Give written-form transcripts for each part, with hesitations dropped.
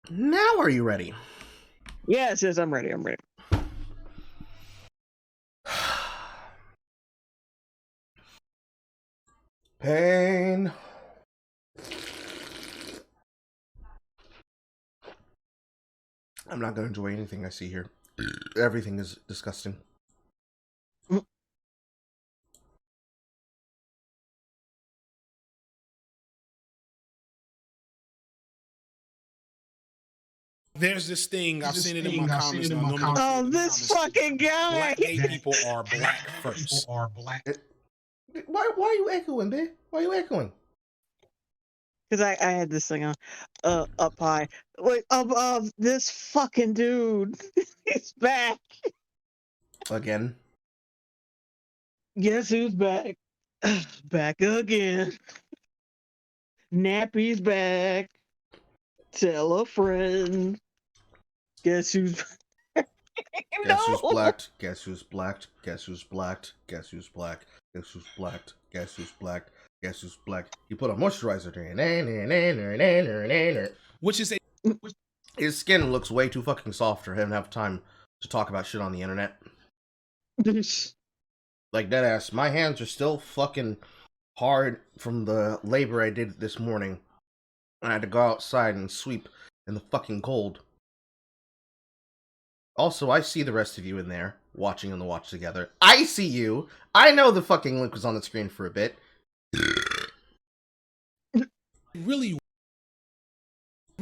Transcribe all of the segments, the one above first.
Now are you ready? Yes, I'm ready. Pain. I'm not going to enjoy anything I see here. Everything is disgusting. There's this thing, I've seen it in my comments. Oh, this fucking guy! Black gay people are black first. Why are you echoing, babe? Why are you echoing? Because I had this thing on up high. Wait, above this fucking dude. He's back. Again? Guess who's back? Back again. Nappy's back. Tell a friend. Guess who's Guess who's blacked? Guess who's blacked? Guess who's blacked? Guess who's black? Guess who's blacked? Guess who's blacked? Guess who's black? You put a moisturizer there. Which is a His skin looks way too fucking soft for him to have time to talk about shit on the internet. Like, deadass, my hands are still fucking hard from the labor I did this morning. I had to go outside and sweep in the fucking cold. Also, I see the rest of you in there, watching on the watch together. I see you! I know the fucking link was on the screen for a bit.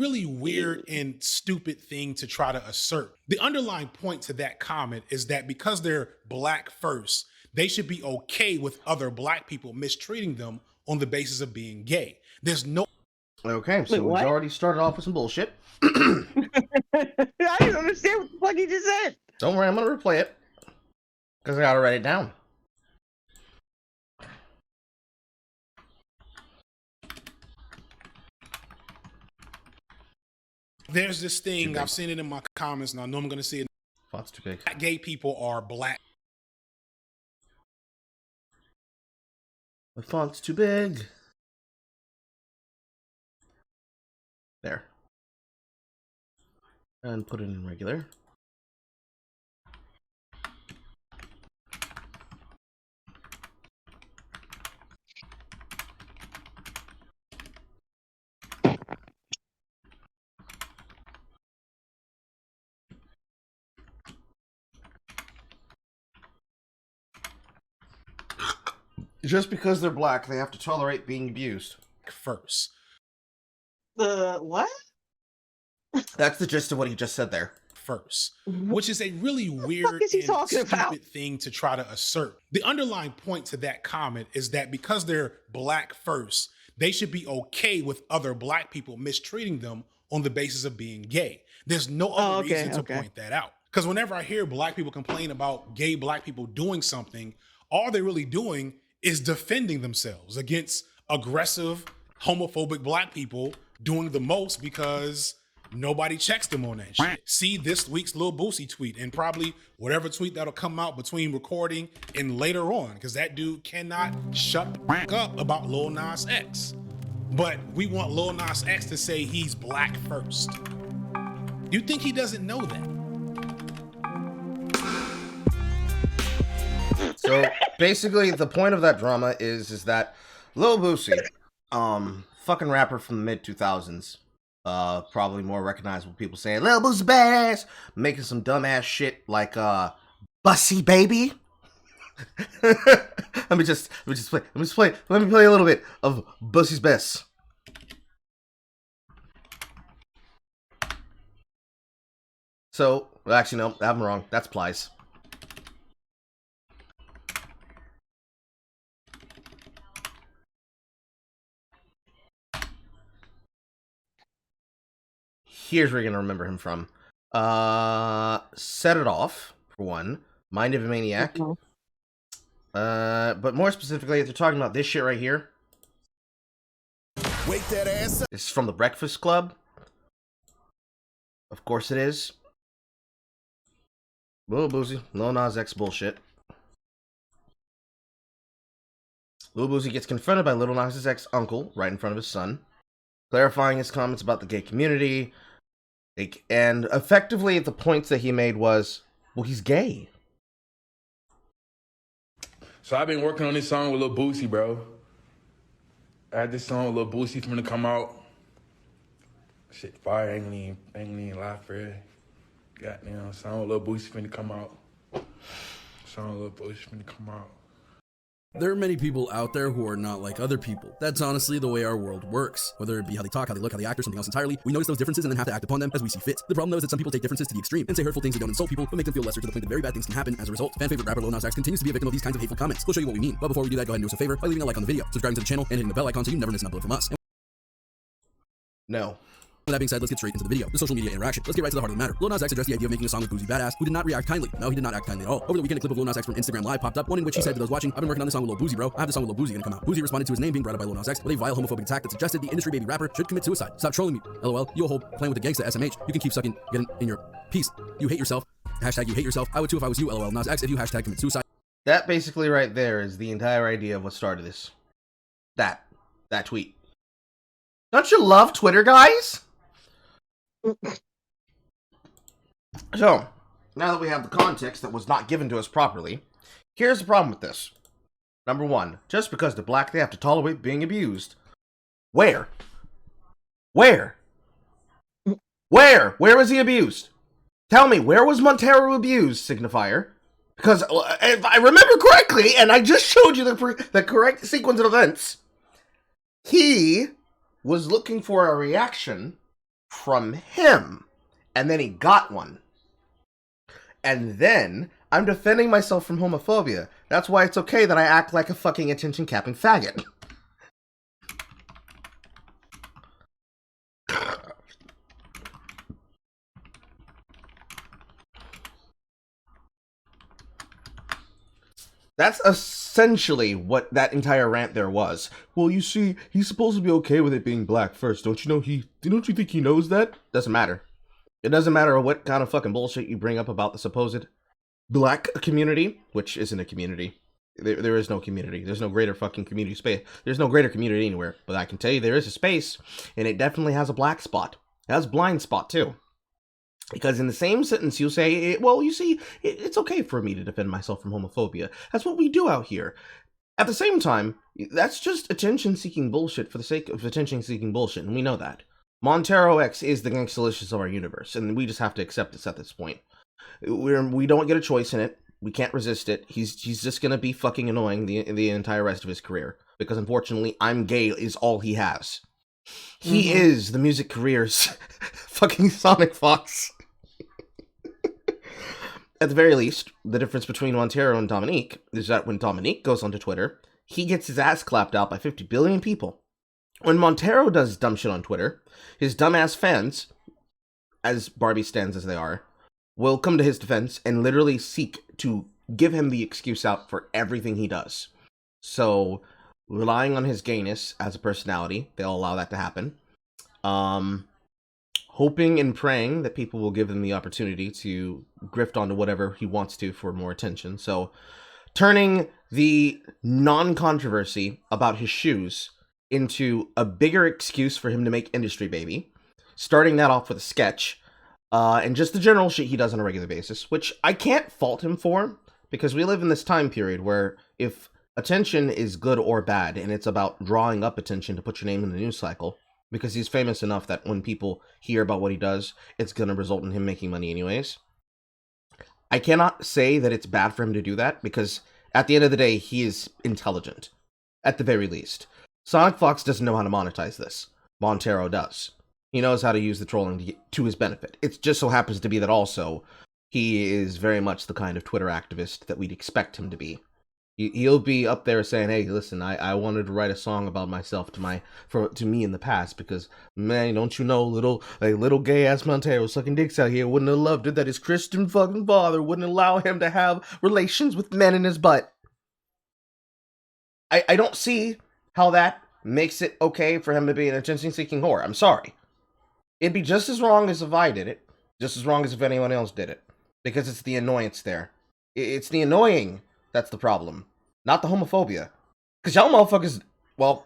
really weird and stupid thing to try to assert. The underlying point to that comment is that because they're black first, they should be okay with other black people mistreating them on the basis of being gay. There's no... Okay, so we've already started off with some bullshit. I didn't understand what the fuck he just said. Don't worry, I'm gonna replay it. Because I gotta write it down. There's this thing, I've seen it in my comments, and I know I'm gonna see it. Font's too big. Gay people are black. The font's too big. There. And put it in regular. Just because they're black, they have to tolerate being abused. First. What? That's the gist of what he just said there. First, which is a really weird and stupid thing to try to assert. The underlying point to that comment is that because they're black first, they should be okay with other black people mistreating them on the basis of being gay. There's no other reason to point that out. Because whenever I hear black people complain about gay black people doing something, all they're really doing is defending themselves against aggressive, homophobic black people doing the most because nobody checks them on that shit. See this week's Lil Boosie tweet and probably whatever tweet that'll come out between recording and later on, because that dude cannot shut the fuck up about Lil Nas X. But we want Lil Nas X to say he's black first. You think he doesn't know that? So basically, the point of that drama is that Lil Boosie, fucking rapper from the mid 2000s, probably more recognizable people saying Lil Boosie's badass, making some dumbass shit like Bussy Baby. let me play a little bit of Bussy's Best. So, actually no, I'm wrong. That's Plies. Here's where you're gonna remember him from. Set It Off, for one. Mind of a Maniac. But more specifically, if they're talking about this shit right here. Wake that ass up. It's from The Breakfast Club. Of course it is. Lil Boosie, Lil Nas X bullshit. Lil Boosie gets confronted by Lil Nas X uncle right in front of his son, clarifying his comments about the gay community. Like, and effectively, the points that he made was, well, he's gay. So I've been working on this song with Lil Boosie, bro. I had this song with Lil Boosie finna come out. Shit, fire, ain't even lie, Fred. Goddamn, song with Lil Boosie finna come out. Song with Lil Boosie finna come out. There are many people out there who are not like other people. That's honestly the way our world works. Whether it be how they talk, how they look, how they act, or something else entirely, we notice those differences and then have to act upon them as we see fit. The problem though is that some people take differences to the extreme and say hurtful things that don't insult people, but make them feel lesser to the point that very bad things can happen as a result. Fan favorite rapper Lil Nas X continues to be a victim of these kinds of hateful comments. We'll show you what we mean. But before we do that, go ahead and do us a favor by leaving a like on the video, subscribing to the channel, and hitting the bell icon so you never miss an upload from us. No. With that being said, let's get straight into the video. The social media interaction. Let's get right to the heart of the matter. Lil Nas X addressed the idea of making a song with Boosie Badass, who did not react kindly. No, he did not act kindly at all. Over the weekend, a clip of Lil Nas X from Instagram Live popped up, one in which he said to those watching, I've been working on this song with Lil Boosie, bro. I have the song with Lil Boosie gonna come out. Boosie responded to his name being brought up by Lil Nas X with a vile homophobic attack that suggested the industry baby rapper should commit suicide. Stop trolling me. LOL. You a whole playing with the gangsta SMH. You can keep sucking, get in your peace. You hate yourself. Hashtag you hate yourself. I would too if I was you. LOL. Nas X if you hashtag commit suicide. That basically right there is the entire idea of what started this. That tweet. Don't you love Twitter, guys? So, now that we have the context that was not given to us properly, here's the problem with this. Number one, just because they're black, they have to tolerate being abused. Where? Where? Where? Where was he abused? Tell me, where was Montero abused, Signifier? Because if I remember correctly, and I just showed you the correct sequence of events, he was looking for a reaction from him, and then he got one. And then I'm defending myself from homophobia. That's why it's okay that I act like a fucking attention-capping faggot. That's essentially what that entire rant there was. Well, you see, he's supposed to be okay with it being black first. Don't you think he knows that? Doesn't matter. It doesn't matter what kind of fucking bullshit you bring up about the supposed black community, which isn't a community. There is no community. There's no greater fucking community space. There's no greater community anywhere. But I can tell you there is a space, and it definitely has a black spot. It has a blind spot, too. Because in the same sentence, you say, well, you see, it's okay for me to defend myself from homophobia. That's what we do out here. At the same time, that's just attention-seeking bullshit for the sake of attention-seeking bullshit, and we know that. Montero X is the gangstalicious of our universe, and we just have to accept this at this point. We don't get a choice in it. We can't resist it. He's just gonna be fucking annoying the entire rest of his career. Because unfortunately, I'm gay is all he has. He is the music career's fucking Sonic Fox. At the very least, the difference between Montero and Dominique is that when Dominique goes onto Twitter, he gets his ass clapped out by 50 billion people. When Montero does dumb shit on Twitter, his dumbass fans, as Barbie stands as they are, will come to his defense and literally seek to give him the excuse out for everything he does. So, relying on his gayness as a personality, they'll allow that to happen. Hoping and praying that people will give him the opportunity to grift onto whatever he wants to for more attention. So, turning the non-controversy about his shoes into a bigger excuse for him to make industry baby, starting that off with a sketch, and just the general shit he does on a regular basis, which I can't fault him for, because we live in this time period where if attention is good or bad, and it's about drawing up attention to put your name in the news cycle, because he's famous enough that when people hear about what he does, it's going to result in him making money anyways. I cannot say that it's bad for him to do that, because at the end of the day, he is intelligent, at the very least. Sonic Fox doesn't know how to monetize this. Montero does. He knows how to use the trolling to his benefit. It just so happens to be that also, he is very much the kind of Twitter activist that we'd expect him to be. He'll be up there saying, hey, listen, I wanted to write a song about myself to me in the past, because, man, don't you know, little gay-ass Montero sucking dicks out here wouldn't have loved it that his Christian fucking father wouldn't allow him to have relations with men in his butt. I don't see how that makes it okay for him to be an attention-seeking whore. I'm sorry. It'd be just as wrong as if I did it, just as wrong as if anyone else did it, because it's the annoyance there. It's the annoying that's the problem, not the homophobia. Because y'all motherfuckers, well,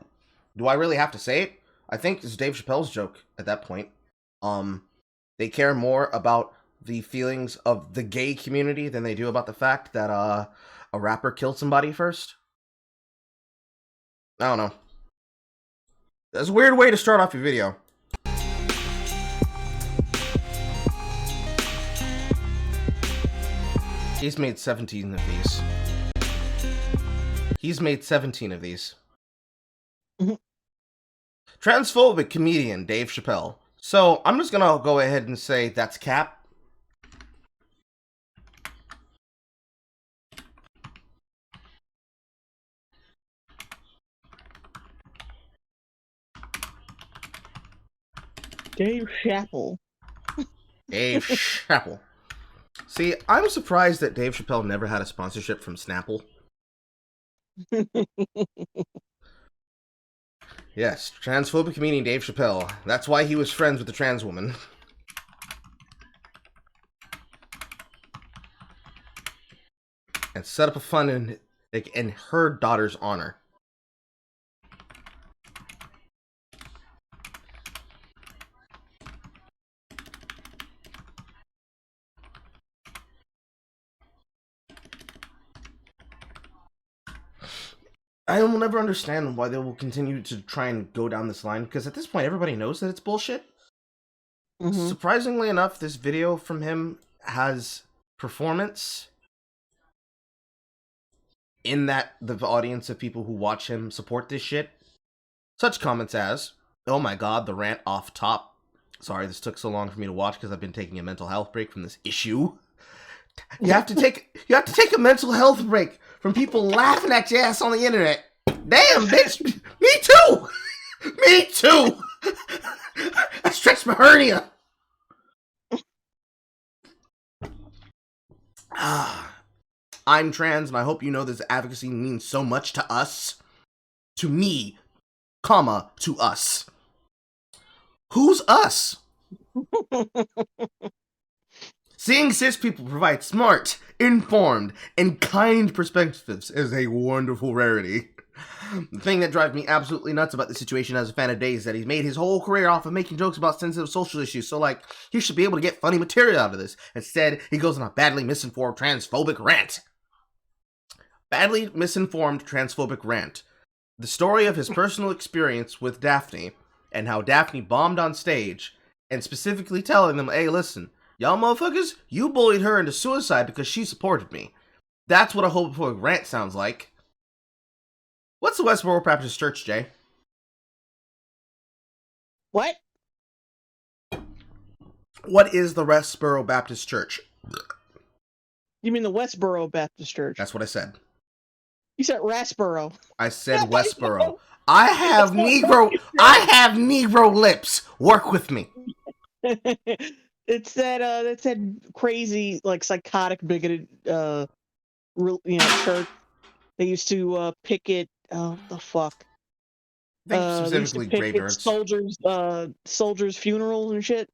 do I really have to say it? I think it's Dave Chappelle's joke at that point. they care more about the feelings of the gay community than they do about the fact that a rapper killed somebody first. I don't know. That's a weird way to start off your video. He's made 17 of these. He's made 17 of these. Transphobic comedian Dave Chappelle. So I'm just gonna go ahead and say that's cap. Dave Chappelle. Dave Chappelle. See, I'm surprised that Dave Chappelle never had a sponsorship from Snapple. Yes, transphobic comedian Dave Chappelle. That's why he was friends with the trans woman. And set up a fund in her daughter's honor. I will never understand why they will continue to try and go down this line, because at this point everybody knows that it's bullshit. Surprisingly enough, this video from him has performance in that the audience of people who watch him support this shit. Such comments as, "Oh my god, the rant off top. Sorry this took so long for me to watch because I've been taking a mental health break from this issue." You have to take a mental health break from people laughing at your ass on the internet. Damn, bitch. Me too. Me too. I stretched my hernia. I'm trans, and I hope you know this advocacy means so much to us. To me, comma, to us. Who's us? Seeing cis people provide smart, informed, and kind perspectives is a wonderful rarity. The thing that drives me absolutely nuts about the situation as a fan of Day is that he's made his whole career off of making jokes about sensitive social issues, so like, he should be able to get funny material out of this. Instead, he goes on a badly misinformed transphobic rant. Badly misinformed transphobic rant. The story of his personal experience with Daphne, and how Daphne bombed on stage, and specifically telling them, hey listen, y'all motherfuckers, you bullied her into suicide because she supported me. That's what a homophobic rant sounds like. What's the Westboro Baptist Church, Jay? What? What is the Westboro Baptist Church? You mean the Westboro Baptist Church? That's what I said. You said Rasboro. I said Westboro. I have Negro lips. Work with me. It's that crazy, like, psychotic, bigoted, church. They used to picket. Oh, the fuck. I think specifically Greybirds. Soldiers' funerals and shit.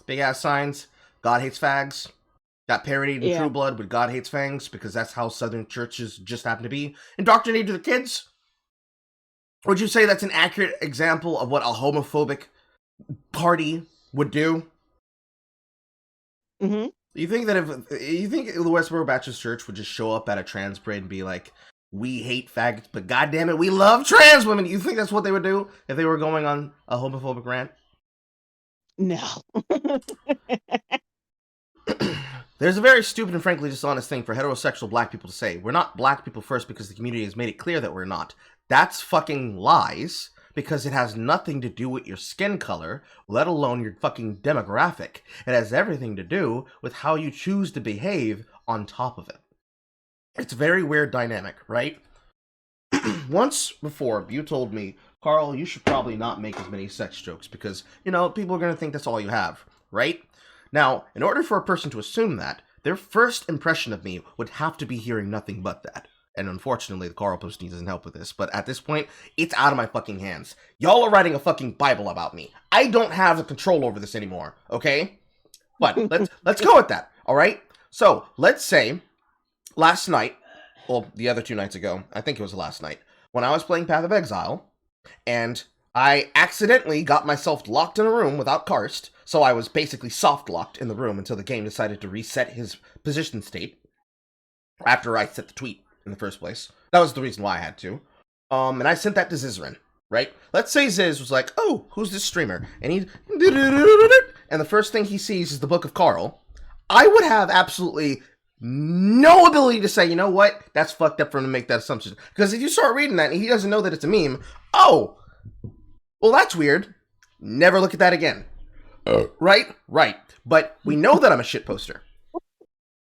Big ass signs. God hates fags. Got parodied in True Blood with God hates fangs, because that's how Southern churches just happen to be. Indoctrinated to the kids. Would you say that's an accurate example of what a homophobic party would do? You think that you think the Westboro Baptist Church would just show up at a trans parade and be like, we hate faggots, but goddamn it, we love trans women? You think that's what they would do if they were going on a homophobic rant? No. There's a very stupid and frankly dishonest thing for heterosexual black people to say. We're not black people first because the community has made it clear that we're not. That's fucking lies, because it has nothing to do with your skin color, let alone your fucking demographic. It has everything to do with how you choose to behave on top of it. It's a very weird dynamic, right? Once before, you told me, Carl, you should probably not make as many sex jokes because, people are going to think that's all you have, right? Now, in order for a person to assume that, their first impression of me would have to be hearing nothing but that. And unfortunately, the Carl posting doesn't help with this, but at this point, it's out of my fucking hands. Y'all are writing a fucking Bible about me. I don't have the control over this anymore, okay? But let's go with that, all right? So, let's say last night, well, the other 2 nights ago, I think it was last night, when I was playing Path of Exile, and I accidentally got myself locked in a room without Karst, so I was basically soft locked in the room until the game decided to reset his position state after I set the tweet in the first place. That was the reason why I had to. And I sent that to Zizrin, right? Let's say Ziz was like, oh, who's this streamer? And and the first thing he sees is the Book of Carl. I would have absolutely no ability to say, you know what? That's fucked up for him to make that assumption. Because if you start reading that and he doesn't know that it's a meme, oh, well, that's weird. Never look at that again. Right? Right. But we know that I'm a shit poster.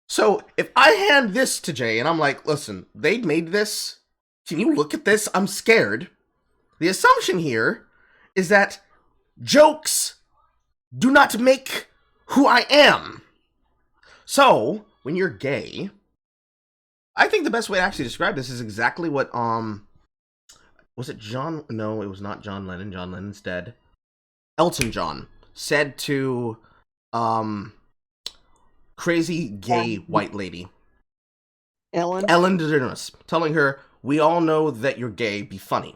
So if I hand this to Jay and I'm like, listen, they made this. Can you look at this? I'm scared. The assumption here is that jokes do not make who I am. So when you're gay, I think the best way to actually describe this is exactly what, was it John? No, it was not John Lennon. John Lennon's dead. Elton John said to, crazy gay white lady. Ellen DeGeneres, telling her, we all know that you're gay, be funny.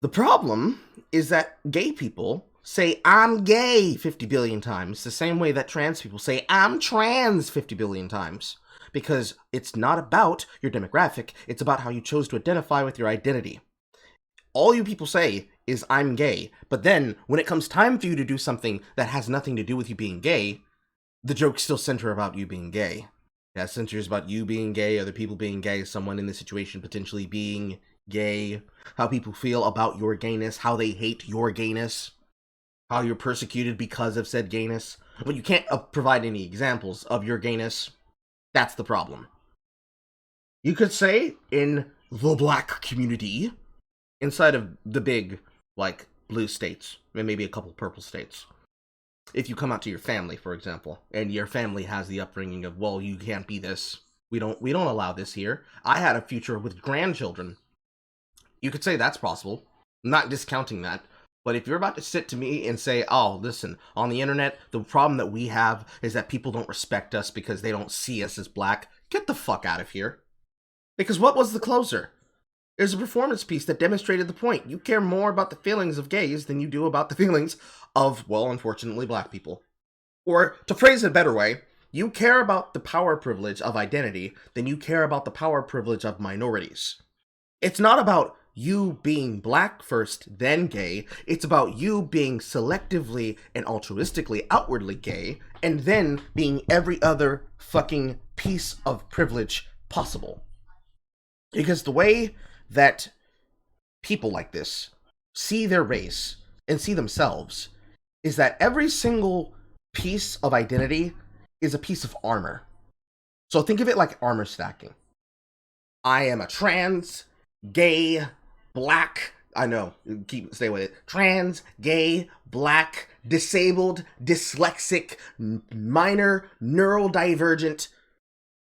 The problem is that gay people say, I'm gay 50 billion times, the same way that trans people say, I'm trans 50 billion times. Because it's not about your demographic, it's about how you chose to identify with your identity. All you people say is, I'm gay, but then, when it comes time for you to do something that has nothing to do with you being gay, the jokes still center about you being gay. It centers about you being gay, other people being gay, someone in this situation potentially being gay, how people feel about your gayness, how they hate your gayness, how you're persecuted because of said gayness. But you can't provide any examples of your gayness. That's the problem. You could say in the black community, inside of the big, like, blue states, and maybe a couple purple states, if you come out to your family, for example, and your family has the upbringing of, well, you can't be this, we don't allow this here. I had a future with grandchildren. You could say that's possible. I'm not discounting that. But if you're about to sit to me and say, oh, listen, on the internet, the problem that we have is that people don't respect us because they don't see us as black, get the fuck out of here. Because what was the closer? It was a performance piece that demonstrated the point. You care more about the feelings of gays than you do about the feelings of, well, unfortunately, black people. Or, to phrase it a better way, you care about the power privilege of identity than you care about the power privilege of minorities. It's not about you being black first, then gay. It's about you being selectively and altruistically outwardly gay, and then being every other fucking piece of privilege possible. Because the way that people like this see their race and see themselves is that every single piece of identity is a piece of armor. So think of it like armor stacking. I am a trans, gay, black, I know, stay with it, trans, gay, black, disabled, dyslexic, minor, neurodivergent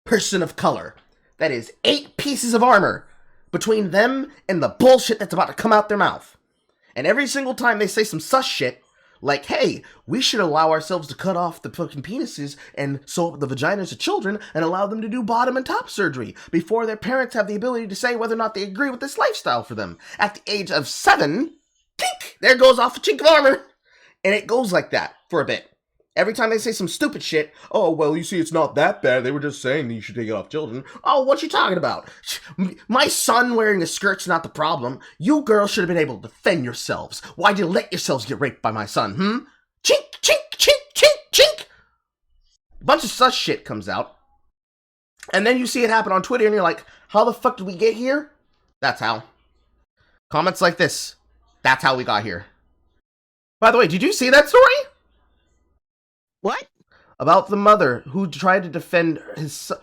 person of color. That is 8 pieces of armor between them and the bullshit that's about to come out their mouth. And every single time they say some sus shit, like, hey, we should allow ourselves to cut off the fucking penises and sew up the vaginas of children and allow them to do bottom and top surgery before their parents have the ability to say whether or not they agree with this lifestyle for them. At the age of 7, tink, there goes off a chink of armor. And it goes like that for a bit. Every time they say some stupid shit, oh, well, you see, it's not that bad. They were just saying that you should take it off children. Oh, what you talking about? My son wearing a skirt's not the problem. You girls should have been able to defend yourselves. Why did you let yourselves get raped by my son, Chink, chink, chink, chink, chink. A bunch of sus shit comes out. And then you see it happen on Twitter and you're like, how the fuck did we get here? That's how. Comments like this. That's how we got here. By the way, did you see that story? What? About the mother who tried to defend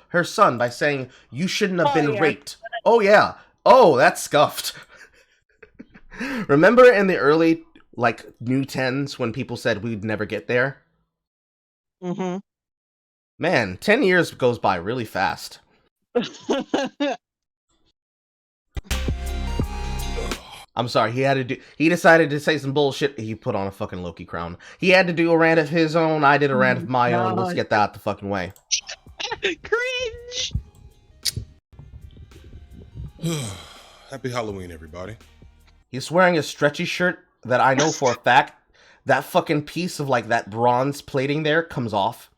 her son by saying, you shouldn't have been raped. Oh, yeah. Oh, that's scuffed. Remember in the early, like, new 10s when people said we'd never get there? Mm-hmm. Man, 10 years goes by really fast. I'm sorry, he decided to say some bullshit. He put on a fucking Loki crown. He had to do a rant of his own. I did a rant of my own. Let's get that out the fucking way. Cringe! Happy Halloween, everybody. He's wearing a stretchy shirt that I know for a fact that fucking piece of like that bronze plating there comes off.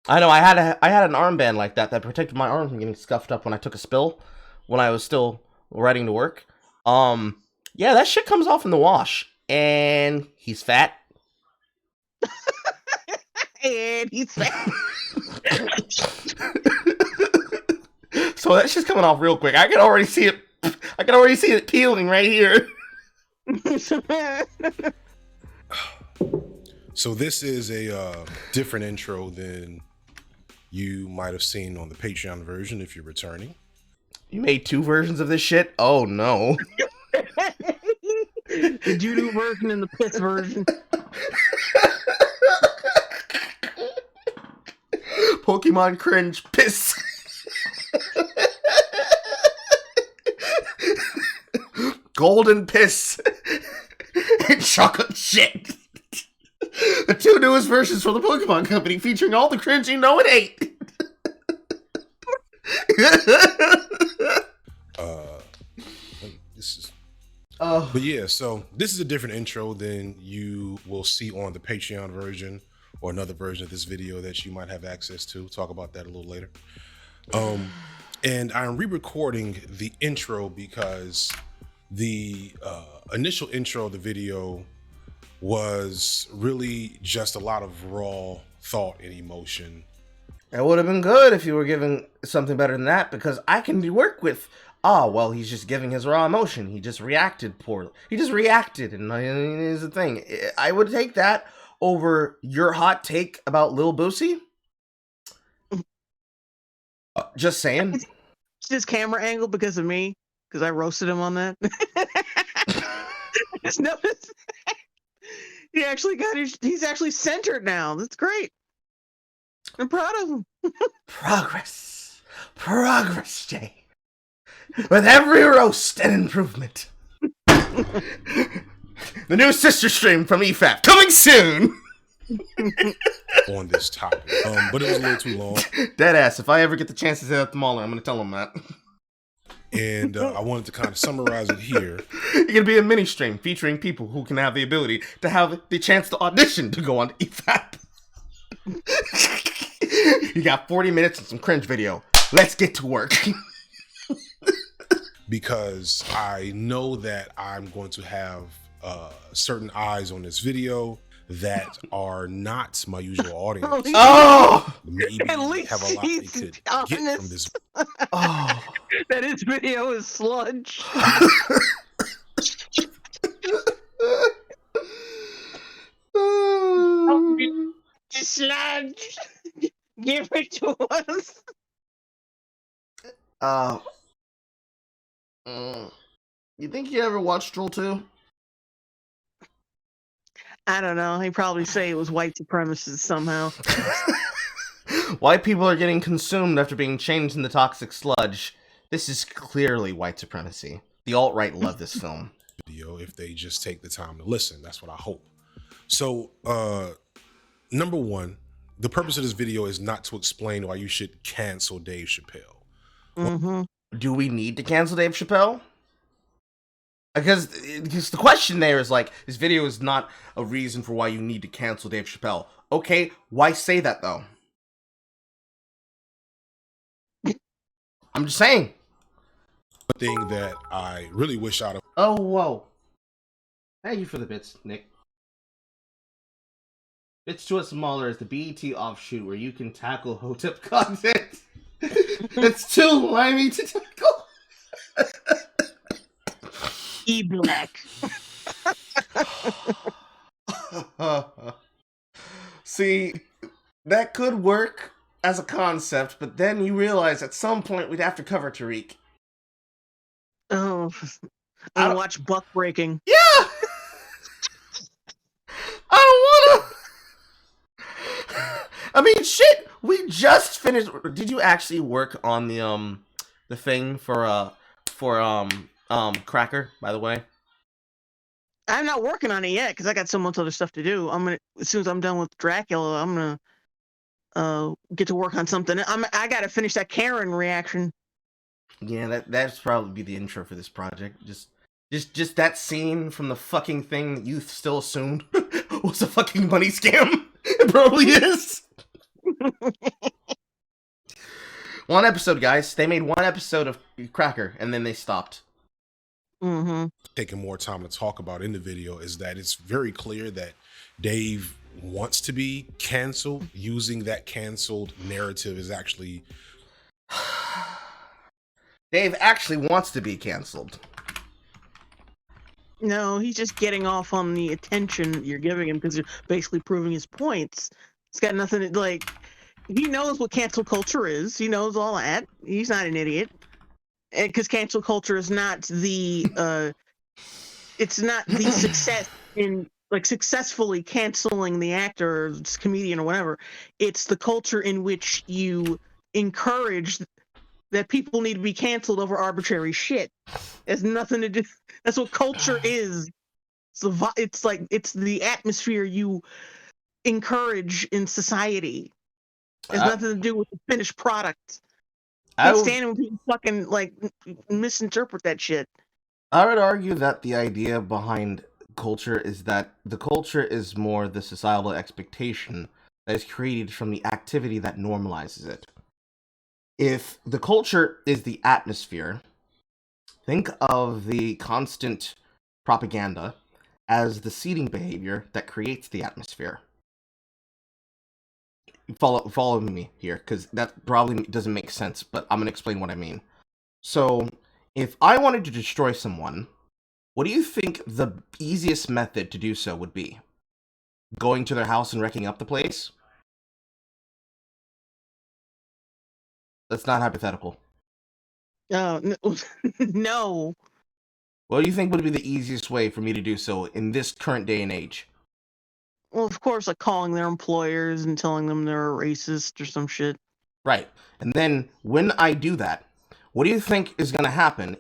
I know I had an armband like that protected my arm from getting scuffed up when I took a spill when I was still riding to work. Yeah, that shit comes off in the wash, and he's fat. And he's fat. So that shit's coming off real quick. I can already see it. I can already see it peeling right here. So this is a different intro than you might have seen on the Patreon version if you're returning. You made 2 versions of this shit? Oh no. The doo-doo version and the piss version. Pokemon cringe piss. Golden piss. And chocolate shit. The 2 newest versions from the Pokemon Company featuring all the cringe you know and hate. But yeah, so this is a different intro than you will see on the Patreon version or another version of this video that you might have access to. Talk about that a little later. And I'm re-recording the intro because the initial intro of the video was really just a lot of raw thought and emotion. It would have been good if you were giving something better than that, because I can work with, well, he's just giving his raw emotion. He just reacted poorly. He just reacted, and here's the thing. I would take that over your hot take about Lil Boosie. Just saying. It's his camera angle because of me, because I roasted him on that. Just noticed. He actually he's actually centered now. That's great. I'm proud of him. Progress, Jay. With every roast and improvement. The new sister stream from EFAP coming soon. On this topic, but it was a little too long. Deadass. If I ever get the chance to say that to Mahler, I'm going to tell him that. And I wanted to kind of summarize it here. You're going to be a mini stream featuring people who can have the ability to have the chance to audition to go on EFAP. You got 40 minutes and some cringe video. Let's get to work. Because I know that I'm going to have certain eyes on this video that are not my usual audience. Oh! Maybe At least have a lot they could get from this. Oh. That his video is sludge. Sludge. Give it to us. You think you ever watched Troll 2? I don't know. He'd probably say it was white supremacists somehow. White people are getting consumed after being changed into toxic sludge. This is clearly white supremacy. The alt-right love this film. Video, if they just take the time to listen, that's what I hope. So, number one, the purpose of this video is not to explain why you should cancel Dave Chappelle. Mm-hmm. Do we need to cancel Dave Chappelle? Because the question there is like, this video is not a reason for why you need to cancel Dave Chappelle. Okay, why say that though? I'm just saying. The thing that I really wish I'd have. Oh, whoa. Thank you for the bits, Nick. Bits to a smaller is the BET offshoot where you can tackle Hotep content. It's too limey to tackle. E-Black. See, that could work as a concept, but then you realize at some point we'd have to cover Tariq. Oh, I watch Buck Breaking. Yeah! I don't wanna. I mean, shit, we just finished. Did you actually work on the thing for Cracker, by the way? I'm not working on it yet because I got so much other stuff to do. I'm gonna, as soon as I'm done with Dracula, I'm gonna get to work on something. I gotta finish that Karen reaction. Yeah, that's probably be the intro for this project. Just Just that scene from the fucking thing that you still assumed was a fucking money scam. It probably is. One episode, guys. They made one episode of Cracker, and then they stopped. Mm-hmm. Taking more time to talk about in the video is that it's very clear that Dave wants to be canceled. Using that canceled narrative is actually... Dave actually wants to be canceled. No, he's just getting off on the attention you're giving him because you're basically proving his points. It's got nothing to, like, he knows what cancel culture is. He knows all that. He's not an idiot. Because cancel culture is not the, it's not the success in, like, successfully canceling the actor or comedian or whatever. It's the culture in which you encourage that people need to be canceled over arbitrary shit. It has nothing to do. That's what culture is. It's like it's the atmosphere you encourage in society. It has nothing to do with the finished product. I can't stand when people fucking like misinterpret that shit. I would argue that the idea behind culture is that the culture is more the societal expectation that is created from the activity that normalizes it. If the culture is the atmosphere, think of the constant propaganda as the seeding behavior that creates the atmosphere. Follow me here, because that probably doesn't make sense, but I'm going to explain what I mean. So, if I wanted to destroy someone, what do you think the easiest method to do so would be? Going to their house and wrecking up the place? That's not hypothetical. No. No. What do you think would be the easiest way for me to do so in this current day and age? Well, of course, like calling their employers and telling them they're a racist or some shit. Right. And then when I do that, what do you think is going to happen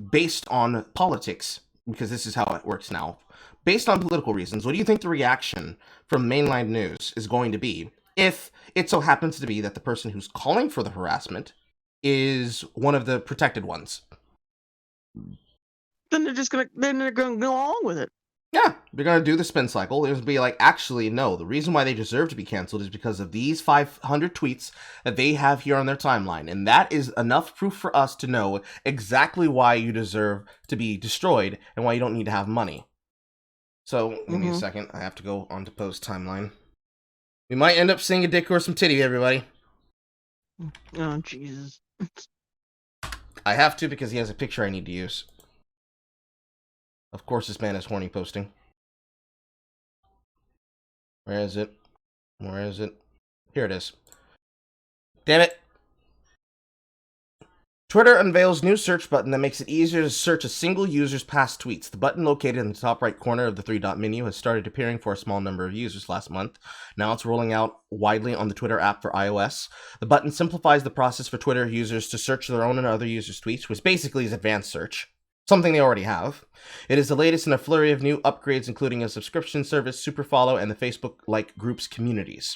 based on politics? Because this is how it works now. Based on political reasons, what do you think the reaction from mainline news is going to be if it so happens to be that the person who's calling for the harassment is one of the protected ones? Then they're gonna go along with it. Yeah, they're going to do the spin cycle. They're going to be like, actually, no, the reason why they deserve to be canceled is because of these 500 tweets that they have here on their timeline. And that is enough proof for us to know exactly why you deserve to be destroyed and why you don't need to have money. So, give me a second. I have to go on to post timeline. We might end up seeing a dick or some titty, everybody. Oh, Jesus. I have to because he has a picture I need to use. Of course, this man is horny posting. Where is it? Where is it? Here it is. Damn it. Twitter unveils new search button that makes it easier to search a single user's past tweets. The button located in the top right corner of the three-dot menu has started appearing for a small number of users last month. Now it's rolling out widely on the Twitter app for iOS. The button simplifies the process for Twitter users to search their own and other users' tweets, which basically is advanced search. Something they already have. It is the latest in a flurry of new upgrades, including a subscription service, superfollow, and the Facebook-like groups communities.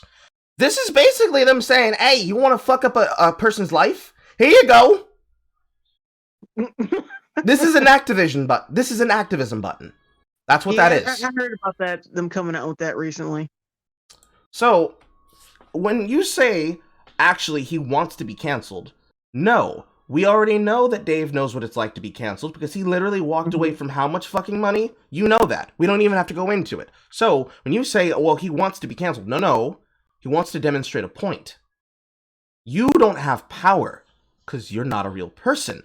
This is basically them saying, hey, you want to fuck up a person's life? Here you go. This is an activism button. This is an activism button. That's what that is. I heard about that, them coming out with that recently. So, when you say, actually, he wants to be canceled, no. We already know that Dave knows what it's like to be canceled because he literally walked away from how much fucking money? You know that. We don't even have to go into it. So, when you say, well, he wants to be canceled, no. He wants to demonstrate a point. You don't have power because you're not a real person.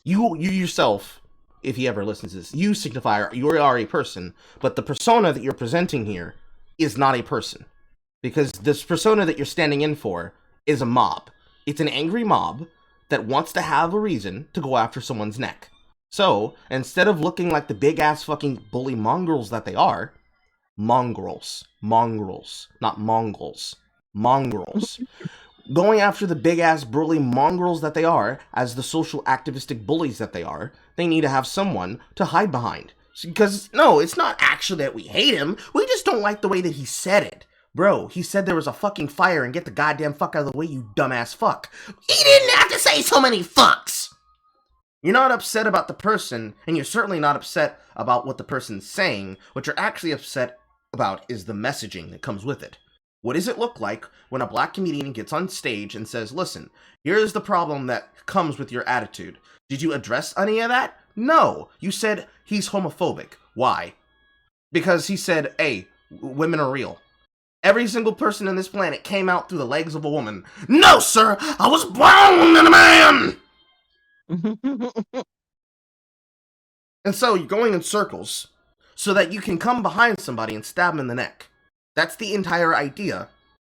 You yourself, if he ever listens to this, you Signify, you are a person, but the persona that you're presenting here is not a person. Because this persona that you're standing in for is a mob. It's an angry mob that wants to have a reason to go after someone's neck. So, instead of looking like the big-ass fucking bully mongrels that they are, mongrels, not Mongols, mongrels, going after the big-ass burly mongrels that they are, as the social activistic bullies that they are, they need to have someone to hide behind. Because, no, it's not actually that we hate him, we just don't like the way that he said it. Bro, he said there was a fucking fire and get the goddamn fuck out of the way, you dumbass fuck. He didn't have to say so many fucks! You're not upset about the person, and you're certainly not upset about what the person's saying. What you're actually upset about is the messaging that comes with it. What does it look like when a black comedian gets on stage and says, listen, here's the problem that comes with your attitude. Did you address any of that? No. You said he's homophobic. Why? Because he said, hey, women are real. Every single person on this planet came out through the legs of a woman. No, sir! I was born in a man! And so you're going in circles so that you can come behind somebody and stab them in the neck. That's the entire idea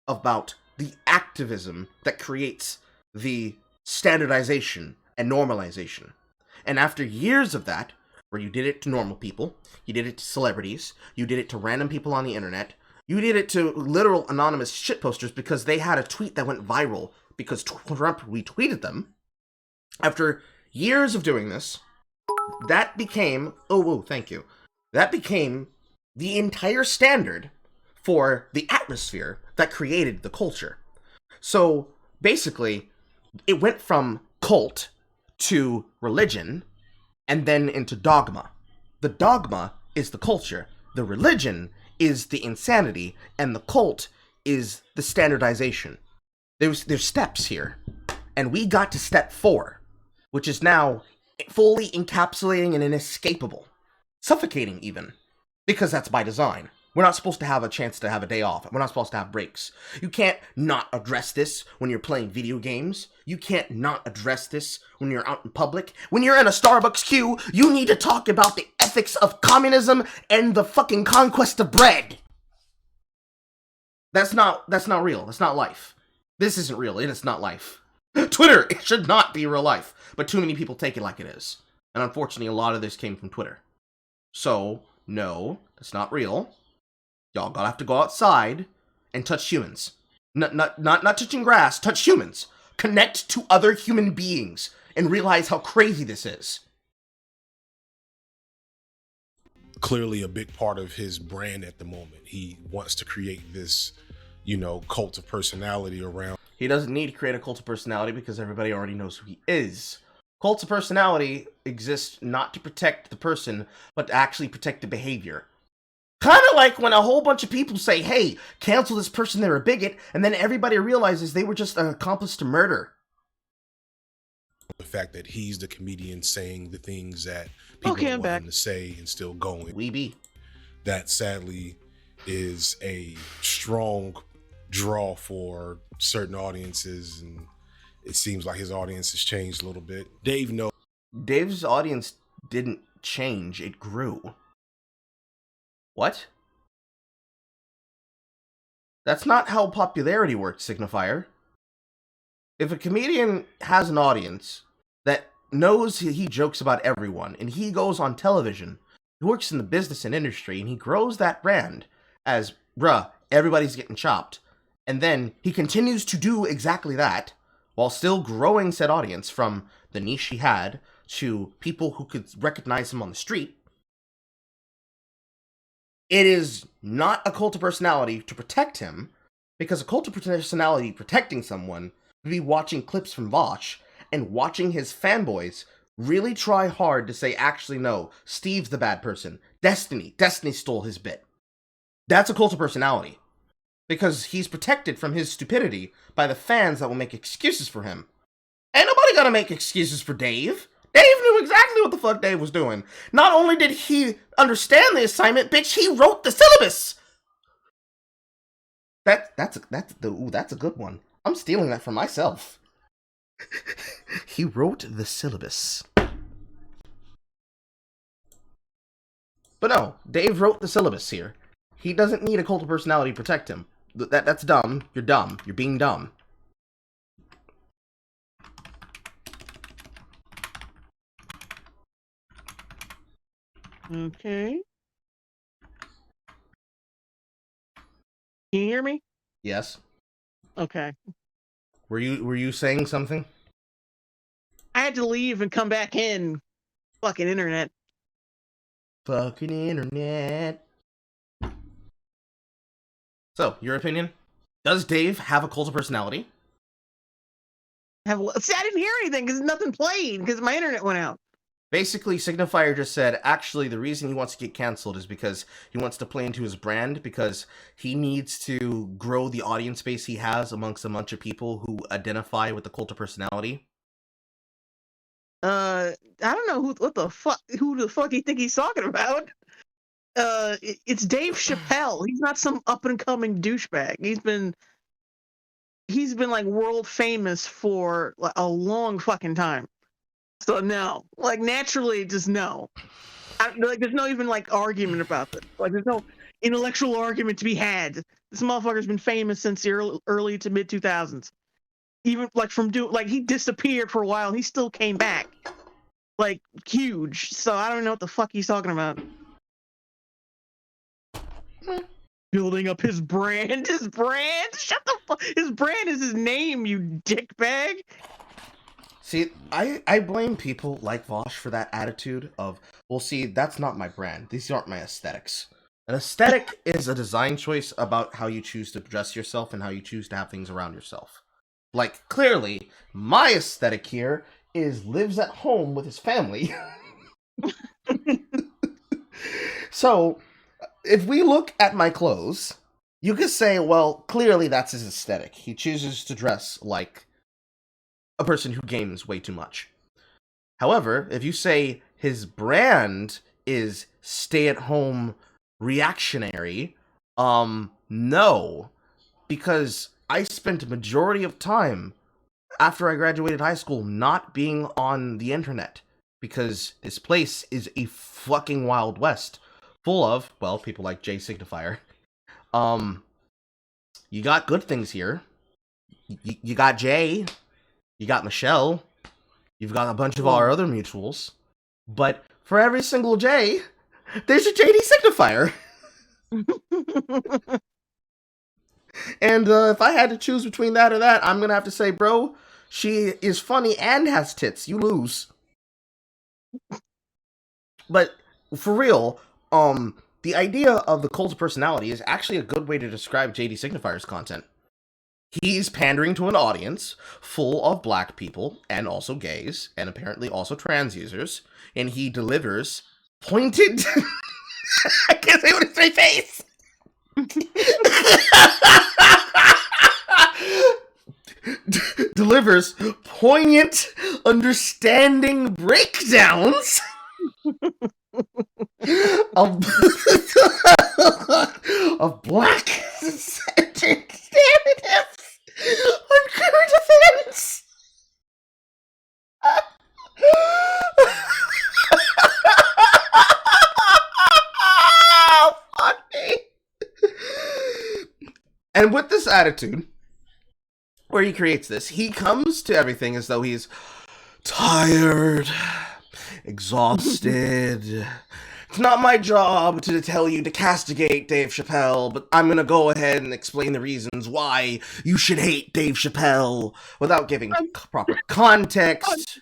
about the activism that creates the standardization and normalization. And after years of that, where you did it to normal people, you did it to celebrities, you did it to random people on the internet, you did it to literal anonymous shitposters because they had a tweet that went viral because Trump retweeted them. After years of doing this, that became, thank you. That became the entire standard for the atmosphere that created the culture. So basically, it went from cult to religion and then into dogma. The dogma is the culture. The religion is the insanity, and the cult is the standardization. There's steps here, and we got to step 4, which is now fully encapsulating and inescapable, suffocating even, because that's by design. We're not supposed to have a chance to have a day off. We're not supposed to have breaks. You can't not address this when you're playing video games. You can't not address this when you're out in public. When you're in a Starbucks queue, you need to talk about the ethics of communism and the fucking conquest of bread. That's not real. That's not life. This isn't real, and it's not life. Twitter, it should not be real life, but too many people take it like it is. And unfortunately, a lot of this came from Twitter. So, no, that's not real. Y'all gotta have to go outside and touch humans. Not touching grass, touch humans. Connect to other human beings and realize how crazy this is. Clearly a big part of his brand at the moment. He wants to create this, cult of personality around. He doesn't need to create a cult of personality because everybody already knows who he is. Cults of personality exist not to protect the person, but to actually protect the behavior. Kind of like when a whole bunch of people say, hey, cancel this person, they're a bigot, and then everybody realizes they were just an accomplice to murder. The fact that he's the comedian saying the things that people want him to say and still going. We be. That sadly is a strong draw for certain audiences, and it seems like his audience has changed a little bit. Dave's audience didn't change, it grew. What? That's not how popularity works, Signifier. If a comedian has an audience that knows he jokes about everyone, and he goes on television, he works in the business and industry, and he grows that brand as, everybody's getting chopped, and then he continues to do exactly that, while still growing said audience from the niche he had to people who could recognize him on the street, it is not a cult of personality to protect him, because a cult of personality protecting someone would be watching clips from Vosh and watching his fanboys really try hard to say, actually, no, Steve's the bad person. Destiny stole his bit. That's a cult of personality, because he's protected from his stupidity by the fans that will make excuses for him. Ain't nobody gonna make excuses for Dave. Dave knew exactly what the fuck Dave was doing. Not only did he understand the assignment, bitch, he wrote the syllabus. That's a good one. I'm stealing that for myself. He wrote the syllabus. But no, Dave wrote the syllabus here. He doesn't need a cult of personality to protect him. That's dumb. You're dumb. You're being dumb. Okay. Can you hear me? Yes. Okay. Were you saying something? I had to leave and come back in. Fucking internet. Fucking internet. So, your opinion? Does Dave have a cult of personality? See, I didn't hear anything because nothing played because my internet went out. Basically, Signifier just said, actually, the reason he wants to get canceled is because he wants to play into his brand, because he needs to grow the audience base he has amongst a bunch of people who identify with the cult of personality. I don't know who the fuck he think he's talking about. It's Dave Chappelle. He's not some up and coming douchebag. He's been like world famous for like, a long fucking time. So no, like naturally, just no. Like there's no even like argument about this. Like there's no intellectual argument to be had. This motherfucker's been famous since the early to mid 2000s. Even like he disappeared for a while. He still came back, like huge. So I don't know what the fuck he's talking about. Building up his brand. His brand? Shut the fuck. His brand is his name, you dickbag. See, I blame people like Vosh for that attitude of, well, see, that's not my brand. These aren't my aesthetics. An aesthetic is a design choice about how you choose to dress yourself and how you choose to have things around yourself. Like, clearly, my aesthetic here is lives at home with his family. So, if we look at my clothes, you could say, well, clearly that's his aesthetic. He chooses to dress like a person who games way too much. However, if you say his brand is stay-at-home reactionary, no. Because I spent a majority of time after I graduated high school not being on the internet. Because this place is a fucking Wild West. Full of, well, people like Jay Signifier. You got good things here. You got Jay. You got Michelle. You've got a bunch of our other mutuals. But for every single J, there's a JD Signifier. And if I had to choose between that or that, I'm going to have to say, bro, she is funny and has tits. You lose. But for real, the idea of the cult of personality is actually a good way to describe JD Signifier's content. He's pandering to an audience full of black people, and also gays, and apparently also trans users, and he delivers pointed... I can't say what it's my face! Delivers poignant, understanding breakdowns of black-centered narratives on current events. Funny. And with this attitude, where he creates this, he comes to everything as though he's tired, exhausted. It's not my job to tell you to castigate Dave Chappelle, but I'm gonna go ahead and explain the reasons why you should hate Dave Chappelle without giving proper context,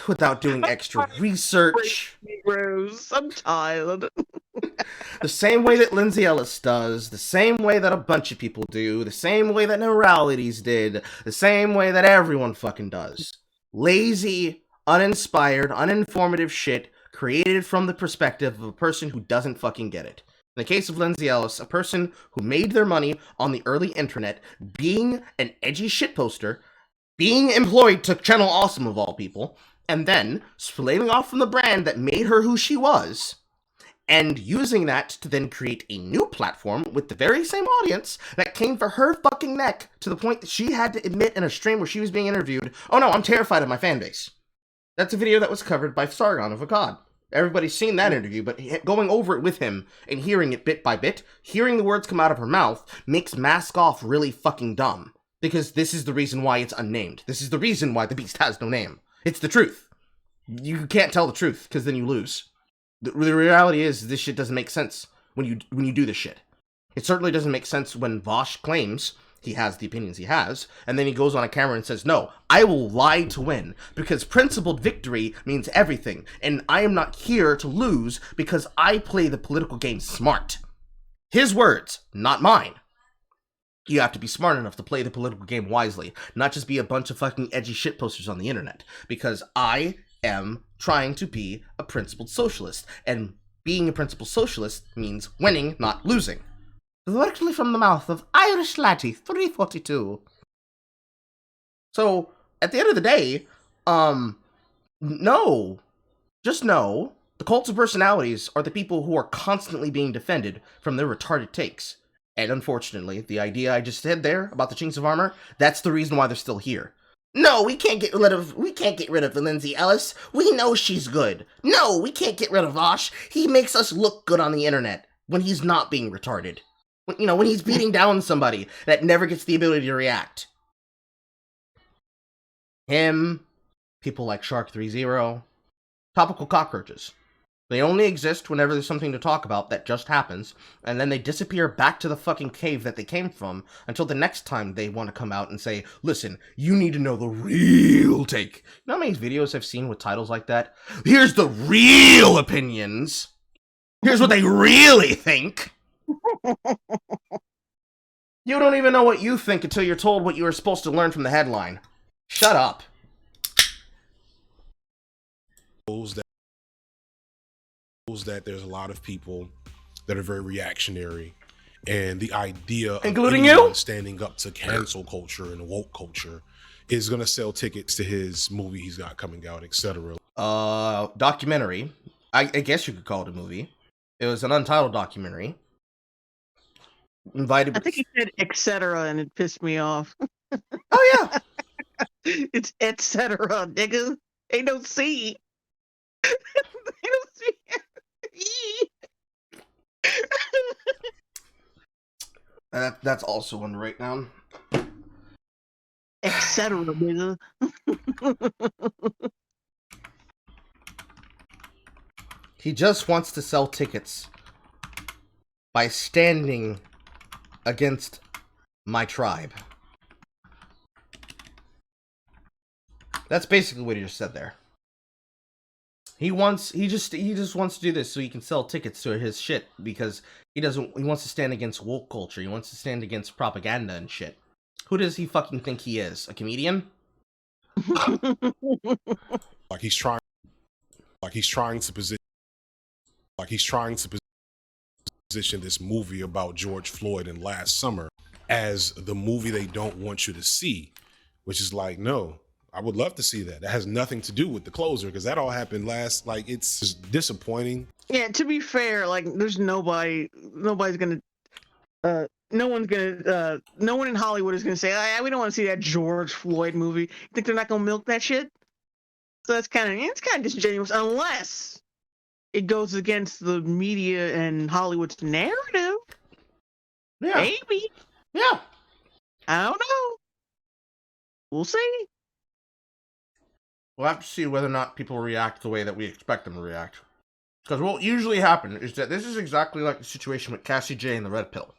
without doing extra research. Rose, I'm tired. The same way that Lindsay Ellis does, the same way that a bunch of people do, the same way that Normalities did, the same way that everyone fucking does. Lazy, uninspired, uninformative shit created from the perspective of a person who doesn't fucking get it. In the case of Lindsay Ellis, a person who made their money on the early internet, being an edgy shitposter, being employed to Channel Awesome of all people, and then splitting off from the brand that made her who she was, and using that to then create a new platform with the very same audience that came for her fucking neck to the point that she had to admit in a stream where she was being interviewed, oh no, I'm terrified of my fan base. That's a video that was covered by Sargon of Akkad. Everybody's seen that interview, but going over it with him and hearing it bit by bit, hearing the words come out of her mouth, makes Mask Off really fucking dumb. Because this is the reason why it's unnamed. This is the reason why the beast has no name. It's the truth. You can't tell the truth, because then you lose. The reality is, this shit doesn't make sense when you do this shit. It certainly doesn't make sense when Vosh claims he has the opinions he has, and then he goes on a camera and says, no, I will lie to win, because principled victory means everything, and I am not here to lose because I play the political game smart. His words, not mine. You have to be smart enough to play the political game wisely, not just be a bunch of fucking edgy shitposters on the internet, because I am trying to be a principled socialist. And being a principled socialist means winning, not losing. Directly from the mouth of Irish Laddie 342. So, at the end of the day, no. Just know, the cults of personalities are the people who are constantly being defended from their retarded takes. And unfortunately, the idea I just said there about the chinks of armor, that's the reason why they're still here. No, we can't get rid of Lindsay Ellis. We know she's good. No, we can't get rid of Vosh. He makes us look good on the internet when he's not being retarded. When he's beating down somebody that never gets the ability to react. Him, people like Shark30, topical cockroaches. They only exist whenever there's something to talk about that just happens, and then they disappear back to the fucking cave that they came from until the next time they want to come out and say, listen, you need to know the real take. You know how many videos I've seen with titles like that? Here's the real opinions. Here's what they really think. You don't even know what you think until you're told what you were supposed to learn from the headline. Shut up. That there's a lot of people that are very reactionary, and the idea of including you standing up to cancel culture and woke culture is going to sell tickets to his movie he's got coming out, etc. Documentary. I guess you could call it a movie. It was an untitled documentary. I think he said etc. and it pissed me off. Oh yeah. It's etc. nigga. Ain't no C. Ain't no C. That's also one to write down. Etc. nigga. He just wants to sell tickets by standing against my tribe. That's basically what he just said there. He just wants to do this so he can sell tickets to his shit because he wants to stand against woke culture. He wants to stand against propaganda and shit. Who does he fucking think he is? A comedian? Like he's trying to position this movie about George Floyd and last summer as the movie they don't want you to see, which is like, no, I would love to see that. That has nothing to do with the closer because that all happened it's just disappointing. Yeah, to be fair, like there's no one in Hollywood is gonna say, we don't want to see that George Floyd movie. You think they're not gonna milk that shit? So it's kind of disingenuous unless it goes against the media and Hollywood's narrative. Yeah. Maybe. Yeah. I don't know. We'll see. We'll have to see whether or not people react the way that we expect them to react. Because what usually happens is that this is exactly like the situation with Cassie J and the Red Pill.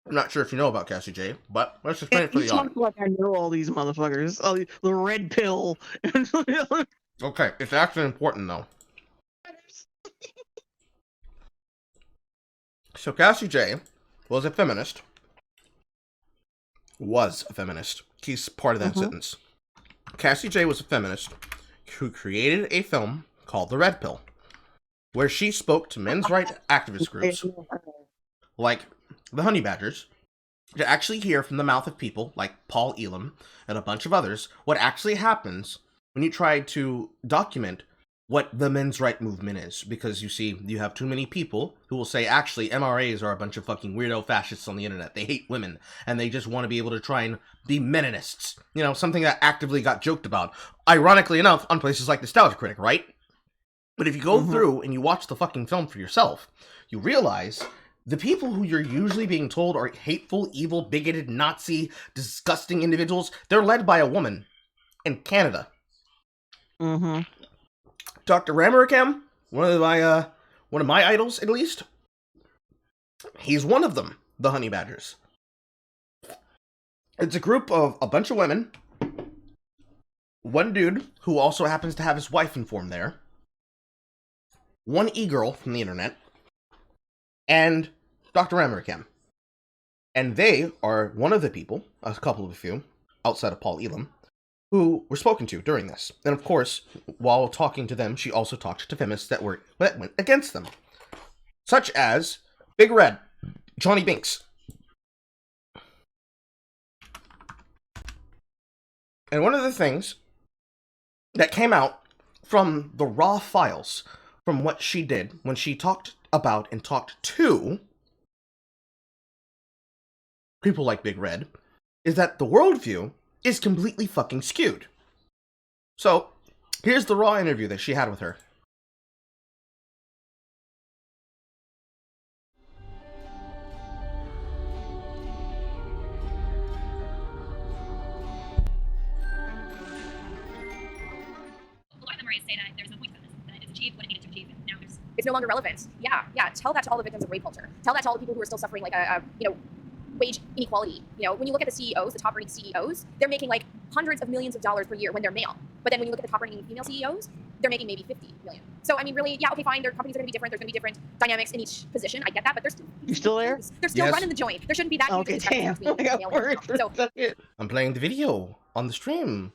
I'm not sure if you know about Cassie J, but let's explain it for the audience. Like I know all these motherfuckers. The Red Pill. Okay, it's actually important though. So Cassie J was a feminist. He's part of that sentence. Cassie J was a feminist who created a film called The Red Pill, where she spoke to men's rights activist groups like the Honey Badgers to actually hear from the mouth of people like Paul Elam and a bunch of others what actually happens when you try to document what the men's right movement is. Because you see, you have too many people who will say, actually, MRAs are a bunch of fucking weirdo fascists on the internet. They hate women, and they just want to be able to try and be meninists. You know, something that actively got joked about. Ironically enough, on places like Nostalgia Critic, right? But if you go through and you watch the fucking film for yourself, you realize the people who you're usually being told are hateful, evil, bigoted, Nazi, disgusting individuals, they're led by a woman in Canada. Dr. Ramarikam, one of my idols, at least. He's one of them, the Honey Badgers. It's a group of a bunch of women, one dude who also happens to have his wife informed there, one e-girl from the internet, and Dr. Ramarikam. And they are one of the people, a couple of a few, outside of Paul Elam, who were spoken to during this. And of course, while talking to them, she also talked to feminists that went against them, such as Big Red, Johnny Binks. And one of the things that came out from the raw files from what she did when she talked about and talked to people like Big Red is that the worldview is completely fucking skewed. So, here's the raw interview that she had with her. Say that there's no point to feminism, that it's achieved what it needed to achieve, and now it's no longer relevant. Yeah. Tell that to all the victims of rape culture. Tell that to all the people who are still suffering like a wage inequality. When you look at the CEOs, the top earning CEOs, they're making like hundreds of millions of dollars per year when they're male. But then when you look at the top earning female CEOs, they're making maybe 50 million. So I mean, really, yeah, okay, fine. Their companies are going to be different. There's going to be different dynamics in each position. I get that, but they're still. You still there? They're still running the joint. There shouldn't be that. Okay, damn. I got worried for a second. I'm playing the video on the stream.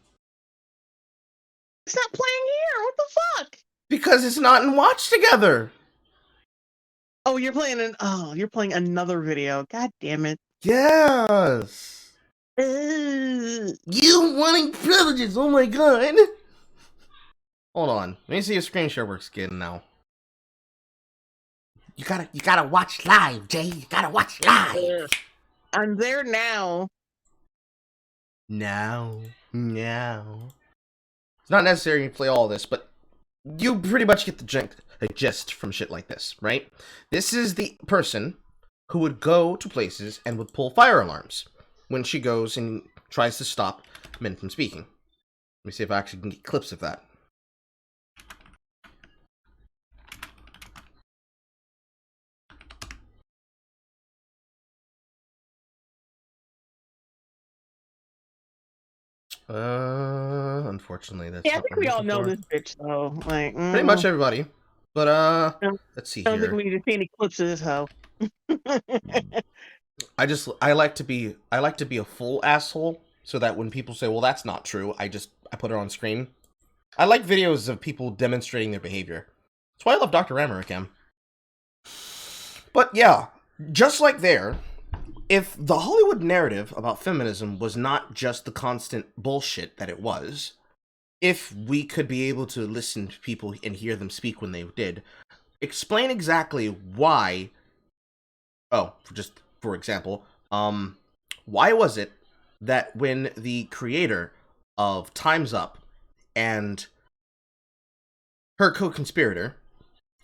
It's not playing here. What the fuck? Because it's not in watch together. Oh, you're playing another video. God damn it. Yes. You wanting privileges. Oh my god. Hold on. Let me see if screen share works again now. You gotta watch live, Jay. You gotta watch live. I'm there now. Now. It's not necessary to play all this, but you pretty much get the gist from shit like this, right? This is the person who would go to places and would pull fire alarms when she goes and tries to stop men from speaking. Let me see if I actually can get clips of that. Unfortunately, that's I think we all know this bitch though. Like pretty much everybody. But let's see here. I don't think we need to see any clips of this hoe. I like to be a full asshole so that when people say, well, that's not true, I put it on screen. I like videos of people demonstrating their behavior. That's why I love Dr. Ramaricam. But yeah, just like there, if the Hollywood narrative about feminism was not just the constant bullshit that it was, if we could be able to listen to people and hear them speak when they did, explain exactly why. Oh, for example, why was it that when the creator of Time's Up and her co-conspirator,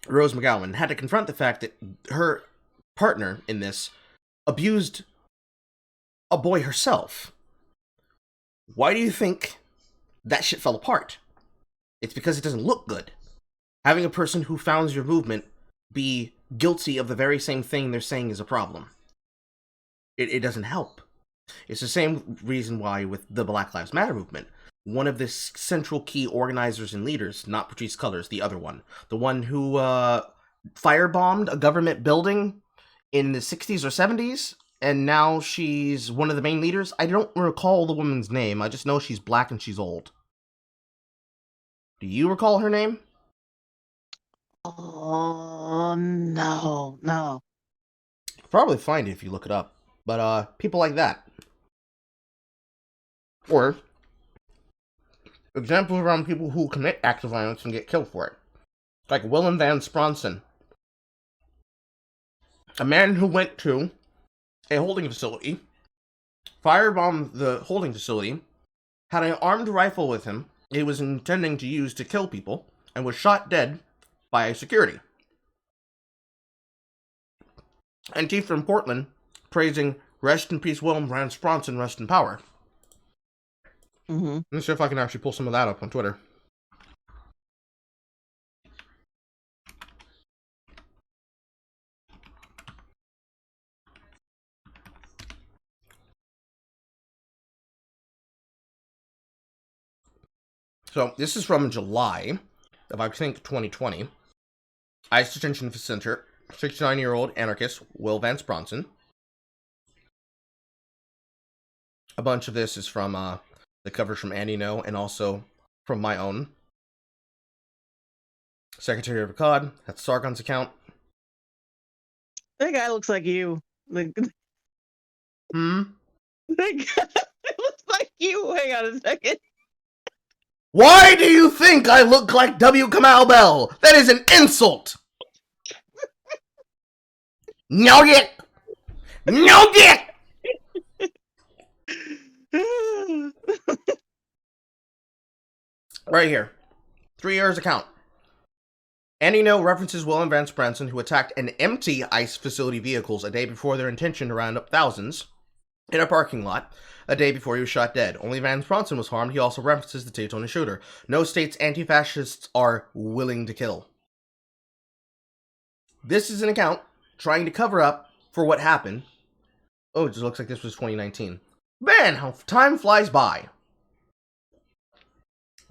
Rose McGowan, had to confront the fact that her partner in this abused a boy herself? Why do you think that shit fell apart? It's because it doesn't look good. Having a person who founds your movement be guilty of the very same thing they're saying is a problem. It doesn't help. It's the same reason why with the Black Lives Matter movement, one of the central key organizers and leaders, not Patrice Cullors, the other one, the one who firebombed a government building in the 60s or 70s, and now she's one of the main leaders. I don't recall the woman's name. I just know she's black and she's old. Do you recall her name? Oh, no. Probably find it if you look it up. But, people like that. Or, examples around people who commit acts of violence and get killed for it. Like Willem Van Spronsen. A man who went to a holding facility, firebombed the holding facility, had an armed rifle with him he was intending to use to kill people, and was shot dead by security. Antifa from Portland praising "Rest in peace, Willem Van Spronsen, rest in power." Mm-hmm. Let's see if I can actually pull some of that up on Twitter. So, this is from July of, I think, 2020. ICE detention center, 69-year-old anarchist Will Van Spronsen. A bunch of this is from the the covers from Andy No, and also from my own. Secretary of COD, that's Sargon's account. That guy looks like you. Like, Hmm? that guy looks like you. Hang on a second. Why do you think I look like W. Kamau Bell? That is an insult! No get! No get! Right here. 3 years account. Andy No references William Vance Branson, who attacked an empty ICE facility vehicles a day before their intention to round up thousands in a parking lot a day before he was shot dead. Only Vance Branson was harmed. He also references the Daytona shooter. No states anti-fascists are willing to kill. This is an account trying to cover up for what happened. Oh, it just looks like this was 2019. Man, how time flies by.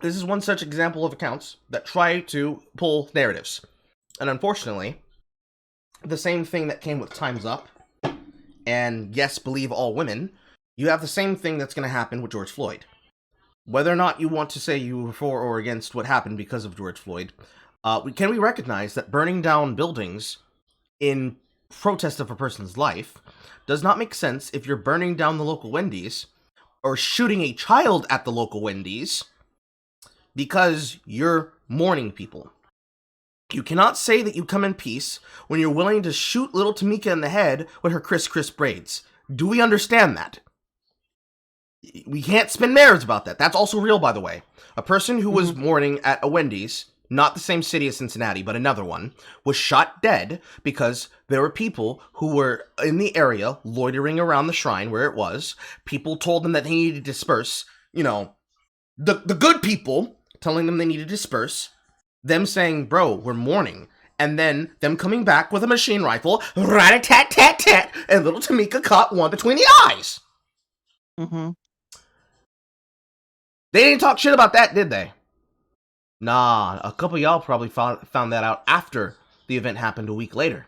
This is one such example of accounts that try to pull narratives. And unfortunately, the same thing that came with Time's Up and Yes, Believe All Women, you have the same thing that's going to happen with George Floyd. Whether or not you want to say you were for or against what happened because of George Floyd, can we recognize that burning down buildings in protest of a person's life does not make sense if you're burning down the local Wendy's or shooting a child at the local Wendy's because you're mourning people. You cannot say that you come in peace when you're willing to shoot little Tamika in the head with her Chris braids. Do we understand that? We can't spin narratives about that. That's also real, by the way. A person who was mourning at a Wendy's, not the same city as Cincinnati, but another one, was shot dead because there were people who were in the area loitering around the shrine where it was. People told them that they needed to disperse. You know, the good people telling them they need to disperse, them saying, bro, we're mourning, and then them coming back with a machine rifle, rat-a-tat-tat-tat, and little Tamika caught one between the eyes. Mm-hmm. They didn't talk shit about that, did they? Nah, a couple of y'all probably found that out after the event happened a week later.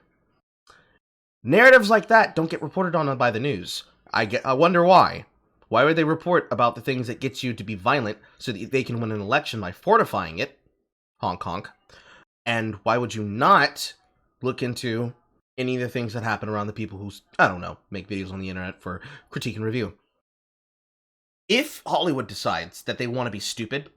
Narratives like that don't get reported on by the news. I wonder why. Why would they report about the things that get you to be violent so that they can win an election by fortifying it? Honk honk. And why would you not look into any of the things that happen around the people who, I don't know, make videos on the internet for critique and review? If Hollywood decides that they want to be stupid,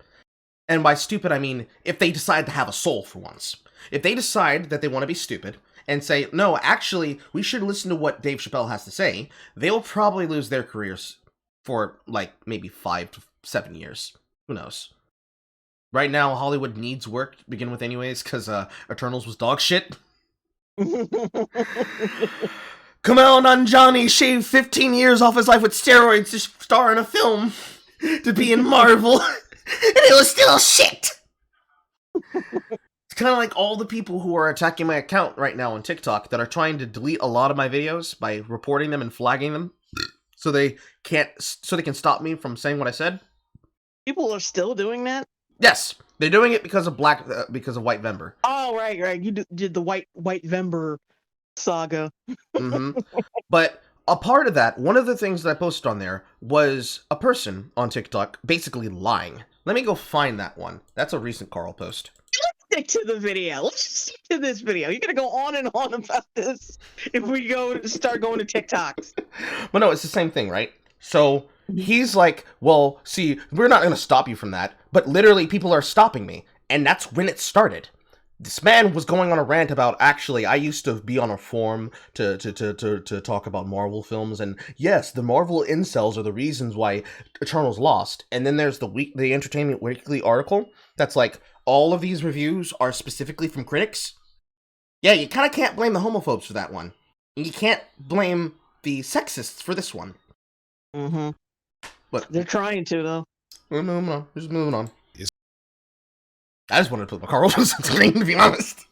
and by stupid I mean if they decide to have a soul for once, if they decide that they want to be stupid and say, no, actually, we should listen to what Dave Chappelle has to say, they will probably lose their careers for, like, maybe 5 to 7 years. Who knows? Right now, Hollywood needs work to begin with anyways, because Eternals was dog shit. Kumail Nanjiani shaved 15 years off his life with steroids to star in a film, to be in Marvel, and it was still shit! It's kind of like all the people who are attacking my account right now on TikTok that are trying to delete a lot of my videos by reporting them and flagging them. So they can stop me from saying what I said. People are still doing that? Yes, they're doing it because of White Vember. Oh, right. You did the White Vember saga. Mm-hmm. But a part of that, one of the things that I posted on there was a person on TikTok basically lying. Let me go find that one. That's a recent Carl post. Let's stick to the video. Let's stick to this video. You're gonna go on and on about this if we start going to TikToks. But no, it's the same thing, right? So he's like, well, see, we're not going to stop you from that, but literally people are stopping me. And that's when it started. This man was going on a rant about, actually, I used to be on a forum to talk about Marvel films, and yes, the Marvel incels are the reasons why Eternals lost. And then there's the Entertainment Weekly article that's like, all of these reviews are specifically from critics. Yeah, you kind of can't blame the homophobes for that one. You can't blame the sexists for this one. Mm-hmm. But they're trying to, though. We're moving on. We're just moving on. I just wanted to put my Carl on screen, to be honest.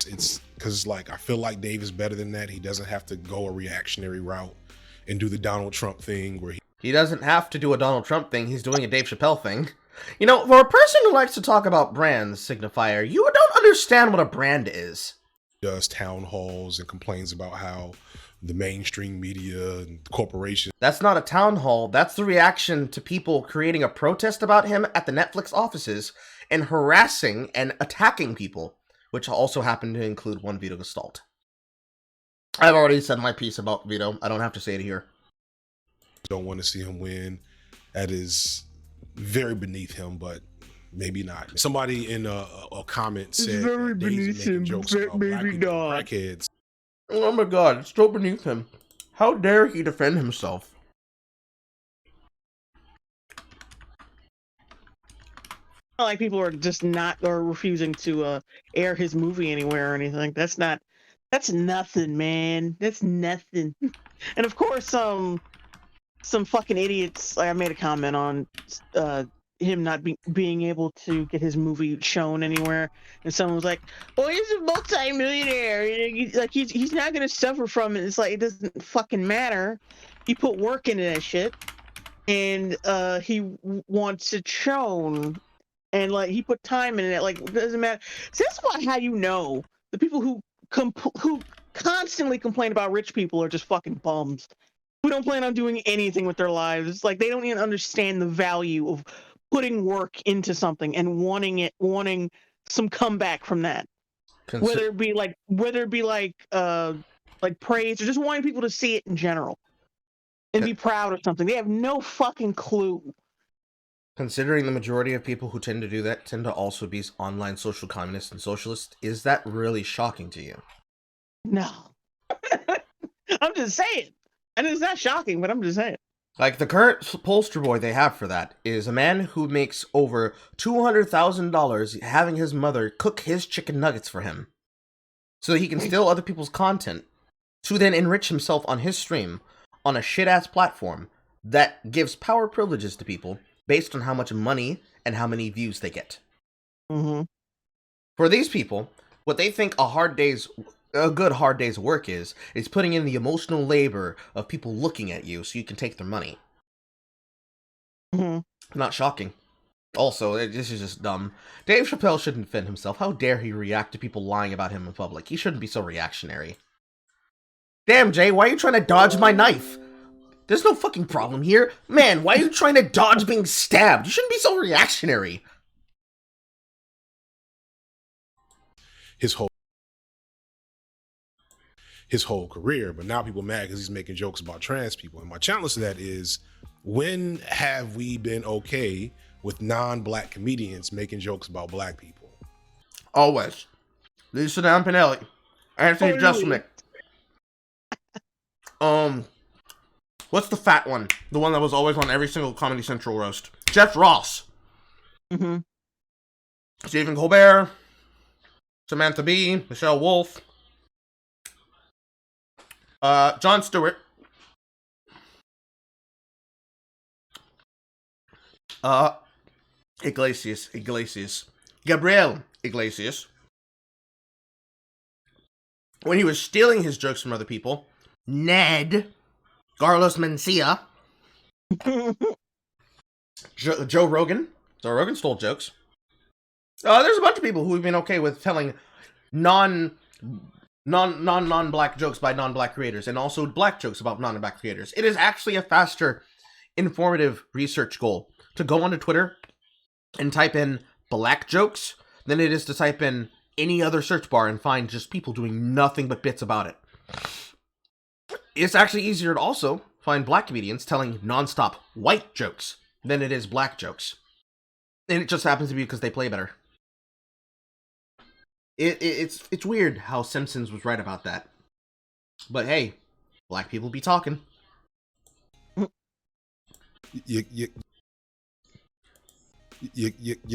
It's because, like, I feel like Dave is better than that. He doesn't have to go a reactionary route and do the Donald Trump thing where he doesn't have to do a Donald Trump thing. He's doing a Dave Chappelle thing. You know, for a person who likes to talk about brands, Signifier, you don't understand what a brand is. Does town halls and complains about how the mainstream media and corporations. That's not a town hall. That's the reaction to people creating a protest about him at the Netflix offices and harassing and attacking people, which also happened to include one Vito Gestalt. I've already said my piece about Vito. I don't have to say it here. Don't want to see him win. That is very beneath him, but maybe not. Somebody in a comment said very that Dave's beneath making him, jokes but about black maybe people and not. crackheads. Oh my god, it's so beneath him. How dare he defend himself? Like people are just not or refusing to air his movie anywhere or anything. That's nothing, man. That's nothing. And of course, some fucking idiots. Like I made a comment on him not being able to get his movie shown anywhere, and someone was like, "Well, he's a multi-millionaire. Like he's not gonna suffer from it." It's like it doesn't fucking matter. He put work into that shit, and he wants it shown. And like he put time in it, like it doesn't matter. So that's why how you know the people who constantly complain about rich people are just fucking bums who don't plan on doing anything with their lives. It's like they don't even understand the value of putting work into something and wanting some comeback from that. Whether it be like praise or just wanting people to see it in general and be proud of something. They have no fucking clue. Considering the majority of people who tend to do that tend to also be online social communists and socialists, is that really shocking to you? No. I'm just saying. And it's not shocking, but I'm just saying. Like, the current poster boy they have for that is a man who makes over $200,000 having his mother cook his chicken nuggets for him so that he can steal other people's content to then enrich himself on his stream on a shit-ass platform that gives power privileges to people based on how much money and how many views they get. Mm-hmm. For these people, what they think a good hard day's work is putting in the emotional labor of people looking at you so you can take their money. Mm-hmm. Not shocking. Also, this is just dumb. Dave Chappelle shouldn't defend himself. How dare he react to people lying about him in public? He shouldn't be so reactionary. Damn, Jay, why are you trying to dodge my knife? There's no fucking problem here. Man, why are you trying to dodge being stabbed? You shouldn't be so reactionary. His whole career, but now people mad because he's making jokes about trans people. And my challenge to that is, when have we been okay with non-black comedians making jokes about black people? Always. Lisa Dampanelli, Anthony Jeselnik. What's the fat one? The one that was always on every single Comedy Central roast. Jeff Ross. Mm-hmm. Stephen Colbert. Samantha Bee. Michelle Wolf. Jon Stewart. Iglesias. Gabriel Iglesias. When he was stealing his jokes from other people. Ned. Carlos Mencia. Joe Rogan. Joe Rogan stole jokes. There's a bunch of people who've been okay with telling non-black jokes by non-black creators, and also black jokes about non-black creators. It is actually a faster, informative research goal to go onto Twitter and type in black jokes than it is to type in any other search bar and find just people doing nothing but bits about it. It's actually easier to also find black comedians telling non-stop white jokes than it is black jokes. And it just happens to be because they play better. It's weird how Simpsons was right about that. But hey, black people be talking. You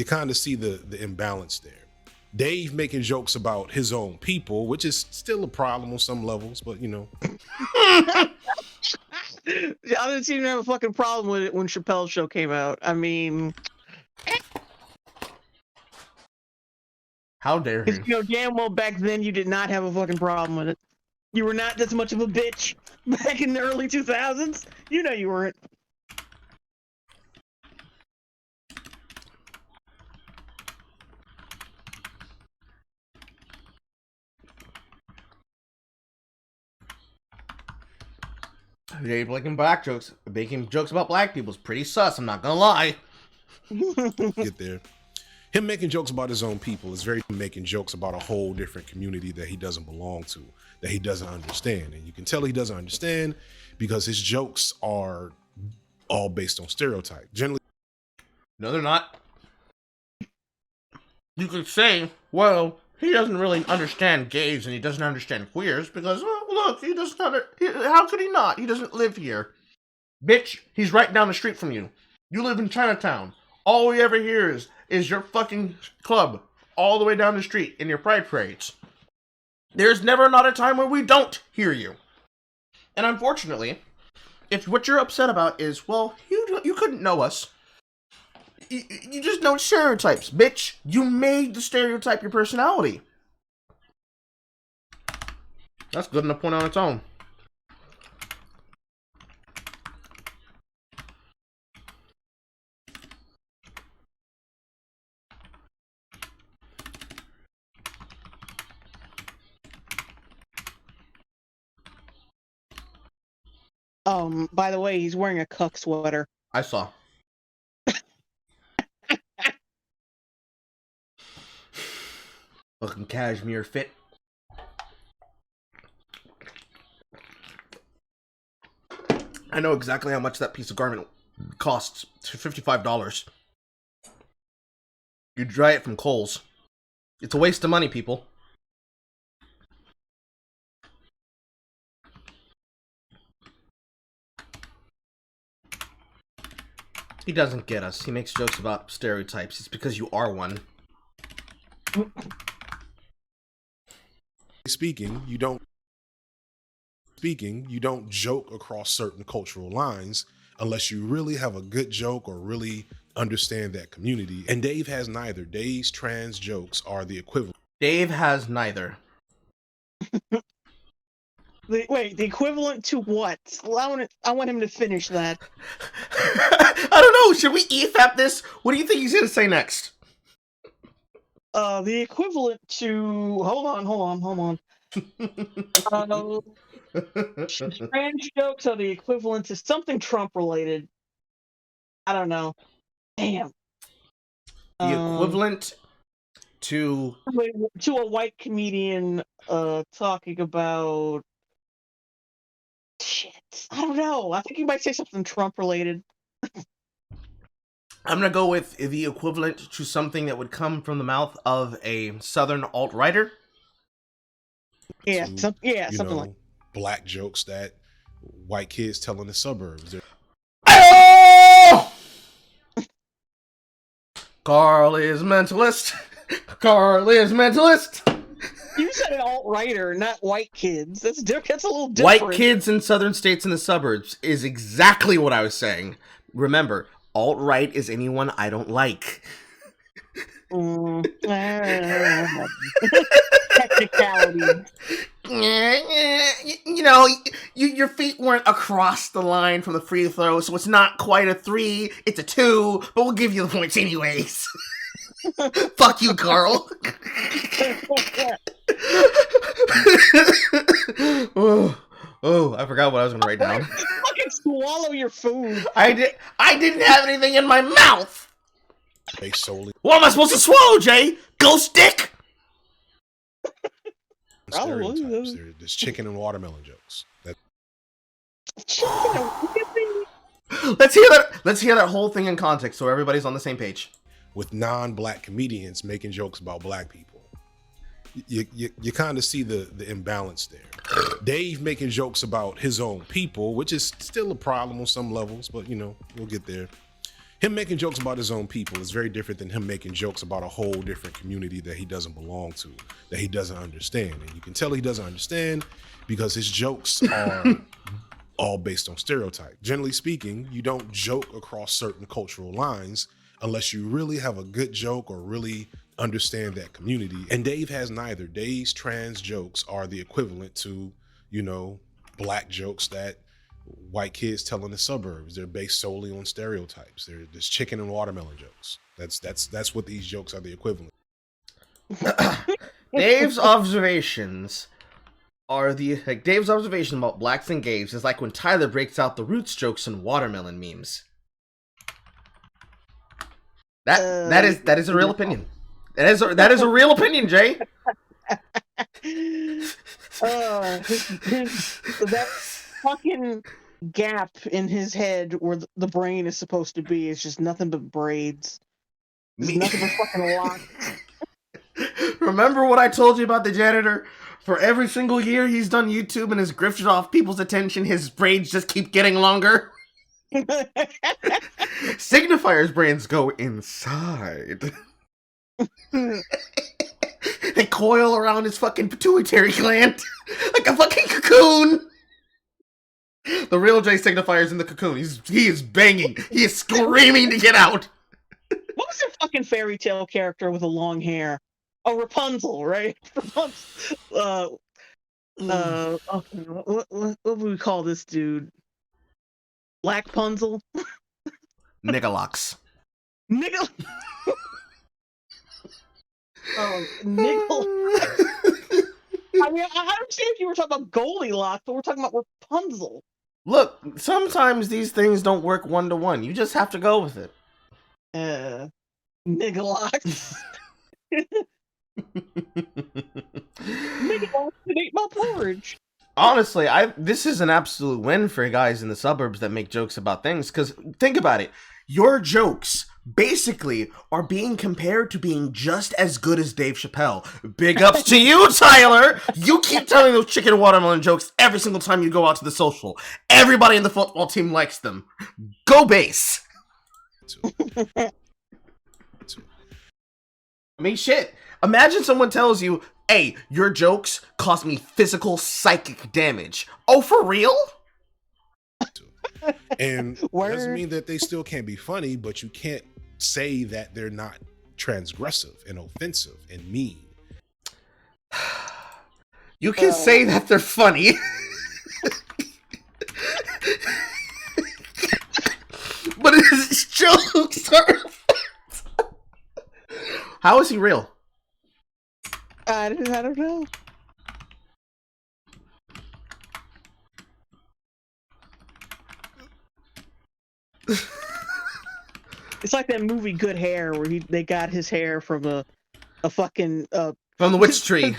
kind of see the imbalance there. Dave making jokes about his own people, which is still a problem on some levels, but you know. I didn't seem to have a fucking problem with it when Chappelle's show came out. I mean, how dare he? You know damn well back then you did not have a fucking problem with it. You were not this much of a bitch back in the early 2000s. You know you weren't. Dave making black jokes, making jokes about black people is pretty sus. I'm not gonna lie. Get there. Him making jokes about his own people is very making jokes about a whole different community that he doesn't belong to, that he doesn't understand. And you can tell he doesn't understand because his jokes are all based on stereotype. Generally, no, they're not. You could say, well, he doesn't really understand gays and he doesn't understand queers because, oh, look, he doesn't. How could he not? He doesn't live here. Bitch, he's right down the street from you. You live in Chinatown. All we ever hear is your fucking club all the way down the street in your pride parades. There's never not a time where we don't hear you. And unfortunately, if what you're upset about is, well, you couldn't know us. You just know stereotypes, bitch. You made the stereotype your personality. That's good enough point on its own. By the way, he's wearing a cuck sweater. I saw. Fucking cashmere fit. I know exactly how much that piece of garment costs. $55. You dry it from Kohl's. It's a waste of money, people. He doesn't get us. He makes jokes about stereotypes. It's because you are one. speaking, you don't joke across certain cultural lines unless you really have a good joke or really understand that community. And Dave has neither. Dave's trans jokes are the equivalent. Dave has neither. Wait, the equivalent to what? Well, I want him to finish that. I don't know. Should we EFAP this? What do you think he's going to say next? The equivalent to... Hold on. Trans jokes are the equivalent to something Trump-related. I don't know. Damn. The equivalent to a white comedian talking about... Shit. I don't know. I think you might say something Trump-related. I'm going to go with the equivalent to something that would come from the mouth of a Southern alt-writer. Yeah, something like black jokes that white kids tell in the suburbs. Oh! Carl is mentalist. Carl is mentalist. You said an alt-writer, not white kids. That's a little different. White kids in southern states in the suburbs is exactly what I was saying. Remember, alt-right is anyone I don't like. Technicality. You know, your feet weren't across the line from the free throw, so it's not quite a 3, it's a 2, but we'll give you the points anyways. Fuck you, Carl. Oh, I forgot what I was gonna write down. Fucking swallow your food. I didn't have anything in my mouth. Based solely. What am I supposed to swallow, Jay? Ghost dick? Stereotypes. There's chicken and watermelon jokes. Let's hear that whole thing in context so everybody's on the same page. With non-black comedians making jokes about black people, you kind of see the imbalance there. Dave making jokes about his own people, which is still a problem on some levels, but we'll get there. Him making jokes about his own people is very different than him making jokes about a whole different community that he doesn't belong to, that he doesn't understand. And you can tell he doesn't understand because his jokes are all based on stereotype. Generally speaking, you don't joke across certain cultural lines unless you really have a good joke or really understand that community. And Dave has neither. Dave's trans jokes are the equivalent to, black jokes that white kids tell in the suburbs. They're based solely on stereotypes. There's chicken and watermelon jokes. That's what these jokes are the equivalent. Dave's observations are like Dave's observation about blacks and gays is like when Tyler breaks out the Roots jokes and watermelon memes. That is a real opinion. That is a real opinion, Jay. That fucking gap in his head where the brain is supposed to be is just nothing but braids. There's nothing but fucking locks. Remember what I told you about the janitor? For every single year he's done YouTube and has grifted off people's attention, his braids just keep getting longer. Signifier's brains go inside. They coil around his fucking pituitary gland like a fucking cocoon. The real Jay Signifier's in the cocoon. He is banging. He is screaming to get out. What was your fucking fairy tale character with the long hair? Oh, Rapunzel, right? Rapunzel. Okay, what would we call this dude? Black Punzel? Niggalox. Niggle. Oh, Niggle. I mean, I understand if you were talking about Goldilocks, but we're talking about Rapunzel. Look, sometimes these things don't work one-to-one. You just have to go with it. Niggalox. Niggalox could eat my porridge. Honestly, this is an absolute win for guys in the suburbs that make jokes about things, because think about it. Your jokes basically are being compared to being just as good as Dave Chappelle. Big ups to you, Tyler! You keep telling those chicken watermelon jokes every single time you go out to the social. Everybody in the football team likes them. Go base! I mean, shit. Imagine someone tells you, hey, your jokes cause me physical psychic damage. Oh, for real? And doesn't mean that they still can't be funny, but you can't say that they're not transgressive and offensive and mean. You can say that they're funny. But his jokes are... How is he real? I don't know. It's like that movie Good Hair where they got his hair from a fucking from the witch tree.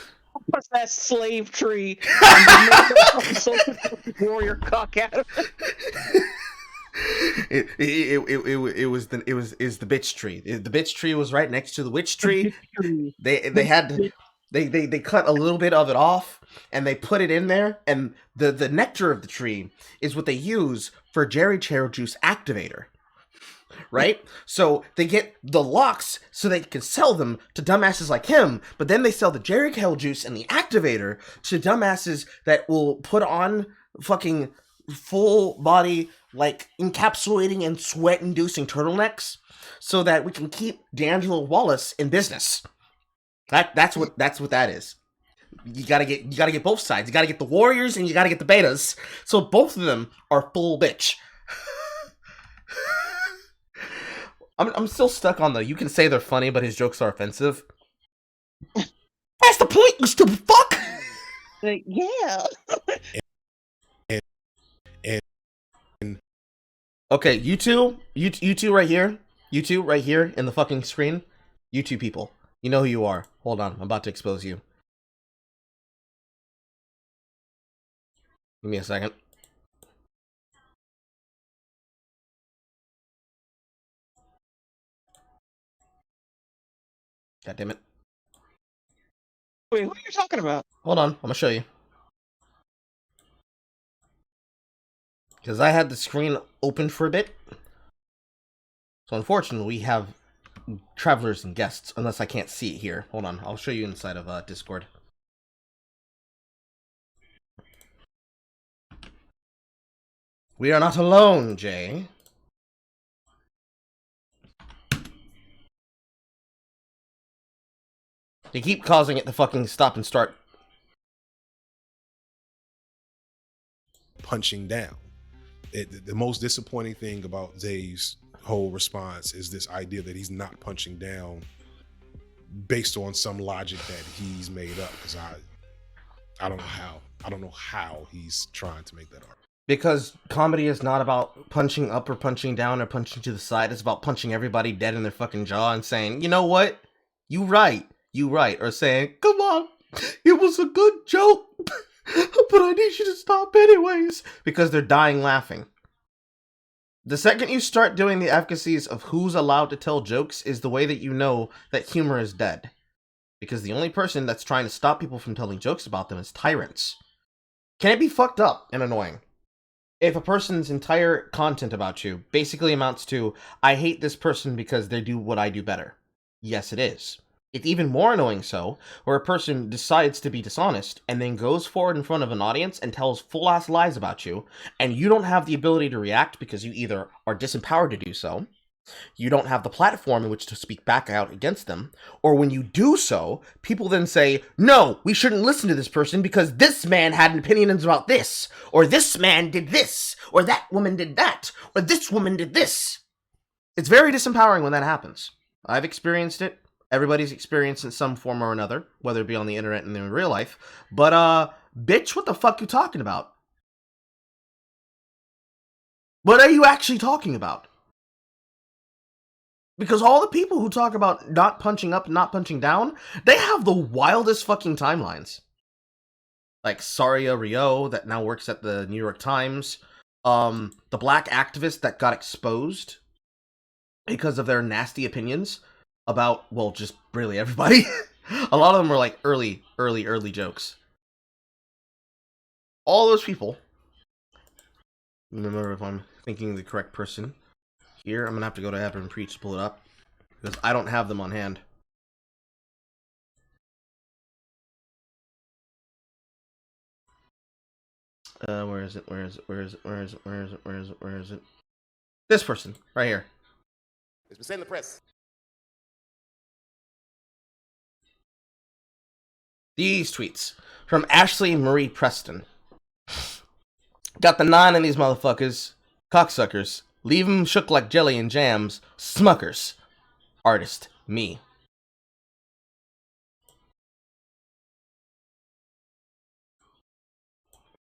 What's that slave tree? And warrior cock out of it. It was the bitch tree. The bitch tree was right next to the witch tree. They cut a little bit of it off and they put it in there, and the nectar of the tree is what they use for Jerry Cherry Juice activator. Right? So they get the locks so they can sell them to dumbasses like him, but then they sell the Jerry Cherry Juice and the activator to dumbasses that will put on fucking full body, like encapsulating and sweat inducing turtlenecks so that we can keep D'Angelo Wallace in business. That's what that is. You gotta get both sides. You gotta get the warriors and you gotta get the betas. So both of them are full bitch. I'm still stuck on you can say they're funny, but his jokes are offensive. That's the point, you stupid fuck! Like, yeah. Okay, you two right here. You two right here in the fucking screen. You two people. You know who you are. Hold on, I'm about to expose you. Give me a second. God damn it. Wait, who are you talking about? Hold on, I'm gonna show you. Because I had the screen open for a bit. So unfortunately, we have travelers and guests, unless I can't see it here. Hold on, I'll show you inside of Discord. We are not alone, Jay. They keep causing it to fucking stop and start. Punching down. The most disappointing thing about Dave's whole response is this idea that he's not punching down based on some logic that he's made up. Because I don't know how he's trying to make that argument. Because comedy is not about punching up or punching down or punching to the side. It's about punching everybody dead in their fucking jaw and saying, you know what? You right. Or saying, come on, it was a good joke, but I need you to stop anyways. Because they're dying laughing. The second you start doing the efficacies of who's allowed to tell jokes is the way that you know that humor is dead. Because the only person that's trying to stop people from telling jokes about them is tyrants. Can it be fucked up and annoying if a person's entire content about you basically amounts to, I hate this person because they do what I do better? Yes, it is. It's even more annoying so, where a person decides to be dishonest and then goes forward in front of an audience and tells full-ass lies about you, and you don't have the ability to react because you either are disempowered to do so, you don't have the platform in which to speak back out against them, or when you do so, people then say, no, we shouldn't listen to this person because this man had opinions about this, or this man did this, or that woman did that, or this woman did this. It's very disempowering when that happens. I've experienced it. Everybody's experienced in some form or another, whether it be on the internet and in real life. But, bitch, what the fuck you talking about? What are you actually talking about? Because all the people who talk about not punching up and not punching down, they have the wildest fucking timelines. Like Saria Rio, that now works at the New York Times. The black activist that got exposed because of their nasty opinions about, well, just really everybody. A lot of them were like early jokes. All those people, remember if I'm thinking the correct person here, I'm gonna have to go to Ever and Preach to pull it up, because I don't have them on hand. Where is it? This person, right here. It's been said in the press. These tweets from Ashley Marie Preston. Got the 9 in these motherfuckers. Cocksuckers. Leave 'em shook like jelly and jams. Smuckers. Artist. Me.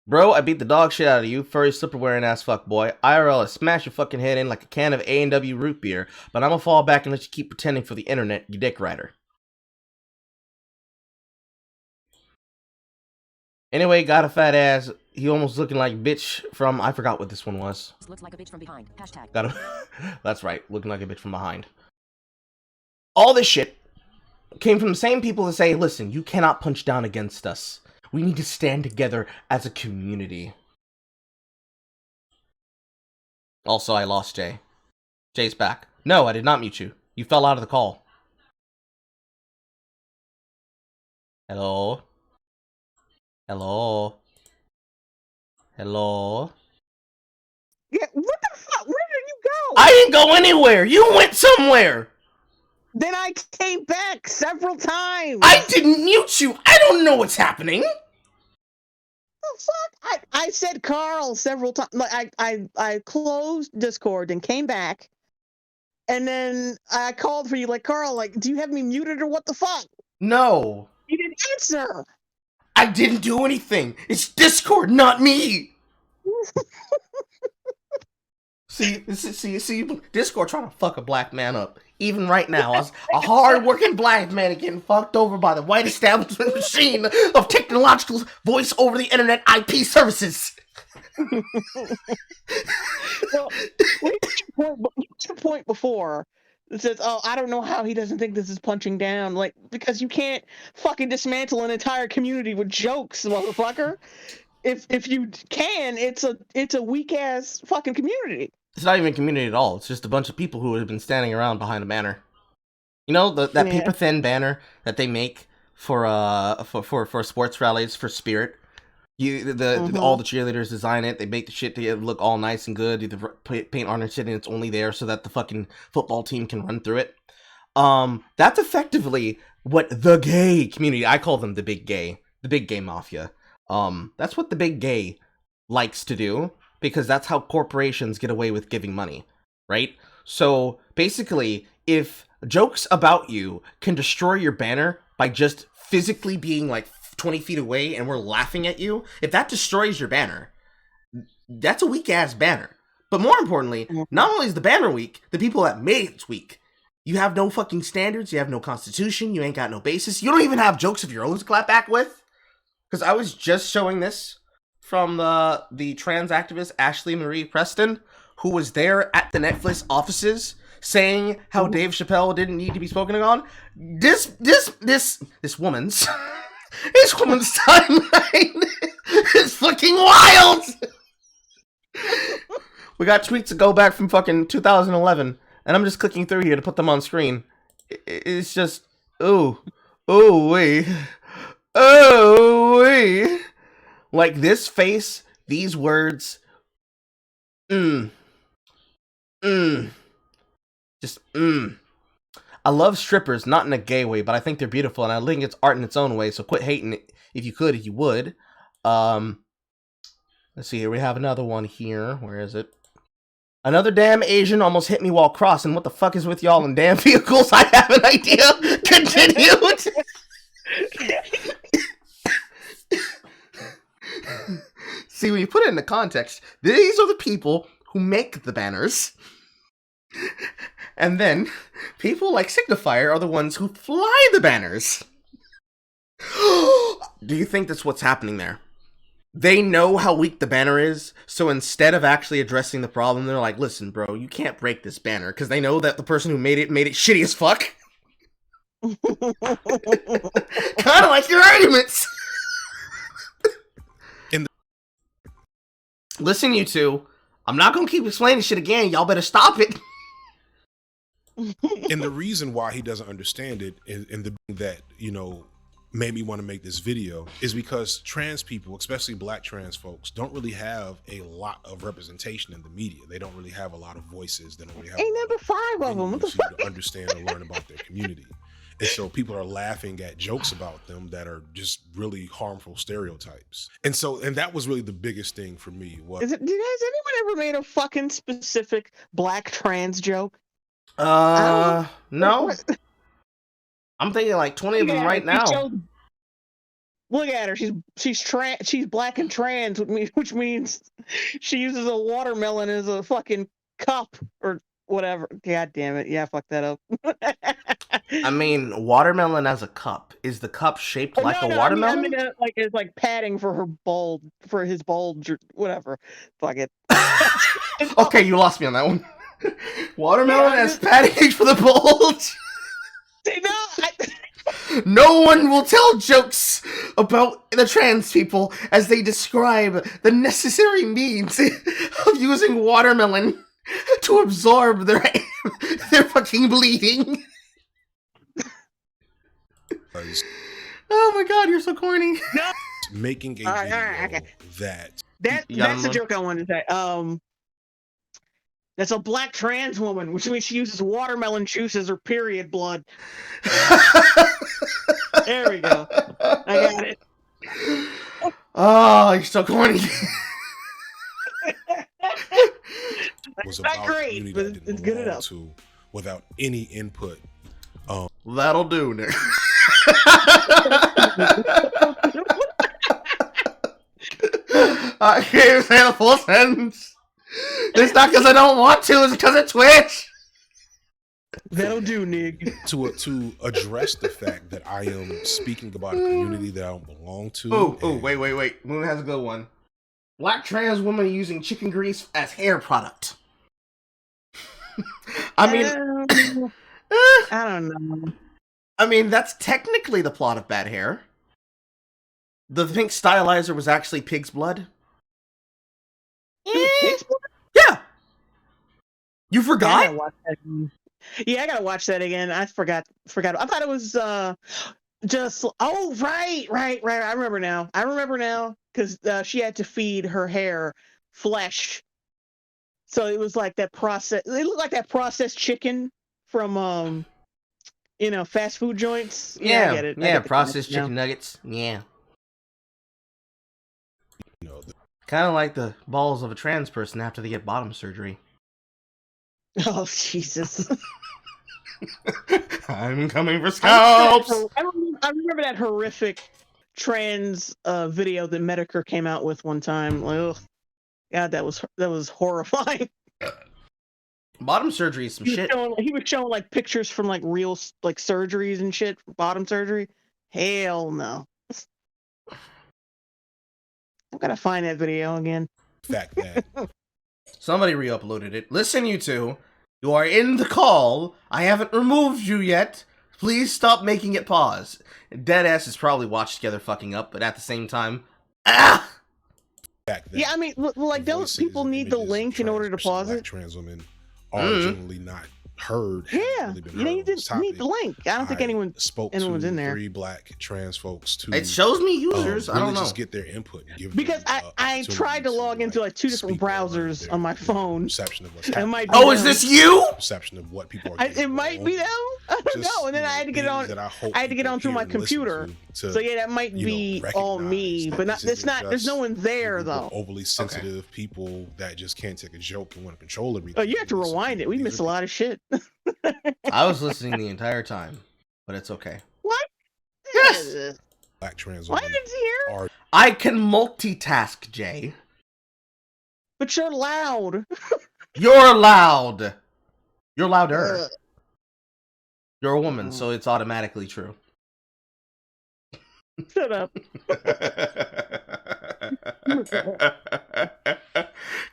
Bro, I beat the dog shit out of you, furry slipper wearing ass fuckboy. IRL, I smash your fucking head in like a can of A&W root beer, but I'm gonna fall back and let you keep pretending for the internet, you dick rider. Anyway, got a fat ass. He almost looking like bitch from, I forgot what this one was. Looks like a bitch from behind. Hashtag. Got him. That's right, looking like a bitch from behind. All this shit came from the same people that say, listen, you cannot punch down against us. We need to stand together as a community. Also, I lost Jay. Jay's back. No, I did not mute you. You fell out of the call. Hello? Hello? Hello? Yeah, what the fuck? Where did you go? I didn't go anywhere! You went somewhere! Then I came back several times. I didn't mute you! I don't know what's happening! The fuck? I said Carl several times. Like I closed Discord and came back, and then I called for you like, Carl, like, do you have me muted or what the fuck? No. You didn't answer. I didn't do anything. It's Discord, not me. See, Discord trying to fuck a black man up. Even right now, a hard-working black man getting fucked over by the white establishment machine of technological voice over the internet IP services. Well, your point before. It says, oh, I don't know how he doesn't think this is punching down. Like, because you can't fucking dismantle an entire community with jokes, motherfucker. If you can, it's a weak ass fucking community. It's not even a community at all. It's just a bunch of people who have been standing around behind a banner. You know, that paper thin banner that they make for sports rallies for Spirit. All the cheerleaders design it. They make the shit to look all nice and good. Do the paint on and shit, and it's only there so that the fucking football team can run through it. That's effectively what the gay community, I call them the big gay mafia. That's what the big gay likes to do, because that's how corporations get away with giving money, right? So basically, if jokes about you can destroy your banner by just physically being like 20 feet away and we're laughing at you, if that destroys your banner, that's a weak ass banner. But more importantly, not only is the banner weak, the people that made it's weak. You have no fucking standards, you have no constitution, you ain't got no basis, you don't even have jokes of your own to clap back with. Because I was just showing this from the trans activist Ashley Marie Preston, who was there at the Netflix offices saying how Dave Chappelle didn't need to be spoken on. This woman's this woman's timeline is fucking wild. We got tweets that go back from fucking 2011, and I'm just clicking through here to put them on screen. It's just ooh wee. Like this face, these words, just I love strippers, not in a gay way, but I think they're beautiful, and I think it's art in its own way. So quit hating it if you could, if you would. Let's see here. We have another one here. Where is it? Another damn Asian almost hit me while crossing. What the fuck is with y'all in damn vehicles? I have an idea. Continued. See, when you put it into context, these are the people who make the banners. And then, people like Signifying are the ones who fly the banners. Do you think that's what's happening there? They know how weak the banner is, so instead of actually addressing the problem, they're like, listen, bro, you can't break this banner, because they know that the person who made it shitty as fuck. Kind of like your arguments. Listen, you two, I'm not gonna keep explaining shit again. Y'all better stop it. And the reason why he doesn't understand it, and the that, you know, made me want to make this video, is because trans people, especially black trans folks, don't really have a lot of representation in the media. They don't really have a lot of voices. They don't really have number 5 of them. What the fuck? To understand and learn about their community. And so people are laughing at jokes about them that are just really harmful stereotypes. And that was really the biggest thing for me. Has anyone ever made a fucking specific black trans joke? No. I'm thinking like 20 of them right now. Look at her. She's black and trans, which means she uses a watermelon as a fucking cup or whatever. God damn it. Yeah, fuck that up. I mean, watermelon as a cup. Is the cup shaped like a watermelon? I mean, like it's like padding for his bulge or whatever. Fuck it. Okay, you lost me on that one. Watermelon as padding for the bulge. No one will tell jokes about the trans people as they describe the necessary means of using watermelon to absorb their fucking bleeding. Oh my god, you're so corny. No. Making a video okay. that's the joke I wanted to say. That's a black trans woman, which means she uses watermelon juice as her period blood. There we go. I got it. Oh, you're so corny. was not about great, community but that didn't it's good belong enough. to without any input. That'll do, Nick. I can't say the full sentence. It's not because I don't want to, it's because of Twitch. That'll do, Nig. To address the fact that I am speaking about a community that I don't belong to. Wait. Moon has a good one. Black trans woman using chicken grease as hair product. I mean, I don't know. I mean, that's technically the plot of Bad Hair. The pink stylizer was actually pig's blood. Pig's blood? Yeah. You forgot? Yeah, I gotta watch that again. I forgot. I thought it was just. Oh, right. I remember now. Because she had to feed her hair flesh. So it was like that process. It looked like that processed chicken from fast food joints. Yeah, I get it. Yeah, processed chicken nuggets. Yeah. Kind of like the balls of a trans person after they get bottom surgery. Oh, Jesus. I'm coming for scalps. I remember that horrific trans video that Medicare came out with one time. Like, ugh. God, that was horrifying. Bottom surgery is some shit. He was showing like pictures from like real like surgeries and shit. Bottom surgery. Hell no. I'm gonna find that video again. Fact that Somebody re-uploaded it. Listen, you two. You are in the call. I haven't removed you yet. Please stop making it pause. Deadass is probably watched together fucking up, but at the same time, ah! fact that Yeah, I mean, like, don't people need the link in order to pause it? Trans women are generally not heard. Yeah, you need the link. I don't think spoke anyone's to in there. 3 black trans folks to. It shows me users. Really I don't know. Just get their input. And give Because them, I tried to log into like 2 different browsers on my phone. Perception of what's It might happening. be Is this you? Perception of what people are. it might be them. I don't know. And then I had to get on. I had to get on through my computer. So yeah, that might be all me, but not. It's not. There's no one there though. Overly sensitive people that just can't take a joke and want to control everything. Oh, you have to rewind it. We missed a lot of shit. I was listening the entire time, but it's okay. What? Yes. Black trans Why women is he here? are I can multitask, Jay. But you're loud. You're loud. You're louder. You're a woman, so it's automatically true. Shut up.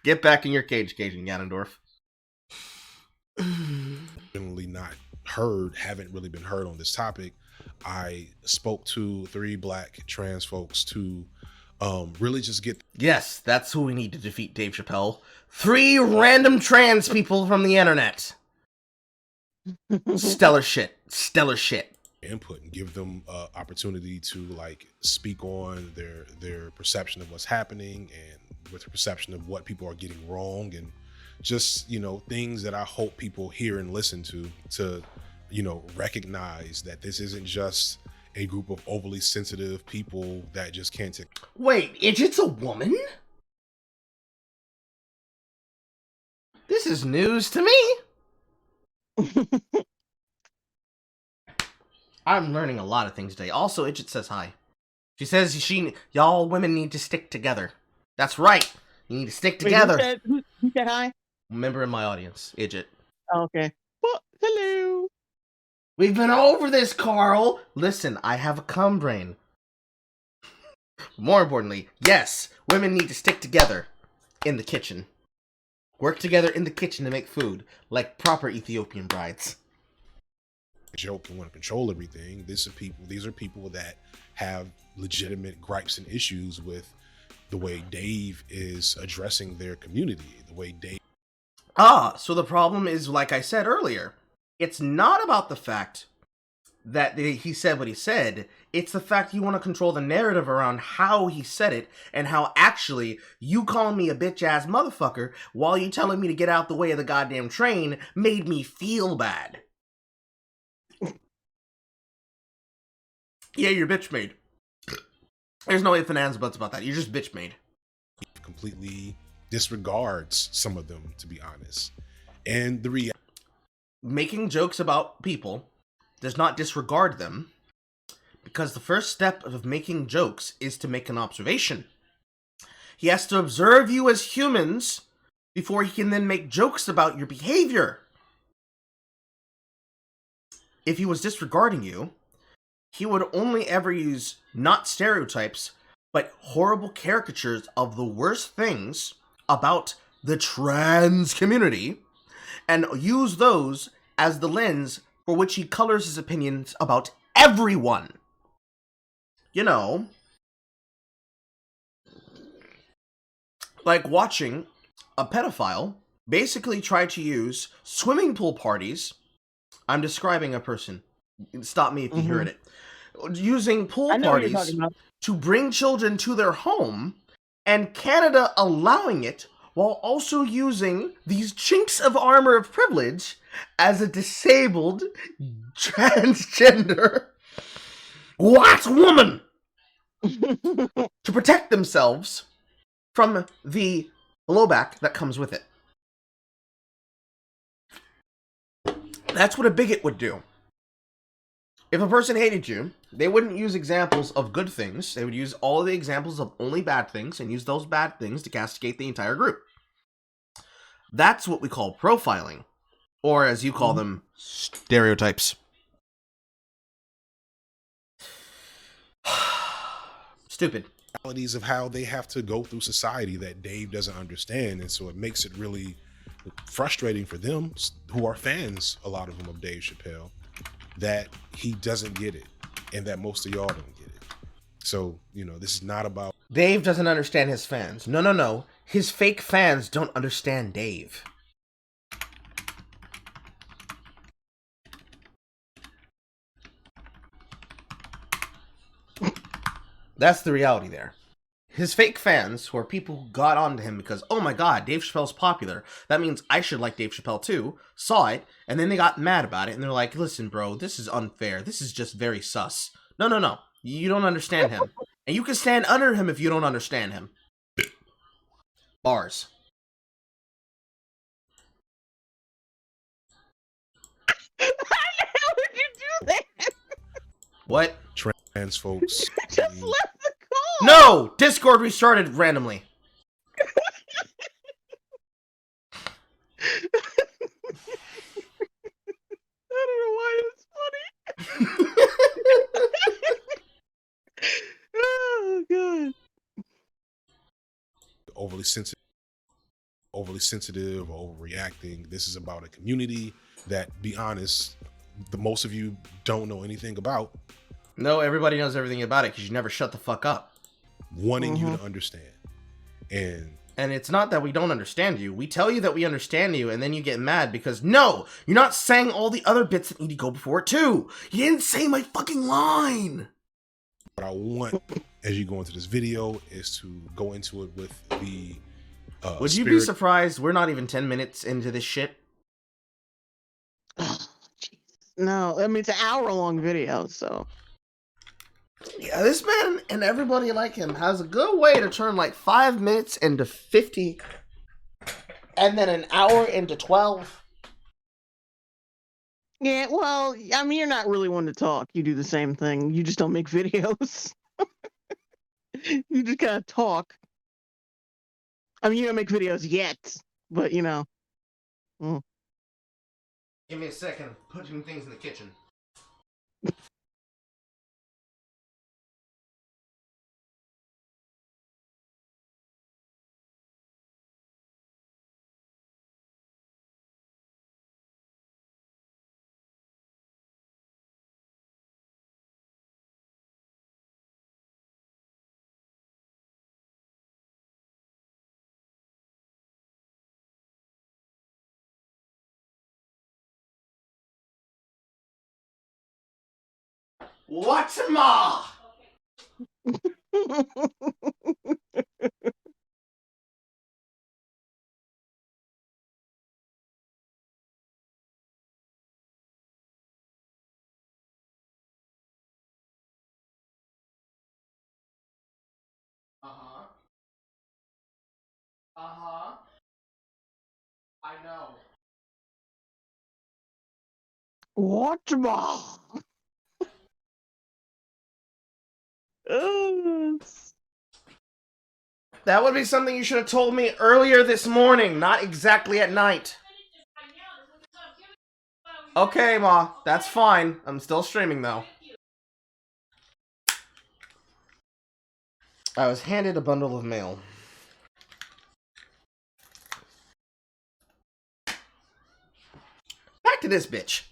Get back in your cage, Cajun Ganondorf. generally not heard, haven't really been heard on this topic. I spoke to 3 black trans folks to really just get. Yes, that's who we need to defeat Dave Chappelle. 3 random trans people from the internet. Stellar shit. Stellar shit. Input and give them opportunity to like speak on their perception of what's happening and with the perception of what people are getting wrong and just, you know, things that I hope people hear and listen to, you know, recognize that this isn't just a group of overly sensitive people that just can't take. Wait, Idget's a woman? This is news to me. I'm learning a lot of things today. Also, Idget says hi. She says y'all women need to stick together. That's right. You need to stick together. Wait, who said hi? Member in my audience, Idget. Oh, okay. Well, hello. We've been over this, Carl. Listen, I have a cum brain. More importantly, yes, women need to stick together in the kitchen. Work together in the kitchen to make food, like proper Ethiopian brides. Joke and want to control everything. These are people that have legitimate gripes and issues with the way Dave is addressing their community. The way Dave. So the problem is, like I said earlier, it's not about the fact that he said what he said. It's the fact you want to control the narrative around how he said it and how actually you calling me a bitch-ass motherfucker while you telling me to get out the way of the goddamn train made me feel bad. Yeah, you're bitch made. There's no ifs and ands or buts about that. You're just bitch made. Completely disregards some of them, to be honest. And making jokes about people does not disregard them, because the first step of making jokes is to make an observation. He has to observe you as humans before he can then make jokes about your behavior. If he was disregarding you, he would only ever use not stereotypes, but horrible caricatures of the worst things about the trans community, and use those as the lens for which he colors his opinions about everyone. You know, like watching a pedophile basically try to use swimming pool parties. I'm describing a person. Stop me if you heard it. Using pool parties to bring children to their home, and Canada allowing it while also using these chinks of armor of privilege as a disabled transgender white woman to protect themselves from the blowback that comes with it. That's what a bigot would do. If a person hated you, they wouldn't use examples of good things. They would use all of the examples of only bad things and use those bad things to castigate the entire group. That's what we call profiling, or as you call them, stereotypes. Stupid. Realities of how they have to go through society that Dave doesn't understand, and so it makes it really frustrating for them who are fans, a lot of them, of Dave Chappelle, that he doesn't get it, and that most of y'all don't get it. So, you know, this is not about Dave doesn't understand his fans. No. His fake fans don't understand Dave. That's the reality there. His fake fans, who are people who got onto him because, oh my god, Dave Chappelle's popular, that means I should like Dave Chappelle too, saw it, and then they got mad about it, and they're like, listen bro, this is unfair, this is just very sus. No, you don't understand him. And you can stand under him if you don't understand him. Bars. How the hell did you do that? What? trans folks. Just left the call. No! Discord restarted randomly. I don't know why it's funny. Oh god. Overly sensitive, or overreacting. This is about a community that, be honest, the most of you don't know anything about. No, everybody knows everything about it because you never shut the fuck up. Wanting you to understand. And it's not that we don't understand you. We tell you that we understand you, and then you get mad because, no, you're not saying all the other bits that need to go before it, too. You didn't say my fucking line. What I want, as you go into this video, is to go into it with the Would you be surprised we're not even 10 minutes into this shit? Oh, Jesus. No, I mean, it's an hour-long video, so... Yeah, this man and everybody like him has a good way to turn like 5 minutes into 50 and then an hour into 12. Yeah, well, I mean, you're not really one to talk. You do the same thing. You just don't make videos. You just kind of talk. I mean, you don't make videos yet, but you know. Give me a second. Putting things in the kitchen. What's ma? I know. What? That would be something you should have told me earlier this morning, not exactly at night. Okay, Ma, that's fine. I'm still streaming, though. I was handed a bundle of mail. Back to this bitch.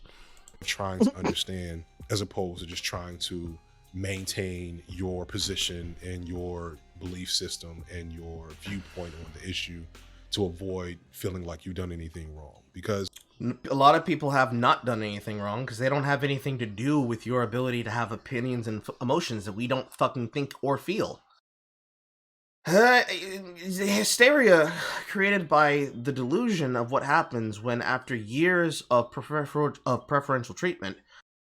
Trying to understand, as opposed to just trying to maintain your position and your belief system and your viewpoint on the issue to avoid feeling like you've done anything wrong. Because a lot of people have not done anything wrong because they don't have anything to do with your ability to have opinions and emotions that we don't fucking think or feel. The hysteria created by the delusion of what happens when, after years of preferential treatment,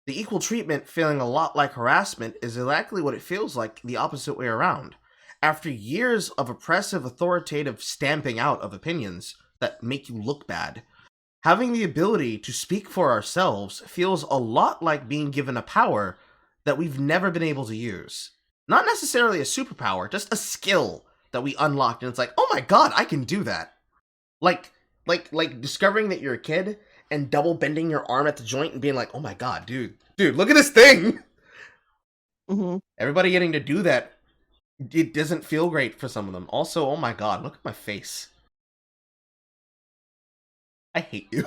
the equal treatment feeling a lot like harassment is exactly what it feels like the opposite way around. After years of oppressive, authoritative stamping out of opinions that make you look bad, having the ability to speak for ourselves feels a lot like being given a power that we've never been able to use. Not necessarily a superpower, just a skill that we unlocked, and it's like, oh my god, I can do that. Like discovering that you're a kid and double bending your arm at the joint and being like, oh my god, dude, look at this thing! Mm-hmm. Everybody getting to do that, it doesn't feel great for some of them. Also, oh my god, look at my face. I hate you.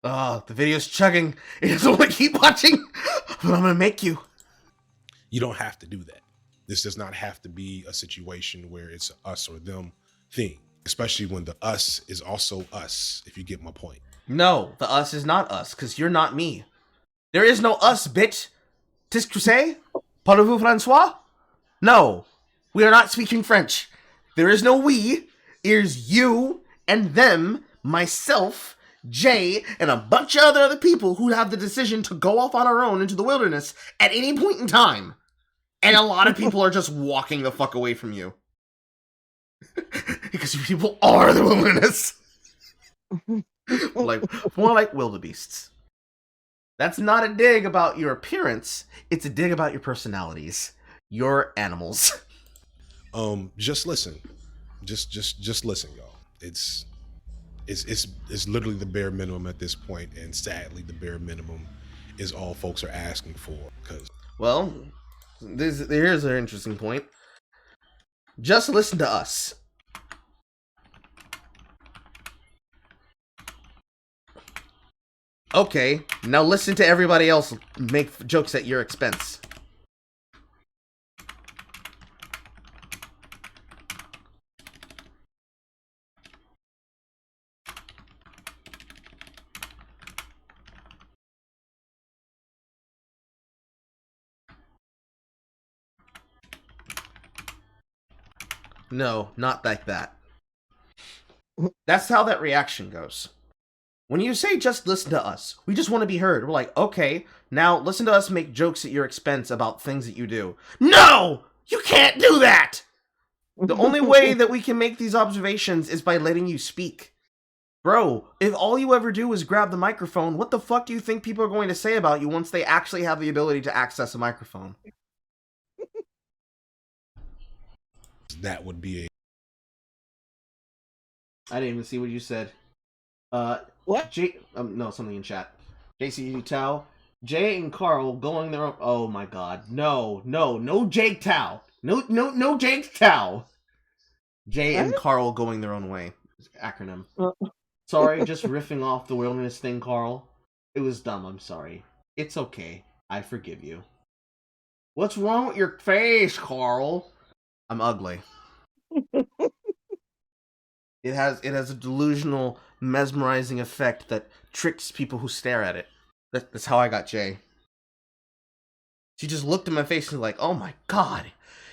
Oh, the video's chugging. It doesn't want to keep watching, but I'm gonna make you. You don't have to do that. This does not have to be a situation where it's a us or them thing, especially when the us is also us, if you get my point. No, the us is not us, because you're not me. There is no us, bitch. Qu'est-ce que c'est? Parlez-vous François? No, we are not speaking French. There is no we. There's you and them, myself, Jay, and a bunch of other people who have the decision to go off on our own into the wilderness at any point in time. And a lot of people are just walking the fuck away from you. Because you people are the wilderness. More like wildebeests. That's not a dig about your appearance. It's a dig about your personalities. You're animals. Just listen. Just listen, y'all. It's literally the bare minimum at this point, and sadly, the bare minimum is all folks are asking for. Well, here's an interesting point. Just listen to us. Okay, now listen to everybody else make jokes at your expense. No, not like that. That's how that reaction goes. When you say just listen to us, we just want to be heard. We're like, okay, now listen to us make jokes at your expense about things that you do. No! You can't do that! The only way that we can make these observations is by letting you speak. Bro, if all you ever do is grab the microphone, what the fuck do you think people are going to say about you once they actually have the ability to access a microphone? That would be I didn't even see what you said. What? No, something in chat. JC Tao, Jay and Carl going their own. Oh my god, no Jake Tao, no Jake Tao. Jay and Carl going their own way. Acronym. Sorry, just riffing off the wilderness thing, Carl. It was dumb. I'm sorry. It's okay. I forgive you. What's wrong with your face, Carl? I'm ugly. It has a delusional, mesmerizing effect that tricks people who stare at it. That's how I got Jay. She just looked at my face and was like, oh my god,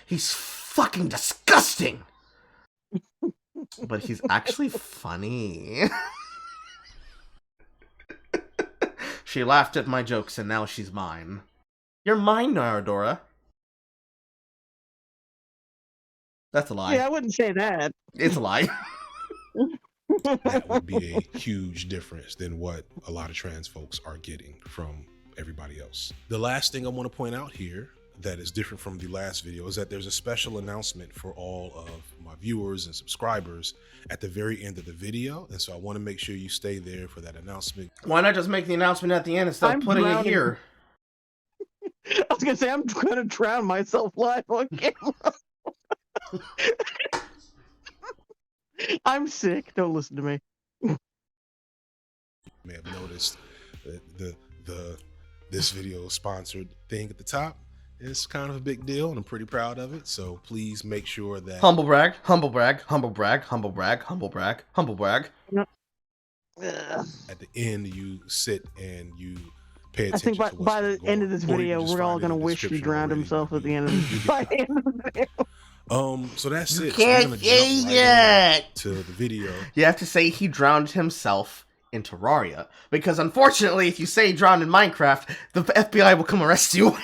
he's fucking disgusting! But he's actually funny. She laughed at my jokes and now she's mine. You're mine now, Dora. That's a lie. Yeah, I wouldn't say that. It's a lie. That would be a huge difference than what a lot of trans folks are getting from everybody else. The last thing I want to point out here that is different from the last video is that there's a special announcement for all of my viewers and subscribers at the very end of the video. And so I want to make sure you stay there for that announcement. Why not just make the announcement at the end instead of putting it here? I was going to say, I'm going to drown myself live on camera. I'm sick. Don't listen to me. You may have noticed that this video sponsored thing at the top is kind of a big deal, and I'm pretty proud of it. So please make sure that humble brag, humble brag, humble brag, humble brag, humble brag, humble brag. Yep. At the end, you sit and you pay attention. I think by the end of this video, we're all gonna wish he drowned himself at the end of this. By the end of the video. So that's it. Can't say that to the video. You have to say he drowned himself in Terraria, because unfortunately, if you say drowned in Minecraft, the FBI will come arrest you.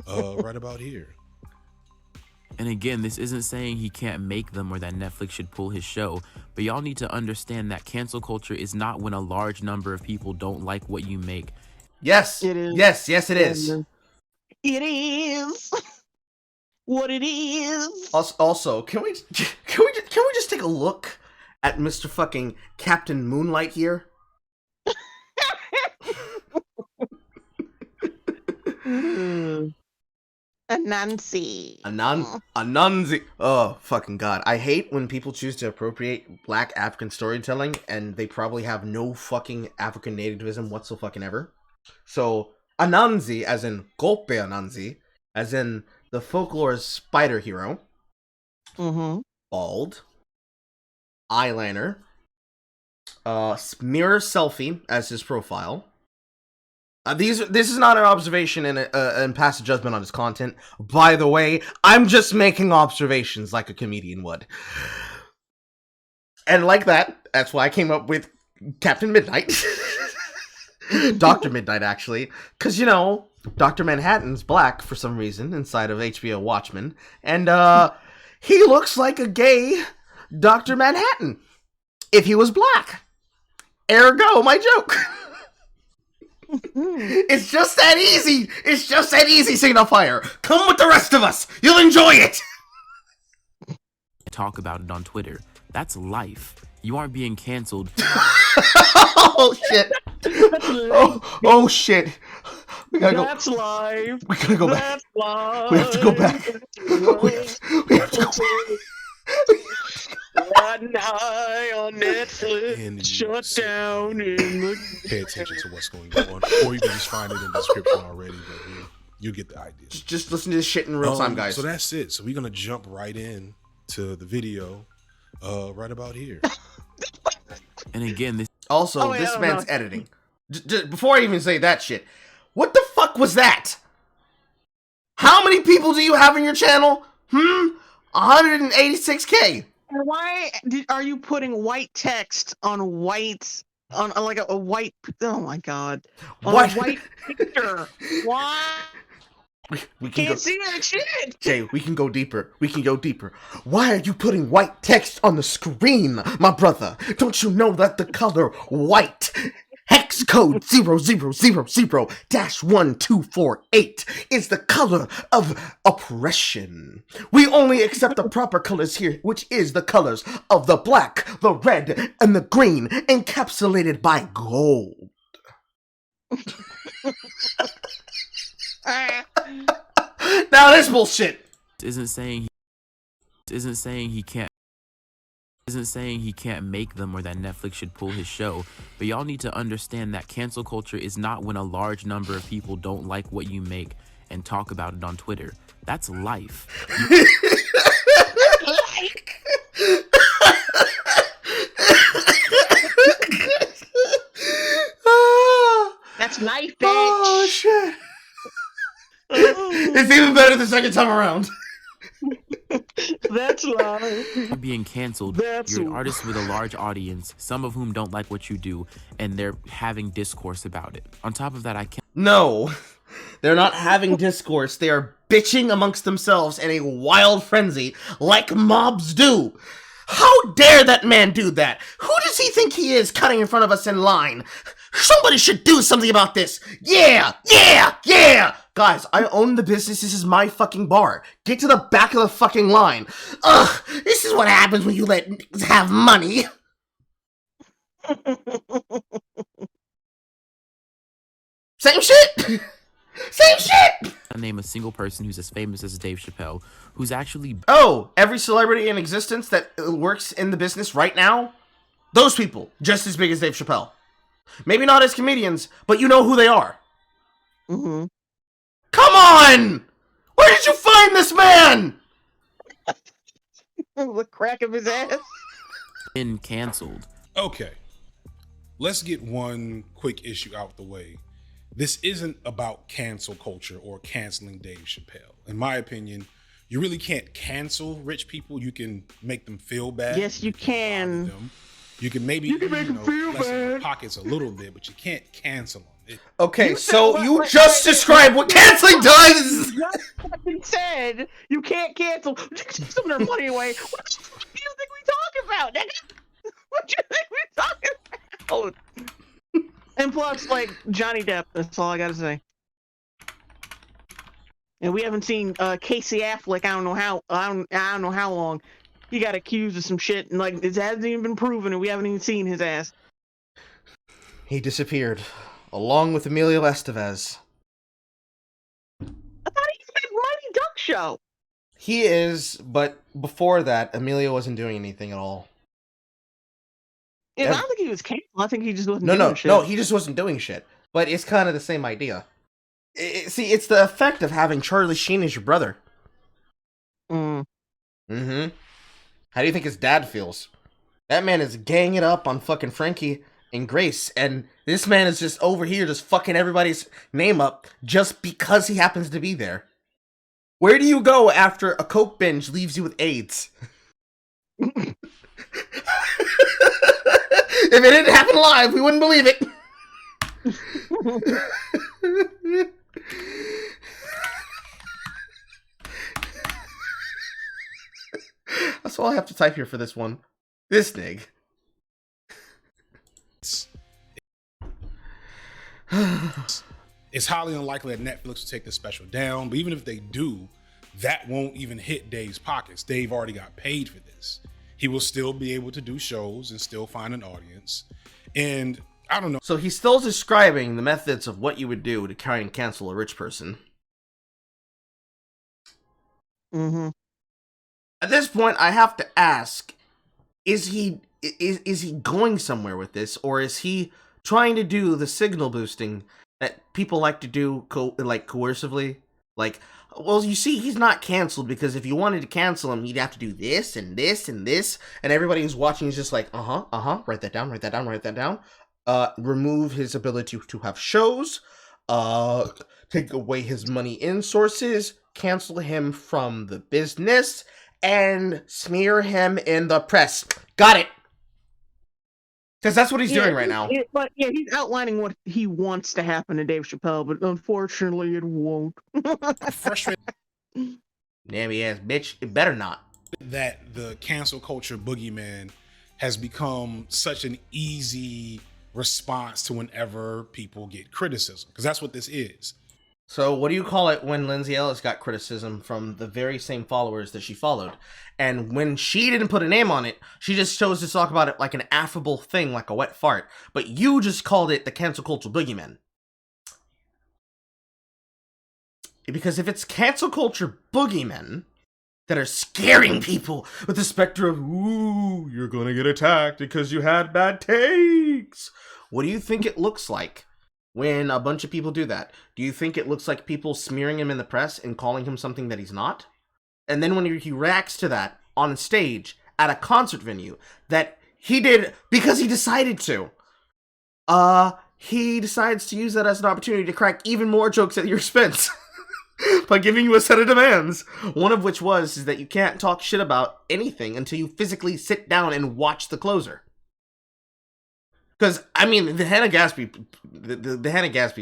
Right about here. And again, this isn't saying he can't make them or that Netflix should pull his show, but y'all need to understand that cancel culture is not when a large number of people don't like what you make. Yes, It is. yes, it is. It is what it is. Also, can we just take a look at Mr. fucking Captain Moonlight here? Anansi. Anansi. Oh, fucking God. I hate when people choose to appropriate black African storytelling and they probably have no fucking African nativism whatsoever. So, Anansi, as in Golpe Anansi, as in the folklore's spider hero, bald, eyeliner, mirror selfie as his profile. This is not an observation and pass a judgment on his content. By the way, I'm just making observations like a comedian would. And like that's why I came up with Captain Midnight. Dr. Midnight, actually. Because, you know, Dr. Manhattan's black for some reason inside of HBO Watchmen. And he looks like a gay Dr. Manhattan if he was black. Ergo, my joke. It's just that easy. It's just that easy, Signifier. Come with the rest of us. You'll enjoy it. Talk about it on Twitter. That's life. You aren't being canceled. Oh shit. Oh shit. We gotta go. That's live. We gotta go back. That's live. We have to go back. We have to go back. Riding high on Netflix, And shut down in the... Pay attention to what's going on, or you can just find it in the description already, but you'll get the idea. Just listen to this shit in real time, guys. So that's it. So we're gonna jump right in to the video right about here. And again, this Also, this man's editing. Before I even say that shit, what the fuck was that? How many people do you have in your channel? 186K. Why are you putting white text on white, on like a white, oh my god, on What? a white picture? Why? We can Can't see that shit. Jay, we can go deeper. We can go deeper. Why are you putting white text on the screen, my brother? Don't you know that the color white, hex code 0000-1248, is the color of oppression? We only accept the proper colors here, which is the colors of the black, the red, and the green, encapsulated by gold. Now this bullshit isn't saying he can't make them or that Netflix should pull his show, but y'all need to understand that cancel culture is not when a large number of people don't like what you make and talk about it on Twitter. That's life. That's life, bitch. Oh shit. It's even better the second time around. That's life. You're being canceled. You're an artist with a large audience, some of whom don't like what you do, and they're having discourse about it. On top of that, I can't. No, they're not having discourse. They are bitching amongst themselves in a wild frenzy like mobs do. How dare that man do that? Who does he think he is cutting in front of us in line? Somebody should do something about this. Yeah. Guys, I own the business. This is my fucking bar. Get to the back of the fucking line. Ugh, this is what happens when you let niggas have money. Same shit. Same shit. I name a single person who's as famous as Dave Chappelle, who's actually... Oh, every celebrity in existence that works in the business right now, those people, just as big as Dave Chappelle. Maybe not as comedians, but you know who they are. Mm-hmm. Come on! Where did you find this man? The crack of his ass. Been canceled. Okay, let's get one quick issue out the way. This isn't about cancel culture or canceling Dave Chappelle. In my opinion, you really can't cancel rich people. You can make them feel bad. Yes, you can. You can maybe You can make them feel lessen your bad. pockets a little bit, but you can't cancel them. Okay, so you just described what canceling does. You said you can't cancel. You can take some of their money away. What the fuck do you think we talking about, nigga? What do you think we talking about? And plus, like, Johnny Depp. That's all I gotta say. And we haven't seen Casey Affleck. I don't know how long. He got accused of some shit, and like it hasn't even been proven, and we haven't even seen his ass. He disappeared, along with Emilio Estevez. I thought he was in Mighty Duck Show. He is, but before that, Emilio wasn't doing anything at all. Yeah, I don't think he was canceled. I think he just wasn't doing shit. No, he just wasn't doing shit. But it's kind of the same idea. See, it's the effect of having Charlie Sheen as your brother. Mm-hmm. How do you think his dad feels? That man is ganging it up on fucking Frankie and Grace, and this man is just over here just fucking everybody's name up just because he happens to be there. Where do you go after a coke binge leaves you with AIDS? If it didn't happen live, we wouldn't believe it. That's all I have to type here for this one. This nig. It's highly unlikely that Netflix will take this special down, but even if they do, that won't even hit Dave's pockets. Dave already got paid for this. He will still be able to do shows and still find an audience. And I don't know. So he's still describing the methods of what you would do to try and cancel a rich person. Mm-hmm. At this point, I have to ask, is he going somewhere with this, or is he trying to do the signal boosting that people like to do coercively? Like, well, you see, he's not canceled because if you wanted to cancel him, you'd have to do this and this and this, and everybody who's watching is just like, write that down, write that down, write that down. Remove his ability to have shows, take away his money in sources, cancel him from the business, and smear him in the press. Got it. Because that's what he's doing right now. But yeah, he's outlining what he wants to happen to Dave Chappelle, but unfortunately it won't. Frustrated Namby ass bitch, it better not. That the cancel culture boogeyman has become such an easy response to whenever people get criticism, because that's what this is. So what do you call it when Lindsay Ellis got criticism from the very same followers that she followed? And when she didn't put a name on it, she just chose to talk about it like an affable thing, like a wet fart. But you just called it the cancel culture boogeyman. Because if it's cancel culture boogeymen that are scaring people with the specter of, ooh, you're gonna get attacked because you had bad takes, what do you think it looks like when a bunch of people do that? Do you think it looks like people smearing him in the press and calling him something that he's not? And then when he reacts to that on stage at a concert venue that he did because he decided to, he decides to use that as an opportunity to crack even more jokes at your expense by giving you a set of demands. One of which is that you can't talk shit about anything until you physically sit down and watch the closer. Because, I mean, the Hannah Gadsby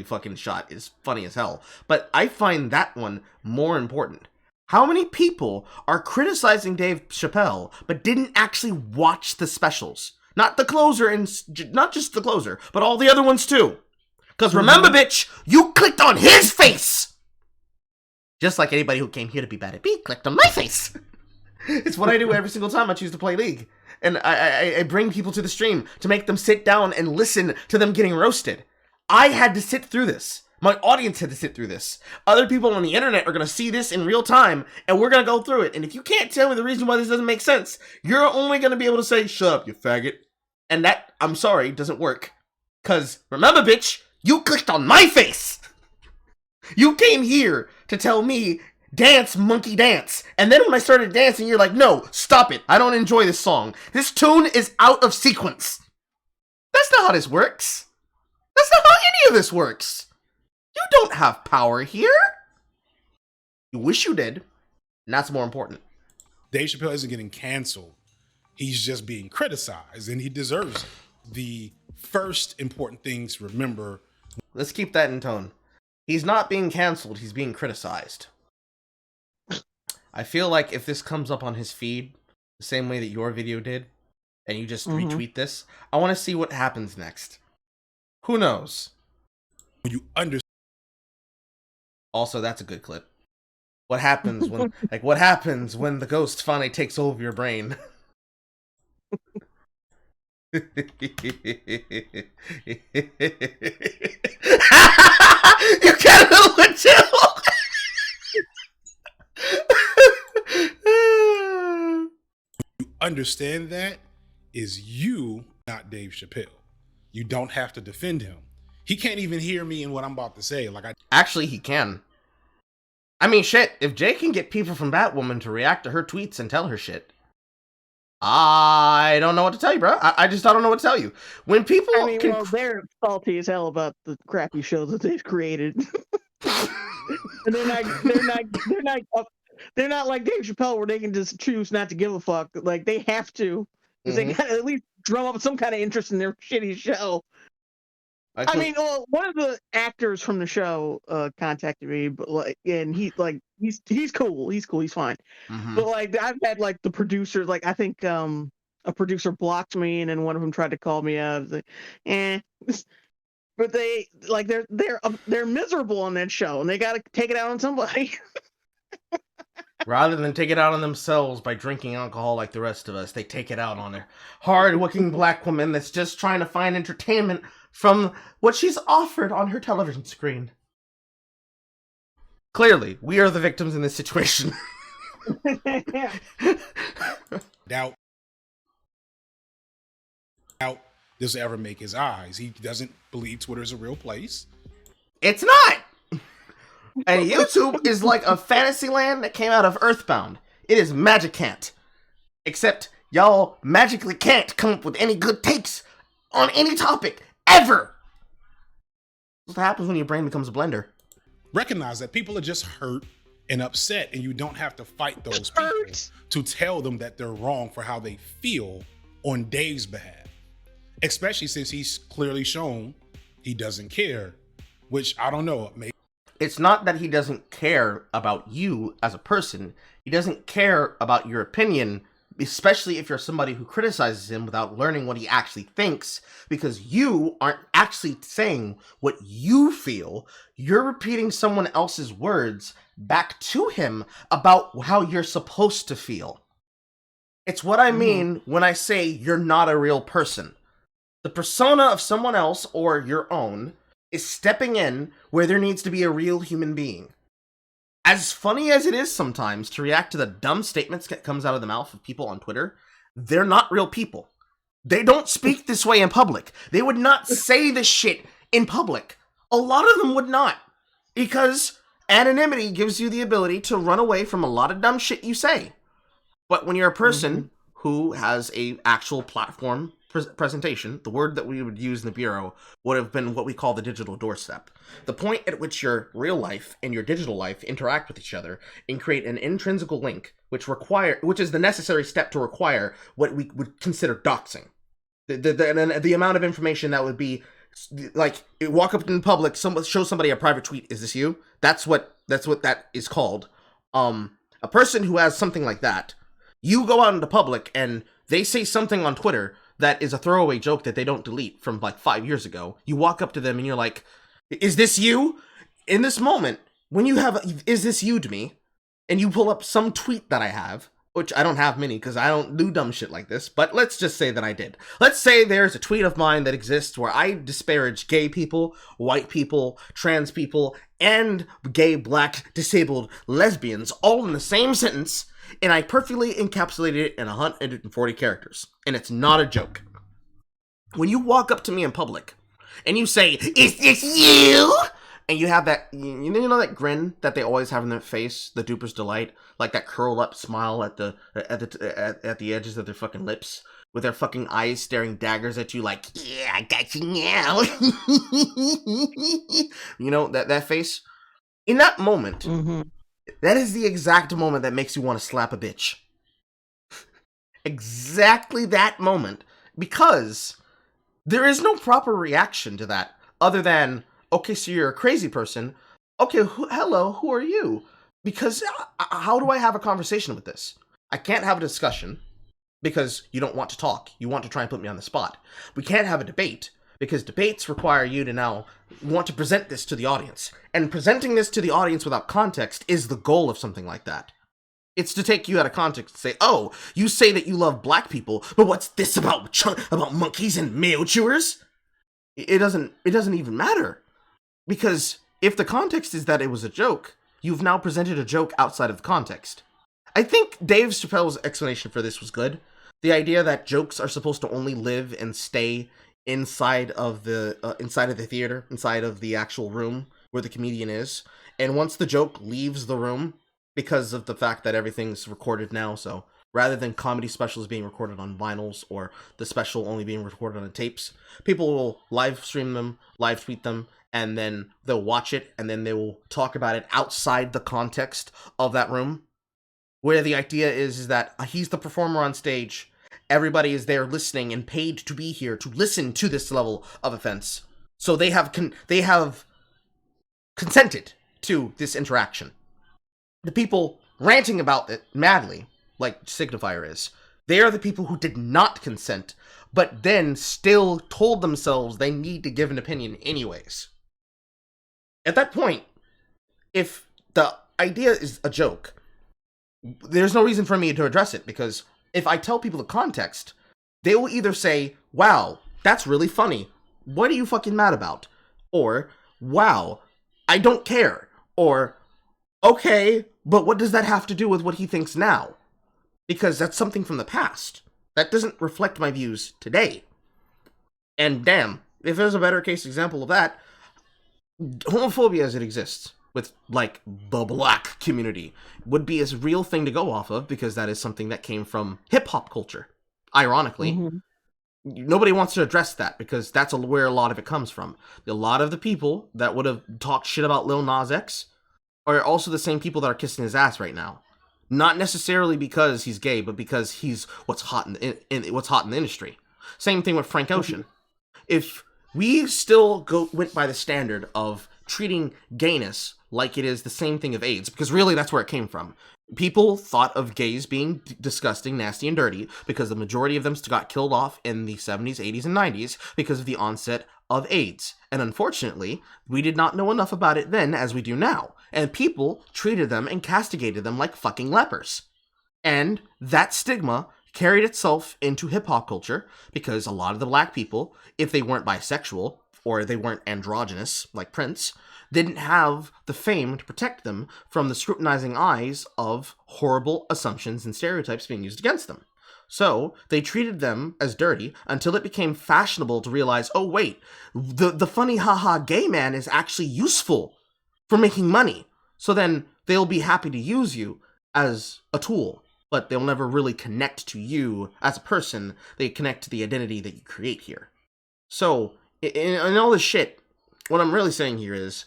fucking shot is funny as hell. But I find that one more important. How many people are criticizing Dave Chappelle but didn't actually watch the specials? Not the closer, and not just the closer, but all the other ones too. Because remember, bitch, you clicked on his face! Just like anybody who came here to be bad at me clicked on my face. It's what I do every single time I choose to play League. And I bring people to the stream to make them sit down and listen to them getting roasted. I had to sit through this. My audience had to sit through this. Other people on the internet are going to see this in real time, and we're going to go through it. And if you can't tell me the reason why this doesn't make sense, you're only going to be able to say, shut up, you faggot. And that, I'm sorry, doesn't work. Because, remember, bitch, you clicked on my face. You came here to tell me, dance, monkey, dance. And then when I started dancing, you're like, no, stop it. I don't enjoy this song. This tune is out of sequence. That's not how this works. That's not how any of this works. You don't have power here. You wish you did. And that's more important. Dave Chappelle isn't getting canceled. He's just being criticized, and he deserves it. The first important thing to remember. Let's keep that in tone. He's not being canceled, he's being criticized. I feel like if this comes up on his feed, the same way that your video did, and you just retweet this, I want to see what happens next. Who knows? When you understand. Also, that's a good clip. What happens when, what happens when the ghost finally takes over your brain? You can't know what to. You understand that is you, not Dave Chappelle. You don't have to defend him. He can't even hear me in what I'm about to say. Actually, he can. I mean, shit. If Jay can get people from Batwoman to react to her tweets and tell her shit, I don't know what to tell you, bro. I just don't know what to tell you. When people, well, they're salty as hell about the crappy shows that they've created, and they're not like Dave Chappelle where they can just choose not to give a fuck. Like they have to, because they gotta at least drum up some kind of interest in their shitty show. I mean, well, one of the actors from the show contacted me, but he's cool. He's cool. He's fine. But I've had the producers, I think a producer blocked me, and then one of them tried to call me out. But they they're miserable on that show, and they got to take it out on somebody. Rather than take it out on themselves by drinking alcohol like the rest of us, they take it out on a hard-working black woman that's just trying to find entertainment from what she's offered on her television screen. Clearly, we are the victims in this situation. Doubt this will ever make his eyes. He doesn't believe Twitter's a real place. It's not! And YouTube is like a fantasy land that came out of Earthbound. It is Magicant. Except y'all magically can't come up with any good takes on any topic, ever! That's what happens when your brain becomes a blender. Recognize that people are just hurt and upset, and you don't have to fight those people to tell them that they're wrong for how they feel on Dave's behalf. Especially since he's clearly shown he doesn't care, which I don't know, maybe. It's not that he doesn't care about you as a person. He doesn't care about your opinion, especially if you're somebody who criticizes him without learning what he actually thinks, because you aren't actually saying what you feel. You're repeating someone else's words back to him about how you're supposed to feel. It's what I mean when I say you're not a real person. The persona of someone else or your own is stepping in where there needs to be a real human being. As funny as it is sometimes to react to the dumb statements that comes out of the mouth of people on Twitter, they're not real people. They don't speak this way in public. They would not say this shit in public. A lot of them would not. Because anonymity gives you the ability to run away from a lot of dumb shit you say. But when you're a person who has a actual platform presentation, the word that we would use in the Bureau would have been what we call the digital doorstep. The point at which your real life and your digital life interact with each other and create an intrinsical link, which is the necessary step to require what we would consider doxing. The amount of information that would be like, walk up in public, show somebody a private tweet. Is this you? That's what that is called. A person who has something like that, you go out into public and they say something on Twitter that is a throwaway joke that they don't delete from 5 years ago. You walk up to them and you're like, is this you? In this moment, when you have, is this you to me? And you pull up some tweet that I have, which I don't have many because I don't do dumb shit like this, but let's just say that I did. Let's say there's a tweet of mine that exists where I disparage gay people, white people, trans people, and gay, black, disabled lesbians all in the same sentence, and I perfectly encapsulated it in 140 characters. And it's not a joke. When you walk up to me in public and you say, is this you? And you have that, you know that grin that they always have in their face, the duper's delight, like that curled up smile at the edges of their fucking lips, with their fucking eyes staring daggers at you like, yeah, I got you now. You know, that face? In that moment, that is the exact moment that makes you want to slap a bitch. exactly that moment, because there is no proper reaction to that other than, okay, so you're a crazy person. Okay, hello, who are you? Because how do I have a conversation with this? I can't have a discussion because you don't want to talk. You want to try and put me on the spot. We can't have a debate because debates require you to now want to present this to the audience. And presenting this to the audience without context is the goal of something like that. It's to take you out of context and say, oh, you say that you love black people, but what's this about monkeys and mail chewers? It doesn't even matter. Because if the context is that it was a joke, you've now presented a joke outside of the context. I think Dave Chappelle's explanation for this was good. The idea that jokes are supposed to only live and stay inside of the theater, inside of the actual room where the comedian is. And once the joke leaves the room, because of the fact that everything's recorded now, so rather than comedy specials being recorded on vinyls or the special only being recorded on tapes, people will live stream them, live tweet them, and then they'll watch it, and then they will talk about it outside the context of that room, where the idea is that he's the performer on stage, everybody is there listening and paid to be here to listen to this level of offense, so they have consented to this interaction. The people ranting about it madly, like Signifier is, they are the people who did not consent, but then still told themselves they need to give an opinion anyways. At that point, if the idea is a joke, there's no reason for me to address it, because if I tell people the context, they will either say, wow, that's really funny, what are you fucking mad about? Or, wow, I don't care. Or, okay, but what does that have to do with what he thinks now? Because that's something from the past. That doesn't reflect my views today. And damn, if there's a better case example of that, homophobia as it exists with, like, the black community would be a real thing to go off of, because that is something that came from hip-hop culture. Ironically, nobody wants to address that, because that's where a lot of it comes from. A lot of the people that would have talked shit about Lil Nas X are also the same people that are kissing his ass right now. Not necessarily because he's gay, but because he's what's hot in what's hot in the industry. Same thing with Frank Ocean. If we still went by the standard of treating gayness like it is the same thing of AIDS, because really that's where it came from. People thought of gays being disgusting, nasty, and dirty because the majority of them got killed off in the 70s, 80s, and 90s because of the onset of AIDS. And unfortunately, we did not know enough about it then as we do now. And people treated them and castigated them like fucking lepers. And that stigma carried itself into hip-hop culture, because a lot of the black people, if they weren't bisexual, or they weren't androgynous, like Prince, didn't have the fame to protect them from the scrutinizing eyes of horrible assumptions and stereotypes being used against them. So, they treated them as dirty until it became fashionable to realize, oh wait, the funny haha gay man is actually useful for making money. So then, they'll be happy to use you as a tool, but they'll never really connect to you as a person. They connect to the identity that you create here. So, in all this shit, what I'm really saying here is,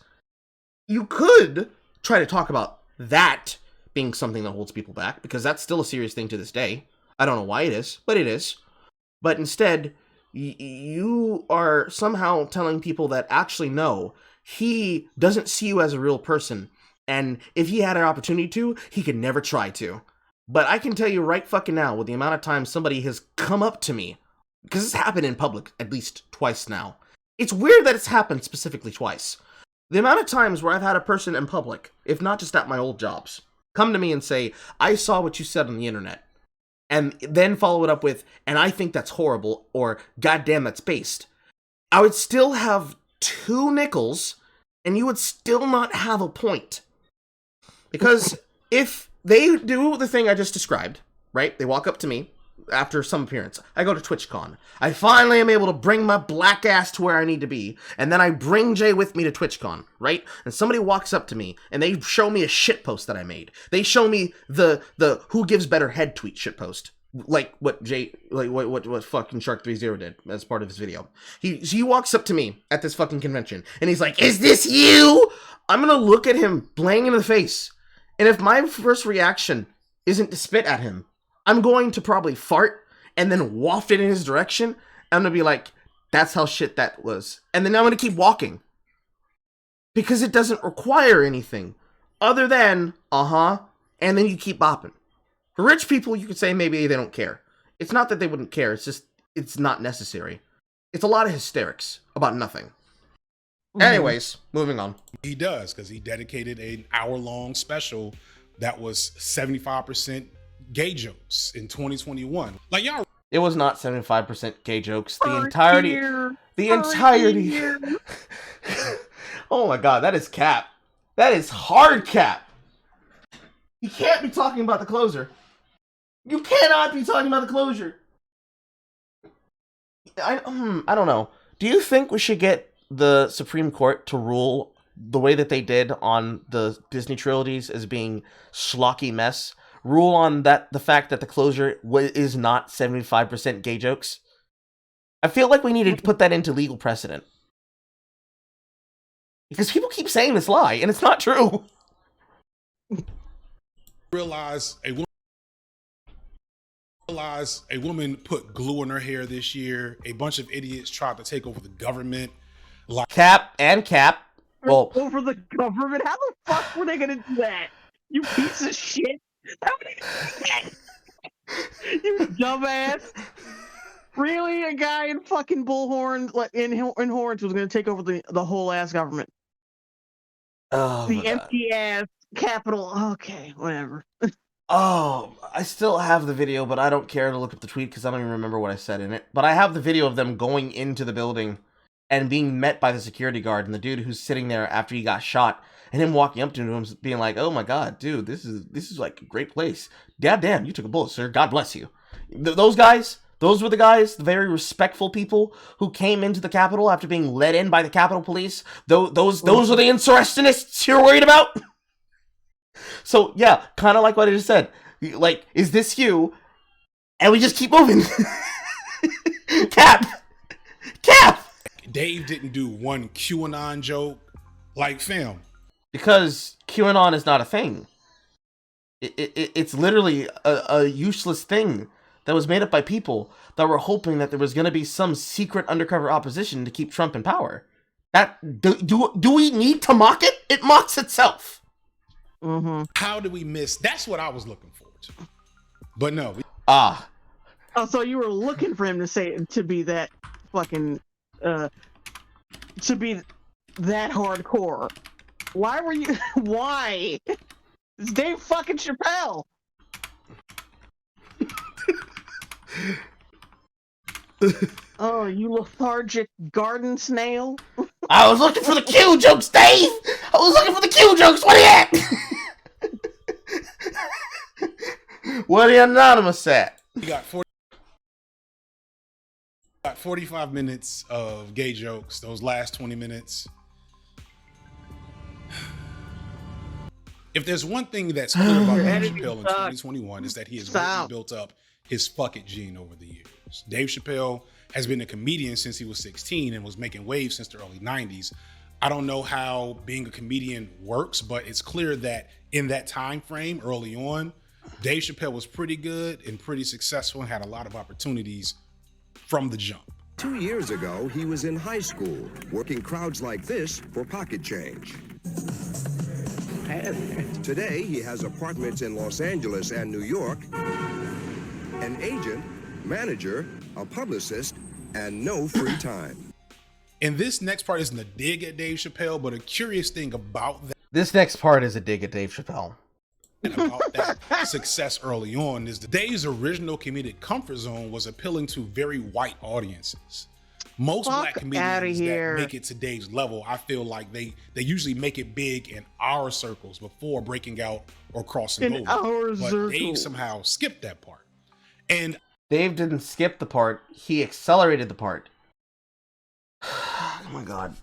you could try to talk about that being something that holds people back, because that's still a serious thing to this day. I don't know why it is, but it is. But instead, you are somehow telling people that actually no, he doesn't see you as a real person, and if he had an opportunity to, he could never try to. But I can tell you right fucking now, with the amount of time somebody has come up to me, because it's happened in public at least twice now. It's weird that it's happened specifically twice. The amount of times where I've had a person in public, if not just at my old jobs, come to me and say, I saw what you said on the internet, and then follow it up with, and I think that's horrible, or goddamn, that's based. I would still have 2 nickels, and you would still not have a point. Because if they do the thing I just described, right? They walk up to me after some appearance. I go to TwitchCon. I finally am able to bring my black ass to where I need to be, and then I bring Jay with me to TwitchCon, right? And somebody walks up to me, and they show me a shitpost that I made. They show me the who gives better head tweet shitpost, like what what fucking Shark30 did as part of his video. He walks up to me at this fucking convention, and he's like, "Is this you?" I'm gonna look at him blank in the face, and if my first reaction isn't to spit at him, I'm going to probably fart and then waft it in his direction. I'm going to be like, that's how shit that was. And then I'm going to keep walking. Because it doesn't require anything other than, and then you keep bopping. For rich people, you could say maybe they don't care. It's not that they wouldn't care, it's just, it's not necessary. It's a lot of hysterics about nothing. Anyways, moving on. He does, because he dedicated an hour-long special that was 75% gay jokes in 2021. Like, y'all... It was not 75% gay jokes. The entirety... Oh my god, that is cap. That is hard cap. You can't be talking about the closer. You cannot be talking about the closure. I don't know. Do you think we should get the Supreme Court to rule the way that they did on the Disney trilogies as being schlocky mess? Rule on that the fact that the closure is not 75% gay jokes? I feel like we need to put that into legal precedent. Because people keep saying this lie, and it's not true. Realize a woman put glue in her hair this year. A bunch of idiots tried to take over the government. Like Cap. Well, over the government? How the fuck were they gonna do that? You piece of shit. How would they do that? You dumbass. Really? A guy in fucking bullhorns, in horns, was gonna take over the whole ass government? Oh, the empty ass capital. Okay, whatever. Oh, I still have the video, but I don't care to look up the tweet because I don't even remember what I said in it. But I have the video of them going into the building and being met by the security guard and the dude who's sitting there after he got shot, and him walking up to him being like, "Oh my god, dude, this is like a great place. Damn, you took a bullet, sir. God bless you." Those guys, those were the guys, the very respectful people who came into the Capitol after being led in by the Capitol Police. Those are the insurrectionists you're worried about? So, yeah, kind of like what I just said. Like, is this you? And we just keep moving. Cap! Dave didn't do one QAnon joke. Like, fam. Because QAnon is not a thing. It's literally a useless thing that was made up by people that were hoping that there was going to be some secret undercover opposition to keep Trump in power. Do we need to mock it? It mocks itself. Mm-hmm. How do we miss? That's what I was looking forward to. But no. Oh, so you were looking for him to be that fucking, to be that hardcore. Why were you? Why? It's Dave fucking Chappelle. Oh, you lethargic garden snail. I was looking for the Q jokes, Dave. I was looking for the Q jokes. What are you at? Where the anonymous at? You got 45 minutes of gay jokes. Those last 20 minutes. If there's one thing that's clear about Dave Chappelle in 2021 is that he has really built up his fuck it gene over the years. Dave Chappelle has been a comedian since he was 16 and was making waves since the early 90s. I don't know how being a comedian works, but it's clear that in that time frame early on, Dave Chappelle was pretty good and pretty successful and had a lot of opportunities from the jump. 2 years ago, he was in high school, working crowds like this for pocket change. Today, he has apartments in Los Angeles and New York, an agent, manager, a publicist, and no free time. And this next part isn't a dig at Dave Chappelle, but a curious thing about that. This next part is a dig at Dave Chappelle. About that success early on is that Dave's original comedic comfort zone was appealing to very white audiences. Most black comedians that make it to Dave's level, I feel like they usually make it big in our circles before breaking out or crossing over. But Dave somehow skipped that part. And Dave didn't skip the part, he accelerated the part. Oh my god.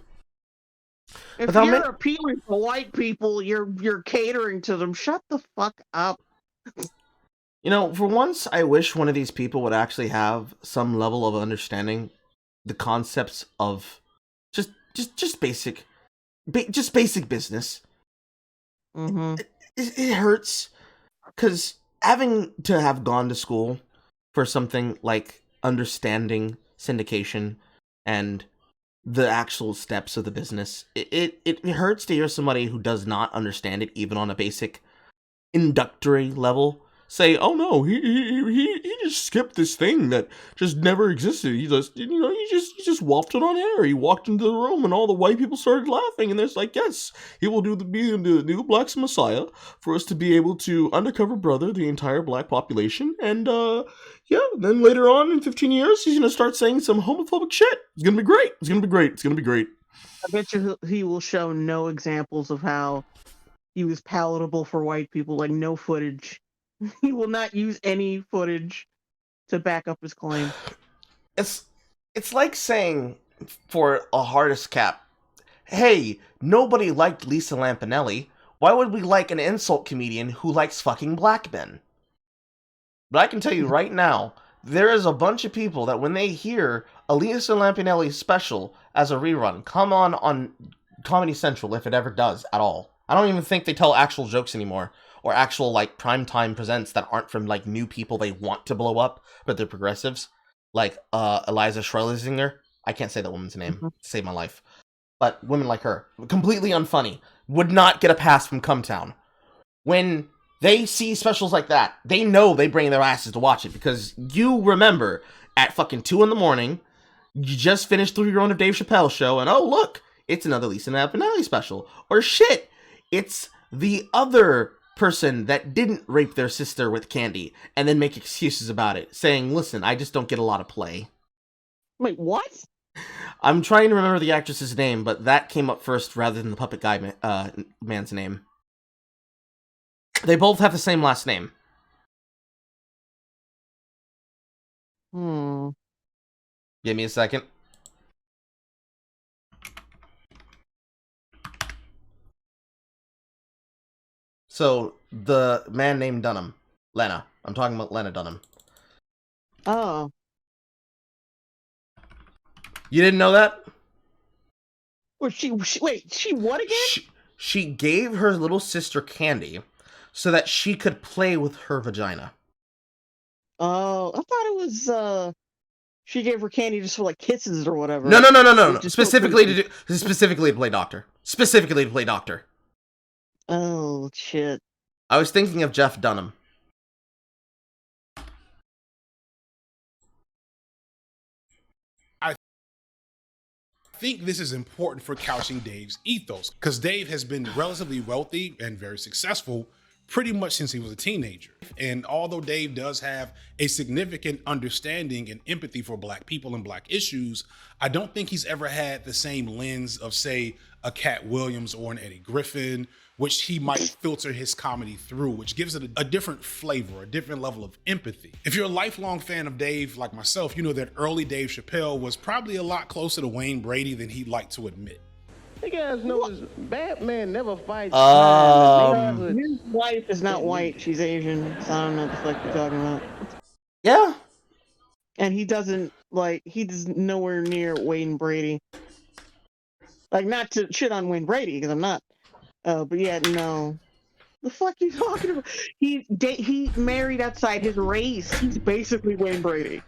If you're appealing to white people, you're catering to them. Shut the fuck up. You know, for once, I wish one of these people would actually have some level of understanding the concepts of just basic business. Mm-hmm. It hurts because having to have gone to school for something like understanding syndication and the actual steps of the business, it hurts to hear somebody who does not understand it, even on a basic inductory level, say, "Oh no, he just skipped this thing that just never existed. He just, he just wafted on air. He walked into the room and all the white people started laughing, and there's like, yes, he will be the new black messiah for us to be able to undercover brother the entire black population, and yeah, then later on in 15 years, he's gonna start saying some homophobic shit. It's gonna be great. It's gonna be great. It's gonna be great." I bet you he will show no examples of how he was palatable for white people, like no footage. He will not use any footage to back up his claim. It's like saying, for a hardest cap, hey, nobody liked Lisa Lampanelli. Why would we like an insult comedian who likes fucking black men? But I can tell you right now, there is a bunch of people that when they hear a Lisa Lampanelli special as a rerun come on Comedy Central, if it ever does at all. I don't even think they tell actual jokes anymore, or actual, like, primetime presents that aren't from, like, new people they want to blow up, but they're progressives. Like, Eliza Schrellinger. I can't say that woman's name to save my life. But women like her, completely unfunny, would not get a pass from Cumtown. When they see specials like that, they know they bring their asses to watch it, because you remember, at fucking 2 in the morning, you just finished through your own of Dave Chappelle show, and oh look, it's another Lisa Lampanelli special. Or shit, it's the other person that didn't rape their sister with candy and then make excuses about it, saying, listen, I just don't get a lot of play. Wait, what? I'm trying to remember the actress's name, but that came up first rather than the puppet guy man's name. They both have the same last name. Give me a second. So, the man named Dunham. Lena. I'm talking about Lena Dunham. Oh. You didn't know that? Wait, she what again? She gave her little sister candy so that she could play with her vagina. Oh, I thought it was, she gave her candy just for, like, kisses or whatever. No. Specifically to play doctor. Specifically to play doctor. Oh, shit. I was thinking of Jeff Dunham. I think this is important for couching Dave's ethos, because Dave has been relatively wealthy and very successful pretty much since he was a teenager. And although Dave does have a significant understanding and empathy for black people and black issues, I don't think he's ever had the same lens of, say, a Cat Williams or an Eddie Griffin, which he might filter his comedy through, which gives it a different flavor, a different level of empathy. If you're a lifelong fan of Dave, like myself, you know that early Dave Chappelle was probably a lot closer to Wayne Brady than he'd like to admit. You guys know this Batman never fights. His wife is not white, she's Asian, so I don't know what the fuck you're talking about. Yeah. And he doesn't, like, he's nowhere near Wayne Brady. Like, not to shit on Wayne Brady, because I'm not. But yeah, no. The fuck you talking about? He married outside his race. He's basically Wayne Brady.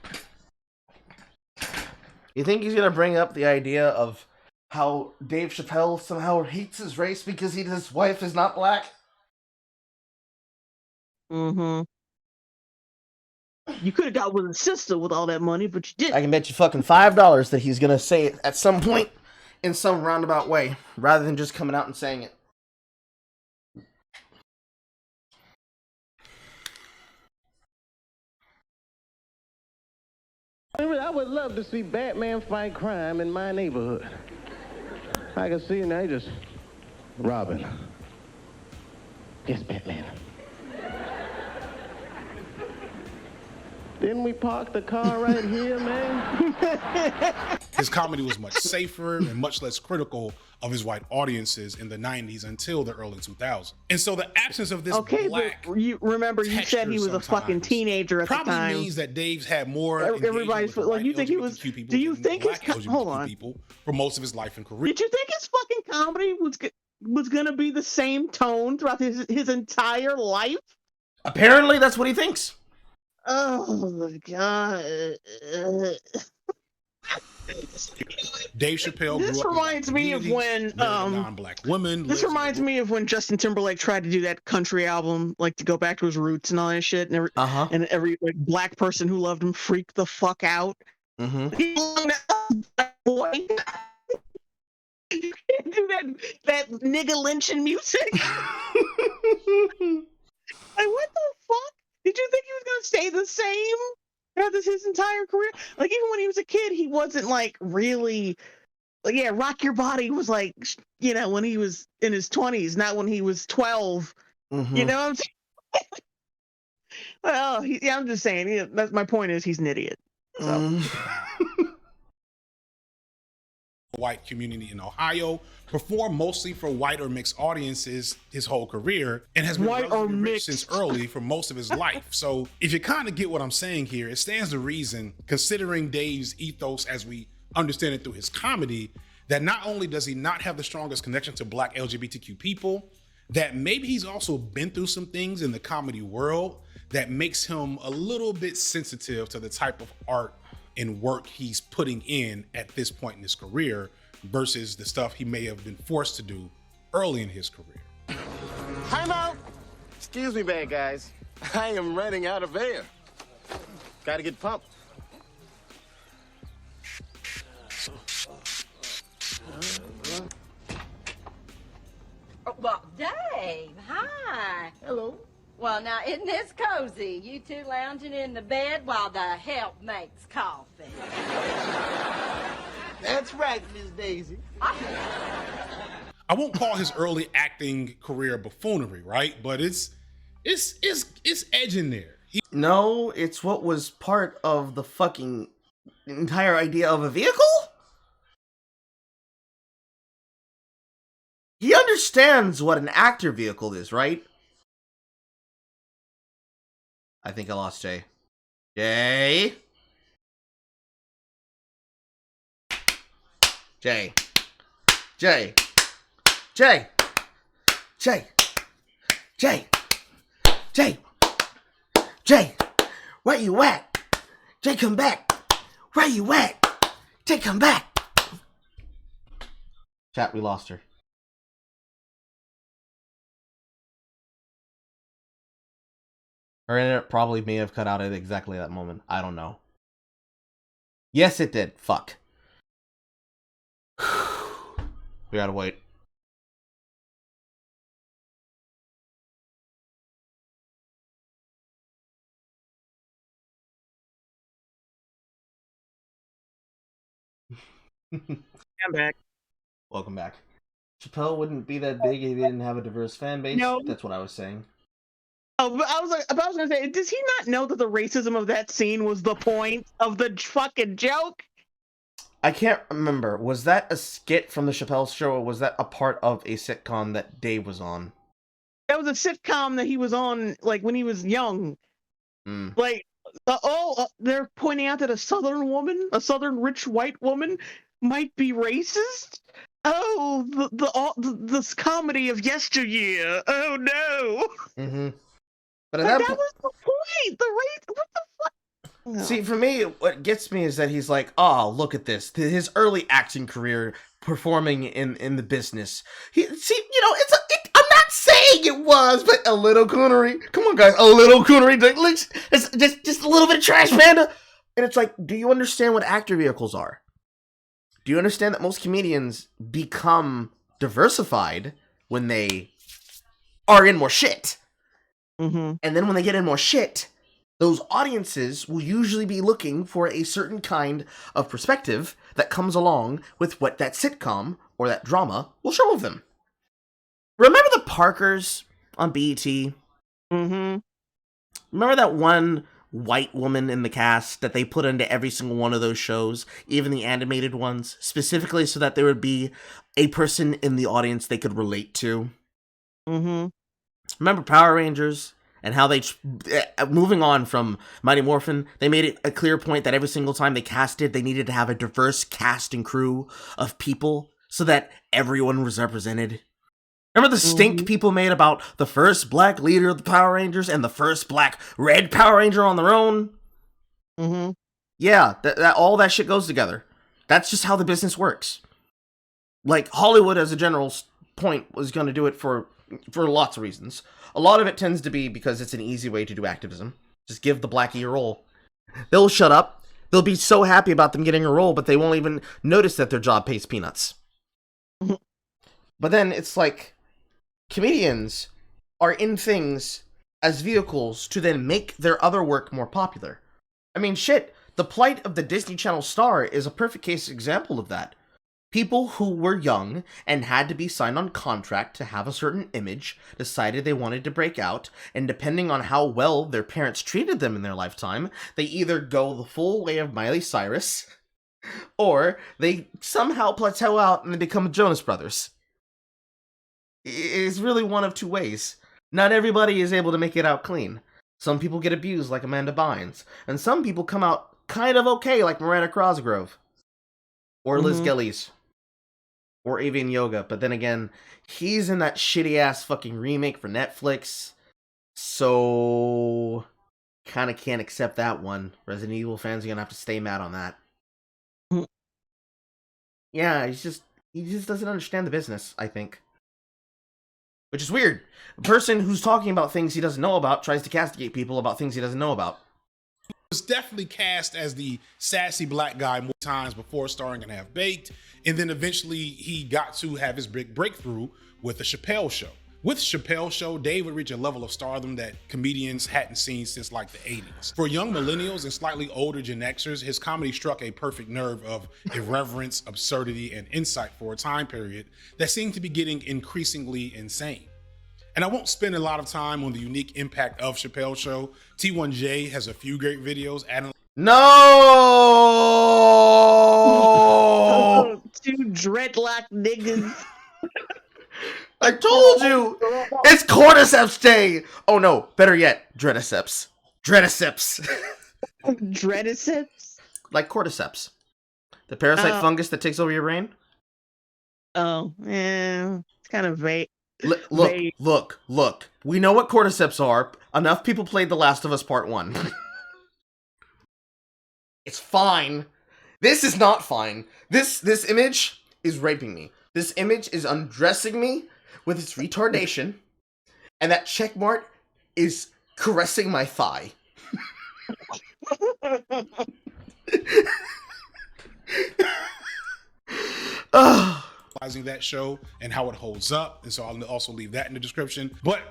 You think he's gonna bring up the idea of how Dave Chappelle somehow hates his race because his wife is not black? Mm-hmm. You could have got with his sister with all that money, but you didn't. I can bet you fucking $5 that he's gonna say it at some point in some roundabout way, rather than just coming out and saying it. I would love to see Batman fight crime in my neighborhood. I can see now just Robin. Yes, Batman. Didn't we park the car right here, man? His comedy was much safer and much less critical of his white audiences in the 90s until the early 2000s. And so the absence of this black but you remember you said he was a fucking teenager at the time. Probably means that Dave's had more everybody's like, you think he was people do you think his hold on people for most of his life and career. Did you think his fucking comedy was gonna be the same tone throughout his entire life? Apparently, that's what he thinks. Oh my god. Dave Chappelle This grew up reminds in me of when non-black women. this reminds me of when Justin Timberlake tried to do that country album, like to go back to his roots and all that shit, and every like black person who loved him freaked the fuck out. Boy, you can't do that nigga lynching music. Like, what the fuck? Did you think he was gonna stay the same throughout his entire career? Like, even when he was a kid, he wasn't like really. Like, yeah, Rock Your Body was like, you know, when he was in his 20s, not when he was 12. You know what I'm saying? Well, yeah, I'm just saying. That's my point. Is he's an idiot. So. White community in Ohio, performed mostly for white or mixed audiences his whole career, and has been White or rich since early for most of his life. So if you kind of get what I'm saying here, it stands to reason, considering Dave's ethos as we understand it through his comedy, that not only does he not have the strongest connection to black LGBTQ people, that maybe he's also been through some things in the comedy world that makes him a little bit sensitive to the type of art and work he's putting in at this point in his career versus the stuff he may have been forced to do early in his career. Time out! Excuse me, bad guys. I am running out of air. Gotta get pumped. Oh, well, Dave, hi. Hello. Well, now, isn't this cozy? You two lounging in the bed while the help makes coffee. That's right, Miss Daisy. I won't call his early acting career buffoonery, right? But it's edge in there. No, it's what was part of the fucking entire idea of a vehicle? He understands what an actor vehicle is, right? I think I lost Jay. Jay? Jay. Jay. Jay. Jay. Jay. Jay. Jay. Where you at? Jay, come back. Where you at? Jay, come back. Chat, we lost her. Her internet probably may have cut out at exactly that moment. I don't know. Yes, it did. Fuck. We gotta wait. I'm back. Welcome back. Chappelle wouldn't be that big if he didn't have a diverse fan base. No. That's what I was saying. Oh, but I was gonna say, does he not know that the racism of that scene was the point of the fucking joke? I can't remember. Was that a skit from the Chappelle show, or was that a part of a sitcom that Dave was on? That was a sitcom that he was on, like, when he was young. Mm. Like, they're pointing out that a southern rich white woman might be racist? Oh, this comedy of yesteryear. Oh, no. Mm-hmm. But that was the point. The race. What the fuck? No. See, for me, what gets me is that he's like, oh, look at this. His early acting career, performing in the business. I'm not saying it was, but a little coonery. Come on, guys, a little coonery. Just a little bit of trash panda. And it's like, do you understand what actor vehicles are? Do you understand that most comedians become diversified when they are in more shit? Mm-hmm. And then when they get in more shit, those audiences will usually be looking for a certain kind of perspective that comes along with what that sitcom or that drama will show of them. Remember the Parkers on BET? Mm-hmm. Remember that one white woman in the cast that they put into every single one of those shows, even the animated ones, specifically so that there would be a person in the audience they could relate to? Mm-hmm. Remember Power Rangers? And how they, moving on from Mighty Morphin, they made it a clear point that every single time they casted, they needed to have a diverse cast and crew of people so that everyone was represented. Remember the stink people made about the first black leader of the Power Rangers and the first black red Power Ranger on their own? Mm-hmm. Yeah, that all that shit goes together. That's just how the business works. Like, Hollywood as a general point was going to do it for lots of reasons. A lot of it tends to be because it's an easy way to do activism. Just give the blackie a role. They'll shut up. They'll be so happy about them getting a role, but they won't even notice that their job pays peanuts. But then it's like, comedians are in things as vehicles to then make their other work more popular. I mean, shit, the plight of the Disney Channel star is a perfect case example of that. People who were young and had to be signed on contract to have a certain image decided they wanted to break out, and depending on how well their parents treated them in their lifetime, they either go the full way of Miley Cyrus, or they somehow plateau out and they become Jonas Brothers. It's really one of two ways. Not everybody is able to make it out clean. Some people get abused like Amanda Bynes, and some people come out kind of okay like Miranda Cosgrove. Or Liz Gillies. Or Avian Yoga, but then again, he's in that shitty-ass fucking remake for Netflix, so kinda can't accept that one. Resident Evil fans are gonna have to stay mad on that. Yeah, he just doesn't understand the business, I think. Which is weird. A person who's talking about things he doesn't know about tries to castigate people about things he doesn't know about. Was definitely cast as the sassy black guy more times before starring in Half Baked, and then eventually he got to have his big breakthrough with the Chappelle Show. With Chappelle Show, Dave would reach a level of stardom that comedians hadn't seen since like the 80s. For young millennials and slightly older Gen Xers, his comedy struck a perfect nerve of irreverence, absurdity, and insight for a time period that seemed to be getting increasingly insane. And I won't spend a lot of time on the unique impact of Chappelle Show. T1J has a few great videos. No! Two dreadlock niggas. I told you! It's Cordyceps Day! Oh no, better yet, Dreadiceps. Dreadiceps. Dreadiceps? Like Cordyceps. The parasite fungus that takes over your brain? Oh, yeah. It's kind of vague. Look. We know what cordyceps are. Enough people played The Last of Us Part 1. It's fine. This is not fine. This image is raping me. This image is undressing me with its retardation. And that checkmark is caressing my thigh. That show and how it holds up, and so I'll also leave that in the description. But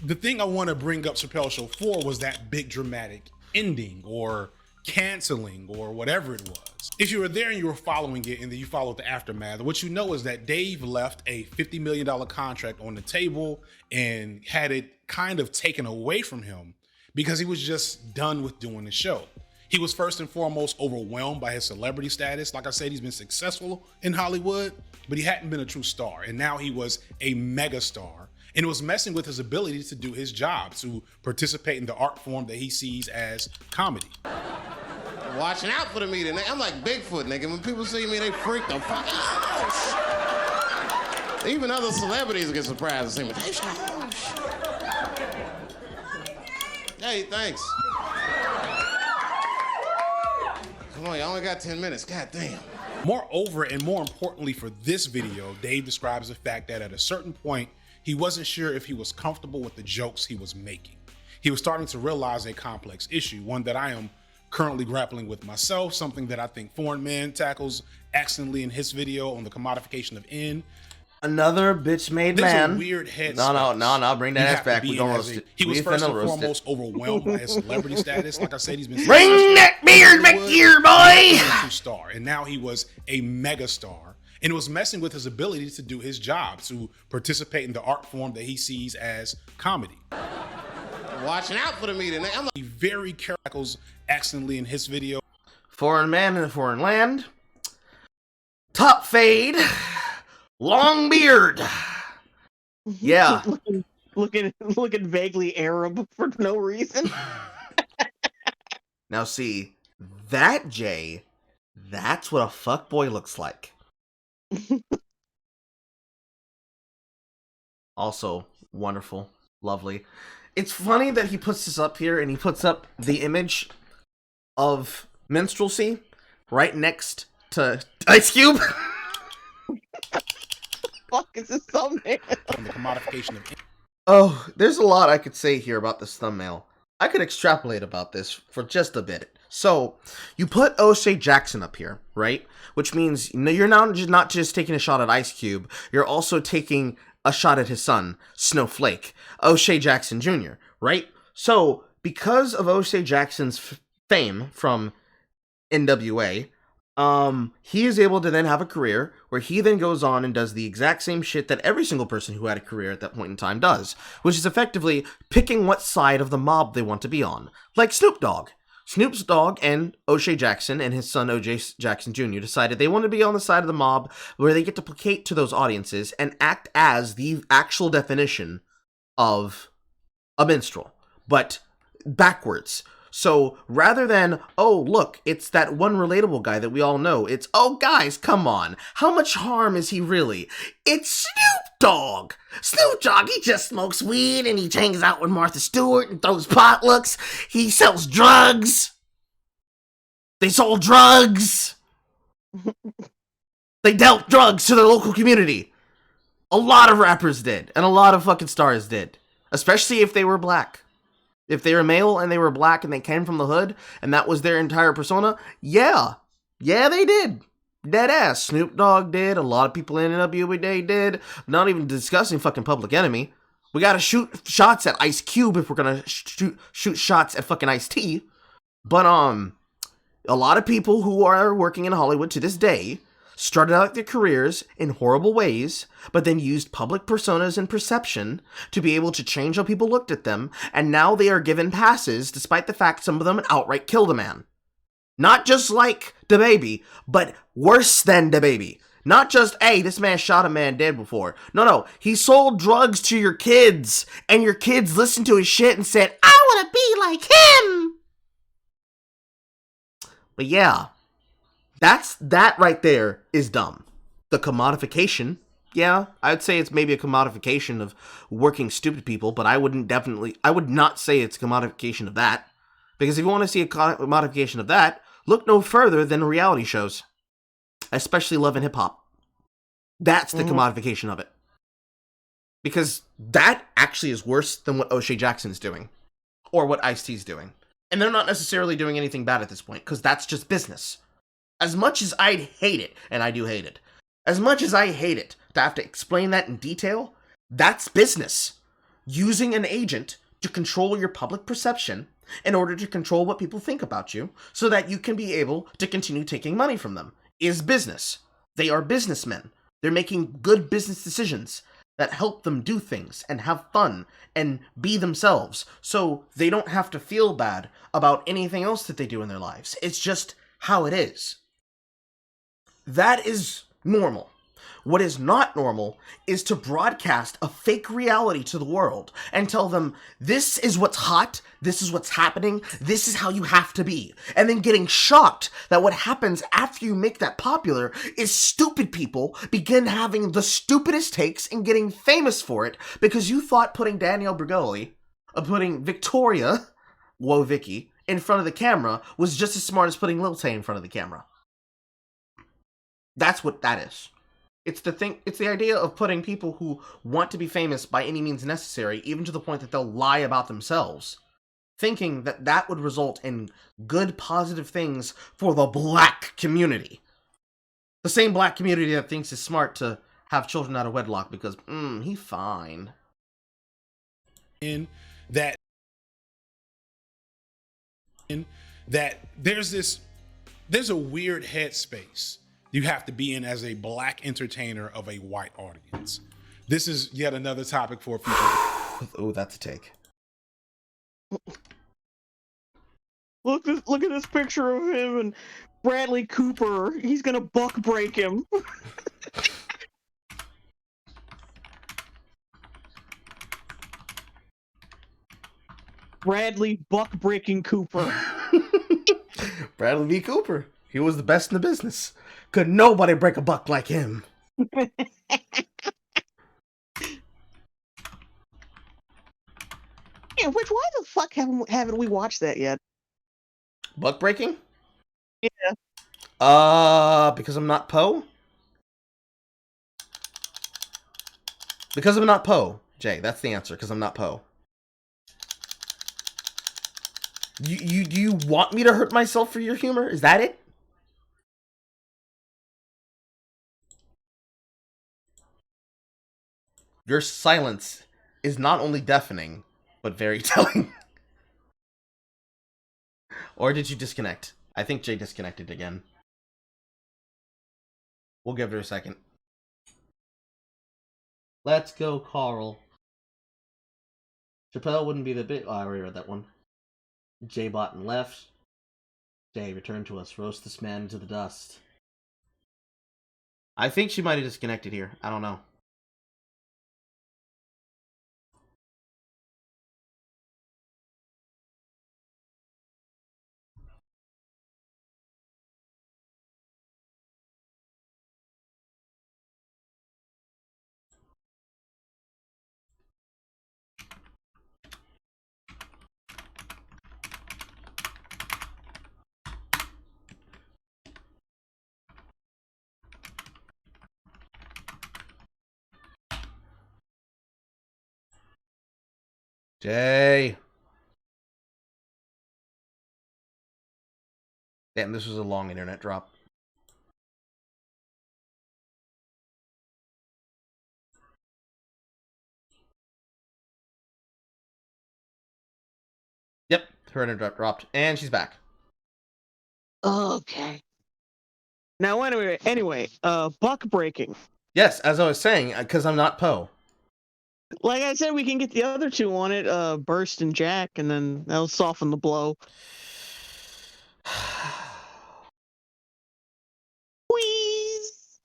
the thing I want to bring up Chappelle Show for was that big dramatic ending or canceling or whatever it was. If you were there and you were following it and then you followed the aftermath, what you know is that Dave left a $50 million contract on the table and had it kind of taken away from him because he was just done with doing the show. He was first and foremost overwhelmed by his celebrity status. Like I said, he's been successful in Hollywood, but he hadn't been a true star. And now he was a mega star. And it was messing with his ability to do his job, to participate in the art form that he sees as comedy. Watching out for the media. I'm like Bigfoot, nigga. When people see me, they freak the fuck out. Even other celebrities get surprised to see me. Hey, thanks. Come on, you only got 10 minutes. God damn. Moreover, and more importantly for this video, Dave describes the fact that at a certain point, he wasn't sure if he was comfortable with the jokes he was making. He was starting to realize a complex issue, one that I am currently grappling with myself, something that I think Foreign Man tackles excellently in his video on the commodification of N. Another bitch-made man. A weird head. No, bring that ass back. We gonna roast it. He was first and foremost overwhelmed by his celebrity status. Like I said, he's been bring that beard back here, boy. Star, and now he was a mega star, and it was messing with his ability to do his job, to participate in the art form that he sees as comedy. Watching out for the media. I'm he very careful, excellently in his video. Foreign man in a foreign land. Top fade. Long beard. Yeah. looking vaguely Arab for no reason. Now see, that Jay, that's what a fuckboy looks like. Also wonderful, lovely. It's funny that he puts this up here and he puts up the image of Minstrelsy right next to Ice Cube. Fuck is this thumbnail? And the commodification of Oh, there's a lot I could say here about this thumbnail. I could extrapolate about this for just a bit. So, you put O'Shea Jackson up here, right? Which means you're not just taking a shot at Ice Cube, you're also taking a shot at his son, Snowflake, O'Shea Jackson Jr., right? So, because of O'Shea Jackson's fame from NWA, he is able to then have a career where he then goes on and does the exact same shit that every single person who had a career at that point in time does, which is effectively picking what side of the mob they want to be on. Like Snoop Dogg. Snoop's Dogg and O'Shea Jackson and his son O.J. Jackson Jr. decided they wanted to be on the side of the mob where they get to placate to those audiences and act as the actual definition of a minstrel, but backwards. So rather than, oh, look, it's that one relatable guy that we all know, it's, oh, guys, come on. How much harm is he really? It's Snoop Dogg. Snoop Dogg, he just smokes weed and he hangs out with Martha Stewart and throws potlucks. He sells drugs. They sold drugs. They dealt drugs to their local community. A lot of rappers did, and a lot of fucking stars did. Especially if they were black. If they were male and they were black and they came from the hood and that was their entire persona, yeah. Yeah, they did. Dead ass. Snoop Dogg did. A lot of people in NWA did. Not even discussing fucking Public Enemy. We gotta shoot shots at Ice Cube if we're gonna shoot shots at fucking Ice-T. But, a lot of people who are working in Hollywood to this day started out their careers in horrible ways, but then used public personas and perception to be able to change how people looked at them, and now they are given passes despite the fact some of them outright killed a man. Not just like DaBaby, but worse than DaBaby. Not just, hey, this man shot a man dead before. No, he sold drugs to your kids, and your kids listened to his shit and said, I want to be like him! But yeah, that right there is dumb. The commodification, yeah, I'd say it's maybe a commodification of working stupid people, but I would not say it's a commodification of that. Because if you want to see a commodification of that, look no further than reality shows. Especially Love and Hip Hop. That's the commodification of it. Because that actually is worse than what O'Shea Jackson's doing. Or what Ice-T's doing. And they're not necessarily doing anything bad at this point, because that's just business. As much as I'd hate it, and I do hate it, as much as I hate it to have to explain that in detail, that's business. Using an agent to control your public perception in order to control what people think about you so that you can be able to continue taking money from them is business. They are businessmen. They're making good business decisions that help them do things and have fun and be themselves so they don't have to feel bad about anything else that they do in their lives. It's just how it is. That is normal. What is not normal is to broadcast a fake reality to the world and tell them, this is what's hot, this is what's happening, this is how you have to be. And then getting shocked that what happens after you make that popular is stupid people begin having the stupidest takes and getting famous for it because you thought putting Danielle Bregoli, putting Victoria, whoa Vicky, in front of the camera was just as smart as putting Lil Tay in front of the camera. That's what that is. It's the idea of putting people who want to be famous by any means necessary, even to the point that they'll lie about themselves, thinking that that would result in good, positive things for the black community. The same black community that thinks it's smart to have children out of wedlock because, he's fine. In that there's a weird headspace you have to be in as a black entertainer of a white audience. This is yet another topic for a future. Oh, that's a take. Look at this picture of him and Bradley Cooper. He's gonna buck break him. Bradley buck breaking Cooper. Bradley V. Cooper. He was the best in the business. Could nobody break a buck like him. Yeah, which why the fuck haven't we watched that yet? Buck breaking? Yeah. Because I'm not Poe? Because I'm not Poe, Jay. That's the answer, because I'm not Poe. You want me to hurt myself for your humor? Is that it? Your silence is not only deafening, but very telling. Or did you disconnect? I think Jay disconnected again. We'll give her a second. Let's go, Carl. Chappelle wouldn't be the bit. Oh, I already read that one. Jay bought and left. Jay, return to us. Roast this man into the dust. I think she might have disconnected here. I don't know. Jay. Damn, this was a long internet drop. Yep, her internet dropped, and she's back. Okay. Now, anyway, buck breaking. Yes, as I was saying, because I'm not Poe. Like I said, we can get the other two on it, Burst and Jack, and then that'll soften the blow. Please.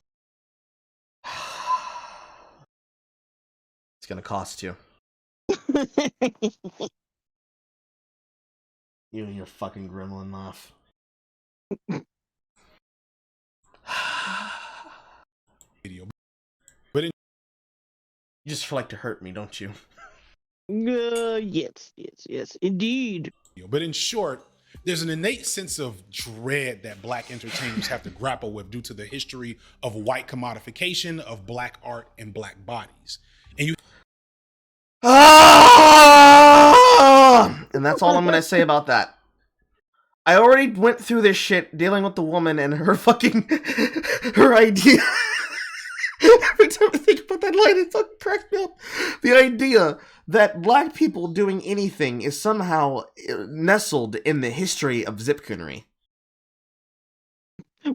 It's gonna cost you. You and your fucking gremlin laugh. But you just like to hurt me, don't you? Yes, indeed. But in short, there's an innate sense of dread that black entertainers have to grapple with due to the history of white commodification of black art and black bodies. And you and that's all I'm gonna say about that. I already went through this shit dealing with the woman and her fucking her idea. Every time I think about that line, it fucking cracks me up. The idea that black people doing anything is somehow nestled in the history of zipcoonery.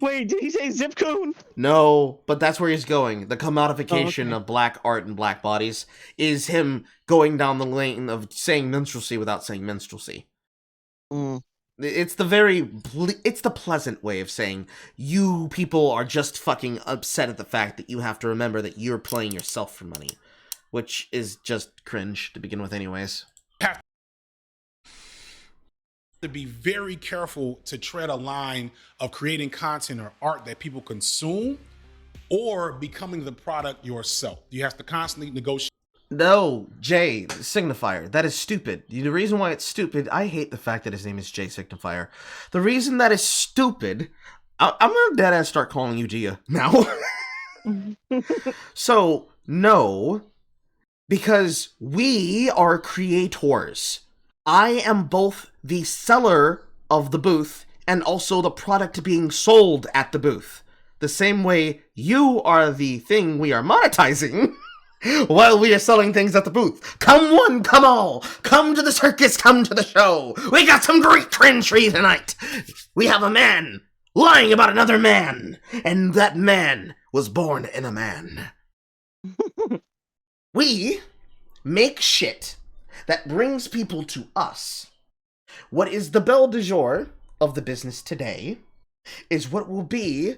Wait, did he say zipcoon? No, but that's where he's going. The commodification of black art and black bodies is him going down the lane of saying minstrelsy without saying minstrelsy. It's the pleasant way of saying you people are just fucking upset at the fact that you have to remember that you're playing yourself for money, which is just cringe to begin with anyways. have to be very careful to tread a line of creating content or art that people consume or becoming the product yourself. You have to constantly negotiate. No, Jay Signifier. That is stupid. The reason why it's stupid, I hate the fact that his name is Jay Signifier. The reason that is stupid, I'm gonna deadass start calling you Gia now. So, no, because we are creators. I am both the seller of the booth and also the product being sold at the booth. The same way you are the thing we are monetizing. While we are selling things at the booth. Come one, come all. Come to the circus, come to the show. We got some great cringe for you tonight. We have a man lying about another man. And that man was born in a man. We make shit that brings people to us. What is the belle du jour of the business today is what will be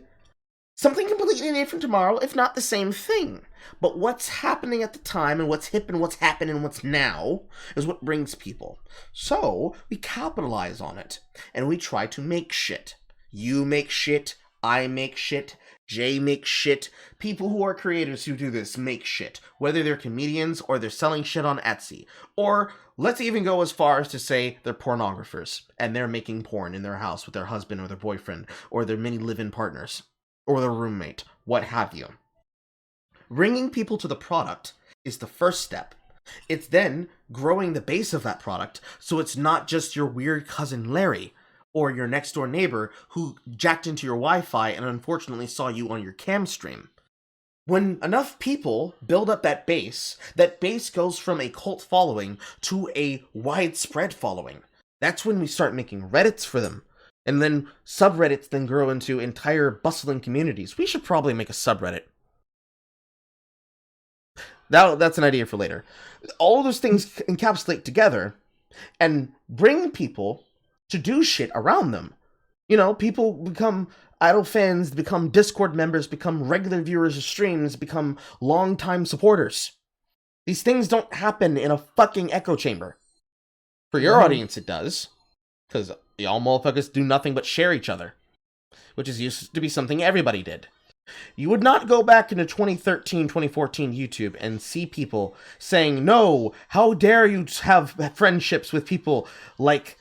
something completely different tomorrow, if not the same thing. But what's happening at the time and what's hip and what's happening and what's now is what brings people. So we capitalize on it and we try to make shit. You make shit, I make shit, Jay makes shit. People who are creators who do this make shit. Whether they're comedians or they're selling shit on Etsy. Or let's even go as far as to say they're pornographers and they're making porn in their house with their husband or their boyfriend or their many live-in partners or their roommate, what have you. Bringing people to the product is the first step. It's then growing the base of that product so it's not just your weird cousin Larry or your next door neighbor who jacked into your Wi-Fi and unfortunately saw you on your cam stream. When enough people build up that base goes from a cult following to a widespread following. That's when we start making Reddits for them. And then subreddits then grow into entire bustling communities. We should probably make a subreddit. That's an idea for later. All of those things encapsulate together and bring people to do shit around them. You know, people become idol fans, become Discord members, become regular viewers of streams, become longtime supporters. These things don't happen in a fucking echo chamber. For your audience, it does. Because y'all motherfuckers do nothing but share each other. Which is used to be something everybody did. You would not go back into 2013, 2014 YouTube and see people saying, no, how dare you have friendships with people like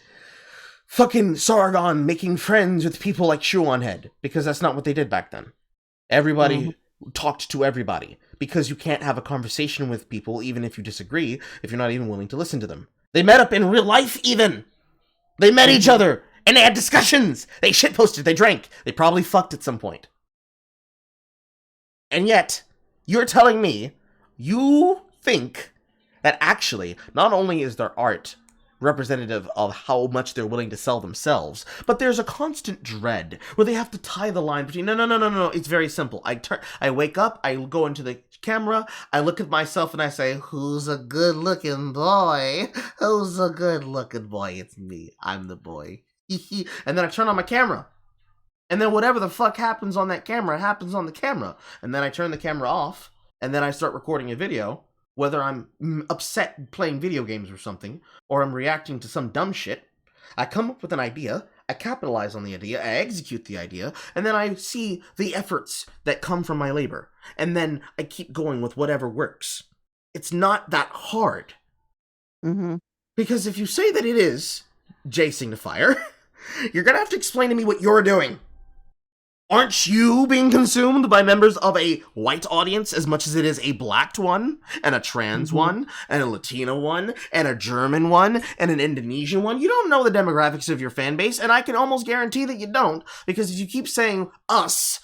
fucking Sargon making friends with people like Shoe on Head, because that's not what they did back then. Everybody talked to everybody, because you can't have a conversation with people even if you disagree, if you're not even willing to listen to them. They met up in real life even. They met each other, and they had discussions. They shitposted, they drank. They probably fucked at some point. And yet, you're telling me you think that actually, not only is their art representative of how much they're willing to sell themselves, but there's a constant dread where they have to tie the line between no, it's very simple. I wake up, I go into the camera, I look at myself and I say, who's a good looking boy? Who's a good looking boy? It's me. I'm the boy. And then I turn on my camera. And then whatever the fuck happens on that camera happens on the camera. And then I turn the camera off and then I start recording a video. Whether I'm upset playing video games or something, or I'm reacting to some dumb shit, I come up with an idea, I capitalize on the idea, I execute the idea, and then I see the efforts that come from my labor. And then I keep going with whatever works. It's not that hard. Because if you say that it is, J Signifier, you're gonna have to explain to me what you're doing. Aren't you being consumed by members of a white audience as much as it is a black one, and a trans one, and a Latino one, and a German one, and an Indonesian one? You don't know the demographics of your fan base, and I can almost guarantee that you don't, because if you keep saying us,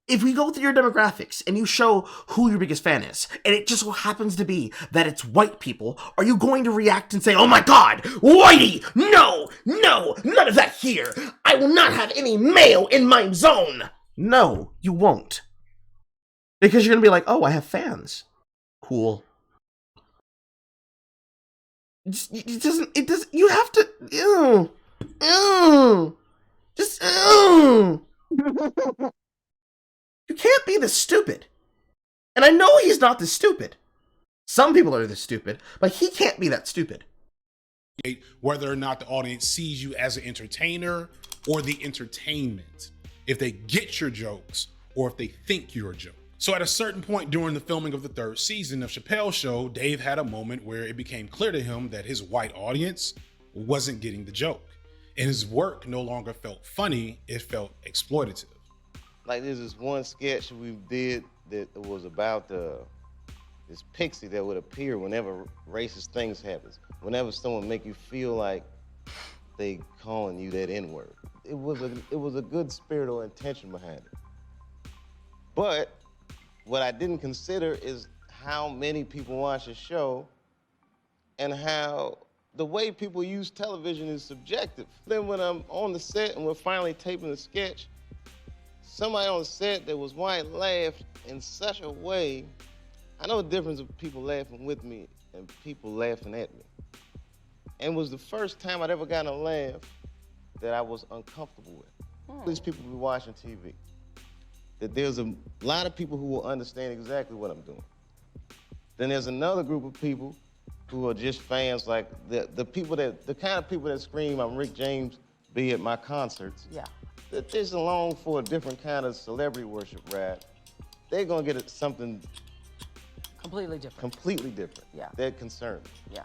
if we go through your demographics and you show who your biggest fan is, and it just so happens to be that it's white people, are you going to react and say, oh my god, whitey, no, none of that here. I will not have any male in my zone. No, you won't. Because you're going to be like, oh, I have fans. Cool. It doesn't, you have to, You can't be this stupid. And I know he's not this stupid. Some people are this stupid, but he can't be that stupid. Whether or not the audience sees you as an entertainer or the entertainment, if they get your jokes or if they think you're a joke. So at a certain point during the filming of the third season of Chappelle's show, Dave had a moment where it became clear to him that his white audience wasn't getting the joke. And his work no longer felt funny, it felt exploitative. Like there's this one sketch we did that was about this pixie that would appear whenever racist things happen. Whenever someone make you feel like they calling you that N-word. It was a good spirit or intention behind it. But what I didn't consider is how many people watch the show and how the way people use television is subjective. Then when I'm on the set and we're finally taping the sketch, somebody on the set that was white laughed in such a way. I know the difference of people laughing with me and people laughing at me. And it was the first time I'd ever gotten a laugh that I was uncomfortable with. These people be watching TV. That there's a lot of people who will understand exactly what I'm doing. Then there's another group of people who are just fans, like the kind of people that scream, I'm Rick James, be at my concerts. Yeah. that just along for a different kind of celebrity worship rap, they're gonna get something completely different. Completely different. Yeah. They're concerned. Yeah.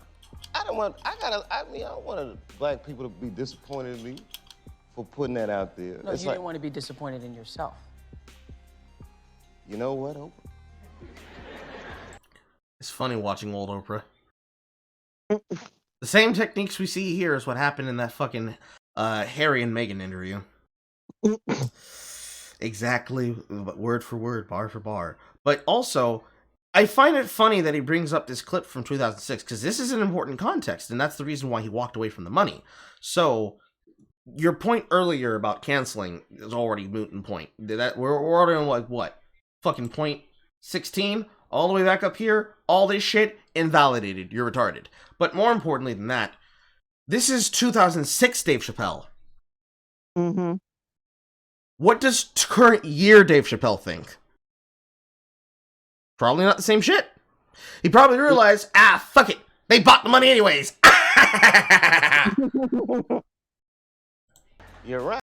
I don't want black people to be disappointed in me for putting that out there. No, you didn't want to be disappointed in yourself. You know what, Oprah? It's funny watching old Oprah. The same techniques we see here is what happened in that fucking Harry and Meghan interview. Exactly, word for word, bar for bar. But also, I find it funny that he brings up this clip from 2006, because this is an important context, and that's the reason why he walked away from the money. So, your point earlier about canceling is already moot and point. We're already on, like, what? Fucking point 16? All the way back up here? All this shit? Invalidated. You're retarded. But more importantly than that, this is 2006 Dave Chappelle. Mm-hmm. What does current year Dave Chappelle think? Probably not the same shit. He probably realized, fuck it. They bought the money anyways. You're right.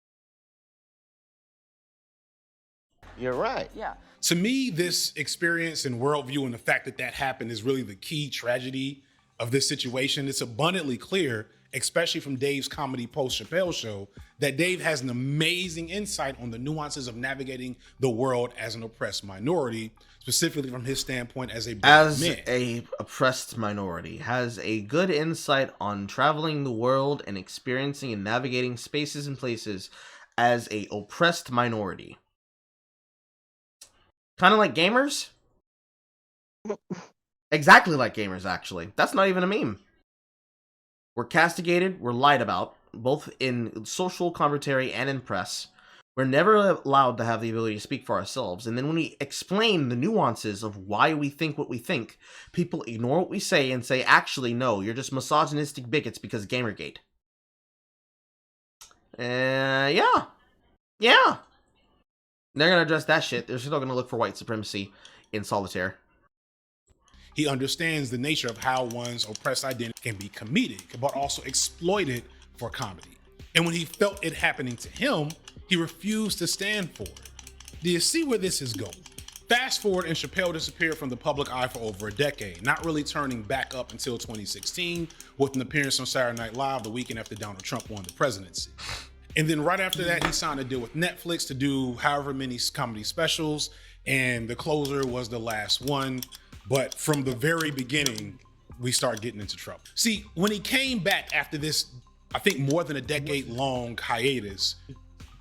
You're right. Yeah. To me, this experience and worldview and the fact that that happened is really the key tragedy of this situation. It's abundantly clear, especially from Dave's comedy post-Chappelle show, that Dave has an amazing insight on the nuances of navigating the world as an oppressed minority, specifically from his standpoint as a black man. As a oppressed minority, has a good insight on traveling the world and experiencing and navigating spaces and places as a oppressed minority. Kind of like gamers? Exactly like gamers, actually. That's not even a meme. We're castigated, we're lied about, both in social commentary and in press. We're never allowed to have the ability to speak for ourselves. And then when we explain the nuances of why we think what we think, people ignore what we say and say, actually, no, you're just misogynistic bigots because Gamergate. Yeah. They're going to address that shit. They're still going to look for white supremacy in solitaire. He understands the nature of how one's oppressed identity can be comedic, but also exploited for comedy. And when he felt it happening to him, he refused to stand for it. Do you see where this is going? Fast forward, and Chappelle disappeared from the public eye for over a decade, not really turning back up until 2016 with an appearance on Saturday Night Live the weekend after Donald Trump won the presidency. And then right after that, he signed a deal with Netflix to do however many comedy specials, and The Closer was the last one. But from the very beginning, we start getting into trouble. See, when he came back after this, I think more than a decade-long hiatus,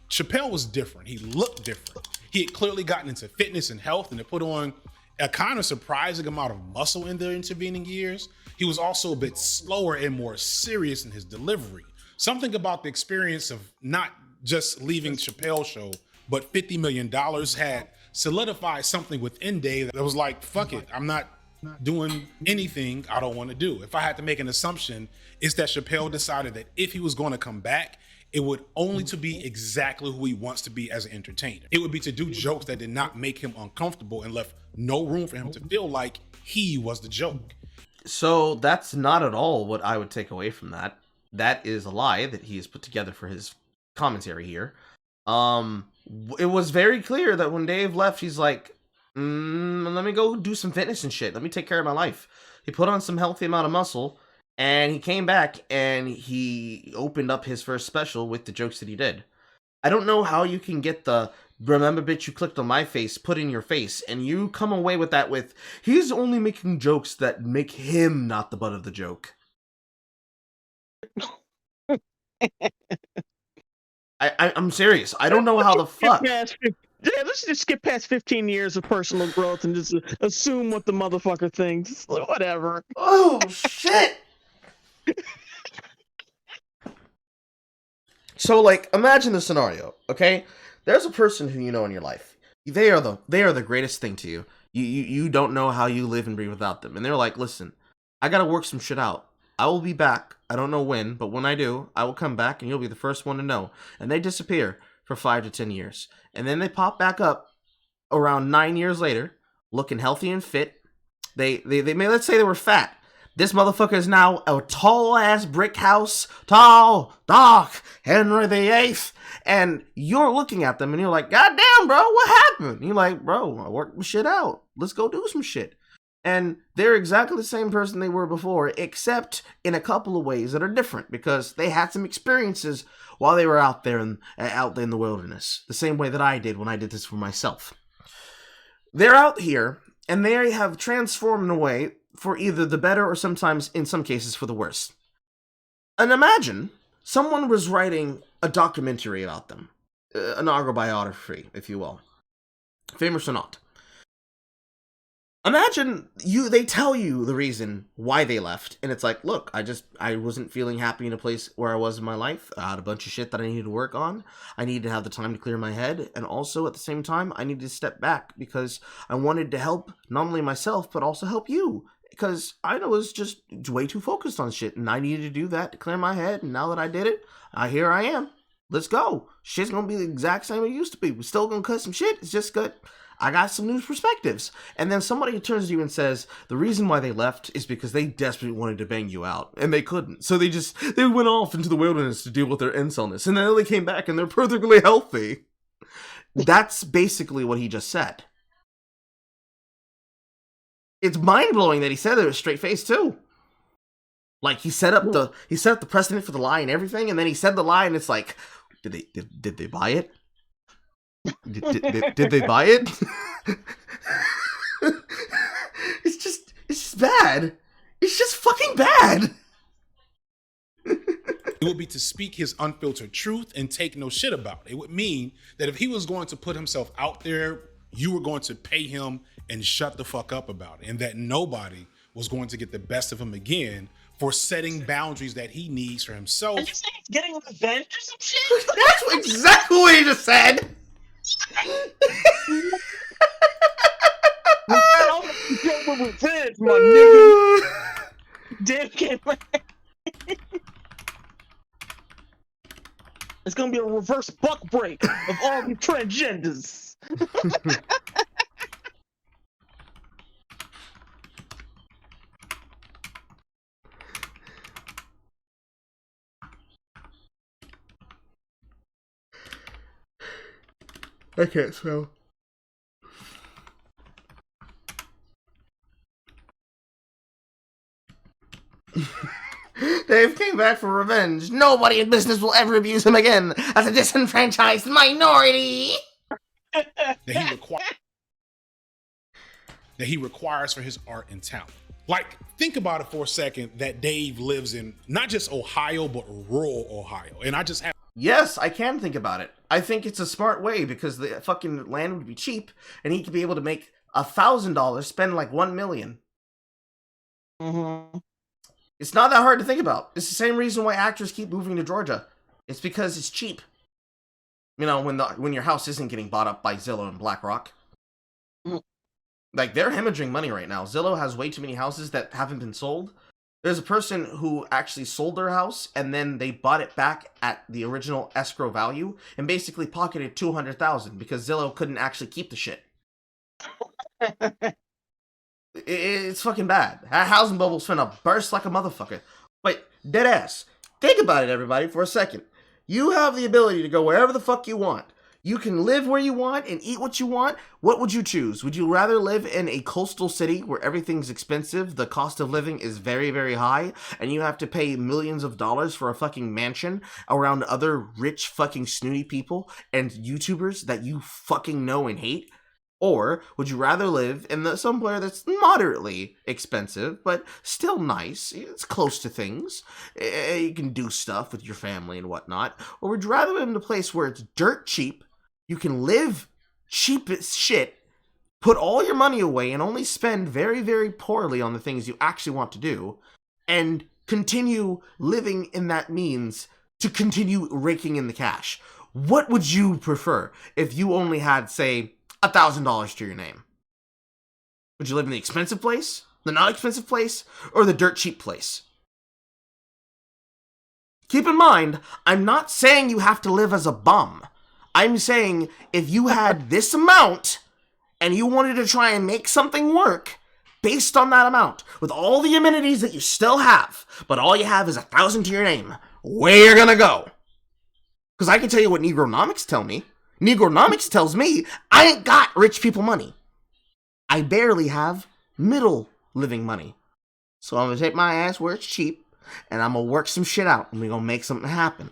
Chappelle was different. He looked different. He had clearly gotten into fitness and health and had put on a kind of surprising amount of muscle in the intervening years. He was also a bit slower and more serious in his delivery. Something about the experience of not just leaving Chappelle's show, but $50 million had solidified something within Dave that was like, fuck it, I'm not doing anything I don't want to do. If I had to make an assumption, it's that Chappelle decided that if he was going to come back, it would only to be exactly who he wants to be as an entertainer. It would be to do jokes that did not make him uncomfortable and left no room for him to feel like he was the joke. So that's not at all what I would take away from that. That is a lie that he has put together for his commentary here. It was very clear that when Dave left, he's like, let me go do some fitness and shit. Let me take care of my life. He put on some healthy amount of muscle, and he came back and he opened up his first special with the jokes that he did. I don't know how you can get the remember bitch you clicked on my face put in your face, and you come away with that with, he's only making jokes that make him not the butt of the joke. I'm serious. I don't know how the fuck. Let's just skip past 15 years of personal growth and just assume what the motherfucker thinks. Whatever. Oh, shit! So, like, imagine the scenario, okay? There's a person who you know in your life. They are the greatest thing to you. You don't know how you live and breathe without them. And they're like, listen, I gotta work some shit out. I will be back. I don't know when, but when I do, I will come back and you'll be the first one to know. And they disappear for 5 to 10 years. And then they pop back up around 9 years later, looking healthy and fit. They may, let's say they were fat, This motherfucker is now a tall-ass brick house, tall, dark, Henry VIII, and you're looking at them and you're like, God damn, bro, what happened? And you're like, bro, I worked my shit out. Let's go do some shit. And they're exactly the same person they were before, except in a couple of ways that are different, because they had some experiences while they were out there in the wilderness, the same way that I did when I did this for myself. They're out here, and they have transformed in a way for either the better or sometimes, in some cases, for the worse. And imagine someone was writing a documentary about them, an autobiography, if you will, famous or not. Imagine they tell you the reason why they left, and it's like, look, I wasn't feeling happy in a place where I was in my life. I had a bunch of shit that I needed to work on. I needed to have the time to clear my head, and also at the same time, I needed to step back because I wanted to help not only myself, but also help you. Because I was just way too focused on shit, and I needed to do that to clear my head, and now that I did it, here I am. Let's go. Shit's gonna be the exact same it used to be. We're still gonna cut some shit. It's just good. I got some new perspectives. And then somebody turns to you and says, the reason why they left is because they desperately wanted to bang you out. And they couldn't. So they went off into the wilderness to deal with their incelness. And then they came back and they're perfectly healthy. That's basically what he just said. It's mind-blowing that he said it with a straight face, too. Like, he set up the precedent for the lie and everything, and then he said the lie, and it's like, did they buy it? Did they buy it? It's just bad. It's just fucking bad. It would be to speak his unfiltered truth and take no shit about it. It would mean that if he was going to put himself out there, you were going to pay him and shut the fuck up about it. And that nobody was going to get the best of him again for setting boundaries that he needs for himself. Are you saying he's getting revenge or some shit? That's exactly what he just said. Revenge, my nigga. Damn, can't It's gonna be a reverse buck break of all the transgenders. I can't smell. Dave came back for revenge. Nobody in business will ever abuse him again as a disenfranchised minority. that he requires for his art and talent. Like, think about it for a second that Dave lives in not just Ohio, but rural Ohio. And I just have... Yes, I can think about it. I think it's a smart way because the fucking land would be cheap and he could be able to make $1,000 spend like $1 million. Mm-hmm. It's not that hard to think about. It's the same reason why actors keep moving to Georgia. It's because it's cheap. You know, when your house isn't getting bought up by Zillow and BlackRock. Mm. Like, they're hemorrhaging money right now. Zillow has way too many houses that haven't been sold. There's a person who actually sold their house, and then they bought it back at the original escrow value, and basically pocketed $200,000 because Zillow couldn't actually keep the shit. It's fucking bad. That housing bubble's finna burst like a motherfucker. Wait, dead ass. Think about it, everybody, for a second. You have the ability to go wherever the fuck you want. You can live where you want and eat what you want. What would you choose? Would you rather live in a coastal city where everything's expensive, the cost of living is very, very high, and you have to pay millions of dollars for a fucking mansion around other rich fucking snooty people and YouTubers that you fucking know and hate? Or would you rather live in somewhere that's moderately expensive, but still nice, it's close to things, you can do stuff with your family and whatnot? Or would you rather live in a place where it's dirt cheap, you can live cheap as shit, put all your money away and only spend very, very poorly on the things you actually want to do, and continue living in that means to continue raking in the cash? What would you prefer if you only had, say, $1,000 to your name? Would you live in the expensive place, the not expensive place, or the dirt cheap place? Keep in mind, I'm not saying you have to live as a bum. I'm saying if you had this amount and you wanted to try and make something work, based on that amount, with all the amenities that you still have, but all you have is 1,000 to your name, where you're gonna go? Because I can tell you what Negronomics tell me. Negronomics tells me I ain't got rich people money. I barely have middle living money. So I'm gonna take my ass where it's cheap, and I'm gonna work some shit out, and we're gonna make something happen.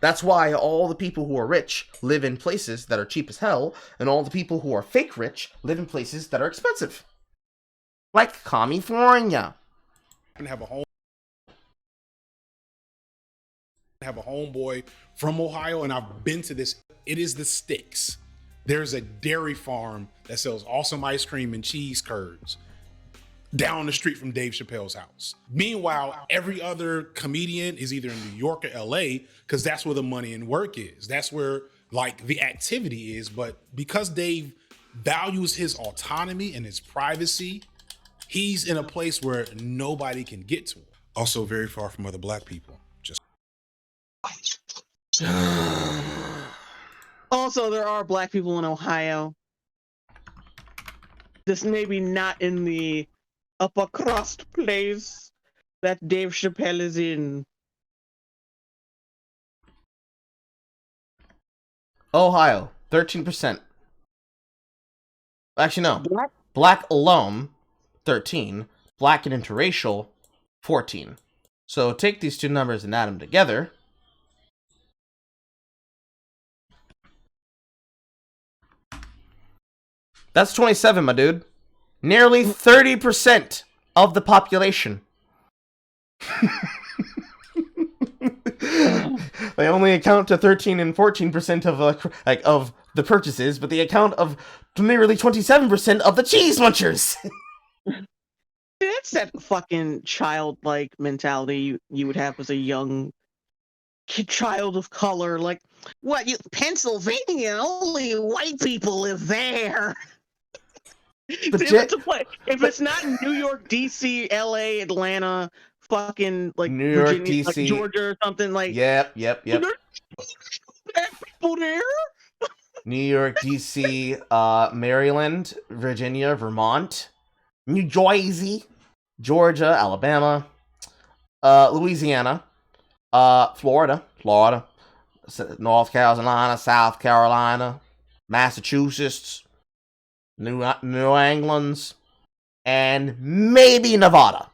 That's why all the people who are rich live in places that are cheap as hell, and all the people who are fake rich live in places that are expensive. Like California. I have a homeboy from Ohio, and I've been to this. It is the sticks. There's a dairy farm that sells awesome ice cream and cheese curds down the street from Dave Chappelle's house. Meanwhile, every other comedian is either in New York or LA, because that's where the money and work is. That's where like the activity is. But because Dave values his autonomy and his privacy, he's in a place where nobody can get to him. Also very far from other black people. Also, there are black people in Ohio. This maybe not in the upper crust place that Dave Chappelle is in. Ohio, 13%. Actually, no. Black alone, 13. Black and interracial, 14. So take these two numbers and add them together. That's 27, my dude. Nearly 30% of the population. They only account to 13 and 14% of the purchases, but they account of nearly 27% of the cheese munchers. That's that fucking childlike mentality you would have as a young child of color. Like, what? Pennsylvania? Only white people live there. If it's not New York, DC, LA, Atlanta, fucking like New York, Virginia, DC, like Georgia or something, like Yep. people there. New York, DC, Maryland, Virginia, Vermont, New Jersey, Georgia, Alabama, Louisiana, Florida, North Carolina, South Carolina, Massachusetts, New England's, and maybe Nevada.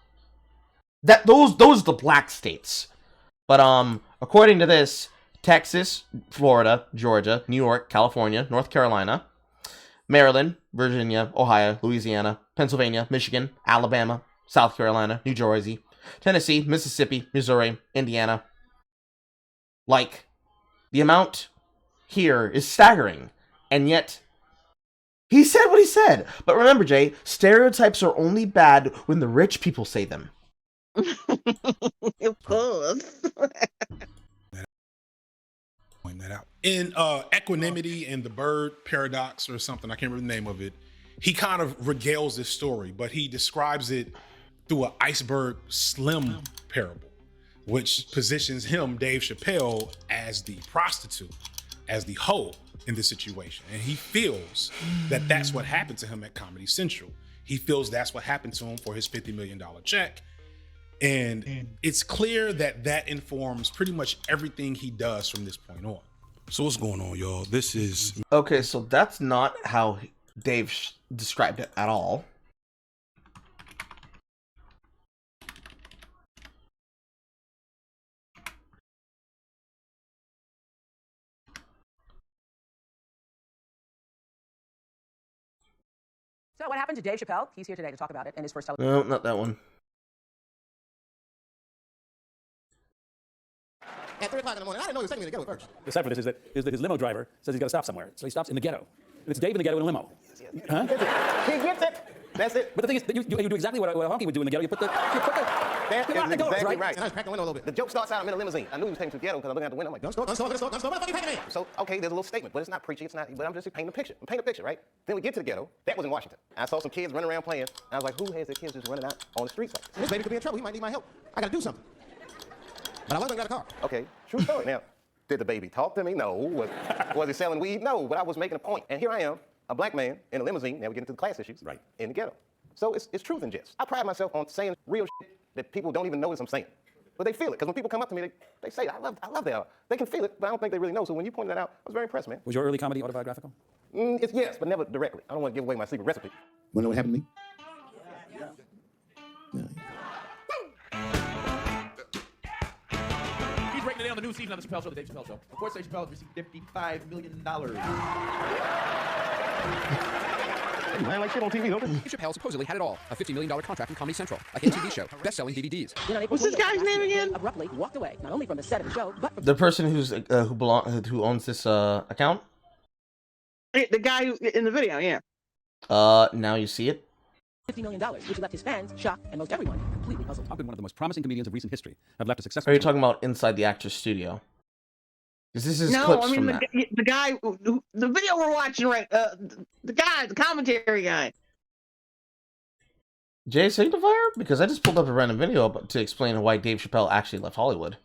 Those are the black states. But according to this, Texas, Florida, Georgia, New York, California, North Carolina, Maryland, Virginia, Ohio, Louisiana, Pennsylvania, Michigan, Alabama, South Carolina, New Jersey, Tennessee, Mississippi, Missouri, Indiana. Like, the amount here is staggering. And yet, he said what he said. But remember, Jay, stereotypes are only bad when the rich people say them. Of course. Point that out. In Equanimity and the Bird Paradox or something, I can't remember the name of it, he kind of regales this story, but he describes it through an iceberg slim parable, which positions him, Dave Chappelle, as the prostitute, as the hoe in this situation. And he feels that that's what happened to him at Comedy Central. He feels that's what happened to him for his $50 million check. And it's clear that that informs pretty much everything he does from this point on. So what's going on, y'all? This is... Okay, so that's not how Dave described it at all. So what happened to Dave Chappelle? He's here today to talk about it in his first television. No, not that one. At 3 o'clock in the morning, I didn't know he was taking me to the ghetto first. The side for this is that his limo driver says he's got to stop somewhere. So he stops in the ghetto. And it's Dave in the ghetto in a limo. Huh? He gets it. That's it. But the thing is, you do exactly what a honky would do in the ghetto. You put the That is exactly right. And I was cracking the window a little bit. The joke starts out in the limousine. I knew he was taking to the ghetto because I'm looking out the window. I'm like, don't stop. What the fuck are you taking me? So, okay, there's a little statement, but it's not preachy. It's not, but I'm just painting a picture. I'm painting a picture, right? Then we get to the ghetto. That was in Washington. I saw some kids running around playing. And I was like, who has their kids just running out on the streets like this? This baby could be in trouble. He might need my help. I gotta do something. But I got a car. Okay, true story. Now, did the baby talk to me? No. Was he selling weed? No, but I was making a point. And here I am, a black man in a limousine, now we get into the class issues, right, in the ghetto. So it's truth and jest. I pride myself on saying real shit that people don't even notice I'm saying. But they feel it, because when people come up to me, they say, I love that. They can feel it, but I don't think they really know. So when you pointed that out, I was very impressed, man. Was your early comedy autobiographical? It's yes, but never directly. I don't want to give away my secret recipe. Want to know what happened to me? He's breaking it down the new season of the Chappelle Show, the Dave Chappelle Show. Of course, Dave Chappelle has received $55 million. I ain't like shit on TV, don't Dave Chappelle supposedly had it all. A $50 million contract from Comedy Central, a hit TV show, best-selling DVDs. What's this guy's name again? Abruptly walked away, not only from the set of the show, but from The person who owns this account. The guy who, in the video, yeah. Now you see it. $50 million, which left his fans shocked and most everyone completely puzzled. I've been one of the most promising comedians of recent history. I've left a successful. Are you talking about inside the actor's studio? Because this is No, clips I mean from the, that. the guy, the video we're watching, right? The commentary guy. Jay Signifier? Because I just pulled up a random video to explain why Dave Chappelle actually left Hollywood.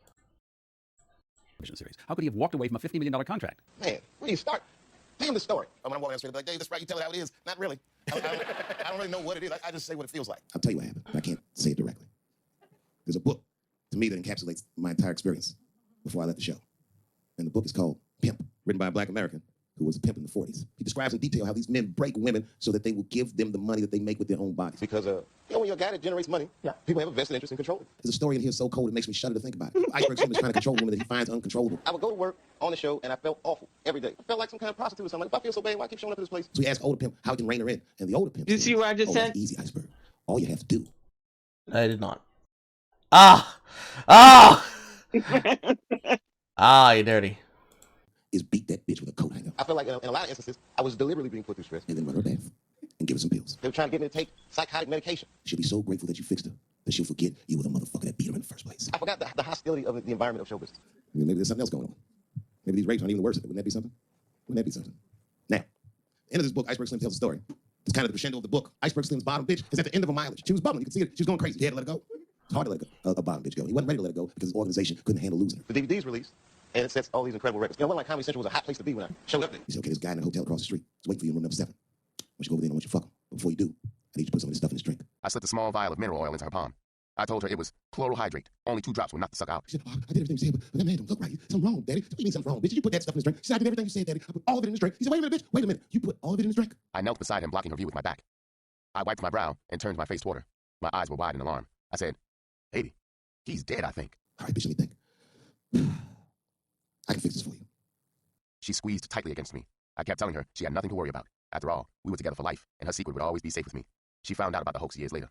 Series. How could he have walked away from a $50 million contract? Man, where do you start? Tell him the story. When I'm walking down the street, like, Dave, this right, you tell it how it is. Not really. I don't really know what it is. I just say what it feels like. I'll tell you what happened. I can't say it directly. There's a book, to me, that encapsulates my entire experience before I left the show. And the book is called Pimp, written by a black American who was a pimp in the 40s. He describes in detail how these men break women so that they will give them the money that they make with their own bodies. Because, when you're a guy that generates money, people have a vested interest in controlling. There's a story in here so cold it makes me shudder to think about it. Iceberg Slim is trying to control women that he finds uncontrollable. I would go to work on the show, and I felt awful every day. I felt like some kind of prostitute or something. If I feel so bad, why keep showing up to this place? So he asked older pimp how he can rein her in. And the older pimp Did you see what I just said? That's easy, Iceberg. All you have to do. I did not. Ah, you dirty. Is beat that bitch with a coat hanger. I feel like in a lot of instances, I was deliberately being put through stress. And then run her bath and give her some pills. They were trying to get me to take psychotic medication. She'll be so grateful that you fixed her that she'll forget you were the motherfucker that beat her in the first place. I forgot the hostility of the environment of show business. Maybe there's something else going on. Maybe these rapes aren't even the worst of it. Wouldn't that be something? Wouldn't that be something? Now, end of this book, Iceberg Slim tells a story. It's kind of the crescendo of the book. Iceberg Slim's bottom bitch is at the end of a mileage. She was bubbling. You can see it. She was going crazy. He had to let her go. It's hard to let a bottom bitch go. He wasn't ready to let her go because his organization couldn't handle losing her. The DVD's released, and it sets all these incredible records. You know, one like Comedy Central was a hot place to be when I showed up there. He said, okay, there's a guy in a hotel across the street. He's waiting for you in room number 7. Once you go over there, I want you to fuck him. But before you do, I need you to put some of this stuff in his drink. I slipped a small vial of mineral oil into her palm. I told her it was chloral hydrate. Only 2 drops were not to suck out. She said, I did everything you said, but that man don't look right. Something wrong, Daddy. What do you mean something wrong, bitch? Did you put that stuff in his drink? She said, I did everything you said, Daddy. I put all of it in his drink. He said, wait a minute, bitch. Wait a minute. You put all of it in his drink? I knelt beside him, blocking her view with my back. I wiped my brow and turned my face toward her. My eyes were wide in alarm. I said, baby, he's dead, I think. All right, bitch, let me think. I can fix this for you. She squeezed tightly against me. I kept telling her she had nothing to worry about. After all, we were together for life, and her secret would always be safe with me. She found out about the hoax years later.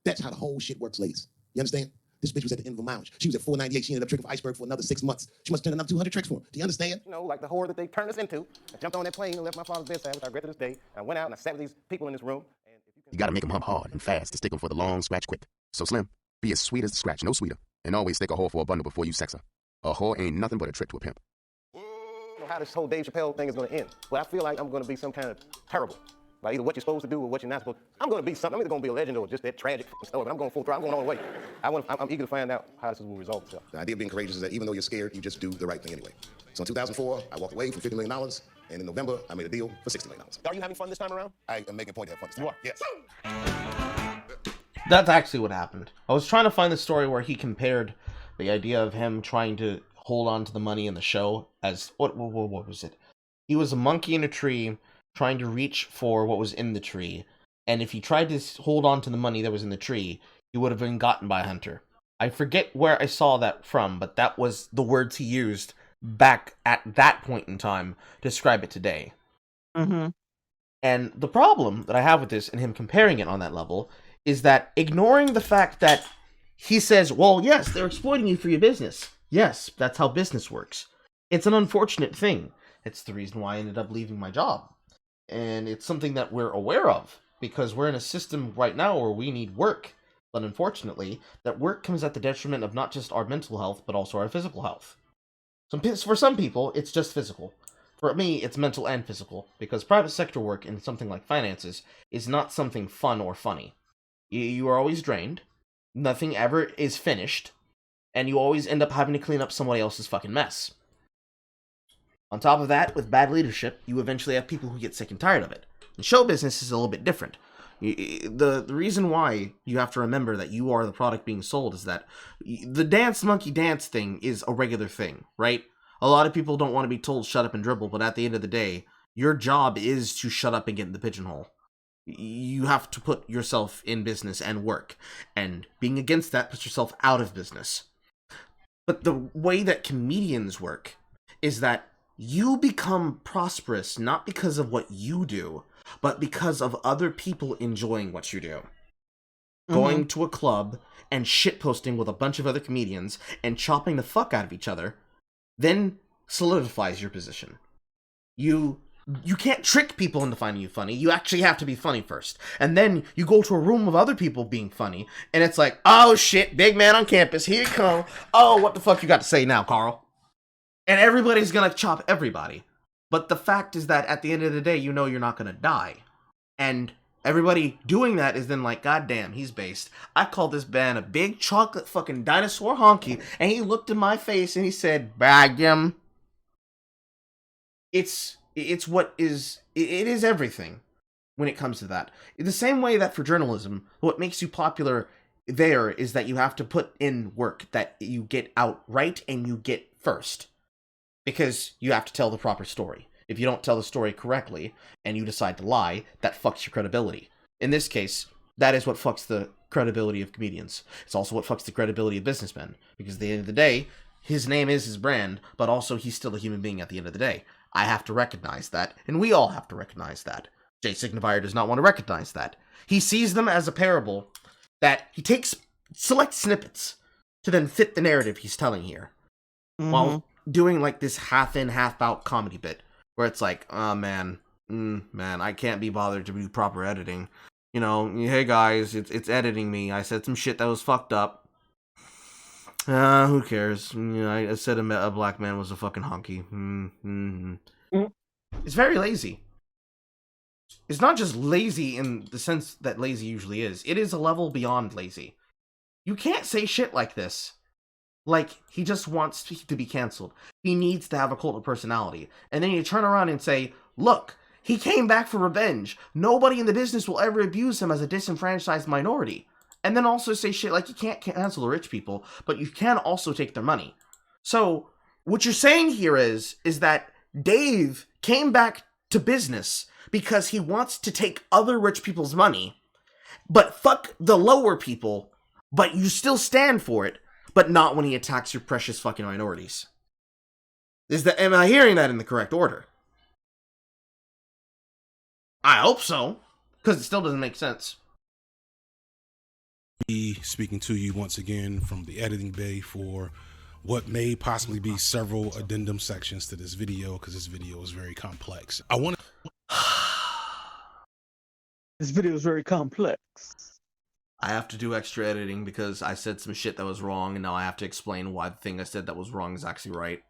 That's how the whole shit works, ladies. You understand? This bitch was at the end of a mileage. She was at 498. She ended up tricking for Iceberg for another 6 months. She must have turned another 200 tricks for him. Do you understand? You know, like the horror that they turned us into. I jumped on that plane and left my father's bedside, which I regret to this day. I went out and I sat with these people in this room. You gotta make them hump hard and fast to stick them for the long scratch quick. So Slim, be as sweet as the scratch, no sweeter. And always stick a whore for a bundle before you sex her. A whore ain't nothing but a trick to a pimp. I don't know how this whole Dave Chappelle thing is going to end, but I feel like I'm going to be some kind of terrible. Like either what you're supposed to do or what you're not supposed to. I'm going to be something. I'm either going to be a legend or just that tragic story, but I'm going full throttle. I'm going all the way. I'm eager to find out how this will resolve itself. The idea of being courageous is that even though you're scared, you just do the right thing anyway. So in 2004, I walked away from $50 million, and in November, I made a deal for $60 million. Are you having fun this time around? I am making a point to have fun this time. You are? Yes. That's actually what happened. I was trying to find the story where he compared the idea of him trying to hold on to the money in the show as what was it? He was a monkey in a tree trying to reach for what was in the tree, and if he tried to hold on to the money that was in the tree, he would have been gotten by a hunter. I forget where I saw that from, but that was the words he used back at that point in time to describe it today. Mm-hmm. And the problem that I have with this and him comparing it on that level is that ignoring the fact that he says, well, yes, they're exploiting you for your business. Yes, that's how business works. It's an unfortunate thing. It's the reason why I ended up leaving my job. And it's something that we're aware of, because we're in a system right now where we need work. But unfortunately, that work comes at the detriment of not just our mental health, but also our physical health. For some people, it's just physical. For me, it's mental and physical, because private sector work in something like finances is not something fun or funny. You are always drained, nothing ever is finished, and you always end up having to clean up somebody else's fucking mess. On top of that, with bad leadership, you eventually have people who get sick and tired of it. And show business is a little bit different. The reason why you have to remember that you are the product being sold is that the dance monkey dance thing is a regular thing, right? A lot of people don't want to be told shut up and dribble, but at the end of the day, your job is to shut up and get in the pigeonhole. You have to put yourself in business and work, and being against that puts yourself out of business. But the way that comedians work is that you become prosperous not because of what you do, but because of other people enjoying what you do. Going to a club and shitposting with a bunch of other comedians and chopping the fuck out of each other then solidifies your position. You can't trick people into finding you funny. You actually have to be funny first. And then you go to a room of other people being funny, and it's like, oh shit, big man on campus, here you come. Oh, what the fuck you got to say now, Carl? And everybody's gonna chop everybody. But the fact is that at the end of the day, you know you're not gonna die. And everybody doing that is then like, God damn, he's based. I called this man a big chocolate fucking dinosaur honky, and he looked in my face and he said, bag him. It's what is, it is everything when it comes to that. In the same way that for journalism, what makes you popular there is that you have to put in work that you get out right and you get first. Because you have to tell the proper story. If you don't tell the story correctly, and you decide to lie, that fucks your credibility. In this case, that is what fucks the credibility of comedians. It's also what fucks the credibility of businessmen. Because at the end of the day, his name is his brand, but also he's still a human being at the end of the day. I have to recognize that, and we all have to recognize that. Jay Signifier does not want to recognize that. He sees them as a parable that he takes select snippets to then fit the narrative he's telling here. While doing like this half-in, half-out comedy bit, where it's like, oh man, I can't be bothered to do proper editing. You know, hey guys, it's editing me. I said some shit that was fucked up. Who cares? You know, I said a black man was a fucking honky. It's very lazy. It's not just lazy in the sense that lazy usually is. It is a level beyond lazy. You can't say shit like this. Like, he just wants to be canceled. He needs to have a cult of personality. And then you turn around and say, look, he came back for revenge. Nobody in the business will ever abuse him as a disenfranchised minority. And then also say shit like you can't cancel the rich people, but you can also take their money. So, what you're saying here is that Dave came back to business because he wants to take other rich people's money, but fuck the lower people, but you still stand for it. But not when he attacks your precious fucking minorities. Am I hearing that in the correct order? I hope so, because it still doesn't make sense. Speaking to you once again from the editing bay for what may possibly be several addendum sections to this video, because this video is very complex. This video is very complex. I have to do extra editing because I said some shit that was wrong, and now I have to explain why the thing I said that was wrong is actually right.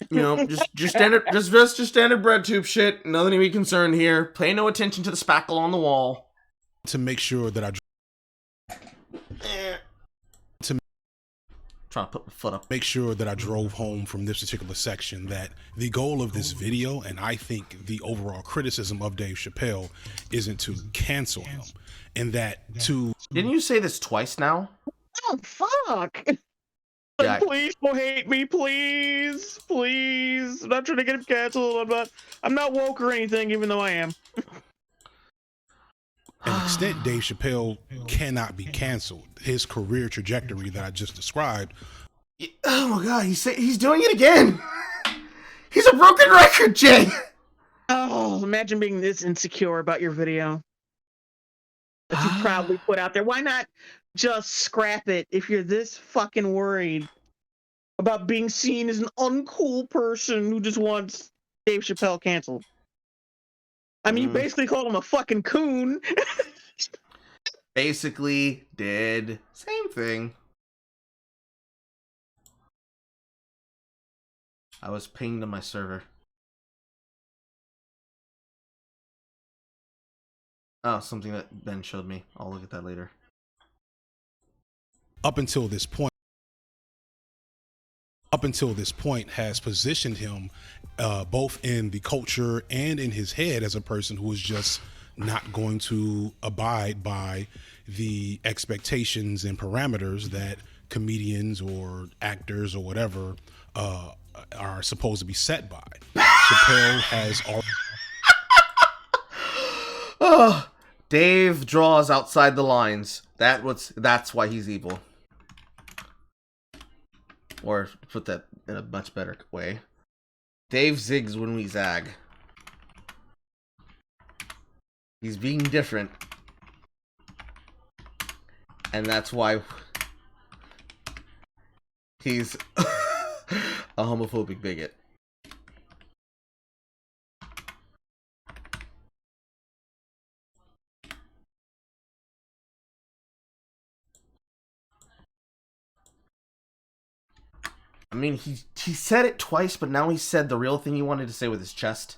You know, just standard bread tube shit. Nothing to be concerned here. Pay no attention to the spackle on the wall. To make sure that trying to put my foot up. Make sure that I drove home from this particular section that the goal of this video, and I think the overall criticism of Dave Chappelle, isn't to cancel him. And that Didn't you say this twice now? Oh, fuck. Yeah. Please don't hate me, please. Please. I'm not trying to get him canceled. I'm not woke or anything, even though I am. an extent, Dave Chappelle cannot be canceled. His career trajectory that I just described. Oh my god, he's doing it again. He's a broken record, Jay. Oh, imagine being this insecure about your video that you proudly put out there. Why not just scrap it if you're this fucking worried about being seen as an uncool person who just wants Dave Chappelle canceled? I mean, you basically called him a fucking coon. Basically did. Same thing. I was pinged on my server. Oh, something that Ben showed me. I'll look at that later. Up until this point, up until this point has positioned him both in the culture and in his head as a person who is just not going to abide by the expectations and parameters that comedians or actors or whatever are supposed to be set by. Chappelle has already... Oh, Dave draws outside the lines. That's why he's evil. Or put that in a much better way. Dave zigs when we zag. He's being different. And that's why he's a homophobic bigot. I mean, he said it twice, but now he said the real thing he wanted to say with his chest.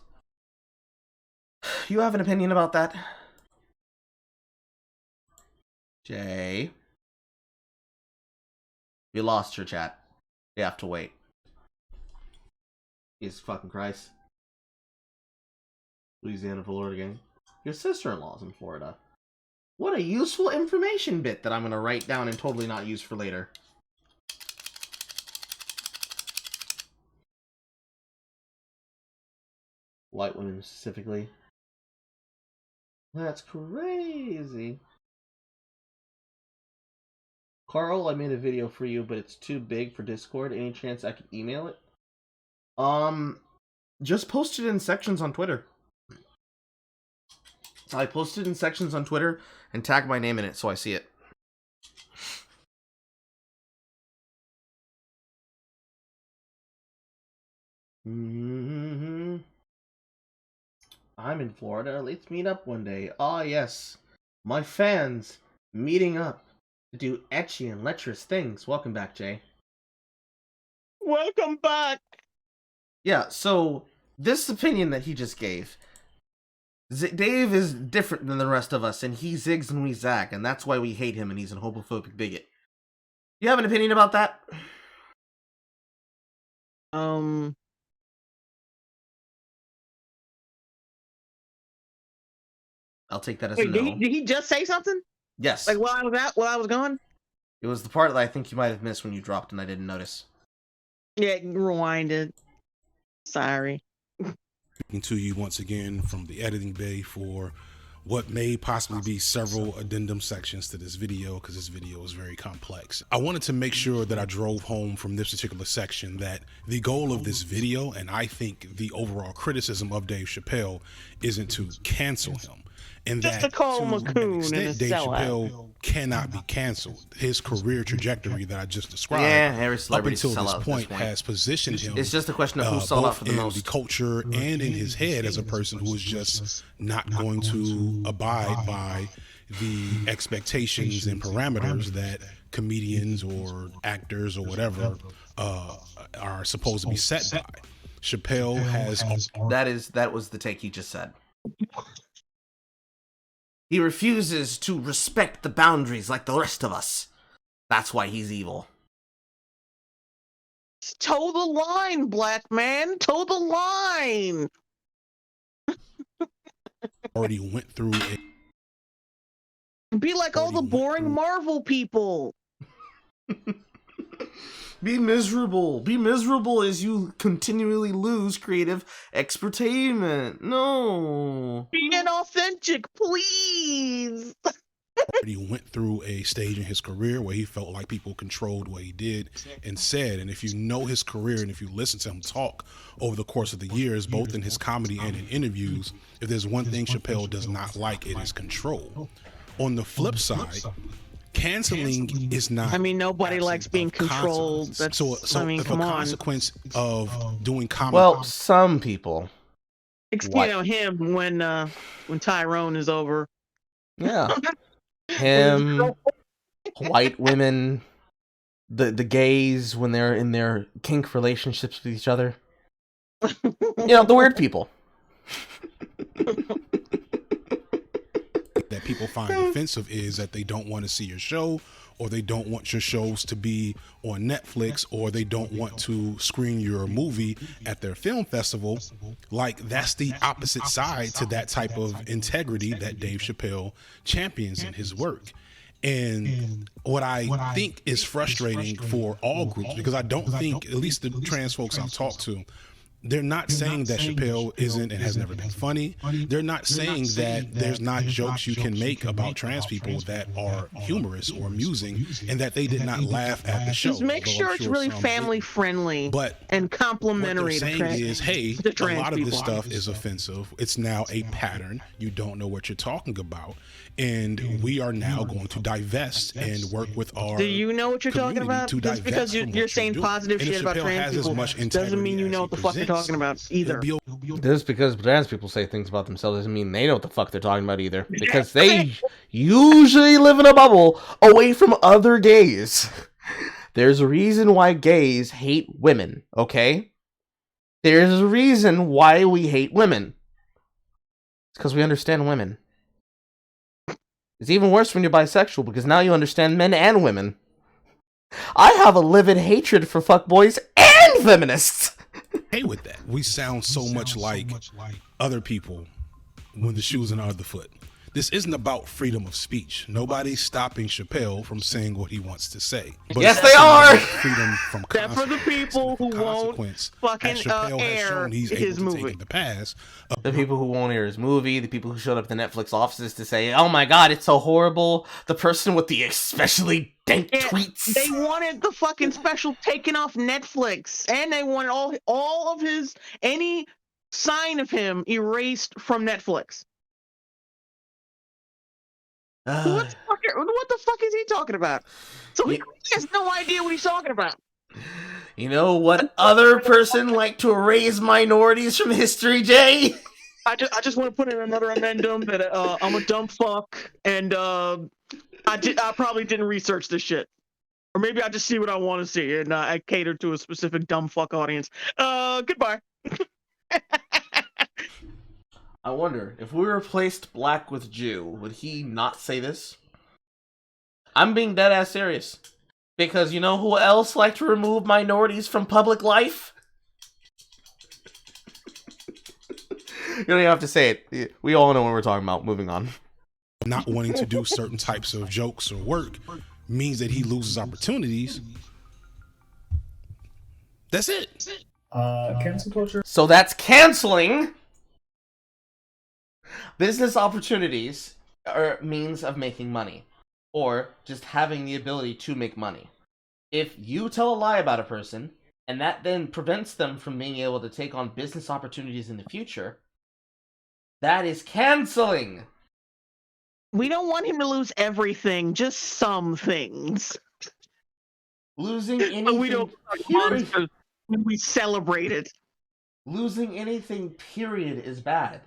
You have an opinion about that? Jay? You lost your chat. You have to wait. Jesus fucking Christ. Louisiana, Florida gang. Your sister-in-law's in Florida. What a useful information bit that I'm gonna write down and totally not use for later. White women specifically. That's crazy. Carl, I made a video for you, but it's too big for Discord. Any chance I could email it? Just post it in sections on Twitter. I posted in sections on Twitter and tag my name in it so I see it. I'm in Florida. Let's meet up one day. Ah, yes. My fans meeting up to do etchy and lecherous things. Welcome back, Jay. Welcome back. Yeah, so this opinion that he just gave, Dave is different than the rest of us, and he zigs and we zag, and that's why we hate him, and he's a homophobic bigot. You have an opinion about that? I'll take that as a no. Did he just say something? Yes. Like while I was gone? It was the part that I think you might have missed when you dropped and I didn't notice. Yeah, rewind it. Sorry. Speaking to you once again from the editing bay for what may possibly be several addendum sections to this video, because this video is very complex. I wanted to make sure that I drove home from this particular section that the goal of this video, and I think the overall criticism of Dave Chappelle, isn't to cancel him. And just that to call him a coon and extent, Dave Chappelle cannot be canceled. His career trajectory that I just described, up until this point, has positioned him. It's just a question of who sold out for the most. In the culture and in his head as a person who is just not going to abide by the expectations and parameters that comedians or actors or whatever are supposed to be set by. Chappelle has. That was the take he just said. He refuses to respect the boundaries like the rest of us. That's why he's evil. Toe the line, black man. Toe the line. Already went through Be like all the boring Marvel people. Be miserable. Be miserable as you continually lose creative expertainment. No. Be inauthentic, please. He went through a stage in his career where he felt like people controlled what he did and said. And if you know his career and if you listen to him talk over the course of the years, both in his comedy and in interviews, if there's one thing Chappelle does not like, it is control. On the flip side, canceling is not. I mean, nobody likes being controlled. That's, so I mean, if come a on. consequence of doing comedy. Well, some people. You know him when Tyrone is over. Yeah. Him, white women, the gays when they're in their kink relationships with each other. You know, the weird people. That people find offensive is that they don't want to see your show, or they don't want your shows to be on Netflix, or they don't want to screen your movie at their film festival. Like, that's the opposite side to that type of integrity that Dave Chappelle champions in his work. And what I think is frustrating for all groups, because I don't think, at least the trans folks I've talked to, they're not saying that Chappelle isn't and has never been funny. They're not saying that there's not jokes you can make about trans people that are humorous or amusing, and that they did not laugh at the show. Just make sure it's really family friendly and complimentary to trans. Is, hey, a lot of this stuff is offensive. It's now a pattern. You don't know what you're talking about. And we are now going to divest and work with our. Do you know what you're talking about? Just because you're saying positive shit about trans people doesn't mean you know what the fuck you're talking about either. Just because trans people say things about themselves doesn't mean they know what the fuck they're talking about either. Because they usually live in a bubble away from other gays. There's a reason why gays hate women, okay? There's a reason why we hate women. It's because we understand women. It's even worse when you're bisexual, because now you understand men and women. I have a livid hatred for fuckboys and feminists. Hey, with that, we sound so much like other people when the shoe's on the other foot. This isn't about freedom of speech. Nobody's stopping Chappelle from saying what he wants to say. But yes, they are. Freedom from except for the people who won't fucking air his movie. The people who won't air his movie, the people who showed up at the Netflix offices to say, "Oh my god, it's so horrible." The person with the especially dank tweets. They wanted the fucking special taken off Netflix, and they wanted all of his any sign of him erased from Netflix. What the fuck is he talking about? So he has no idea what he's talking about. You know what other person like to erase minorities from history, Jay? I just want to put in another amendum that I'm a dumb fuck, and I probably didn't research this shit. Or maybe I just see what I want to see, and I cater to a specific dumb fuck audience. Goodbye. I wonder, if we replaced black with Jew, would he not say this? I'm being dead ass serious. Because you know who else liked to remove minorities from public life? You don't even have to say it. We all know what we're talking about. Moving on. Not wanting to do certain types of jokes or work means that he loses opportunities. That's it. Cancel culture. So that's canceling. Business opportunities are means of making money, or just having the ability to make money. If you tell a lie about a person, and that then prevents them from being able to take on business opportunities in the future, that is canceling. We don't want him to lose everything, just some things. Losing anything, we don't. Monsters, we celebrate it. Losing anything, period, is bad.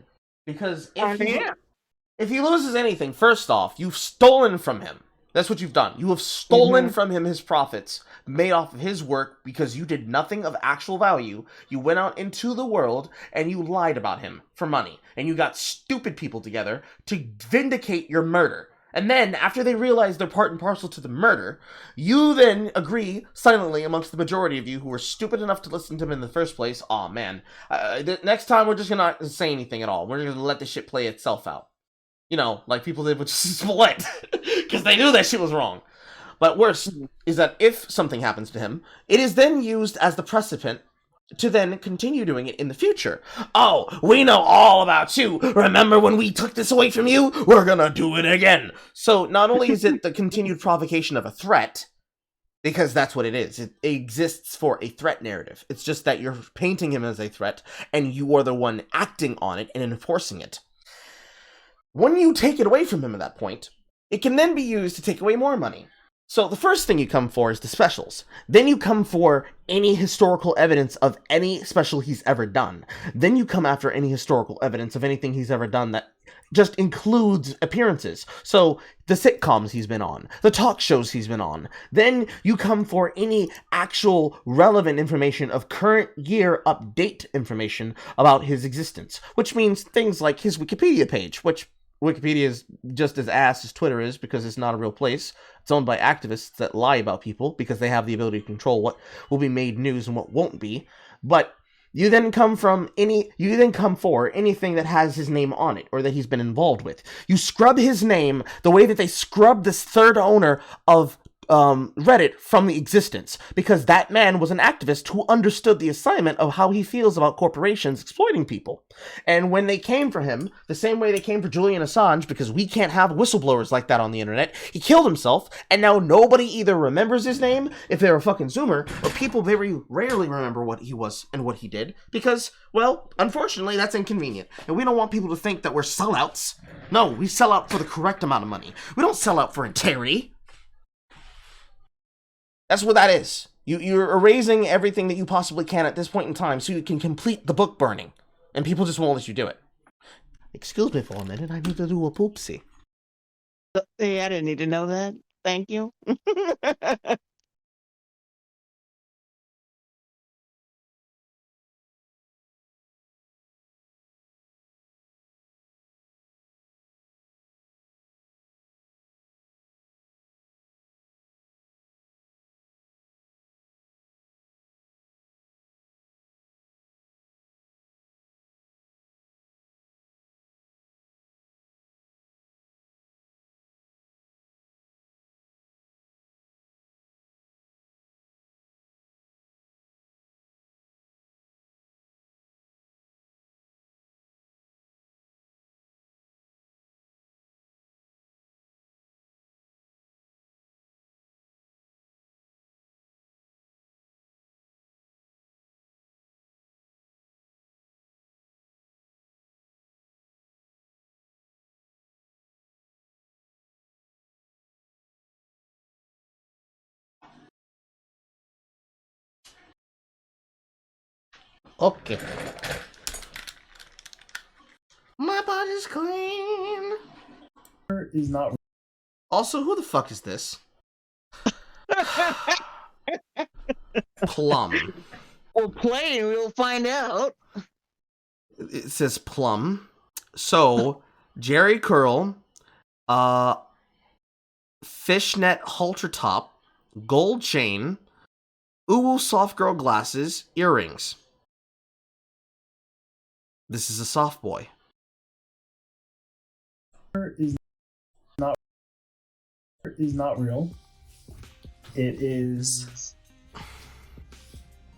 Because if he loses anything, first off, you've stolen from him. That's what you've done. You have stolen from him his profits made off of his work because you did nothing of actual value. You went out into the world and you lied about him for money. And you got stupid people together to vindicate your murder. And then, after they realize they're part and parcel to the murder, you then agree silently amongst the majority of you who were stupid enough to listen to him in the first place. Aw, man. Next time, we're just gonna not say anything at all. We're just gonna let the shit play itself out. You know, like people did with Split. Because they knew that shit was wrong. But worse is that if something happens to him, it is then used as the precedent to then continue doing it in the future. Oh, we know all about you. Remember when we took this away from you? We're gonna do it again. So not only is it the continued provocation of a threat, because that's what it is. It exists for a threat narrative. It's just that you're painting him as a threat, and you are the one acting on it and enforcing it. When you take it away from him at that point, it can then be used to take away more money. So the first thing you come for is the specials. Then you come for any historical evidence of any special he's ever done. Then you come after any historical evidence of anything he's ever done that just includes appearances. So the sitcoms he's been on, the talk shows he's been on. Then you come for any actual relevant information of current year update information about his existence, which means things like his Wikipedia page, which Wikipedia is just as ass as Twitter is because it's not a real place. It's owned by activists that lie about people because they have the ability to control what will be made news and what won't be. But you then come for anything that has his name on it or that he's been involved with. You scrub his name the way that they scrubbed this third owner of Reddit from the existence, because that man was an activist who understood the assignment of how he feels about corporations exploiting people. And when they came for him, the same way they came for Julian Assange, because we can't have whistleblowers like that on the internet, he killed himself, and now nobody either remembers his name, if they're a fucking Zoomer, or people very rarely remember what he was and what he did, because, well, unfortunately, that's inconvenient. And we don't want people to think that we're sellouts. No, we sell out for the correct amount of money. We don't sell out for integrity. That's what that is. You're erasing everything that you possibly can at this point in time so you can complete the book burning. And people just won't let you do it. Excuse me for a minute, I need to do a poopsie. Hey, I didn't need to know that. Thank you. Okay. My body's clean. Is not. Also, who the fuck is this? Plum. We're playing, we'll find out. It says Plum. So, Jerry Curl, fishnet halter top, gold chain, uwu soft girl glasses, earrings. This is a soft boy. Is not real. It is.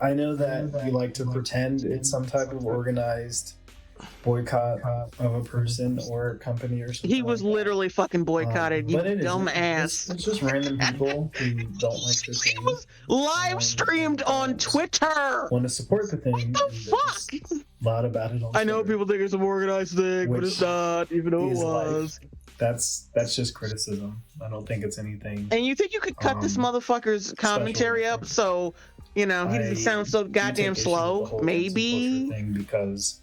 I know that you like to pretend it's some type of organized boycott of a person or a company or something. He was literally fucking boycotted, you dumb ass. It's just random people who don't like this thing. He was live streamed on Twitter. Want to support the thing. What the fuck? Loud about it on I know people think it's an organized thing, but it's not, even though it was. That's just criticism. I don't think it's anything. And you think you could cut this motherfucker's commentary up so, you know, he doesn't sound so goddamn slow? Maybe. Thing because.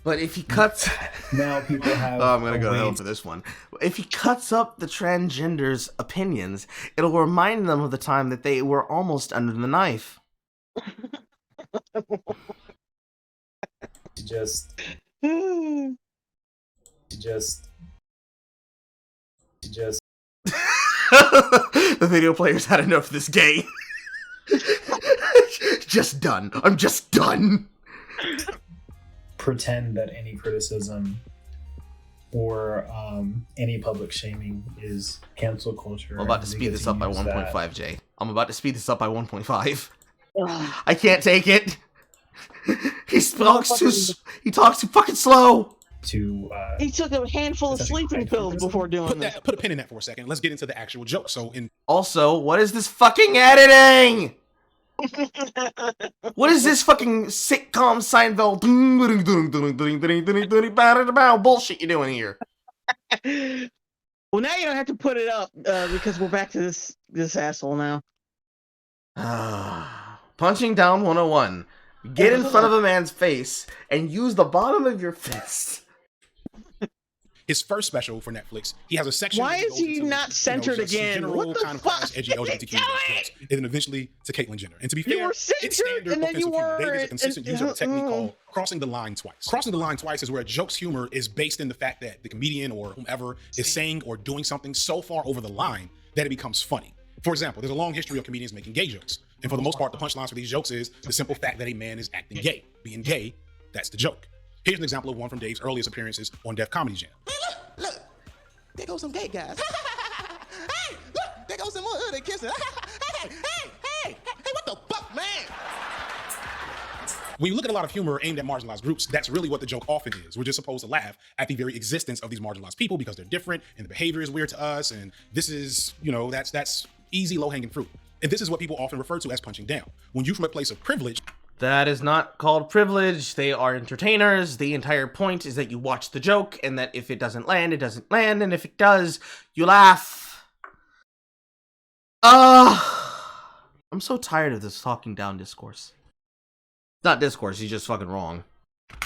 But if he cuts... now people have... Oh, I'm going to go to hell for this one. If he cuts up the transgenders' opinions, it'll remind them of the time that they were almost under the knife. Just... The video players had enough of this game. Just done. I'm just done. Pretend that any criticism or any public shaming is cancel culture. I'm about to speed this up by 1.5, Jay. I'm about to speed this up by 1.5. I can't take it. He talks too fucking slow. He took a handful of sleeping pills before doing this. Put a pin in that for a second. Let's get into the actual joke. Also, what is this fucking editing? What is this fucking sitcom Seinfeld bullshit you're doing here? Well, now you don't have to put it up because we're back to this asshole now. Punching down 101. Get in front of a man's face and use the bottom of your fist His first special for Netflix, he has a section. Why is he not centered again? General What the kind of fuck? class, edgy LGBTQ jokes, and then eventually to Caitlyn Jenner. And to be You fair, were it's centered, standard and then you offensive humor. Dave is a weren't, consistent user of a technique called crossing the line twice. Crossing the line twice is where a joke's humor is based in the fact that the comedian or whomever is saying or doing something so far over the line that it becomes funny. For example, there's a long history of comedians making gay jokes. And for the most part, the punchlines for these jokes is the simple fact that a man is acting gay. Being gay, that's the joke. Here's an example of one from Dave's earliest appearances on Def Comedy Jam. Look, there goes some gay guys. Hey, look, there goes some more hood kissing. Hey, what the fuck, man? When you look at a lot of humor aimed at marginalized groups, that's really what the joke often is. We're just supposed to laugh at the very existence of these marginalized people because they're different and the behavior is weird to us. And this is, that's easy, low-hanging fruit. And this is what people often refer to as punching down. When you from a place of privilege. That is not called privilege. They are entertainers. The entire point is that you watch the joke and that if it doesn't land, it doesn't land. And if it does, you laugh. I'm so tired of this talking down discourse. Not discourse, he's just fucking wrong.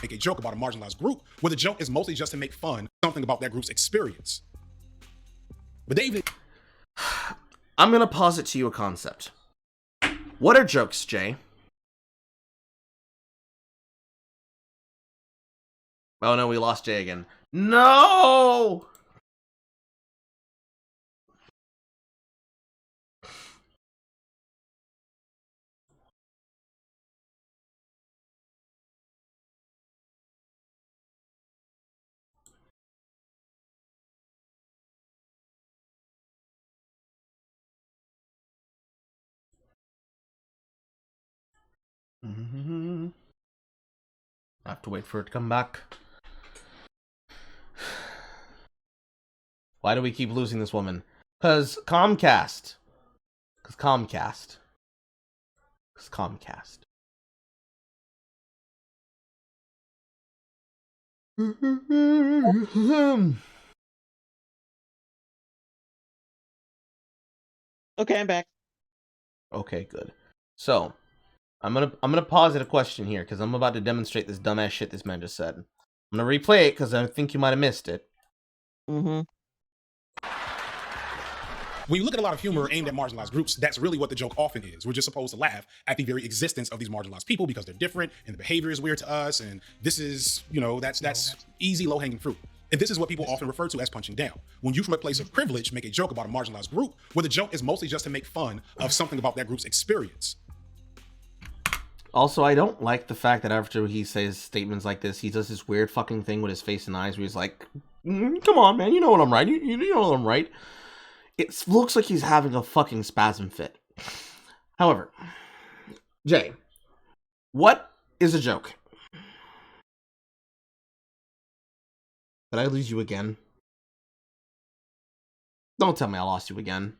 Make a joke about a marginalized group where the joke is mostly just to make fun of something about that group's experience. But David... I'm gonna posit to you a concept. What are jokes, Jay? Oh no, we lost Jay again. No! I have to wait for it to come back. Why do we keep losing this woman? Because Comcast. Because Comcast. Because Comcast. Okay, I'm back. Okay, good. So, I'm gonna posit a question here because I'm about to demonstrate this dumbass shit this man just said. I'm gonna replay it because I think you might have missed it. When you look at a lot of humor aimed at marginalized groups, that's really what the joke often is. We're just supposed to laugh at the very existence of these marginalized people because they're different and the behavior is weird to us. And this is, that's easy, low-hanging fruit. And this is what people often refer to as punching down. When you from a place of privilege make a joke about a marginalized group where the joke is mostly just to make fun of something about that group's experience. Also, I don't like the fact that after he says statements like this, he does this weird fucking thing with his face and eyes where he's like, come on, man, you know what I'm right. You know what I'm right. It looks like he's having a fucking spasm fit. However, Jay, what is a joke? Did I lose you again? Don't tell me I lost you again.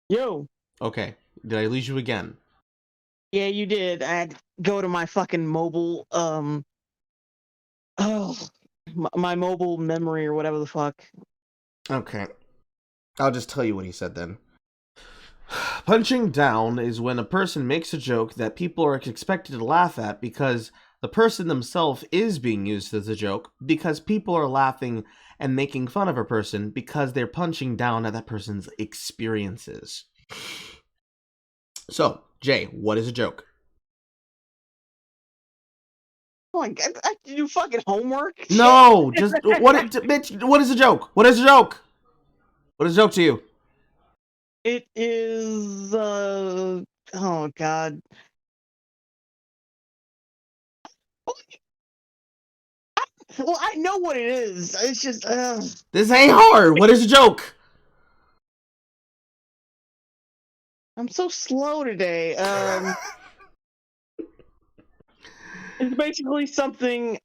Yo. Okay. Did I lose you again? Yeah, you did. I had to go to my fucking mobile, my mobile memory or whatever the fuck. Okay. I'll just tell you what he said then. Punching down is when a person makes a joke that people are expected to laugh at because the person themselves is being used as a joke because people are laughing and making fun of a person because they're punching down at that person's experiences. So, Jay, what is a joke? Oh my god, I have to do fucking homework? No, just bitch, what is a joke? What is a joke? What is a joke to you? It is oh god. Well, I know what it is. It's just This ain't hard. What is a joke? I'm so slow today. It's basically something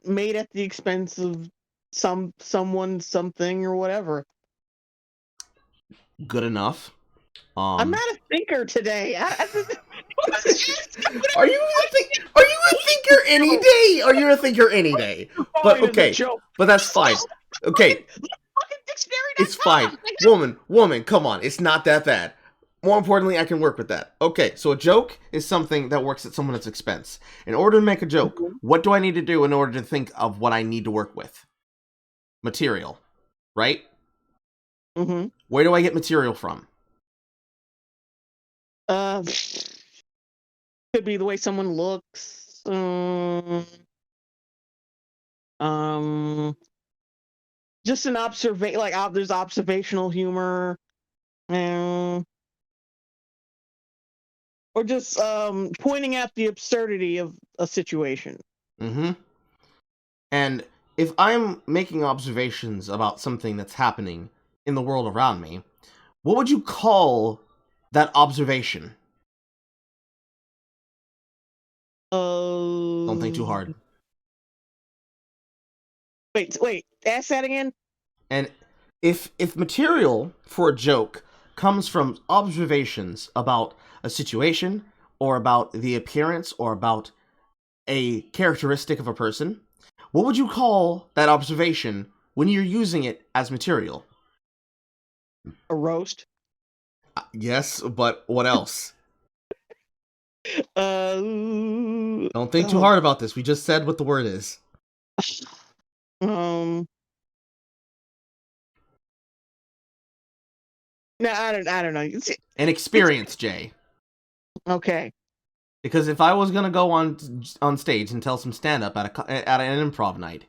made at the expense of someone, something, or whatever. Good enough. I'm not a thinker today. Are you a thinker any day? Are you a thinker any day? But okay, but that's fine. Okay, it's fine. Woman, come on. It's not that bad. More importantly, I can work with that. Okay, so a joke is something that works at someone's expense. In order to make a joke, what do I need to do in order to think of what I need to work with? Material, right? Mm-hmm. Where do I get material from? Could be the way someone looks. Just an observation, like there's observational humor, or just pointing out the absurdity of a situation. Mm-hmm. And if I'm making observations about something that's happening in the world around me, what would you call that observation? Don't think too hard. Wait, ask that again? And if material for a joke comes from observations about a situation, or about the appearance, or about a characteristic of a person, what would you call that observation when you're using it as material? A roast? Yes, but what else? Don't think too hard about this. We just said what the word is. No, I don't know. An experience, Jay. Okay. Because if I was gonna go on stage and tell some stand-up at an improv night,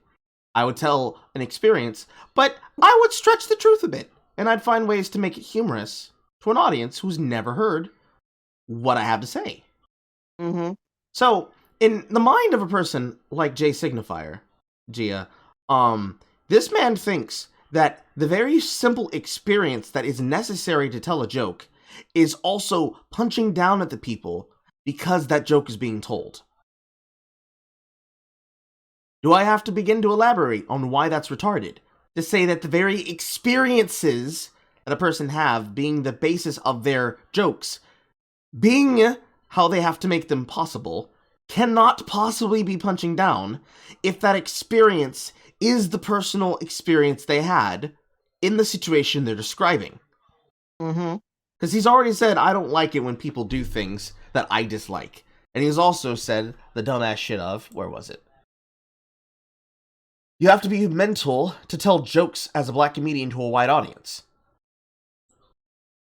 I would tell an experience, but I would stretch the truth a bit, and I'd find ways to make it humorous to an audience who's never heard what I have to say. Mm-hmm. So, in the mind of a person like Jay Signifier, Gia, this man thinks that the very simple experience that is necessary to tell a joke is also punching down at the people because that joke is being told. Do I have to begin to elaborate on why that's retarded? To say that the very experiences that a person have being the basis of their jokes, being how they have to make them possible, cannot possibly be punching down if that experience is the personal experience they had in the situation they're describing. Mm-hmm. Because he's already said, I don't like it when people do things that I dislike. And he's also said the dumbass shit of, where was it? You have to be mental to tell jokes as a black comedian to a white audience.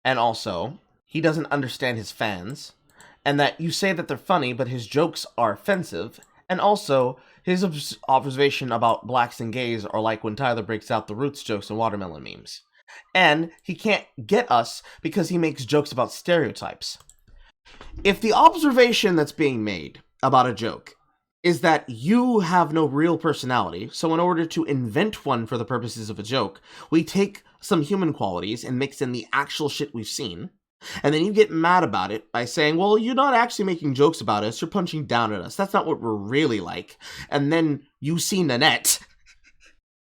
And also, he doesn't understand his fans. And that you say that they're funny, but his jokes are offensive. And also, his observation about blacks and gays are like when Tyler breaks out the Roots jokes and watermelon memes. And he can't get us because he makes jokes about stereotypes. If the observation that's being made about a joke is that you have no real personality, so in order to invent one for the purposes of a joke, we take some human qualities and mix in the actual shit we've seen, and then you get mad about it by saying, well, you're not actually making jokes about us, you're punching down at us, that's not what we're really like, and then you see Nanette.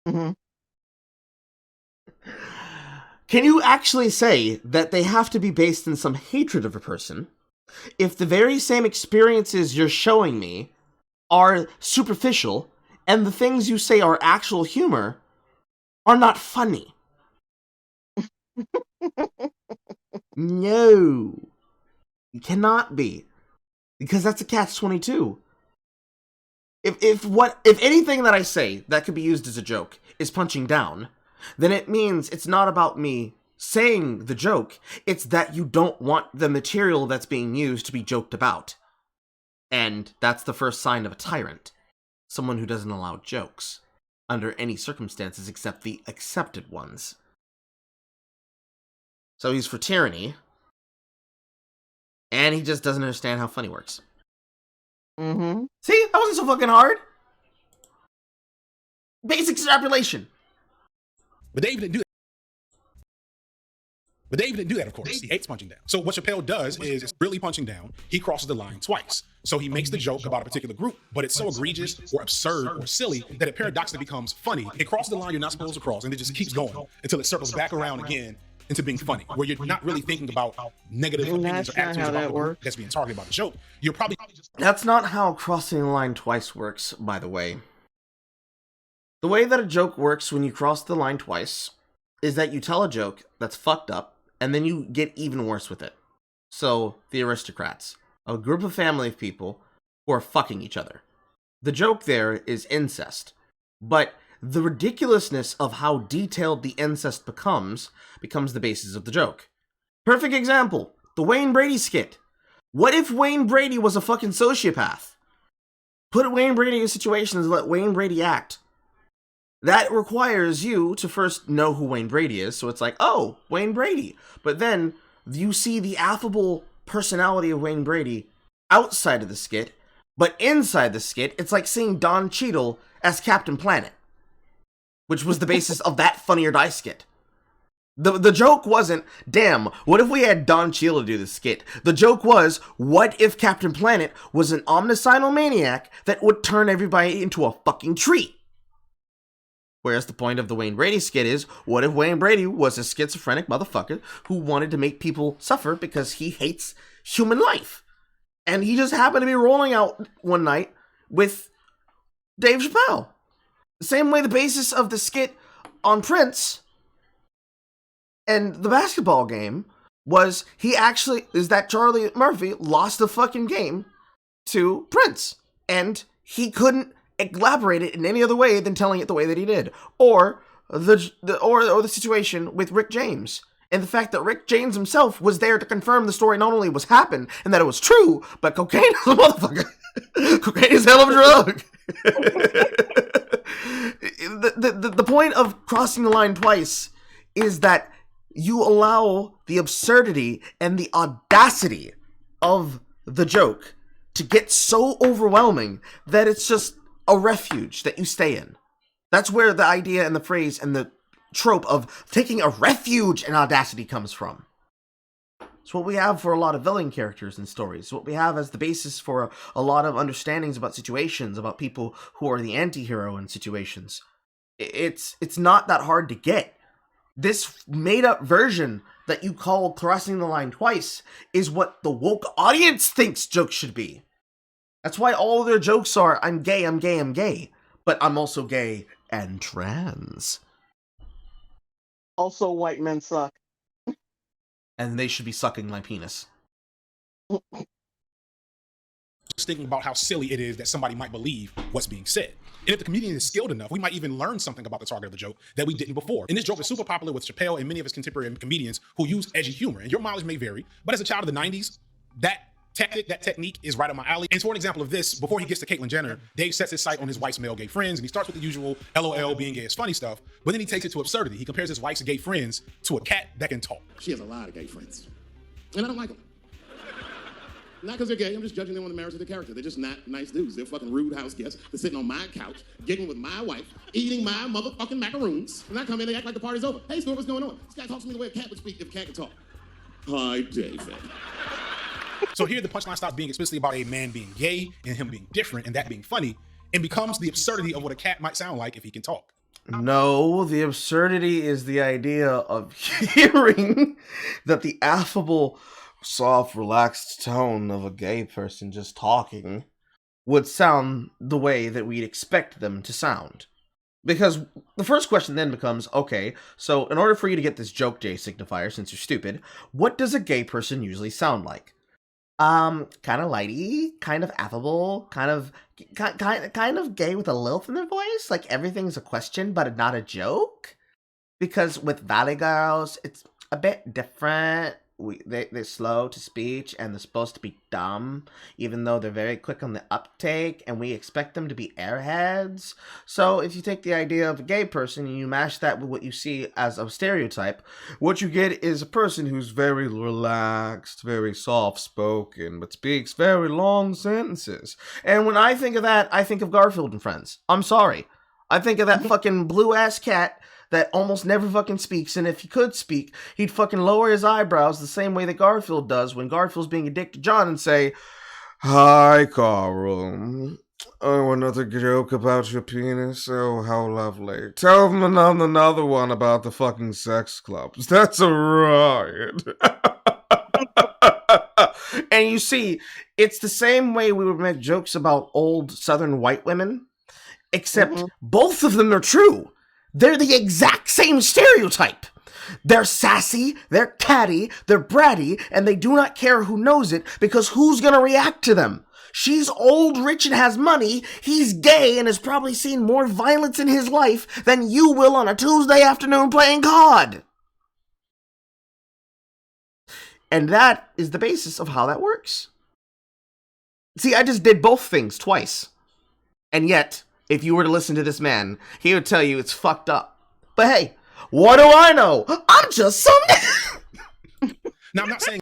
Mm-hmm. Can you actually say that they have to be based in some hatred of a person if the very same experiences you're showing me are superficial and the things you say are actual humor are not funny? No. It cannot be. Because that's a catch-22. If anything that I say that could be used as a joke is punching down, then it means it's not about me saying the joke, it's that you don't want the material that's being used to be joked about. And that's the first sign of a tyrant. Someone who doesn't allow jokes, under any circumstances except the accepted ones. So he's for tyranny, and he just doesn't understand how funny works. Mm-hmm. See? That wasn't so fucking hard. Basic extrapolation. But Dave didn't do that. But Dave didn't do that, of course. He hates punching down. So what Chappelle does is really punching down. He crosses the line twice. So he makes the joke about a particular group, but it's so egregious or absurd or silly that it paradoxically becomes funny. It crosses the line you're not supposed to cross, and it just keeps going until it circles back around again into being funny, where you're not really thinking about negative opinions or attitudes about the group that's being targeted about the joke. You're probably just... That's not how crossing the line twice works, by the way. The way that a joke works when you cross the line twice is that you tell a joke that's fucked up, and then you get even worse with it. So, the aristocrats, a group of family of people who are fucking each other. The joke there is incest, but the ridiculousness of how detailed the incest becomes the basis of the joke. Perfect example, the Wayne Brady skit. What if Wayne Brady was a fucking sociopath? Put Wayne Brady in situations and let Wayne Brady act. That requires you to first know who Wayne Brady is, so it's like, oh, Wayne Brady. But then you see the affable personality of Wayne Brady outside of the skit, but inside the skit, it's like seeing Don Cheadle as Captain Planet, which was the basis of that Funny or Die skit. The joke wasn't, damn, what if we had Don Cheadle do the skit? The joke was, what if Captain Planet was an omnicidal maniac that would turn everybody into a fucking tree? Whereas the point of the Wayne Brady skit is, what if Wayne Brady was a schizophrenic motherfucker who wanted to make people suffer because he hates human life? And he just happened to be rolling out one night with Dave Chappelle. The same way the basis of the skit on Prince and the basketball game was that Charlie Murphy lost the fucking game to Prince. And he couldn't elaborate it in any other way than telling it the way that he did. Or the situation with Rick James. And the fact that Rick James himself was there to confirm the story not only was happened and that it was true, but cocaine is a motherfucker. Cocaine is a hell of a drug. The point of crossing the line twice is that you allow the absurdity and the audacity of the joke to get so overwhelming that it's just a refuge that you stay in. That's where the idea and the phrase and the trope of taking a refuge in audacity comes from. It's what we have for a lot of villain characters in stories. It's what we have as the basis for a lot of understandings about situations, about people who are the anti-hero in situations. It's not that hard to get. This made-up version that you call crossing the line twice is what the woke audience thinks jokes should be. That's why all of their jokes are, I'm gay, I'm gay, I'm gay. But I'm also gay and trans. Also, white men suck. And they should be sucking my penis. Just thinking about how silly it is that somebody might believe what's being said. And if the comedian is skilled enough, we might even learn something about the target of the joke that we didn't before. And this joke is super popular with Chappelle and many of his contemporary comedians who use edgy humor. And your mileage may vary, but as a child of the 90s, that technique is right up my alley. And for an example of this, before he gets to Caitlyn Jenner, Dave sets his sight on his wife's male gay friends, and he starts with the usual LOL being gay is funny stuff, but then he takes it to absurdity. He compares his wife's gay friends to a cat that can talk. She has a lot of gay friends, and I don't like them. Not because they're gay, I'm just judging them on the merits of their character. They're just not nice dudes. They're fucking rude house guests. They're sitting on my couch, getting with my wife, eating my motherfucking macaroons. And I come in, they act like the party's over. Hey, Stuart, what's going on? This guy talks to me the way a cat would speak if a cat could talk. Hi, David. So here the punchline stops being explicitly about a man being gay and him being different and that being funny, and becomes the absurdity of what a cat might sound like if he can talk. No, the absurdity is the idea of hearing that the affable, soft, relaxed tone of a gay person just talking would sound the way that we'd expect them to sound. Because the first question then becomes, okay, so in order for you to get this joke, J signifier, since you're stupid, what does a gay person usually sound like? Kind of lighty, kind of affable, kind of gay with a lilt in their voice. Like everything's a question, but not a joke. Because with Valley Girls, it's a bit different. They're slow to speech and they're supposed to be dumb, even though they're very quick on the uptake, and we expect them to be airheads. So if you take the idea of a gay person and you mash that with what you see as a stereotype, what you get is a person who's very relaxed, very soft-spoken, but speaks very long sentences. And when I think of that, I think of Garfield and Friends. I'm sorry. I think of that fucking blue-ass cat that almost never fucking speaks, and if he could speak, he'd fucking lower his eyebrows the same way that Garfield does when Garfield's being a dick to John and say, "Hi, Carl. Oh, another joke about your penis? Oh, how lovely. Tell them another one about the fucking sex clubs. That's a riot." And you see, it's the same way we would make jokes about old Southern white women, except both of them are true. They're the exact same stereotype. They're sassy, they're catty, they're bratty, and they do not care who knows it because who's gonna react to them? She's old, rich, and has money. He's gay and has probably seen more violence in his life than you will on a Tuesday afternoon playing COD. And that is the basis of how that works. See, I just did both things twice. And yet, if you were to listen to this man, he would tell you it's fucked up. But hey, what do I know? I'm just some... Now, I'm not saying...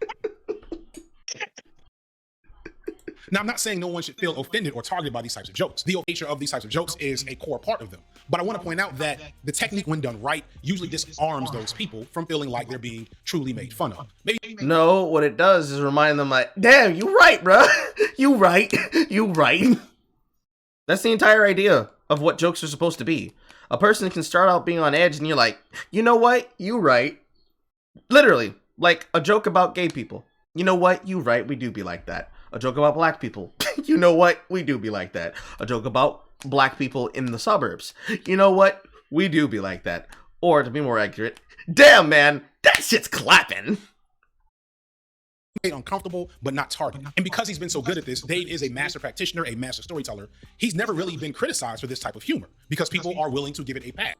Now, I'm not saying no one should feel offended or targeted by these types of jokes. The nature of these types of jokes is a core part of them. But I want to point out that the technique, when done right, usually disarms those people from feeling like they're being truly made fun of. No, what it does is remind them like, damn, you right, bro. You right. You right. That's the entire idea of what jokes are supposed to be. A person can start out being on edge and you're like, you know what? You right. Literally, like a joke about gay people. You know what? You right. We do be like that. A joke about black people. You know what? We do be like that. A joke about black people in the suburbs. You know what? We do be like that. Or to be more accurate, damn man, that shit's clapping. Made uncomfortable, but not targeted. And because he's been so good at this, Dave is a master practitioner, a master storyteller. He's never really been criticized for this type of humor because people are willing to give it a pass.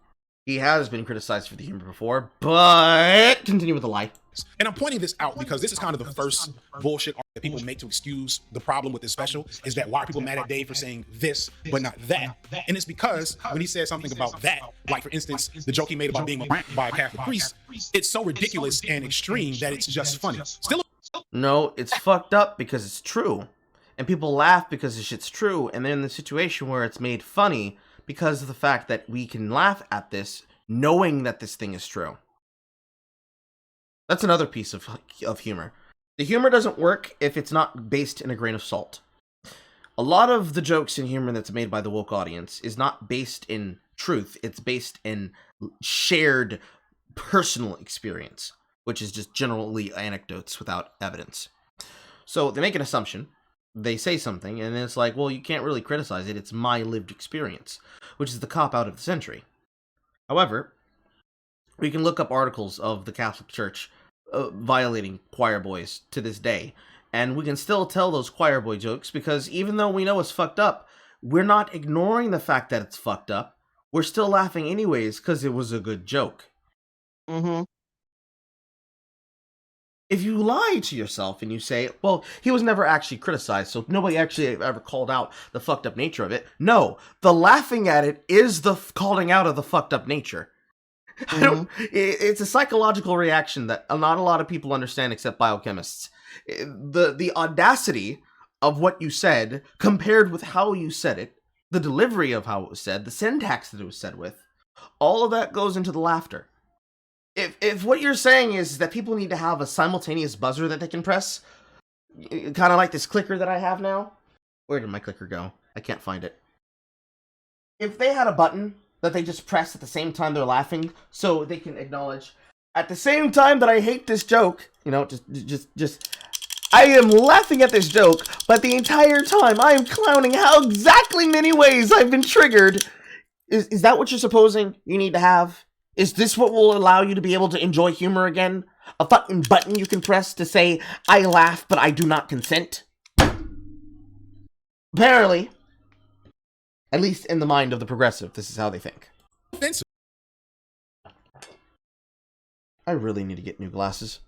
He has been criticized for the humor before, but continue with the lie. And I'm pointing this out because this is kind of the first bullshit that people make to excuse the problem with this special, is that why are people mad at Dave for saying this, but not that? And it's because when he says something about that, like for instance, the joke he made about being raped by a Catholic priest, it's so ridiculous and extreme that it's just funny. No, it's fucked up because it's true. And people laugh because the shit's true, and they're in the situation where it's made funny because of the fact that we can laugh at this knowing that this thing is true. That's another piece of humor. The humor doesn't work if it's not based in a grain of salt. A lot of the jokes and humor that's made by the woke audience is not based in truth. It's based in shared personal experience, which is just generally anecdotes without evidence. So they make an assumption, they say something, and it's like, well, you can't really criticize it. It's my lived experience, which is the cop-out of the century. However, we can look up articles of the Catholic Church violating choir boys to this day, and we can still tell those choir boy jokes because even though we know it's fucked up, we're not ignoring the fact that it's fucked up. We're still laughing anyways because it was a good joke. Mm-hmm. If you lie to yourself and you say, well, he was never actually criticized, so nobody actually ever called out the fucked up nature of it. No, the laughing at it is the calling out of the fucked up nature. Mm-hmm. It's a psychological reaction that not a lot of people understand except biochemists. The audacity of what you said compared with how you said it, the delivery of how it was said, the syntax that it was said with, all of that goes into the laughter. If what you're saying is that people need to have a simultaneous buzzer that they can press, kind of like this clicker that I have now. Where did my clicker go? I can't find it. If they had a button that they just press at the same time they're laughing, so they can acknowledge, at the same time that I hate this joke, you know, just, I am laughing at this joke, but the entire time I am clowning how exactly many ways I've been triggered. Is that what you're supposing you need to have? Is this what will allow you to be able to enjoy humor again? A fucking button you can press to say, I laugh, but I do not consent? Apparently. At least in the mind of the progressive, this is how they think. I really need to get new glasses.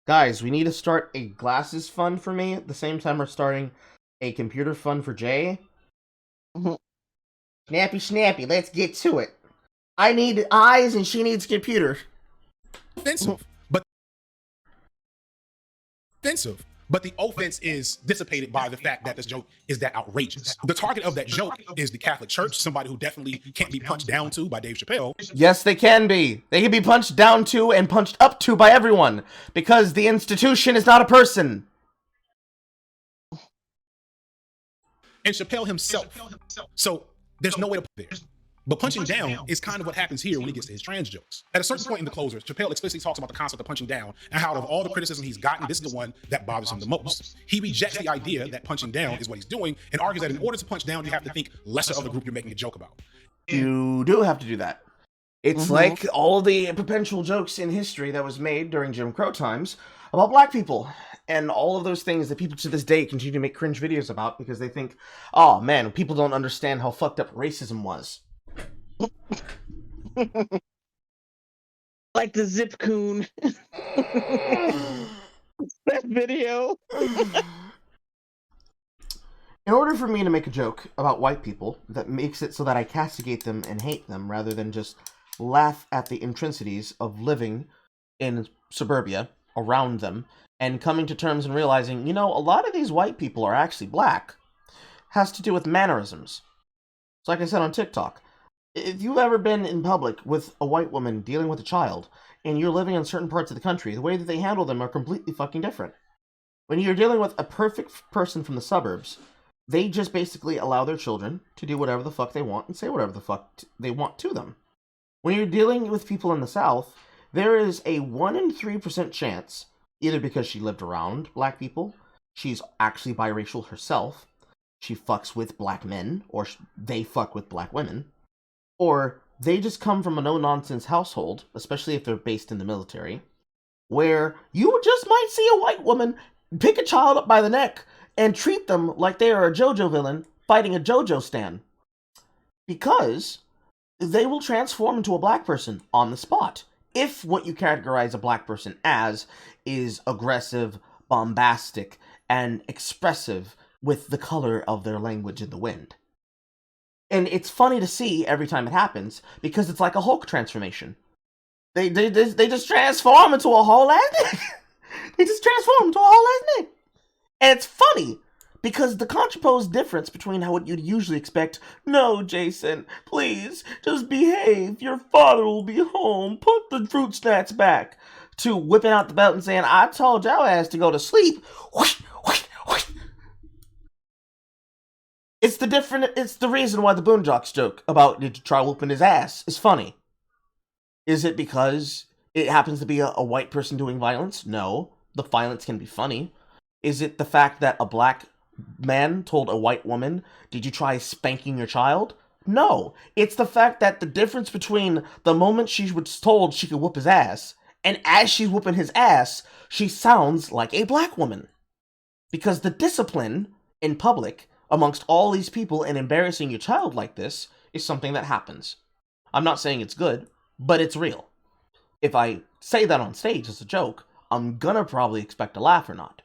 Guys, we need to start a glasses fund for me at the same time we're starting a computer fund for Jay. Snappy, let's get to it. I need eyes and she needs computer. Offensive, but the offense is dissipated by the fact that this joke is that outrageous. The target of that joke is the Catholic Church, somebody who definitely can't be punched down to by Dave Chappelle. Yes, they can be. They can be punched down to and punched up to by everyone, because the institution is not a person. And Chappelle himself. So there's no way to put there. But punching down is kind of what happens here when he gets to his trans jokes. At a certain point in the closer, Chappelle explicitly talks about the concept of punching down, and how out of all the criticism he's gotten, this is the one that bothers him the most. He rejects the idea that punching down is what he's doing, and argues that in order to punch down, you have to think lesser of the group you're making a joke about. You do have to do that. It's like all the perpetual jokes in history that was made during Jim Crow times about black people. And all of those things that people to this day continue to make cringe videos about because they think, oh man, people don't understand how fucked up racism was. Like the Zip Coon. That video. In order for me to make a joke about white people that makes it so that I castigate them and hate them rather than just laugh at the intrinsities of living in suburbia around them and coming to terms and realizing, you know, a lot of these white people are actually black, has to do with mannerisms. So like I said on TikTok, if you've ever been in public with a white woman dealing with a child and you're living in certain parts of the country, the way that they handle them are completely fucking different. When you're dealing with a perfect person from the suburbs, they just basically allow their children to do whatever the fuck they want and say whatever the fuck they want to them. When you're dealing with people in the South, there is a 1 in 3% chance, either because she lived around black people, she's actually biracial herself, she fucks with black men, or they fuck with black women, or they just come from a no-nonsense household, especially if they're based in the military, where you just might see a white woman pick a child up by the neck and treat them like they are a JoJo villain fighting a JoJo stan. Because they will transform into a black person on the spot. If what you categorize a black person as is aggressive, bombastic, and expressive with the color of their language in the wind. And it's funny to see every time it happens, because it's like a Hulk transformation. They just transform into a whole ass nigga. They just transform into a whole ass nigga. And it's funny, because the contraposed difference between how what you'd usually expect, no, Jason, please, just behave, your father will be home, put the fruit snacks back, to whipping out the belt and saying, I told your ass to go to sleep. Whoosh, whoosh, whoosh. It's the reason why the Boondocks joke about did you try whooping his ass is funny. Is it because it happens to be a white person doing violence? No. The violence can be funny. Is it the fact that a black man told a white woman, did you try spanking your child? No. It's the fact that the difference between the moment she was told she could whoop his ass, and as she's whooping his ass, she sounds like a black woman. Because the discipline in public amongst all these people and embarrassing your child like this is something that happens. I'm not saying it's good, but it's real. If I say that on stage as a joke, I'm gonna probably expect a laugh or not.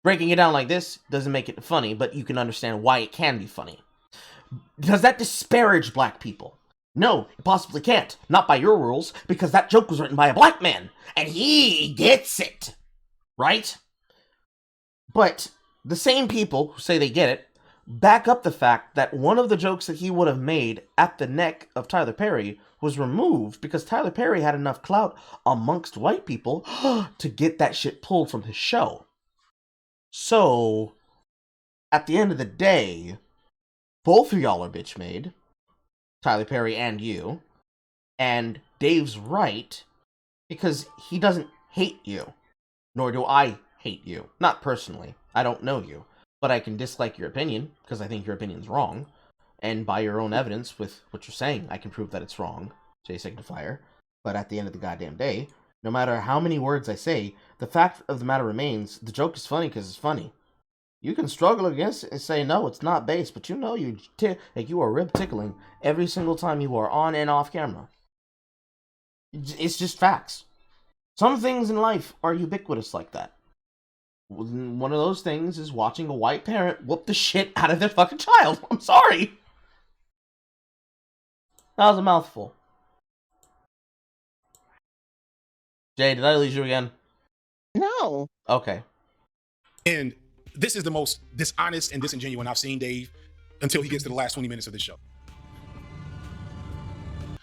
Breaking it down like this doesn't make it funny, but you can understand why it can be funny. Does that disparage black people? No, it possibly can't. Not by your rules, because that joke was written by a black man, and he gets it. Right? But the same people who say they get it back up the fact that one of the jokes that he would have made at the neck of Tyler Perry was removed because Tyler Perry had enough clout amongst white people to get that shit pulled from his show. So, at the end of the day, both of y'all are bitch made, Tyler Perry and you, and Dave's right because he doesn't hate you, nor do I hate you. Not personally. I don't know you. But I can dislike your opinion, because I think your opinion's wrong. And by your own evidence, with what you're saying, I can prove that it's wrong, J Signifier. But at the end of the goddamn day, no matter how many words I say, the fact of the matter remains, the joke is funny because it's funny. You can struggle against it and say, no, it's not base, but you know you are rib tickling every single time you are on and off camera. It's just facts. Some things in life are ubiquitous like that. One of those things is watching a white parent whoop the shit out of their fucking child. I'm sorry. That was a mouthful. Jay, did I lose you again? No. Okay. And this is the most dishonest and disingenuous I've seen Dave until he gets to the last 20 minutes of this show.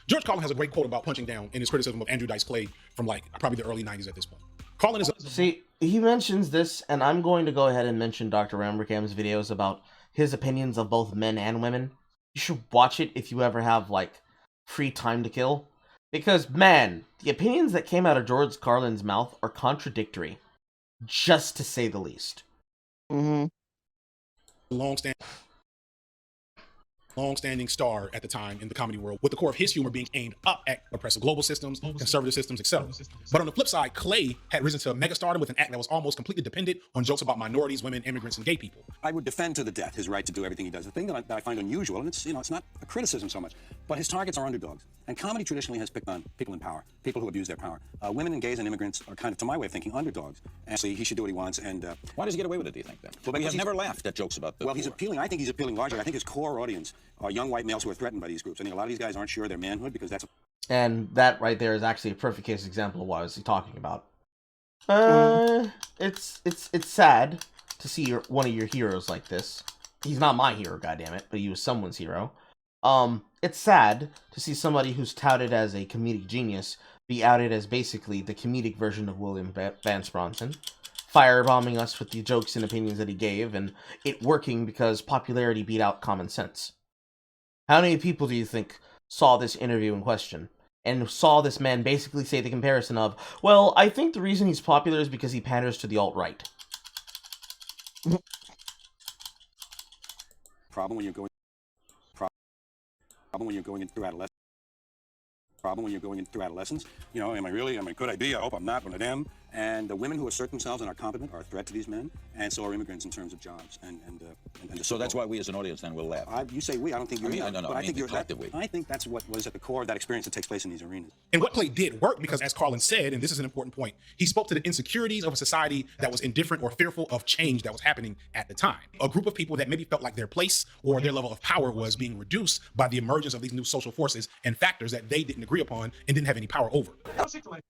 George Carlin has a great quote about punching down in his criticism of Andrew Dice Clay from probably the early 90s at this point. Carlin is See, he mentions this, and I'm going to go ahead and mention Dr. Ramberkam's videos about his opinions of both men and women. You should watch it if you ever have, free time to kill. Because, man, the opinions that came out of George Carlin's mouth are contradictory. Just to say the least. long-standing long-standing star at the time in the comedy world, with the core of his humor being aimed up at oppressive global systems, conservative systems, etc. But on the flip side, Clay had risen to megastardom with an act that was almost completely dependent on jokes about minorities, women, immigrants, and gay people. I would defend to the death his right to do everything he does. The thing that I find unusual, and it's not a criticism so much, but his targets are underdogs. And comedy traditionally has picked on people in power, people who abuse their power. Women and gays and immigrants are kind of, to my way of thinking, underdogs. Actually, he should do what he wants. And why does he get away with it, do you think, then? Well, We have never laughed at jokes about the Well, he's appealing. I think he's appealing largely. I think his core audience are young white males who are threatened by these groups. I think a lot of these guys aren't sure of their manhood because that's... And that right there is actually a perfect case example of what I was talking about. It's sad to see one of your heroes like this. He's not my hero, goddammit, but he was someone's hero. It's sad to see somebody who's touted as a comedic genius be outed as basically the comedic version of William Vance Bronson, firebombing us with the jokes and opinions that he gave, and it working because popularity beat out common sense. How many people do you think saw this interview in question and saw this man basically say the comparison of, well, I think the reason he's popular is because he panders to the alt-right? Problem when you're going through adolescence. Problem when you're going through adolescence. You know, could I be? I hope I'm not one of them. And the women who assert themselves and are competent are a threat to these men, and so are immigrants in terms of jobs. So that's why we as an audience then will laugh. You say we, I don't think you're I think you're collectively. I think that's what was at the core of that experience that takes place in these arenas. And what Clay did work because, as Carlin said, and this is an important point, he spoke to the insecurities of a society that was indifferent or fearful of change that was happening at the time. A group of people that maybe felt like their place or their level of power was being reduced by the emergence of these new social forces and factors that they didn't agree upon and didn't have any power over.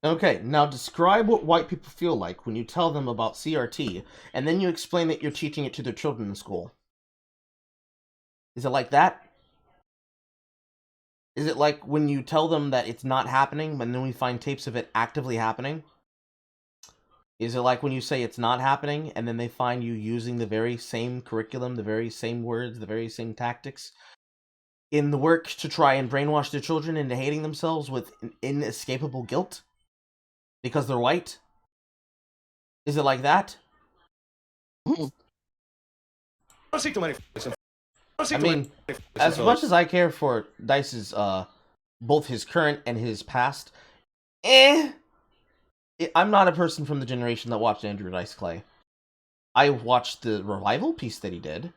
Okay, now describe what white people feel like when you tell them about CRT, and then you explain that you're teaching it to their children in school. Is it like that? Is it like when you tell them that it's not happening, but then we find tapes of it actively happening? Is it like when you say it's not happening, and then they find you using the very same curriculum, the very same words, the very same tactics in the work to try and brainwash their children into hating themselves with inescapable guilt? Because they're white? Is it like that? I mean, as much as I care for Dice's, both his current and his past, I'm not a person from the generation that watched Andrew Dice Clay. I watched the revival piece that he did.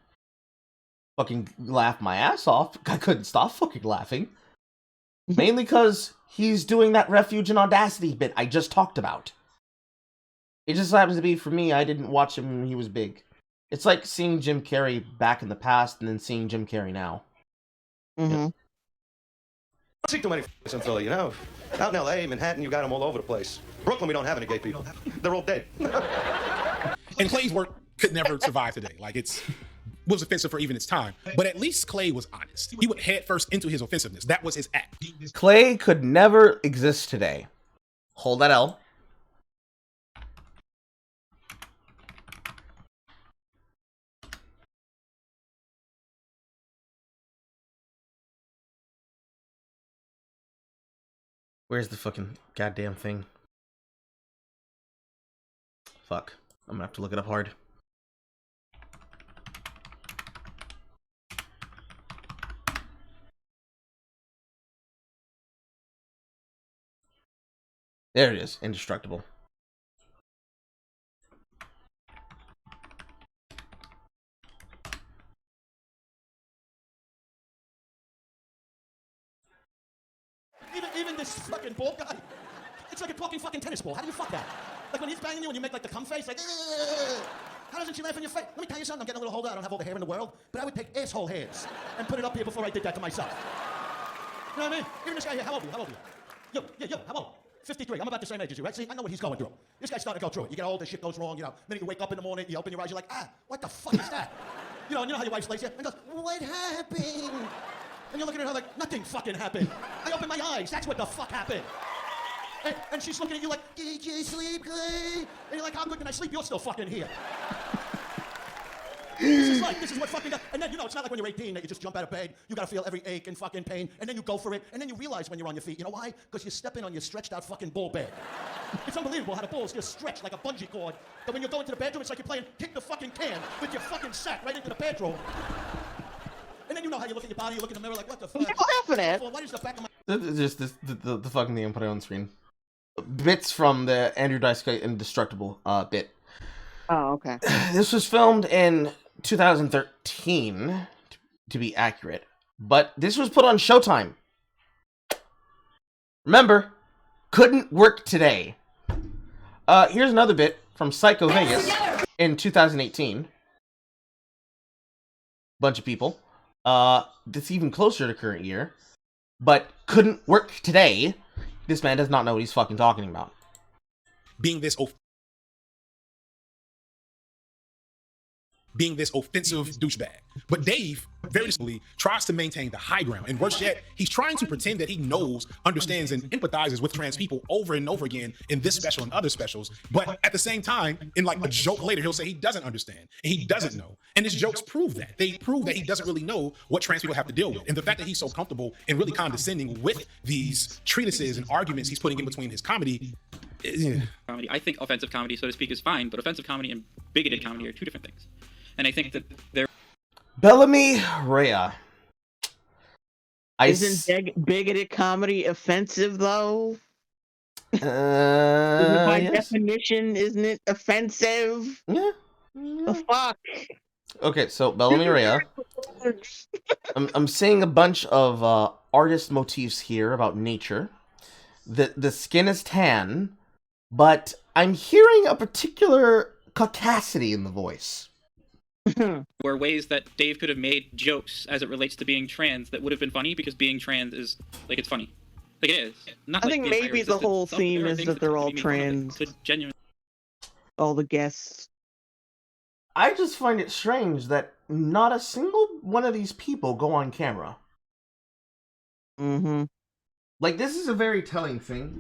Fucking laughed my ass off. I couldn't stop fucking laughing. Mainly because he's doing that refuge and audacity bit I just talked about. It just happens to be, for me, I didn't watch him when he was big. It's like seeing Jim Carrey back in the past and then seeing Jim Carrey now. Mm-hmm. I don't see too many in Philly, you know. Out in L.A., Manhattan, you got them all over the place. Brooklyn, we don't have any gay people. They're all dead. And Clay's work could never survive today. Like, it was offensive for even its time. But at least Clay was honest. He went head first into his offensiveness. That was his act. Clay could never exist today. Hold that L. Where's the fucking goddamn thing? Fuck. I'm gonna have to look it up hard. There it is. Indestructible. Even this fucking ball guy, it's like a talking fucking tennis ball. How do you fuck that? Like when he's banging you and you make like the cum face, like, how doesn't she laugh in your face? Let me tell you something, I'm getting a little older, I don't have all the hair in the world, but I would take asshole hairs and put it up here before I did that to myself. You know what I mean? Even this guy here, how old are you? How old are you? Yo, how old? 53. I'm about the same age as you, right? See, I know what he's going through. This guy's starting to go through it. You get older, shit goes wrong, you know. The minute you wake up in the morning, you open your eyes, you're like, what the fuck is that? You know how your wife slays you and goes, what happened? And you're looking at her like, nothing fucking happened. I opened my eyes, that's what the fuck happened. And she's looking at you like, did you sleep good? And you're like, how good can I sleep? You're still fucking here. This is what fucking does. And then, it's not like when you're 18 that you just jump out of bed, you gotta feel every ache and fucking pain, and then you go for it, and then you realize when you're on your feet. You know why? Because you're stepping on your stretched out fucking ball bed. It's unbelievable how the ball is just stretched like a bungee cord, but when you go into the bedroom, it's like you're playing kick the fucking can with your fucking sack right into the bedroom. And you know how you look at your body, you look in the mirror like, what the fuck? What are you laughing at? What is the back of my... Just the fucking thing I'm putting on screen. Bits from the Andrew Dice Clay Indestructible bit. Oh, okay. This was filmed in 2013, to be accurate. But this was put on Showtime. Remember, couldn't work today. Here's another bit from Psycho Vegas in 2018. Bunch of people. That's even closer to current year. But couldn't work today. This man does not know what he's fucking talking about. Being this offensive douchebag. But Dave, very simply, tries to maintain the high ground. And worse yet, he's trying to pretend that he knows, understands, and empathizes with trans people over and over again in this special and other specials. But at the same time, in like a joke later, he'll say he doesn't understand and he doesn't know. And his jokes prove that. They prove that he doesn't really know what trans people have to deal with. And the fact that he's so comfortable and really condescending with these treatises and arguments he's putting in between his comedy. Comedy. I think offensive comedy, so to speak, is fine, but offensive comedy and bigoted comedy are two different things. And I think that they're... Bellamy Rhea. Isn't bigoted comedy offensive, though? By definition, isn't it offensive? Yeah. The fuck? Okay, so Bellamy Rhea. I'm seeing a bunch of artist motifs here about nature. The skin is tan, but I'm hearing a particular caucasity in the voice. were ways that Dave could have made jokes as it relates to being trans that would have been funny because being trans is, like, it's funny. Like, it is. Not I like think the maybe the whole theme is that they're all trans. Genuine. All the guests. I just find it strange that not a single one of these people go on camera. Mm-hmm. Like, this is a very telling thing.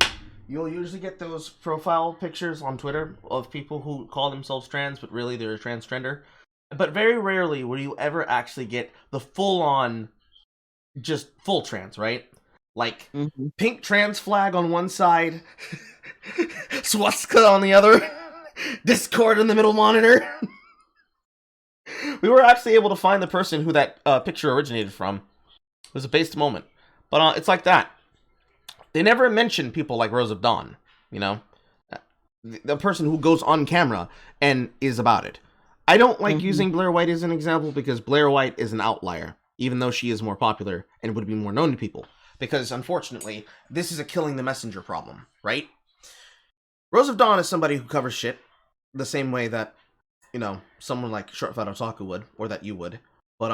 You'll usually get those profile pictures on Twitter of people who call themselves trans, but really they're a transgender. But very rarely will you ever actually get the full-on, just full trans, right? Like, pink trans flag on one side, swastika on the other, Discord in the middle monitor. We were actually able to find the person who that picture originated from. It was a based moment. But it's like that. They never mention people like Rose of Dawn, you know? The person who goes on camera and is about it. I don't like using Blair White as an example because Blair White is an outlier, even though she is more popular and would be more known to people. Because, unfortunately, this is a killing the messenger problem, right? Rose of Dawn is somebody who covers shit the same way that, you know, someone like Short Fat Otaku would, or that you would, but,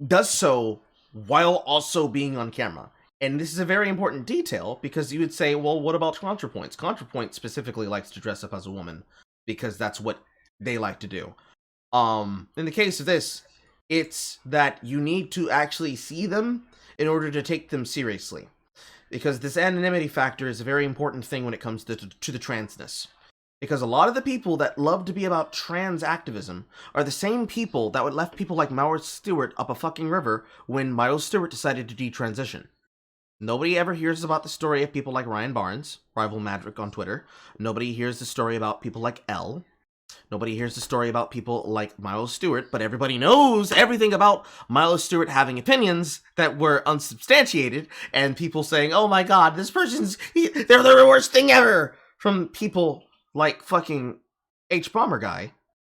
does so while also being on camera. And this is a very important detail, because you would say, well, what about ContraPoints? ContraPoint specifically likes to dress up as a woman, because that's what they like to do. In the case of this, it's that you need to actually see them in order to take them seriously. Because this anonymity factor is a very important thing when it comes to the transness. Because a lot of the people that love to be about trans activism are the same people that would left people like Miles Stewart up a fucking river when Miles Stewart decided to detransition. Nobody ever hears about the story of people like Ryan Barnes, Rival Madrick on Twitter. Nobody hears the story about people like Elle. Nobody hears the story about people like Miles Stewart, but everybody knows everything about Miles Stewart having opinions that were unsubstantiated, and people saying, oh my god, this person's, they're the worst thing ever, from people like fucking H. Bomber Guy.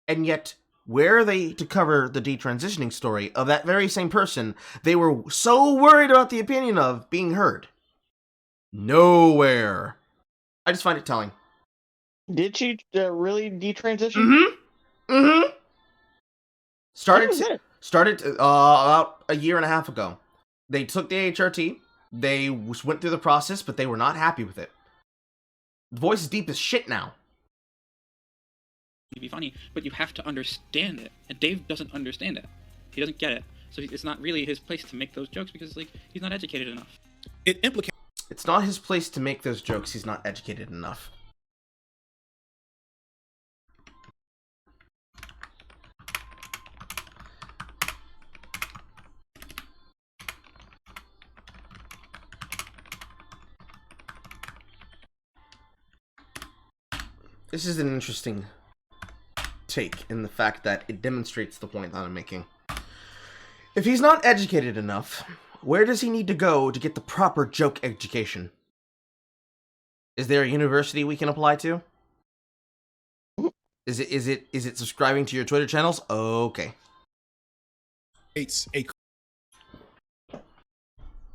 And yet, where are they to cover the detransitioning story of that very same person they were so worried about the opinion of being heard? Nowhere. I just find it telling. Did she really detransition? Mm-hmm. Mm-hmm. Started about a year and a half ago. They took the HRT. They went through the process, but they were not happy with it. The voice is deep as shit now. Be funny, but you have to understand it. And Dave doesn't understand it. He doesn't get it. So it's not really his place to make those jokes because, like, he's not educated enough. It's not his place to make those jokes. He's not educated enough. This is an interesting take in the fact that it demonstrates the point that I'm making. If he's not educated enough, where does he need to go to get the proper joke education? Is there a university we can apply to? Is it subscribing to your Twitter channels? Okay. It's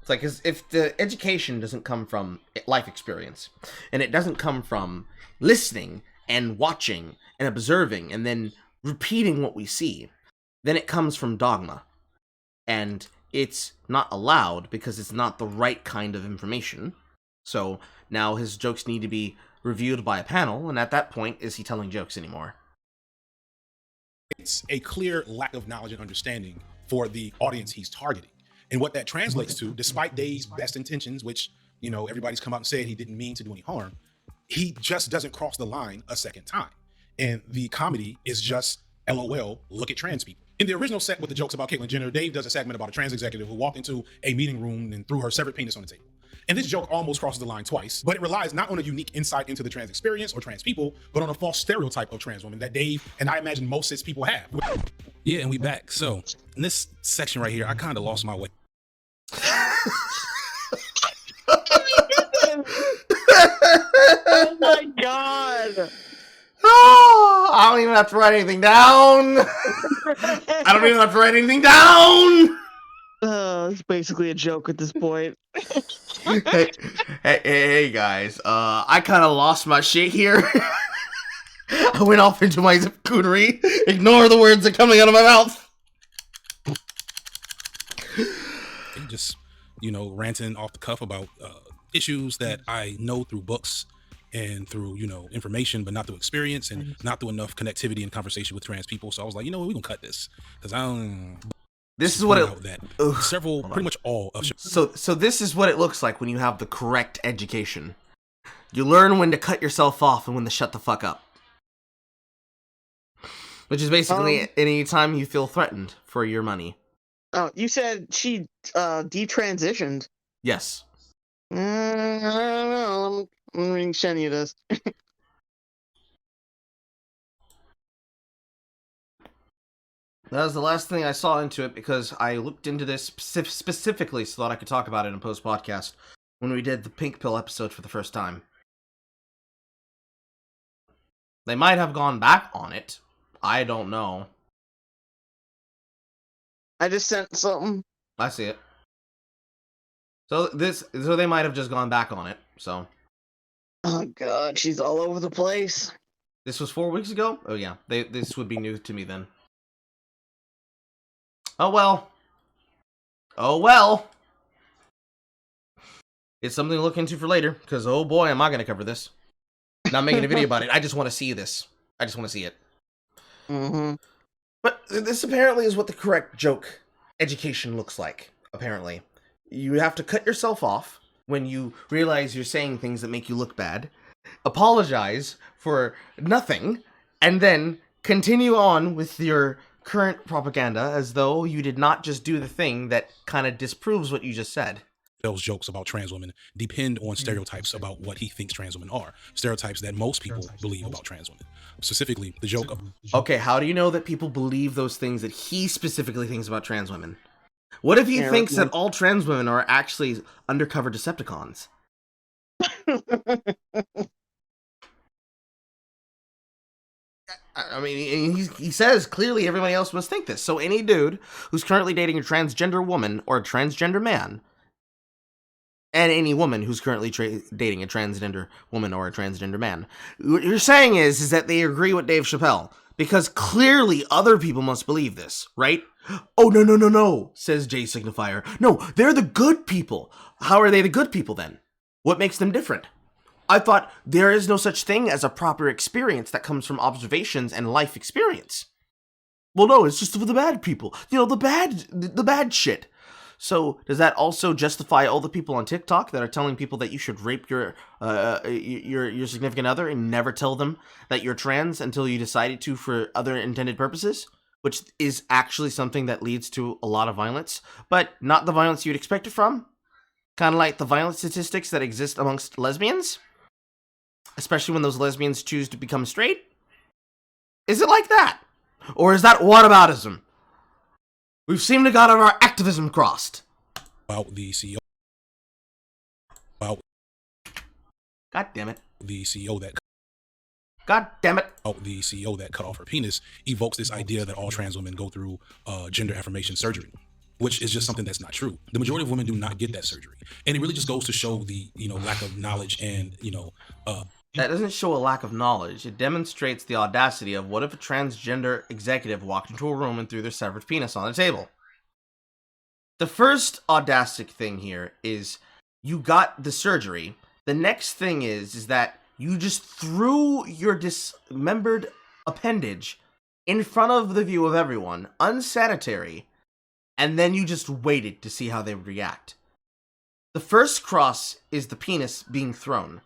like if the education doesn't come from life experience, and it doesn't come from listening and watching and observing and then repeating what we see, then it comes from dogma. And it's not allowed because it's not the right kind of information. So now his jokes need to be reviewed by a panel, and at that point, is he telling jokes anymore? It's a clear lack of knowledge and understanding for the audience he's targeting. And what that translates to, despite Dave's best intentions, which, you know, everybody's come out and said he didn't mean to do any harm, he just doesn't cross the line a second time. And the comedy is just, LOL, look at trans people. In the original set with the jokes about Caitlyn Jenner, Dave does a segment about a trans executive who walked into a meeting room and threw her severed penis on the table. And this joke almost crosses the line twice, but it relies not on a unique insight into the trans experience or trans people, but on a false stereotype of trans women that Dave and I imagine most cis people have. Yeah, and we back. So in this section right here, I kind of lost my way. Oh my god! Oh, I don't even have to write anything down. I don't even have to write anything down. It's basically a joke at this point. Hey, guys. I kind of lost my shit here. I went off into my coonery. Ignore the words that are coming out of my mouth. Just, you know, ranting off the cuff about issues that I know through books and through, you know, information, but not through experience and not through enough connectivity and conversation with trans people. So I was like, you know what, we're gonna cut this because I don't. This is what it. Several, pretty much all of. So this is what it looks like when you have the correct education. You learn when to cut yourself off and when to shut the fuck up. Which is basically any time you feel threatened for your money. Oh, you said she detransitioned. Yes. I don't know. I'm going to send you this. That was the last thing I saw into it because I looked into this specifically so that I could talk about it in a post-podcast when we did the Pink Pill episode for the first time. They might have gone back on it. I don't know. I just sent something. I see it. So they might have just gone back on it, so. Oh god, she's all over the place. This was 4 weeks ago? Oh yeah, this would be new to me then. Oh well. Oh well. It's something to look into for later, because oh boy, am I going to cover this. Not making a video about it, I just want to see this. I just want to see it. Mm-hmm. But this apparently is what the correct joke education looks like, apparently. You have to cut yourself off when you realize you're saying things that make you look bad, apologize for nothing, and then continue on with your current propaganda as though you did not just do the thing that kind of disproves what you just said. Those jokes about trans women depend on stereotypes about what he thinks trans women are. Stereotypes that most people believe about trans women. Specifically, the joke of... Okay, how do you know that people believe those things that he specifically thinks about trans women? What if he thinks that all trans women are actually undercover Decepticons? I mean, he says clearly everybody else must think this. So any dude who's currently dating a transgender woman or a transgender man, and any woman who's currently dating a transgender woman or a transgender man, what you're saying is that they agree with Dave Chappelle. Because clearly other people must believe this, right? Oh, no, says Jay Signifier. No, they're the good people. How are they the good people then? What makes them different? I thought there is no such thing as a proper experience that comes from observations and life experience. Well, no, it's just for the bad people. You know, the bad shit. So, does that also justify all the people on TikTok that are telling people that you should rape your significant other and never tell them that you're trans until you decided to for other intended purposes? Which is actually something that leads to a lot of violence, but not the violence you'd expect it from. Kind of like the violence statistics that exist amongst lesbians. Especially when those lesbians choose to become straight. Is it like that? Or is that whataboutism? We've seemed to got our activism crossed. About the CEO. About. God damn it. The CEO that. God damn it. The CEO that cut off her penis evokes this idea that all trans women go through gender affirmation surgery, which is just something that's not true. The majority of women do not get that surgery. And it really just goes to show the, lack of knowledge and, that doesn't show a lack of knowledge. It demonstrates the audacity of what if a transgender executive walked into a room and threw their severed penis on the table. The first audacity thing here is you got the surgery. The next thing is that you just threw your dismembered appendage in front of the view of everyone, unsanitary, and then you just waited to see how they would react. The first cross is the penis being thrown.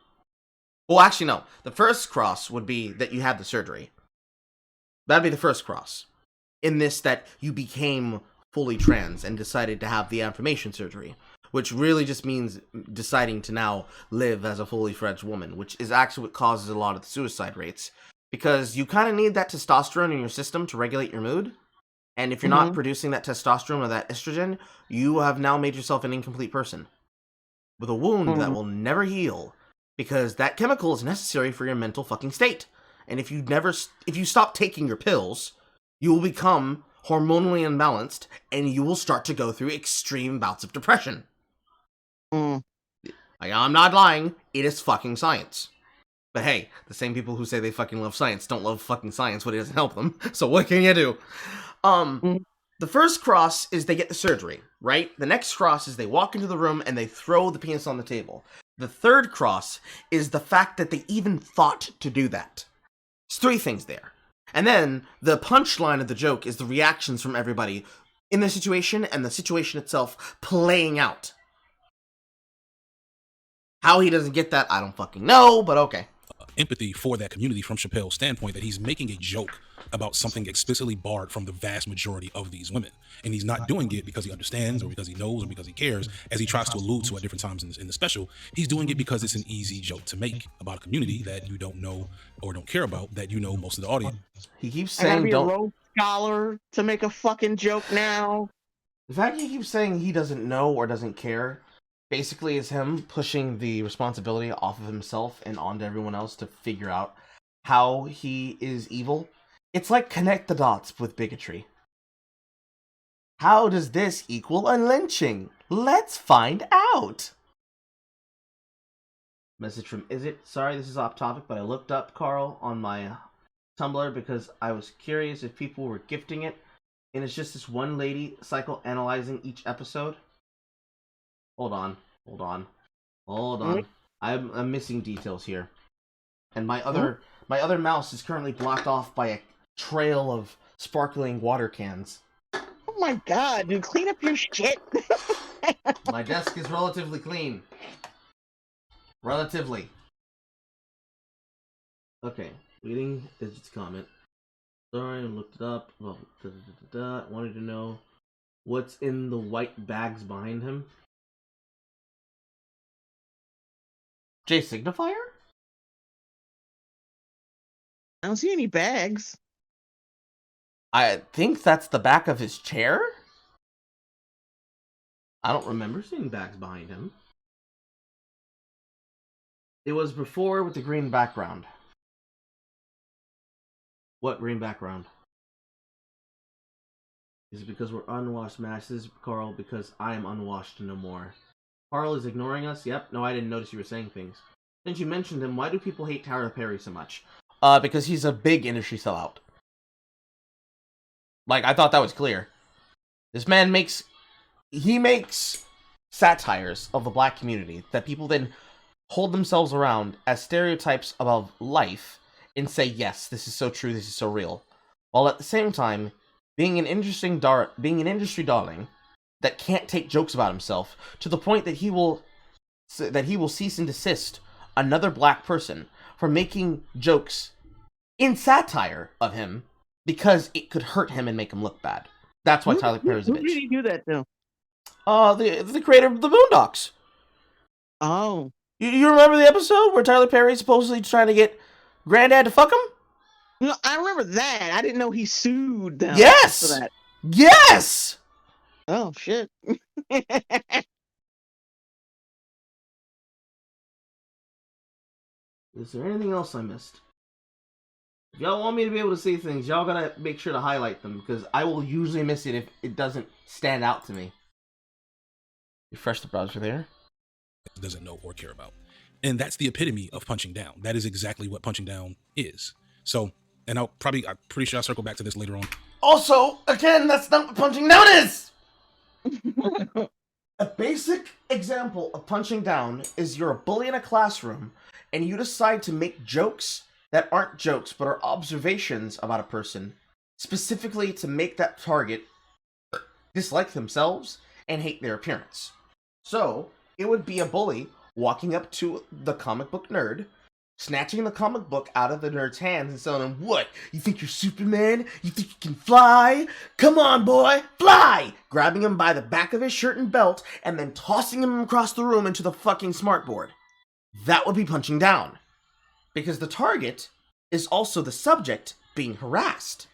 Well, actually, no. The first cross would be that you had the surgery. That'd be the first cross. In this, that you became fully trans and decided to have the affirmation surgery, which really just means deciding to now live as a fully fledged woman, which is actually what causes a lot of the suicide rates. Because you kind of need that testosterone in your system to regulate your mood. And if you're not producing that testosterone or that estrogen, you have now made yourself an incomplete person. With a wound that will never heal. Because that chemical is necessary for your mental fucking state. And if you stop taking your pills, you will become hormonally imbalanced and you will start to go through extreme bouts of depression. I'm not lying. It is fucking science. But hey, the same people who say they fucking love science don't love fucking science when it doesn't help them. So what can you do? The first cross is they get the surgery, right? The next cross is they walk into the room and they throw the penis on the table. The third cross is the fact that they even thought to do that. There's three things there. And then the punchline of the joke is the reactions from everybody in the situation and the situation itself playing out. How he doesn't get that, I don't fucking know, but okay. Empathy for that community from Chappelle's standpoint that he's making a joke about something explicitly barred from the vast majority of these women. And he's not doing it because he understands or because he knows or because he cares, as he tries to allude to at different times in the special. He's doing it because it's an easy joke to make about a community that you don't know or don't care about, that you know most of the audience. He keeps I gotta saying be a Rhodes scholar to make a fucking joke now. The fact he keeps saying he doesn't know or doesn't care basically is him pushing the responsibility off of himself and onto everyone else to figure out how he is evil. It's like connect the dots with bigotry. How does this equal a lynching? Let's find out. Message from Is It? Sorry, this is off topic, but I looked up Carl on my Tumblr because I was curious if people were gifting it. And it's just this one lady psychoanalyzing each episode. Hold on. I'm missing details here. And my other mouse is currently blocked off by a trail of sparkling water cans. Oh my god, dude, clean up your shit. My desk is relatively clean. Relatively. Okay, reading Digit's comment. Sorry, I looked it up. Wanted to know what's in the white bags behind him. Jay Signifier? I don't see any bags. I think that's the back of his chair? I don't remember seeing bags behind him. It was before with the green background. What green background? Is it because we're unwashed masses, Carl? Because I am unwashed no more. Carl is ignoring us? Yep. No, I didn't notice you were saying things. Since you mentioned him, why do people hate Tyler Perry so much? Because he's a big industry sellout. Like, I thought that was clear. This man makes satires of the black community that people then hold themselves around as stereotypes of life and say, yes, this is so true, this is so real. While at the same time, being an industry darling that can't take jokes about himself to the point that he will cease and desist another black person for making jokes in satire of him because it could hurt him and make him look bad. That's why Tyler Perry's a bitch. Who did he do that to? The creator of the Boondocks. Oh. You remember the episode where Tyler Perry's supposedly trying to get Granddad to fuck him? No, I remember that. I didn't know he sued them Yes! for that. Yes! Oh shit. Is there anything else I missed? If y'all want me to be able to see things, y'all gotta make sure to highlight them, because I will usually miss it if it doesn't stand out to me. Refresh the browser there. Doesn't know or care about. And that's the epitome of punching down. That is exactly what punching down is. So, and I'm pretty sure I'll circle back to this later on. Also, again, that's not what punching down is! A basic example of punching down is you're a bully in a classroom, and you decide to make jokes that aren't jokes, but are observations about a person, specifically to make that target dislike themselves and hate their appearance. So, it would be a bully walking up to the comic book nerd, snatching the comic book out of the nerd's hands and telling him, "What? You think you're Superman? You think you can fly? Come on, boy, fly!" Grabbing him by the back of his shirt and belt, and then tossing him across the room into the fucking smartboard. That would be punching down. Because the target is also the subject being harassed.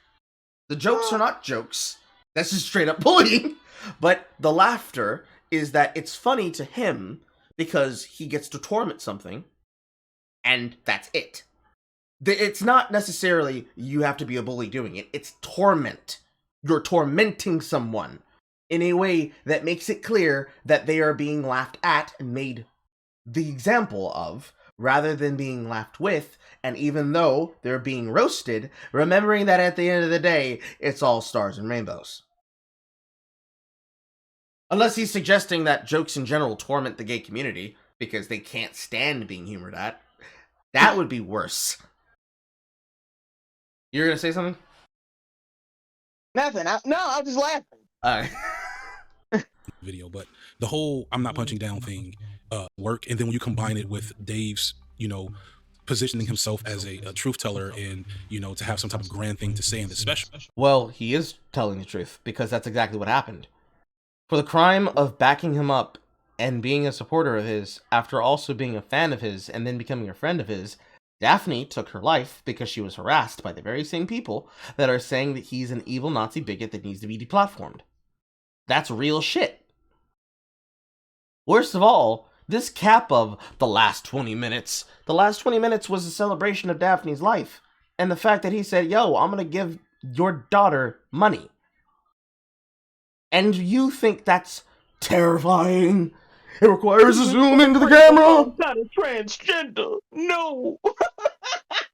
The jokes are not jokes. That's just straight up bullying. But the laughter is that it's funny to him because he gets to torment something, and that's it. It's not necessarily you have to be a bully doing it. It's torment. You're tormenting someone in a way that makes it clear that they are being laughed at and made the example of, rather than being laughed with, and even though they're being roasted, remembering that at the end of the day, it's all stars and rainbows. Unless he's suggesting that jokes in general torment the gay community, because they can't stand being humored at. That would be worse. You're gonna say something? Nothing. I was just laughing. Video, but the whole "I'm not punching down" thing work, and then when you combine it with Dave's, positioning himself as a truth teller, and to have some type of grand thing to say in this special. Well, he is telling the truth, because that's exactly what happened. For the crime of backing him up and being a supporter of his, after also being a fan of his and then becoming a friend of his, Daphne took her life because she was harassed by the very same people that are saying that he's an evil Nazi bigot that needs to be deplatformed. That's real shit. Worst of all, this cap of the last 20 minutes was a celebration of Daphne's life. And the fact that he said, "Yo, I'm gonna give your daughter money." And you think that's terrifying? It requires a zoom into the camera. I'm not a transgender. No.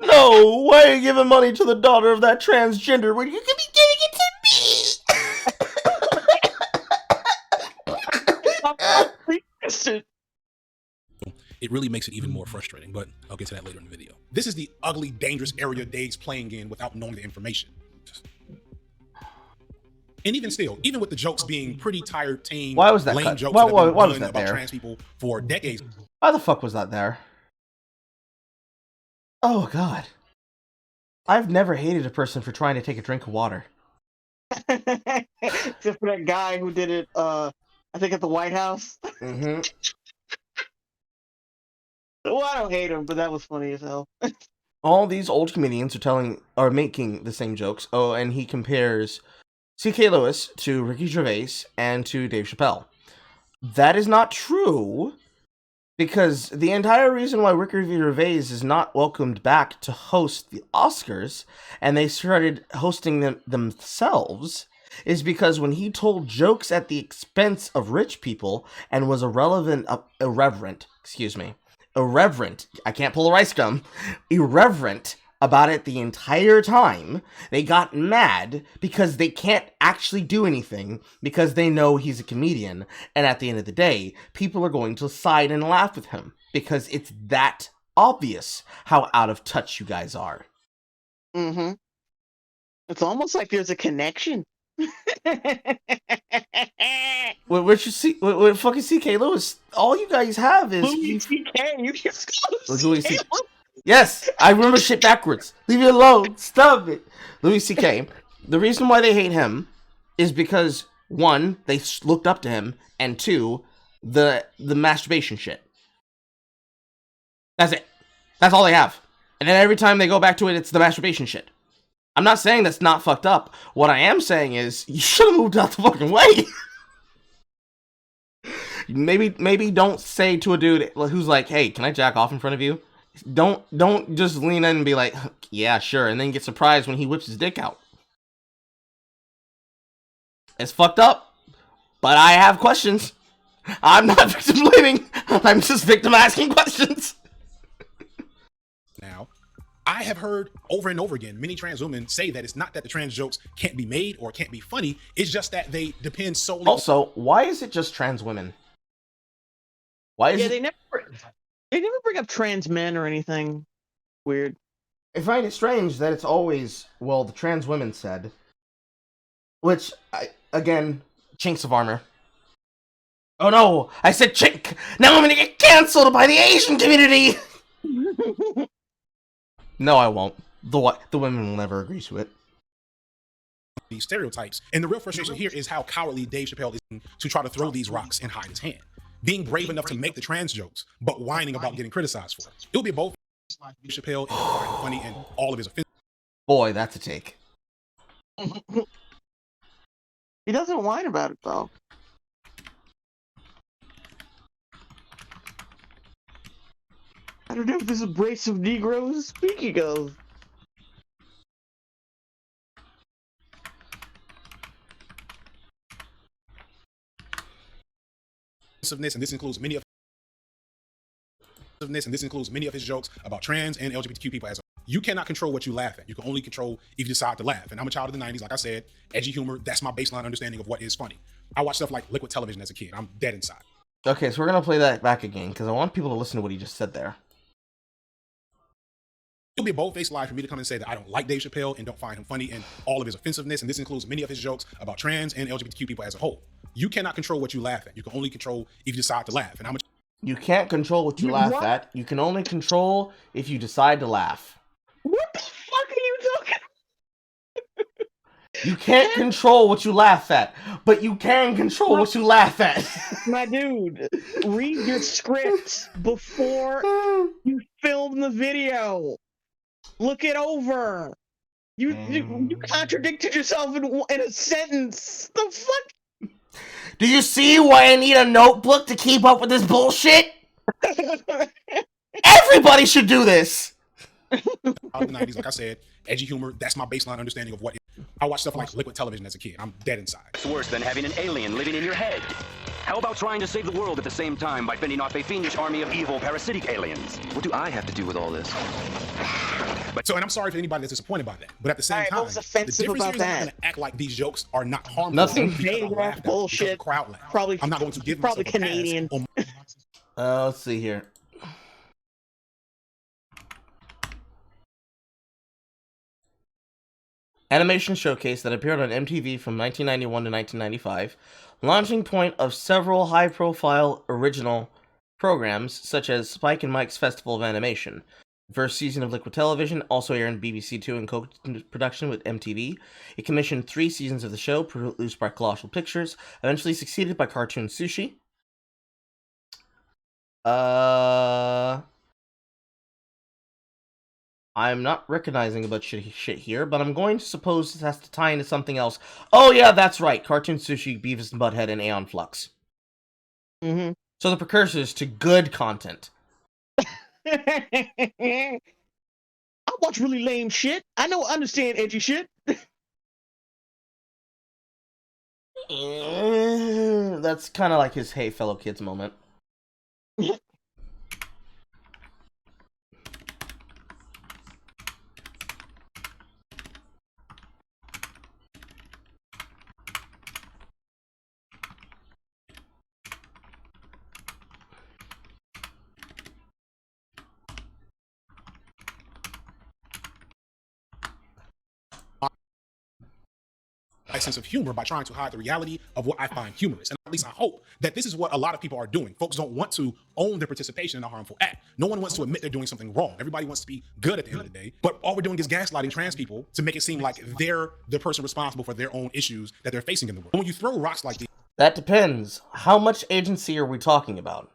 No, why are you giving money to the daughter of that transgender when you could be giving it to me? It really makes it even more frustrating, but I'll get to that later in the video. This is the ugly, dangerous area Dave's playing in without knowing the information. And even still, even with the jokes being pretty tired, tame, why was that lame cut? jokes Why that have been was done that about there? trans people for decades. Why the fuck was that there? Oh god. I've never hated a person for trying to take a drink of water. Except for that guy who did it, I think at the White House. Mm-hmm. Well, I don't hate him, but that was funny as hell. All these old comedians are making the same jokes. Oh, and he compares C.K. Lewis to Ricky Gervais and to Dave Chappelle. That is not true, because the entire reason why Ricky Gervais is not welcomed back to host the Oscars, and they started hosting them themselves, is because when he told jokes at the expense of rich people and was irreverent, I can't pull a rice gum, irreverent about it the entire time, they got mad because they can't actually do anything because they know he's a comedian, and at the end of the day, people are going to side and laugh with him because it's that obvious how out of touch you guys are. Mm-hmm. It's almost like there's a connection. With fucking C.K. Lewis, all you guys have is Louis C.K. You just Louis C.K. Yes, I remember shit backwards. Leave it alone. Stop it. Louis C.K. The reason why they hate him is because, one, they looked up to him, and two, the masturbation shit. That's it. That's all they have. And then every time they go back to it, it's the masturbation shit. I'm not saying that's not fucked up. What I am saying is, you should have moved out the fucking way. maybe don't say to a dude who's like, "Hey, can I jack off in front of you?" Don't just lean in and be like, "Yeah, sure," and then get surprised when he whips his dick out. It's fucked up, but I have questions. I'm not victim blaming. I'm just victim asking questions. Now, I have heard over and over again many trans women say that it's not that the trans jokes can't be made or can't be funny. It's just that they depend solely. Also, why is it just trans women? Why is it? They never bring up trans men or anything weird. I find it strange that it's always, well, the trans women said, which, again, chinks of armor. Oh no, I said chink! Now I'm gonna get cancelled by the Asian community! No, I won't. The women will never agree to it. These stereotypes. And the real frustration here is how cowardly Dave Chappelle is to try to throw these rocks and hide his hand. Being brave enough to make the trans jokes, but whining about getting criticized for it. It'll be both Dave Chappelle and funny and all of his offenses. Boy, that's a take. He doesn't whine about it, though. I don't know if this brace of Negroes speaking of. And this includes many of his jokes about trans and LGBTQ people as a you cannot control what you laugh at. You can only control if you decide to laugh. And I'm a child of the 90s, like I said, edgy humor, that's my baseline understanding of what is funny. I watched stuff like Liquid Television as a kid. I'm dead inside. Okay, so we're gonna play that back again, because I want people to listen to what he just said there. It'll be a bold-faced lie for me to come and say that I don't like Dave Chappelle and don't find him funny and all of his offensiveness, and this includes many of his jokes about trans and LGBTQ people as a whole. You cannot control what you laugh at. You can only control if you decide to laugh. And I'm a You can't control what you laugh at. You can only control if you decide to laugh. What the fuck are you talking? You can't control what you laugh at, but you can control what you laugh at. My dude, read your script before you film the video. Look it over. You contradicted yourself in a sentence. The fuck? Do you see why I need a notebook to keep up with this bullshit? Everybody should do this. Out of the 90s, like I said, edgy humor, that's my baseline understanding of what I watched stuff like Liquid Television as a kid. I'm dead inside. It's worse than having an alien living in your head. How about trying to save the world at the same time by fending off a fiendish army of evil parasitic aliens? What do I have to do with all this? And I'm sorry for anybody that's disappointed by that. But at the same time, what's offensive the difference about here is I'm not that? going to act like these jokes are not harmful. Nothing. Bullshit. Crowd laugh. Probably. I'm not going to give probably myself a pass Canadian. Let's see here. Animation showcase that appeared on MTV from 1991 to 1995, launching point of several high-profile original programs such as Spike and Mike's Festival of Animation. The first season of Liquid Television also aired on BBC Two in co-production with MTV. It commissioned 3 seasons of the show, produced by Colossal Pictures, eventually succeeded by Cartoon Sushi. I'm not recognizing a bunch of shit here, but I'm going to suppose this has to tie into something else. Oh yeah, that's right. Cartoon Sushi, Beavis and Butthead, and Aeon Flux. Mm-hmm. So the precursors to good content. I watch really lame shit. I understand edgy shit. That's kind of like his "Hey, fellow kids" moment. My sense of humor by trying to hide the reality of what I find humorous. And at least I hope that this is what a lot of people are doing. Folks don't want to own their participation in a harmful act. No one wants to admit they're doing something wrong. Everybody wants to be good at the end of the day. But all we're doing is gaslighting trans people to make it seem like they're the person responsible for their own issues that they're facing in the world. When you throw rocks like these... That depends. How much agency are we talking about?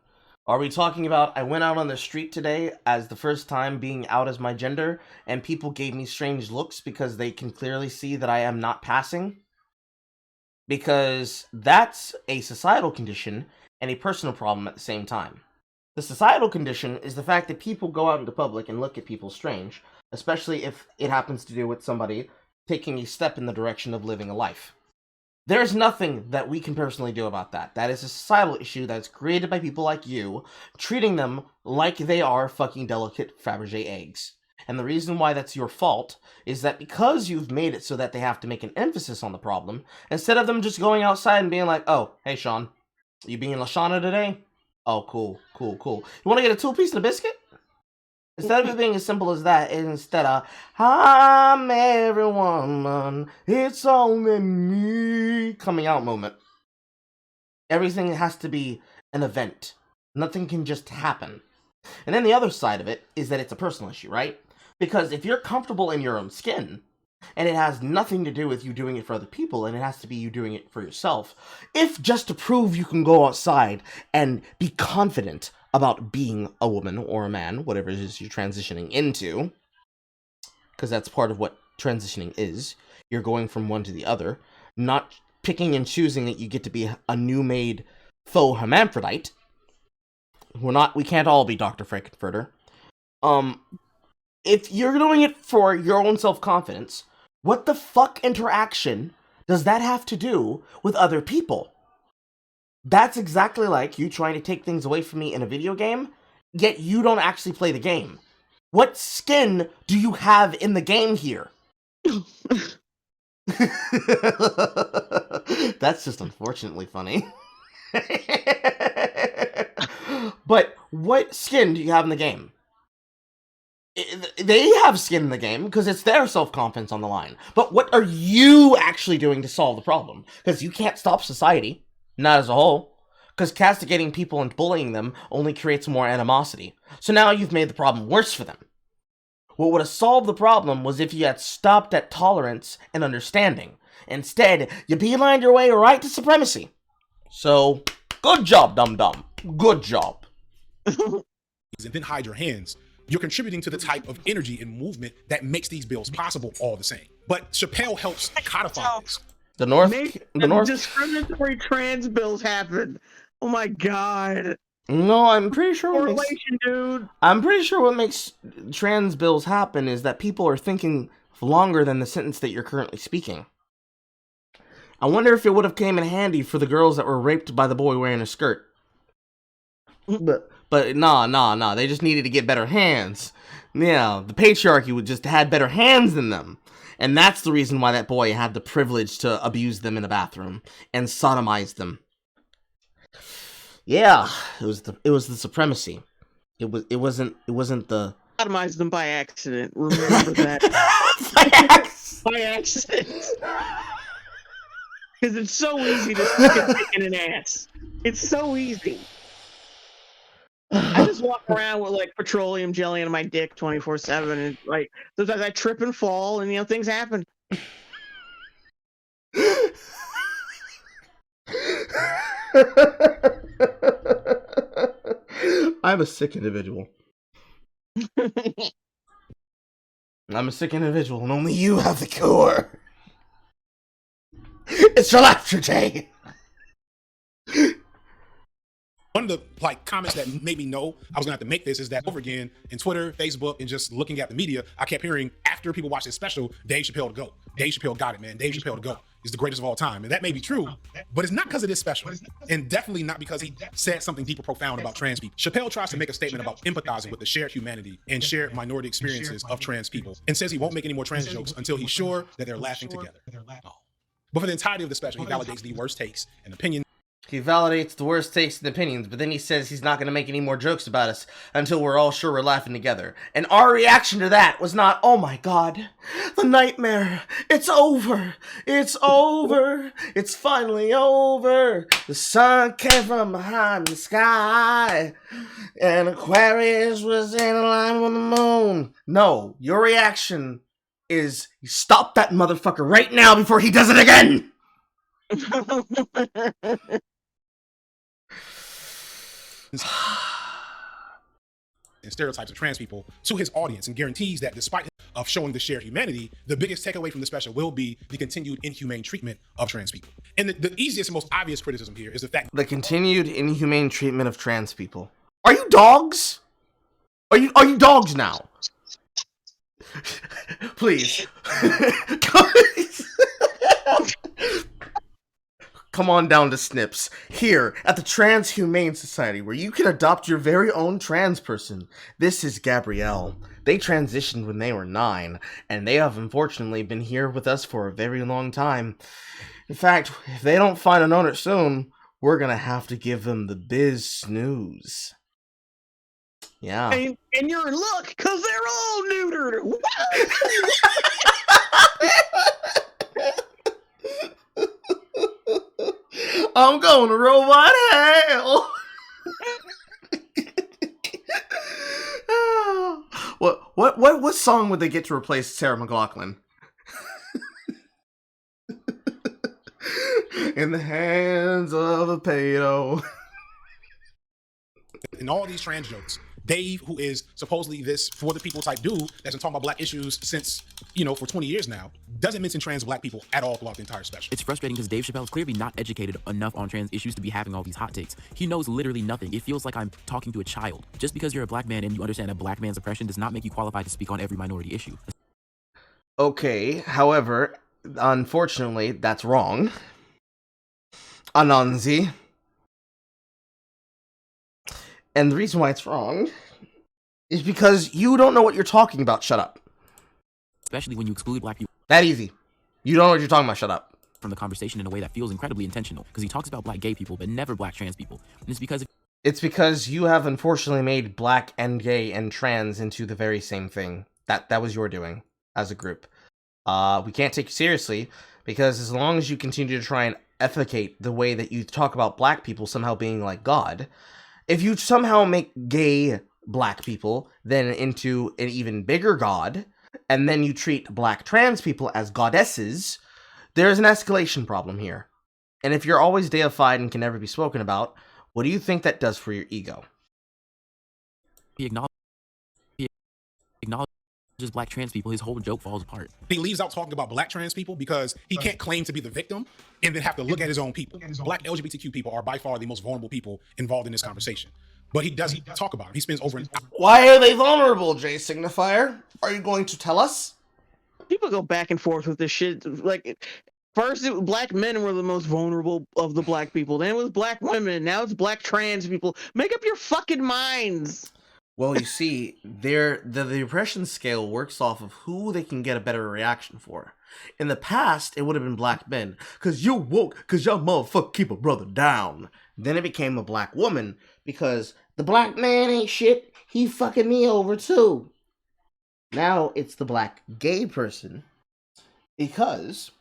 Are we talking about I went out on the street today as the first time being out as my gender and people gave me strange looks because they can clearly see that I am not passing? Because that's a societal condition, and a personal problem at the same time. The societal condition is the fact that people go out into public and look at people strange, especially if it happens to do with somebody taking a step in the direction of living a life. There's nothing that we can personally do about that. That is a societal issue that's created by people like you, treating them like they are fucking delicate Fabergé eggs. And the reason why that's your fault is that because you've made it so that they have to make an emphasis on the problem, instead of them just going outside and being like, oh, hey, Sean, you being Lashana today? Oh, cool. You want to get a 2-piece and a biscuit? Instead of it being as simple as that, instead of, I'm every woman, it's only me, coming out moment. Everything has to be an event. Nothing can just happen. And then the other side of it is that it's a personal issue, right? Because if you're comfortable in your own skin, and it has nothing to do with you doing it for other people, and it has to be you doing it for yourself, if just to prove you can go outside and be confident about being a woman or a man, whatever it is you're transitioning into, because that's part of what transitioning is. You're going from one to the other, not picking and choosing that you get to be a new-made faux hermaphrodite. We can't all be Dr. Frankenfurter. If you're doing it for your own self-confidence, what the fuck interaction does that have to do with other people? That's exactly like you trying to take things away from me in a video game, yet you don't actually play the game. What skin do you have in the game here? That's just unfortunately funny. But what skin do you have in the game? They have skin in the game because it's their self-confidence on the line. But what are you actually doing to solve the problem? Because you can't stop society. Not as a whole. Because castigating people and bullying them only creates more animosity. So now you've made the problem worse for them. What would have solved the problem was if you had stopped at tolerance and understanding. Instead, you beelined your way right to supremacy. So, good job, dum-dum. Good job. And then hide your hands. You're contributing to the type of energy and movement that makes these bills possible all the same. But Chappelle helps codify this. The North discriminatory trans bills happen. Oh my god. No, I'm pretty sure correlation, dude. I'm pretty sure what makes trans bills happen is that people are thinking longer than the sentence that you're currently speaking. I wonder if it would have came in handy for the girls that were raped by the boy wearing a skirt. But nah. They just needed to get better hands. Yeah, the patriarchy would just had better hands than them. And that's the reason why that boy had the privilege to abuse them in the bathroom and sodomize them. Yeah, it was the supremacy. It wasn't the sodomize them by accident. Remember that. by accident. Because it's so easy to stick a dick in an ass. It's so easy. I just walk around with like petroleum jelly in my dick 24/7, and like sometimes I trip and fall, and things happen. I'm a sick individual. I'm a sick individual, and only you have the cure. It's your life today. One of the comments that made me know I was gonna have to make this is that over again in Twitter, Facebook, and just looking at the media, I kept hearing after people watch this special, Dave Chappelle to go. Dave Chappelle got it, man. Dave Chappelle to go. He's the greatest of all time. And that may be true, but it's not because it is special. And definitely not because he said something deep or profound about trans people. Chappelle tries to make a statement about empathizing with the shared humanity and shared minority experiences of trans people, and says he won't make any more trans jokes until he's sure that they're laughing together. But for the entirety of the special, he validates the worst takes and opinions. He validates the worst takes and opinions, but then he says he's not going to make any more jokes about us until we're all sure we're laughing together. And our reaction to that was not, oh my god, the nightmare, it's over, it's over, it's finally over. The sun came from behind the sky, and Aquarius was in line with the moon. No, your reaction is, stop that motherfucker right now before he does it again! And stereotypes of trans people to his audience, and guarantees that despite of showing the shared humanity, the biggest takeaway from the special will be the continued inhumane treatment of trans people. And the easiest and most obvious criticism here is the fact the continued inhumane treatment of trans people. Are you dogs? Are you dogs now? Please. Come on down to Snips, here at the Transhumane Society, where you can adopt your very own trans person. This is Gabrielle. They transitioned when they were 9, and they have unfortunately been here with us for a very long time. In fact, if they don't find an owner soon, we're gonna have to give them the biz snooze. Yeah. And you're in luck, because they're all neutered. I'm going to robot hell. What song would they get to replace Sarah McLachlan? In the hands of a pedo. in all these trans jokes, Dave, who is supposedly this for the people type dude that's been talking about black issues since, for 20 years now, doesn't mention trans black people at all throughout the entire special. It's frustrating because Dave Chappelle is clearly not educated enough on trans issues to be having all these hot takes. He knows literally nothing. It feels like I'm talking to a child. Just because you're a black man and you understand a black man's oppression does not make you qualified to speak on every minority issue. Okay, however, unfortunately, that's wrong. Anansi. And the reason why it's wrong is because you don't know what you're talking about. Shut up. Especially when you exclude black people. That easy. You don't know what you're talking about. Shut up. From the conversation in a way that feels incredibly intentional, because he talks about black gay people, but never black trans people. And it's because you have unfortunately made black and gay and trans into the very same thing. That was your doing as a group. We can't take you seriously because as long as you continue to try and ethicate the way that you talk about black people somehow being like God, if you somehow make gay black people then into an even bigger god, and then you treat black trans people as goddesses, there's an escalation problem here. And if you're always deified and can never be spoken about, what do you think that does for your ego? He acknowledges black trans people, his whole joke falls apart. He leaves out talking about black trans people because he can't claim to be the victim and then have to look at his own people. Black LGBTQ people are by far the most vulnerable people involved in this conversation. But he doesn't talk about it. He spends over an hour. Why are they vulnerable, J Signifier? Are you going to tell us? People go back and forth with this shit. Like, first, black men were the most vulnerable of the black people. Then it was black women. Now it's black trans people. Make up your fucking minds. Well, you see, the oppression scale works off of who they can get a better reaction for. In the past, it would have been black men. Because you're woke, because y'all motherfucker keep a brother down. Then it became a black woman, because the black man ain't shit, he fucking me over too. Now it's the black gay person, because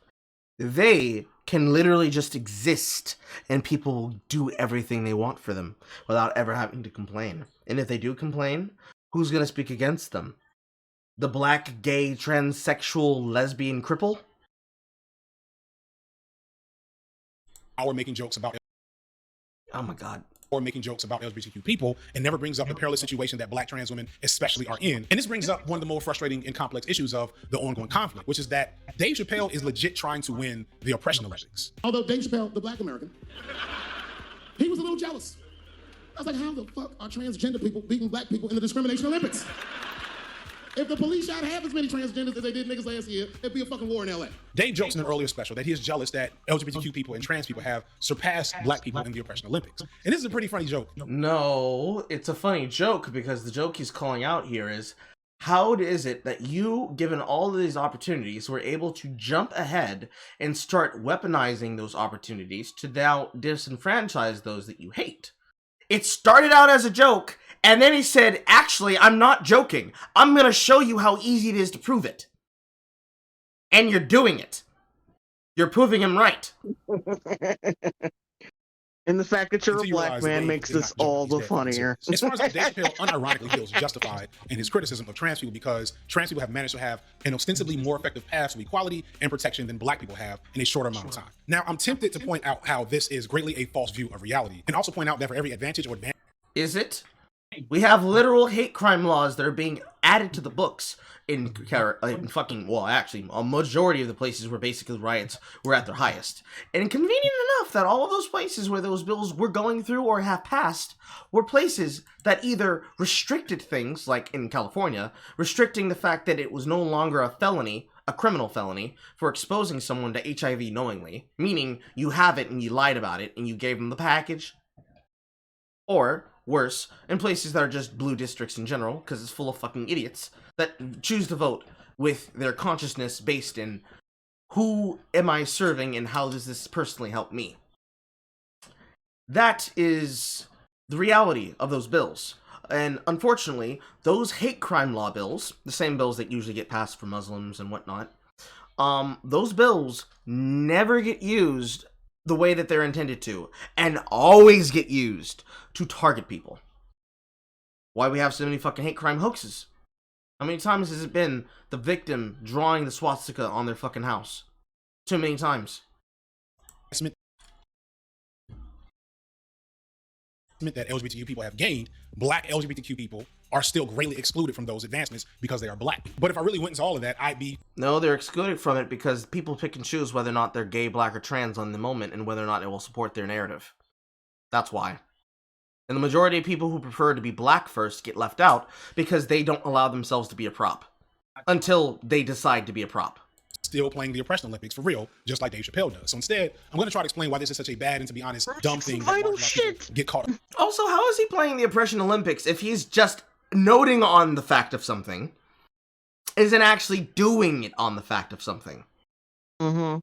they can literally just exist and people will do everything they want for them without ever having to complain. And if they do complain, who's going to speak against them? The black, gay, transsexual, lesbian cripple? Hour making jokes about. Oh my God. Or making jokes about LGBTQ people and never brings up the perilous situation that black trans women especially are in. And this brings up one of the more frustrating and complex issues of the ongoing conflict, which is that Dave Chappelle is legit trying to win the oppression Olympics. Although Dave Chappelle, the black American, he was a little jealous. I was like, how the fuck are transgender people beating black people in the discrimination Olympics? If the police shot half as many transgenders as they did niggas last year, it'd be a fucking war in LA. Dave jokes in an earlier special that he is jealous that LGBTQ people and trans people have surpassed black people in the oppression Olympics. And this is a pretty funny joke. No, it's a funny joke because the joke he's calling out here is, how is it that you, given all of these opportunities, were able to jump ahead and start weaponizing those opportunities to now disenfranchise those that you hate? It started out as a joke, and then he said, actually, I'm not joking. I'm going to show you how easy it is to prove it. And you're doing it. You're proving him right. And the fact that you're a black man makes this all the funnier. As far as Dave Chappelle unironically feels justified in his criticism of trans people because trans people have managed to have an ostensibly more effective path to equality and protection than black people have in a shorter amount of time. Now, I'm tempted to point out how this is greatly a false view of reality and also point out that for every advantage or advantage... Is it? We have literal hate crime laws that are being added to the books in fucking, well, actually, a majority of the places where basically riots were at their highest. And convenient enough that all of those places where those bills were going through or have passed were places that either restricted things, like in California, restricting the fact that it was no longer a felony, a criminal felony, for exposing someone to HIV knowingly, meaning you have it and you lied about it and you gave them the package, or worse, in places that are just blue districts in general, because it's full of fucking idiots that choose to vote with their consciousness based in who am I serving and how does this personally help me. That is the reality of those bills. And unfortunately, those hate crime law bills, the same bills that usually get passed for Muslims and whatnot, those bills never get used the way that they're intended to, and always get used to target people. Why we have so many fucking hate crime hoaxes? How many times has it been the victim drawing the swastika on their fucking house? Too many times. That LGBTQ people have gained, black LGBTQ people are still greatly excluded from those advancements because they are black. But if I really went into all of that, I'd be... No, they're excluded from it because people pick and choose whether or not they're gay, black, or trans on the moment and whether or not it will support their narrative. That's why. And the majority of people who prefer to be black first get left out because they don't allow themselves to be a prop until they decide to be a prop. Still playing the oppression Olympics for real, just like Dave Chappelle does. So instead, I'm going to try to explain why this is such a bad and, to be honest, dumb thing that get caught up. Also, how is he playing the oppression Olympics if he's just noting on the fact of something, isn't actually doing it on the fact of something? Mm-hmm.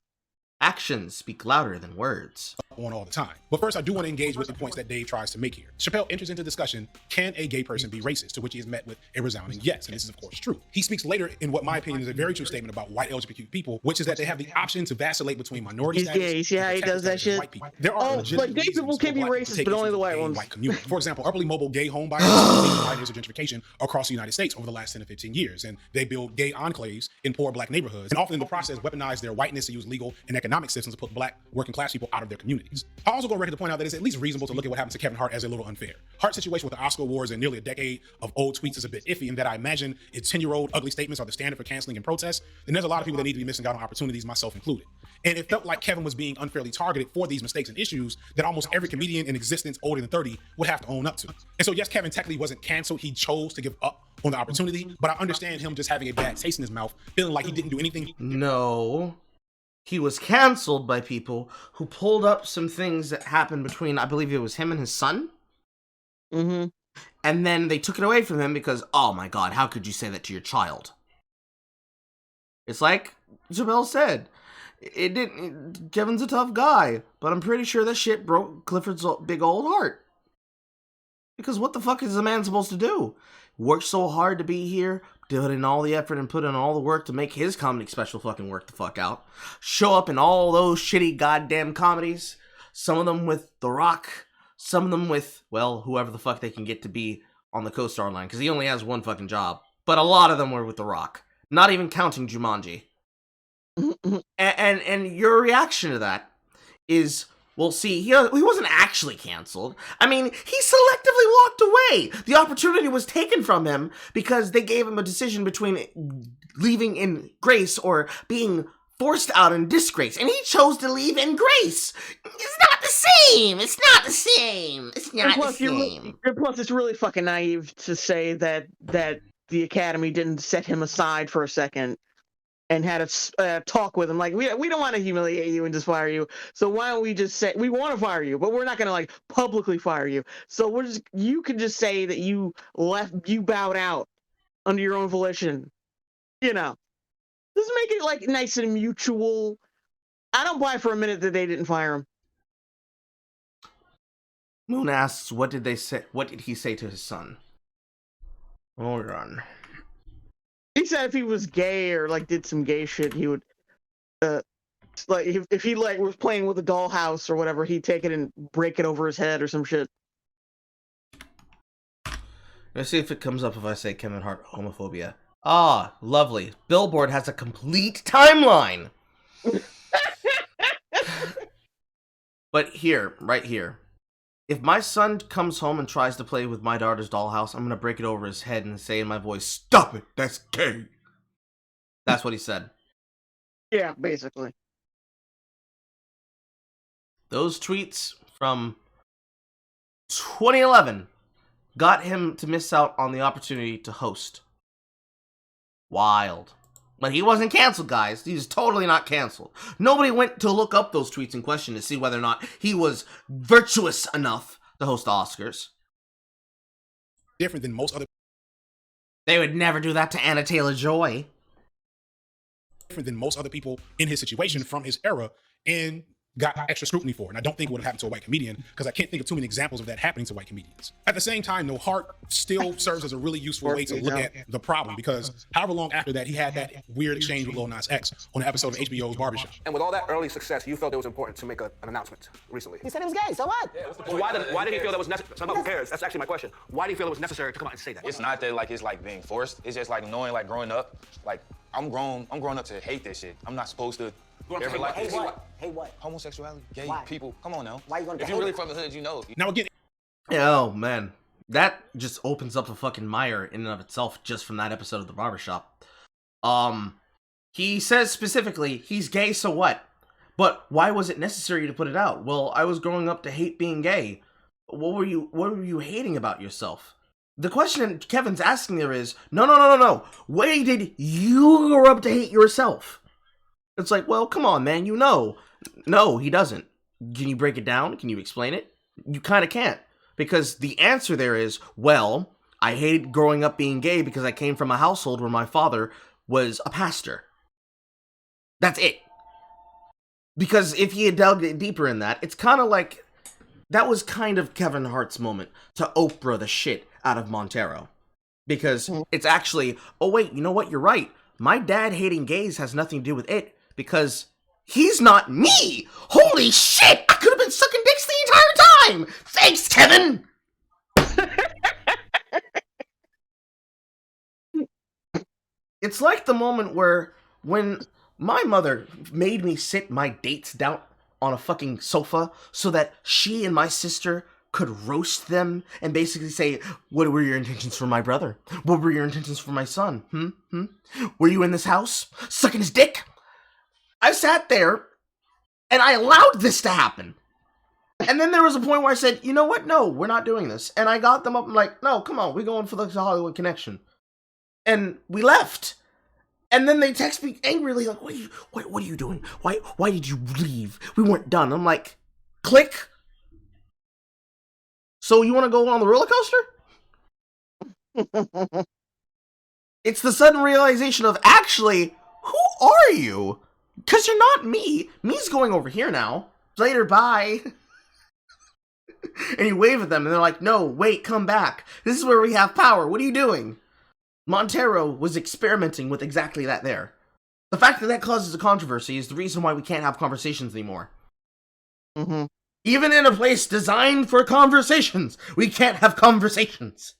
Actions speak louder than words. On all the time. But first, I do want to engage with the points that Dave tries to make here. Chappelle enters into discussion, can a gay person be racist? To which he is met with a resounding yes, and this is of course true. He speaks later in what my opinion is a very true statement about white LGBTQ people, which is that they have the option to vacillate between minority status. Gay. See how he does that shit? There are like gay people can be racist, but only the white ones. For example, upperly mobile gay home buyers have leading gentrification across the United States over the last 10 to 15 years, and they build gay enclaves in poor black neighborhoods, and often in the process weaponize their whiteness to use legal and economic systems to put black working class people out of their communities. I also go on record to point out that it's at least reasonable to look at what happened to Kevin Hart as a little unfair. Hart's situation with the Oscar awards and nearly a decade of old tweets is a bit iffy in that I imagine its 10-year-old ugly statements are the standard for canceling and protest, and there's a lot of people that need to be missing out on opportunities, myself included. And it felt like Kevin was being unfairly targeted for these mistakes and issues that almost every comedian in existence older than 30 would have to own up to. And so yes, Kevin technically wasn't canceled, he chose to give up on the opportunity, but I understand him just having a bad taste in his mouth, feeling like he didn't do anything. No. He was canceled by people who pulled up some things that happened between, I believe it was him and his son. Mm-hmm. And then they took it away from him because, oh my god, how could you say that to your child? It's like Chappelle said, Kevin's a tough guy, but I'm pretty sure that shit broke Clifford's big old heart. Because what the fuck is a man supposed to do? Work so hard to be here, put in all the effort and put in all the work to make his comedy special fucking work the fuck out. Show up in all those shitty goddamn comedies. Some of them with The Rock. Some of them with, well, whoever the fuck they can get to be on the co-star line. Because he only has one fucking job. But a lot of them were with The Rock. Not even counting Jumanji. and your reaction to that is, well, see, he wasn't actually canceled. I mean, he selectively walked away. The opportunity was taken from him because they gave him a decision between leaving in grace or being forced out in disgrace. And he chose to leave in grace. It's not the same. It's not the same. It's not the same. And plus, it's really fucking naive to say that the Academy didn't set him aside for a second and had a talk with him, like, we don't want to humiliate you and just fire you, so why don't we just say, we want to fire you, but we're not going to, like, publicly fire you, so you can just say that you bowed out under your own volition, you know. Just make it, like, nice and mutual. I don't buy for a minute that they didn't fire him. Moon asks, what did he say to his son? Hold on. He said if he was gay or like did some gay shit, he would, like if he like was playing with a dollhouse or whatever, he'd take it and break it over his head or some shit. Let's see if it comes up if I say Kevin Hart homophobia. Ah, lovely. Billboard has a complete timeline. But here, right here, if my son comes home and tries to play with my daughter's dollhouse, I'm gonna break it over his head and say in my voice, "Stop it, that's gay." That's what he said. Yeah, basically. Those tweets from 2011 got him to miss out on the opportunity to host. Wild. But he wasn't canceled, guys. He was totally not canceled. Nobody went to look up those tweets in question to see whether or not he was virtuous enough to host the Oscars. Different than most other. They would never do that to Anna Taylor-Joy. Different than most other people in his situation from his era, and got extra scrutiny for it. And I don't think it would have happened to a white comedian, because I can't think of too many examples of that happening to white comedians. At the same time, though, Hart still serves as a really useful way to look at the problem, because however long after that, he had that weird exchange with Lil Nas X on an episode of HBO's Barbershop. And with all that early success, you felt it was important to make an announcement recently. He said he was gay, so what? So why did he feel that was necessary? Who cares? That's actually my question. Why do you feel it was necessary to come out and say that? It's not that like it's like being forced. It's just like knowing, like growing up, like I'm grown up to hate this shit. I'm not supposed to ever like this. Hey, what? Homosexuality, gay Why? people. Come on now. Why you gonna if you're really from the hood, you know. Now again. Oh, man. That just opens up a fucking mire in and of itself just from that episode of The Barbershop. He says specifically, he's gay, so what? But why was it necessary to put it out? Well, I was growing up to hate being gay. What were you hating about yourself? The question Kevin's asking there is, no. Why did you grow up to hate yourself? It's like, well, come on, man, you know. No, he doesn't. Can you break it down? Can you explain it? You kind of can't. Because the answer there is, well, I hated growing up being gay because I came from a household where my father was a pastor. That's it. Because if he had delved deeper in that, it's kind of like, that was kind of Kevin Hart's moment to Oprah the shit out of Montero. Because it's actually, oh wait, you know what, you're right. My dad hating gays has nothing to do with it, because he's not me! Holy shit! I could have been sucking dicks the entire time! Thanks, Kevin! It's like the moment when my mother made me sit my dates down on a fucking sofa so that she and my sister could roast them and basically say, what were your intentions for my brother? What were your intentions for my son? Were you in this house sucking his dick? I sat there and I allowed this to happen. And then there was a point where I said, you know what? No, we're not doing this. And I got them up and like, no, come on, we're going for the Hollywood connection. And we left. And then they text me angrily like, what are you doing? Why did you leave? We weren't done. I'm like, click. So you want to go on the roller coaster? It's the sudden realization of, actually, who are you? Because you're not me. Me's going over here now. Later, bye. And you wave at them, and they're like, no, wait, come back. This is where we have power. What are you doing? Montero was experimenting with exactly that there. The fact that that causes a controversy is the reason why we can't have conversations anymore. Even in a place designed for conversations, we can't have conversations.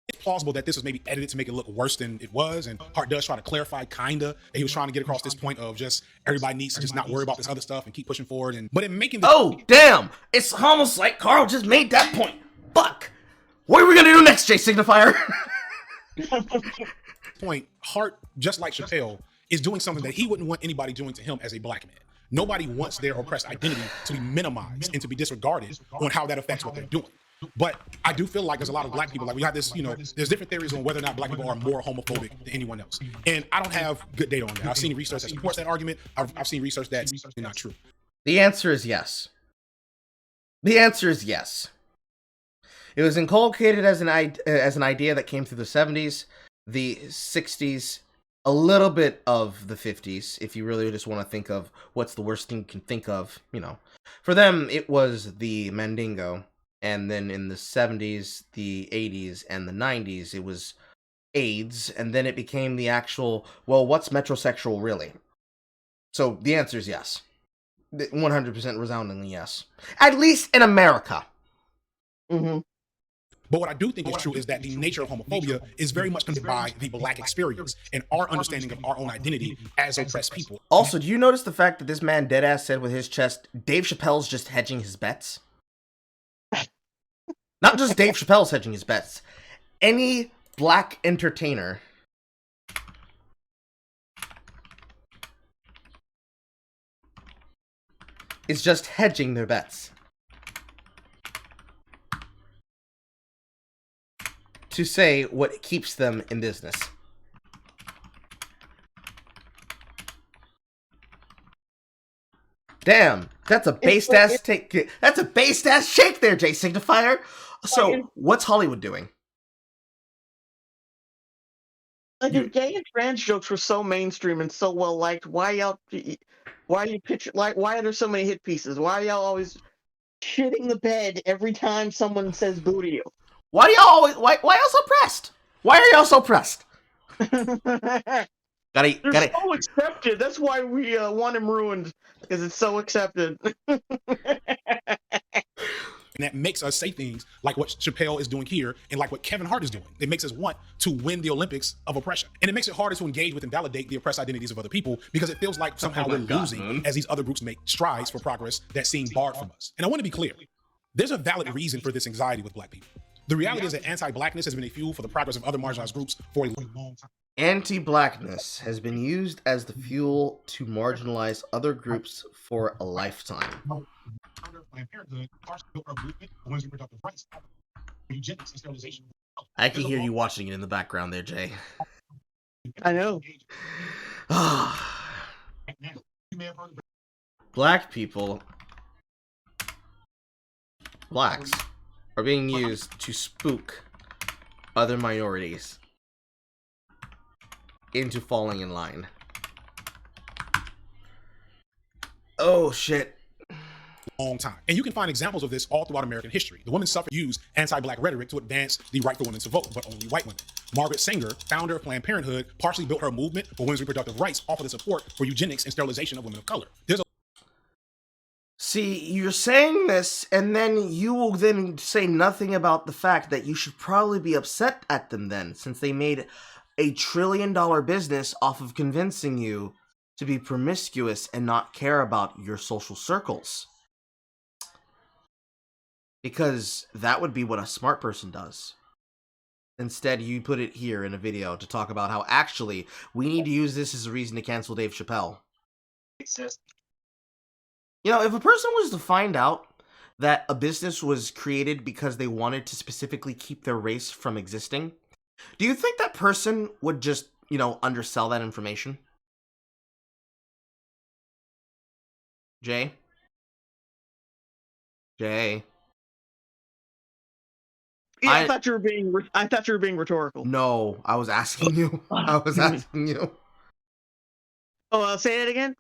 It's plausible that this was maybe edited to make it look worse than it was, and Hart does try to clarify, kinda, that he was trying to get across this point of just everybody needs to just not worry about this other stuff and keep pushing forward. But in making the damn! It's almost like Carl just made that point. Fuck! What are we gonna do next, Jay Signifier? Point, Hart, just like Chappelle, is doing something that he wouldn't want anybody doing to him as a black man. Nobody wants their oppressed identity to be minimized and to be disregarded on how that affects what they're doing. But I do feel like there's a lot of black people, like we got this, there's different theories on whether or not black people are more homophobic than anyone else. And I don't have good data on that. I've seen research that supports that argument. I've seen research that's not true. The answer is yes. The answer is yes. It was inculcated as an idea that came through the 70s, the 60s, a little bit of the 50s, if you really just want to think of what's the worst thing you can think of, For them, it was the Mandingo. And then in the 70s, the 80s, and the 90s, it was AIDS. And then it became the actual, well, what's metrosexual really? So the answer is yes. 100% resoundingly yes. At least in America. But what I do think is true is that the nature of homophobia is very much connected by the Black experience and our understanding of our own identity as oppressed people. Also, do you notice the fact that this man deadass said with his chest, Dave Chappelle's just hedging his bets? Not just Dave Chappelle's hedging his bets. Any black entertainer is just hedging their bets to say what keeps them in business. Damn, that's a based ass take. That's a based ass shake there, Jay Signifier. So, what's Hollywood doing? Like, if gay and trans jokes were so mainstream and so well liked, why are there so many hit pieces? Why are y'all always shitting the bed every time someone says boo to you? Why y'all so pressed? Why are y'all so pressed? They're so accepted. That's why we want him ruined, because it's so accepted. And that makes us say things like what Chappelle is doing here and like what Kevin Hart is doing. It makes us want to win the Olympics of oppression. And it makes it harder to engage with and validate the oppressed identities of other people because it feels like somehow we're losing as these other groups make strides for progress that seem barred from us. And I want to be clear. There's a valid reason for this anxiety with Black people. The reality is that anti-Blackness has been a fuel for the progress of other marginalized groups for a long time. Anti-Blackness has been used as the fuel to marginalize other groups for a lifetime. I can hear you watching it in the background there, Jay. I know. Black people, blacks, are being used to spook other minorities into falling in line. Oh, shit. Long time. And you can find examples of this all throughout American history. The women's suffrage used anti-Black rhetoric to advance the right for women to vote, but only white women. Margaret Sanger, founder of Planned Parenthood, partially built her movement for women's reproductive rights off of the support for eugenics and sterilization of women of color. See, you're saying this, and then you will then say nothing about the fact that you should probably be upset at them then, since they made a $1 trillion business off of convincing you to be promiscuous and not care about your social circles. Because that would be what a smart person does. Instead, you put it here in a video to talk about how actually we need to use this as a reason to cancel Dave Chappelle. You know, if a person was to find out that a business was created because they wanted to specifically keep their race from existing, do you think that person would just, you know, undersell that information? Jay? Jay? Yeah, I thought you were being rhetorical. No, I was asking you. I was asking you. Oh, say that again?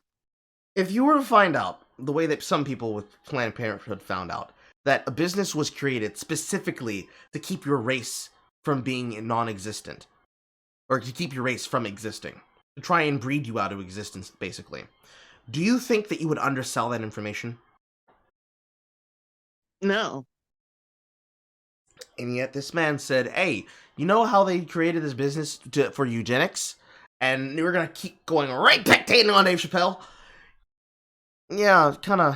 If you were to find out, the way that some people with Planned Parenthood found out, that a business was created specifically to keep your race from being non-existent, or to keep your race from existing, to try and breed you out of existence, basically, do you think that you would undersell that information? No. And yet this man said, hey, you know how they created this business for eugenics? And we're going to keep going right dictating on Dave Chappelle? Yeah, kind of,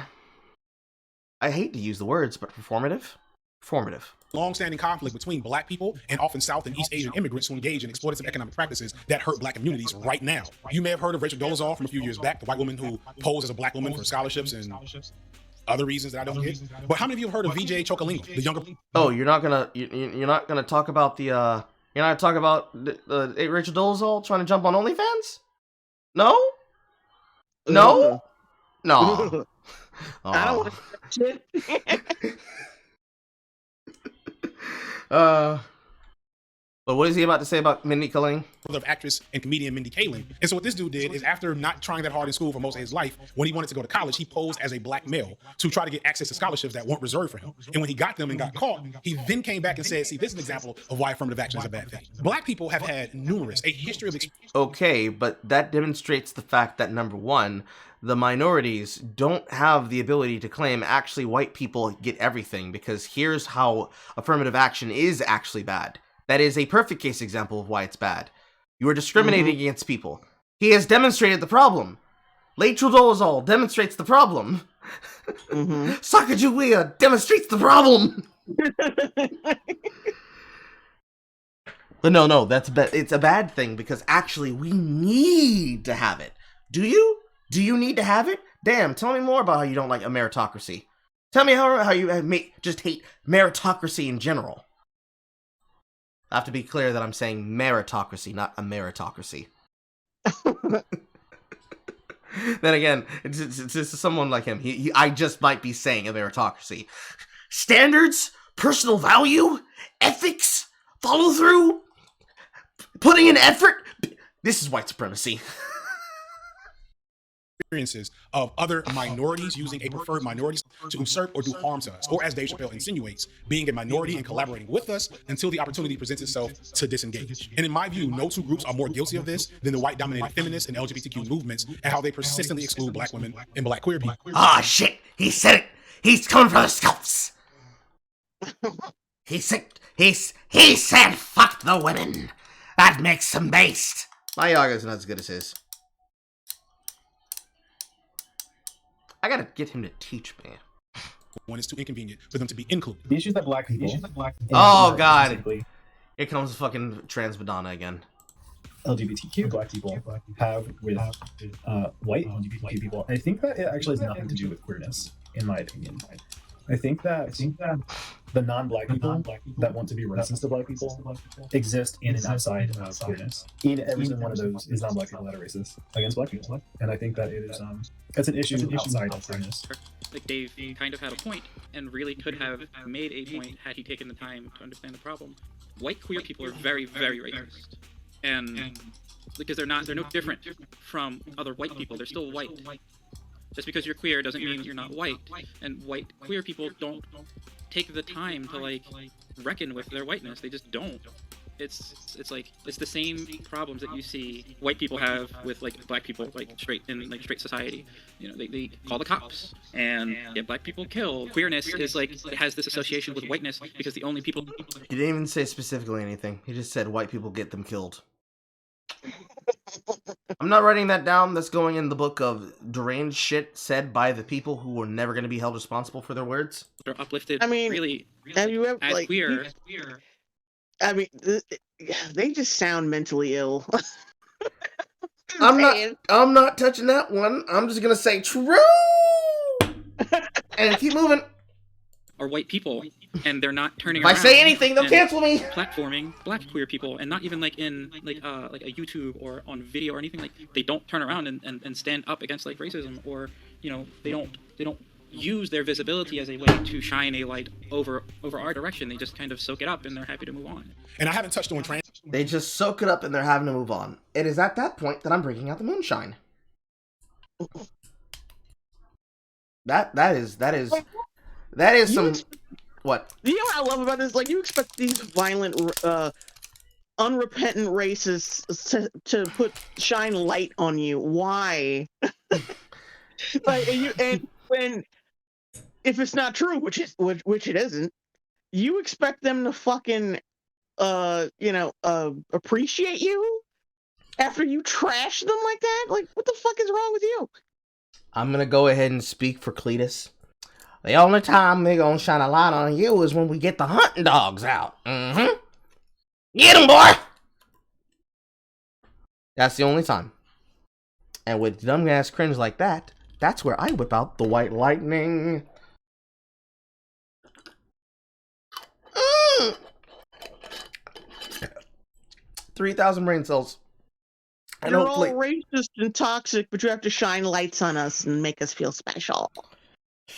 I hate to use the words, but performative? Performative. Long-standing conflict between Black people and often South and East Asian immigrants who engage in exploitative economic practices that hurt Black communities right now. You may have heard of Rachel Dolezal from a few years back, the white woman who posed as a Black woman for scholarships and other reasons that I don't get. But how many of you have heard of VJ Chokalingo, the younger? Oh, you're not gonna talk about the you're not talk about Rachel Dolezal trying to jump on OnlyFans? No? No? No. I don't want to shit. But what is he about to say about Mindy Kaling? Of actress and comedian Mindy Kaling. And so what this dude did is, after not trying that hard in school for most of his life, when he wanted to go to college, he posed as a Black male to try to get access to scholarships that weren't reserved for him. And when he got them and got caught, he then came back and said, see, this is an example of why affirmative action is a bad thing. Black people have had a history of... Okay, but that demonstrates the fact that, number one, the minorities don't have the ability to claim actually white people get everything, because here's how affirmative action is actually bad. That is a perfect case example of why it's bad. You are discriminating against people. He has demonstrated the problem. Leitrodolazole demonstrates the problem. Sacagawea demonstrates the problem. But no, it's a bad thing, because actually we need to have it. Do you? Do you need to have it? Damn, tell me more about how you don't like a meritocracy. Tell me how you just hate meritocracy in general. I have to be clear that I'm saying meritocracy, not a meritocracy. Then again, it's someone like him. I just might be saying a meritocracy. Standards, personal value, ethics, follow through, putting in effort. This is white supremacy. Experiences of other minorities using a preferred minority to usurp or do harm to us, or as Dave Chappelle insinuates, being a minority and collaborating with us until the opportunity presents itself to disengage. And in my view, no two groups are more guilty of this than the white-dominated feminist and LGBTQ movements, and how they persistently exclude black women and black queer people. Ah, shit! He said it! He's coming for the scalps! He said, fuck the women! That makes him based! My Yaga's not as good as his. I gotta get him to teach me. When it's too inconvenient for them to be included. The issues that black people. Oh god. Here comes fucking trans Madonna again. LGBTQ black people have with white LGBTQ people. I think that it actually has nothing to do with queerness, in my opinion. I think that the non-black people that want to be racist to black people exist in and outside of queerness. In every single one of those is non-black people that are racist against black people, and I think that it is it's an issue outside of queerness. Like Dave kind of had a point, and really could have made a point had he taken the time to understand the problem. White queer people are very, very racist, and because they're no different from other white people. They're still white. Just because you're queer doesn't mean you're not white, and white queer people don't take the time to like reckon with their whiteness. They just don't. It's the same problems that you see white people have with like black people, like straight society. You know, they call the cops and get black people killed. Queerness is like, it has this association with whiteness because the only people. He didn't even say specifically anything. He just said white people get them killed. I'm not writing that down. That's going in the book of deranged shit said by the people who are never going to be held responsible for their words. They're uplifted. I mean, really, have you ever as like queer? I mean, they just sound mentally ill. I'm not touching that one. I'm just gonna say true and keep moving. Are white people, and they're not turning If I around. say anything, they'll and cancel me. Platforming black queer people, and not even like in like a YouTube or on video or anything. Like they don't turn around and stand up against like racism, or they don't use their visibility as a way to shine a light over our direction. They just kind of soak it up and they're happy to move on. And I haven't touched on trans. They just soak it up and they're having to move on. It is at that point that I'm bringing out the moonshine. That is some what? You know what I love about this? Like, you expect these violent, unrepentant racists to shine light on you. Why? Like, if it's not true, which it isn't, you expect them to fucking appreciate you after you trash them like that? Like, what the fuck is wrong with you? I'm gonna go ahead and speak for Cletus. The only time they're gonna shine a light on you is when we get the hunting dogs out. Mm-hmm. Get them, boy! That's the only time. And with dumb-ass cringe like that, that's where I whip out the white lightning. 3,000 brain cells. And you're all racist and toxic, but you have to shine lights on us and make us feel special.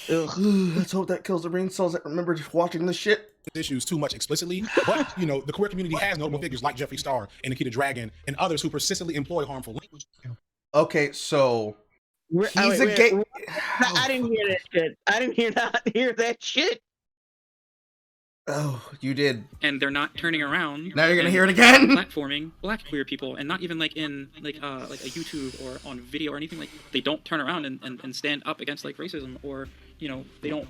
Ugh. Let's hope that kills the brain cells that remember watching this shit. Issues too much explicitly, but the queer community has notable figures like Jeffree Star and Nikita Dragon and others who persistently employ harmful language. Okay, so he's a gay. I didn't hear that shit. I didn't hear that shit. Oh, you did. And they're not turning around. Now you're gonna hear it again. Platforming black queer people, and not even like in like a YouTube or on video or anything. Like they don't turn around and stand up against like racism, or they don't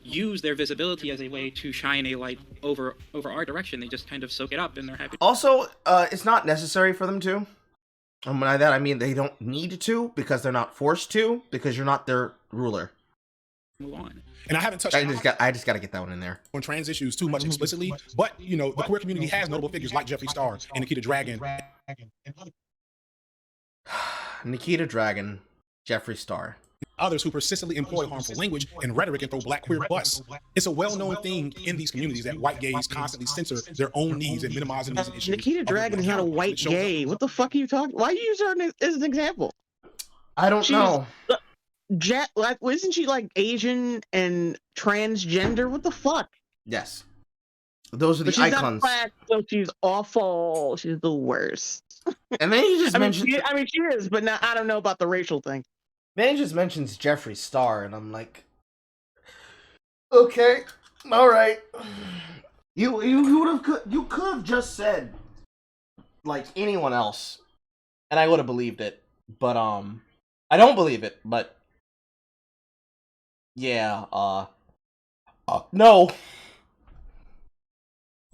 use their visibility as a way to shine a light over our direction. They just kind of soak it up, and they're happy. Also, it's not necessary for them to. And by that I mean they don't need to, because they're not forced to, because you're not their ruler. Move on. And I haven't touched. I just got to get that one in there. On trans issues too much explicitly, but the queer community has notable figures like Jeffree Star and Nikita Dragon. Nikita Dragon, Jeffree Star. Others who persistently employ harmful language and rhetoric and throw black queer bus. It's a well-known thing in these communities that white gays constantly censor their own needs and minimize these issues. Nikita Dragon is not a white gay. What the fuck are you talking? Why do you use her as an example? I don't know. Like, isn't she like Asian and transgender? What the fuck? Yes. Those are the she's icons. Not black, so she's awful. She's the worst. And then you just mentioned. She is, but now I don't know about the racial thing. Then he just mentions Jeffree Star, and I'm like, okay, all right. You could have just said like anyone else, and I would have believed it. But I don't believe it. But yeah, no.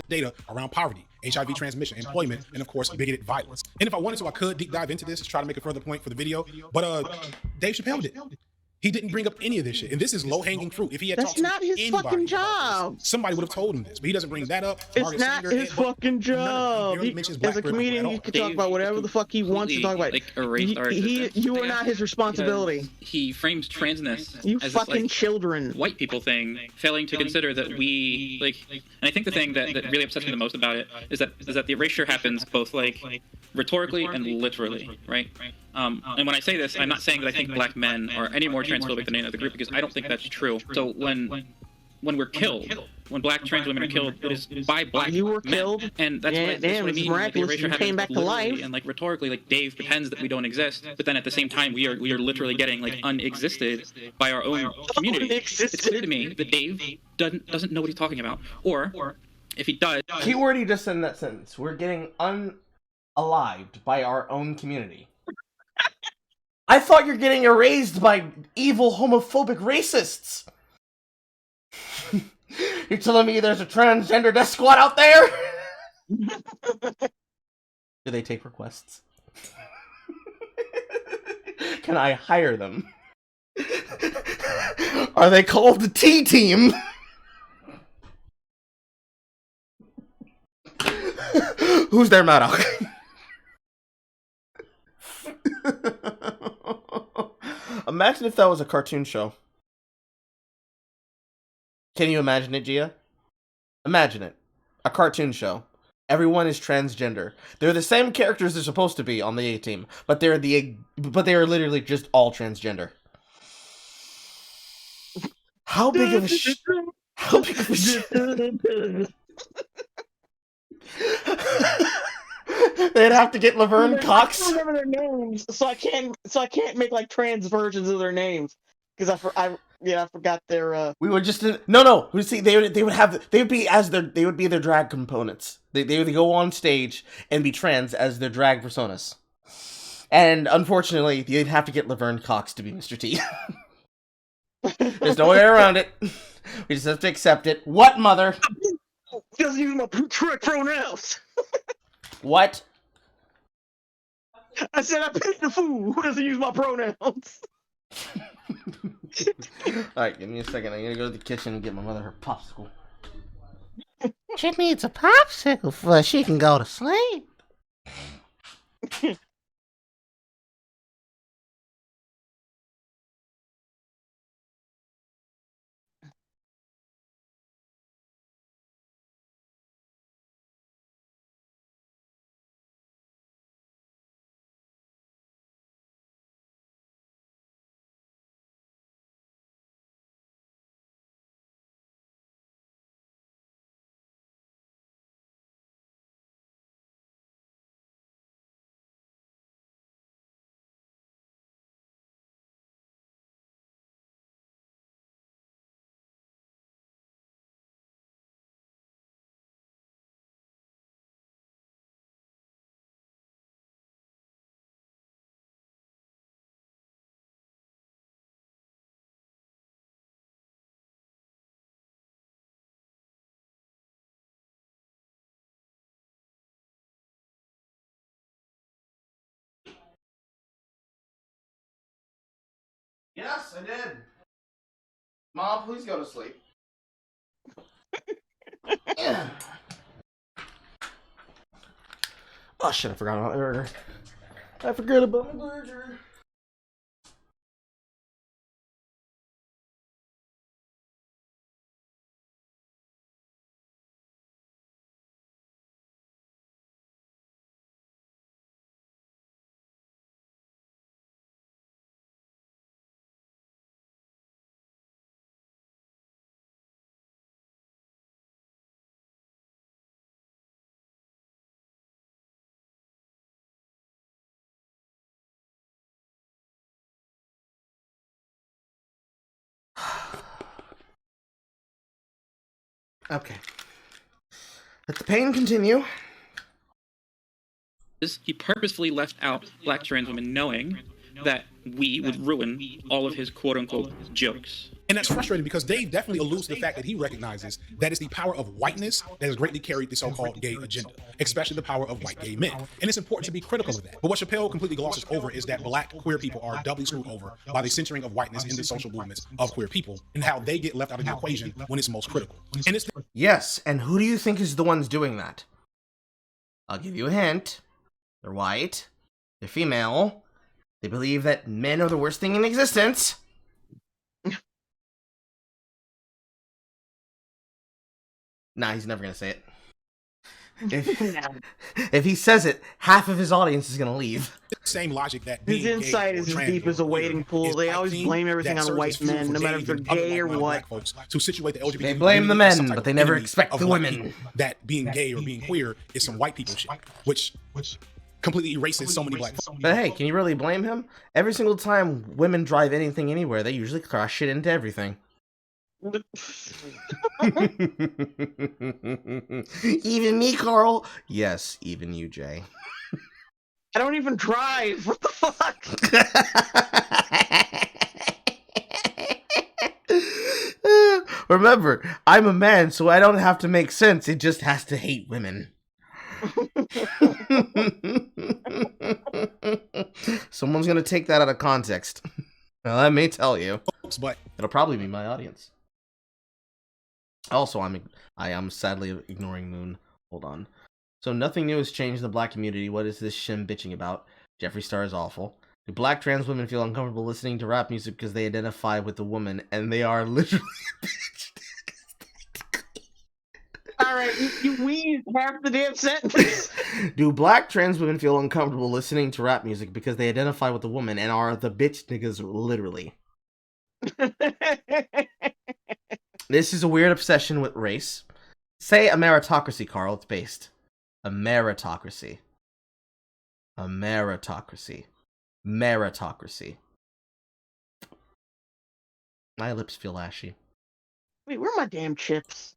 Data around poverty, HIV transmission, employment, and of course, bigoted violence. And if I wanted to, I could deep dive into this to try to make a further point for the video. But Dave Chappelle did. He didn't bring up any of this shit. And this is low-hanging fruit. If he had That's talked not to his anybody fucking job. Somebody would have told him this, but he doesn't bring that up. It's Margaret not Sanger, his fucking job. As a comedian, he can talk about whatever the fuck he wants to talk about. Like erased our existence. You are not his responsibility. He frames transness you as fucking this, like, children. white people thing, failing to consider that we and I think the thing that really upsets me the most about it is that the erasure happens both like rhetorically and literally, right? And when I say this, I'm not saying that I think black men are any more transphobic than any other group, because I don't think that's true. So when we're killed, when black trans women are killed, it is by black men. You were killed, and that's what I mean. Like, the erasure happens came back to literally life, and like rhetorically, like Dave pretends that we don't exist, but then at the same time, we are literally getting like unexisted by our own community. It's clear to me that Dave doesn't know what he's talking about, or if he does, Keyword he just said in that sentence: we're getting unalived by our own community. I thought you're getting erased by evil homophobic racists. You're telling me there's a transgender death squad out there? Do they take requests? Can I hire them? Are they called the T-Team? Who's there, Maddox? Imagine if that was a cartoon show. Can you imagine it, Gia? Imagine it. A cartoon show. Everyone is transgender. They're the same characters they're supposed to be on the A-Team, but they are literally just all transgender. How big of a They'd have to get Laverne Cox. I don't remember their names, so I can't make like trans versions of their names because I forgot their. We would just no. We see they would be their drag components. They would go on stage and be trans as their drag personas. And unfortunately, you'd have to get Laverne Cox to be Mr. T. There's no way around it. We just have to accept it. What, mother? Just use my correct pronouns. What? I said I picked the fool who doesn't use my pronouns. Alright, give me a second. I'm gonna go to the kitchen and get my mother her popsicle. She needs a popsicle before she can go to sleep. Yes, I did. Mom, please go to sleep. Yeah. Oh shit, I forgot about my burger. I forgot about my burger. Okay. Let the pain continue. He purposefully left out black trans women knowing that we would ruin all of his quote-unquote jokes. And that's frustrating because Dave definitely alludes to the fact that he recognizes that it's the power of whiteness that has greatly carried the so-called gay agenda, especially the power of white gay men. And it's important to be critical of that. But what Chappelle completely glosses over is that black queer people are doubly screwed over by the centering of whiteness in the social movements of queer people and how they get left out of the equation when it's most critical. And it's yes, and who do you think is the ones doing that? I'll give you a hint. They're white. They're female. They believe that men are the worst thing in existence. Nah, he's never gonna say it. If he says it, half of his audience is gonna leave. Same logic that his insight is as deep as a wading pool. They always blame everything on white men, no matter if they're gay or what. To situate the LGBT they blame the men, but they never expect the women. That being gay or being queer is some white people shit, which completely erases so many black folks. But hey, can you really blame him? Every single time women drive anything anywhere, they usually crash shit into everything. Even me, Carl. Yes, even you, Jay. I don't even drive. What the fuck? Remember, I'm a man, so I don't have to make sense. It just has to hate women. Someone's gonna take that out of context. Now, let me tell you. But it'll probably be my audience. Also, I am sadly ignoring Moon. Hold on. So nothing new has changed in the black community. What is this shim bitching about? Jeffree Star is awful. Do black trans women feel uncomfortable listening to rap music because they identify with the woman and they are literally a bitch? Alright, you wheezed half the damn sentence. Do black trans women feel uncomfortable listening to rap music because they identify with the woman and are the bitch niggas literally? This is a weird obsession with race. Say a meritocracy, Carl. It's based. A meritocracy. A meritocracy. Meritocracy. My lips feel ashy. Wait, where are my damn chips?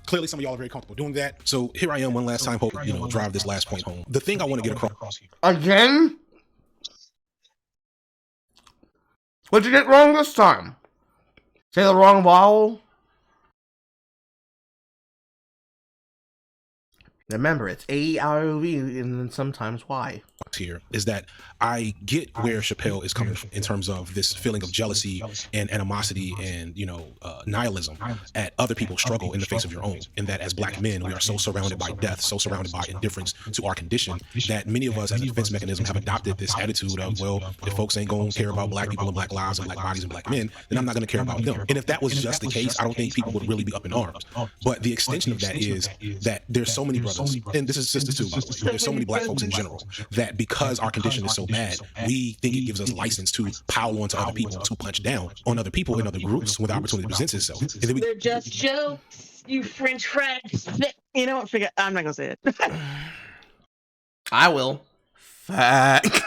Clearly, some of y'all are very comfortable doing that. So here I am one last time, hoping, drive this last point home. The thing I want to get across here. Again? What'd you get wrong this time? Say the wrong vowel? Remember, it's A-I-O-V and then sometimes Y. Here is that I get where Chappelle is coming from in terms of this feeling of jealousy and animosity and nihilism at other people's struggle in the face of your own, and that as black men we are so surrounded by death, so surrounded by indifference to our condition, that many of us as a defense mechanism have adopted this attitude of, well, if folks ain't gonna care about black people and black lives and black bodies and black men, then I'm not gonna care about them. And if that was just the case, I don't think people would really be up in arms. But the extension of that is that there's so many brothers, and this is sisters too, by the way, there's so many black folks in general, that because our condition is so bad, we think it gives us license to pile onto other people, to punch down on other people in other groups when the opportunity presents itself. And then They're just jokes, you French fries. You know what? I'm not gonna say it. I will. Fact.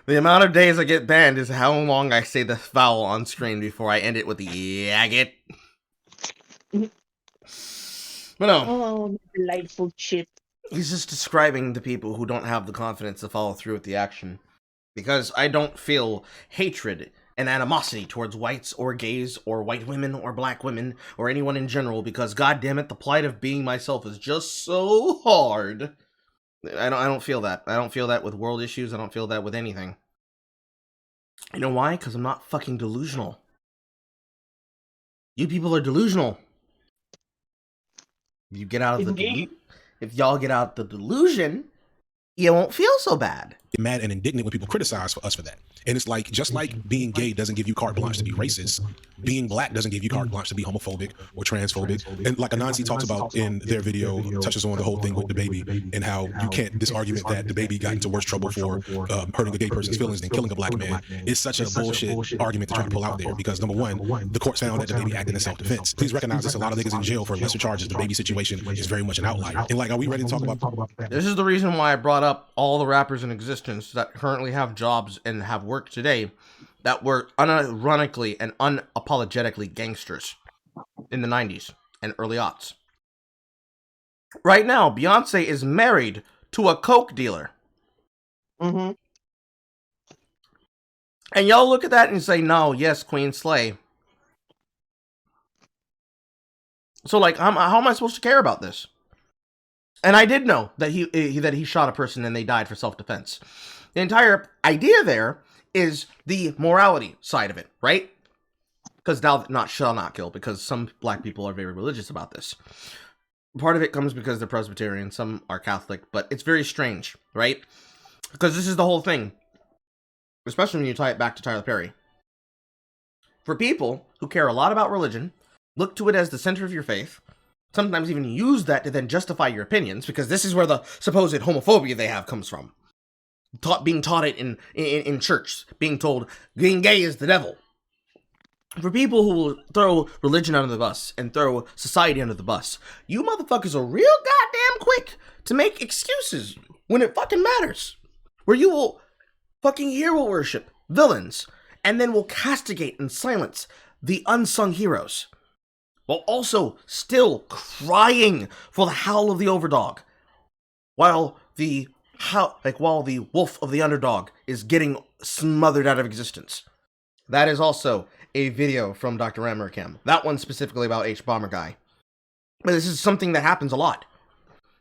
The amount of days I get banned is how long I say the vowel on screen before I end it with the yagget. But no. Oh, delightful chip. He's just describing the people who don't have the confidence to follow through with the action. Because I don't feel hatred and animosity towards whites or gays or white women or black women or anyone in general, because goddammit, the plight of being myself is just so hard I don't feel that. I don't feel that with world issues. I don't feel that with anything. You know why? Because I'm not fucking delusional. You people are delusional. If you get out of the if y'all get out the delusion, you won't feel so bad. Mad and indignant when people criticize us for that. And it's like, just like being gay doesn't give you carte blanche to be racist, being black doesn't give you carte blanche to be homophobic or transphobic. And like Anansi talks about in their video, touches on the whole thing with the baby and how you can't, this argument that the baby got into worse trouble for hurting a gay person's feelings than killing a black man is such a bullshit argument to try to pull out there, because number one, the courts found that the baby acted in self-defense. Please recognize there's a lot of niggas in jail for lesser charges. The baby situation is very much an outlier. And like, are we ready to talk about This is the reason why I brought up all the rappers in existence that currently have jobs and have work today that were unironically and unapologetically gangsters in the 90s and early aughts. Right now, Beyonce is married to a coke dealer. Mm-hmm. And y'all look at that and say, no, yes, Queen Slay. So, like, how am I supposed to care about this? And I did know that he shot a person and they died for self-defense. The entire idea there is the morality side of it, right? Because thou not shall not kill, because some black people are very religious about this. Part of it comes because they're Presbyterian, some are Catholic, but it's very strange, right? Because this is the whole thing, especially when you tie it back to Tyler Perry. For people who care a lot about religion, look to it as the center of your faith, sometimes even use that to then justify your opinions, because this is where the supposed homophobia they have comes from. Being taught it in church, being told being gay is the devil. For people who will throw religion under the bus and throw society under the bus, you motherfuckers are real goddamn quick to make excuses when it fucking matters. Where you will fucking hero worship villains and then will castigate and silence the unsung heroes, while also still crying for the howl of the overdog, while the wolf of the underdog is getting smothered out of existence. That is also a video from Dr. Ramercam. That one specifically about H. Bomber Guy. But this is something that happens a lot.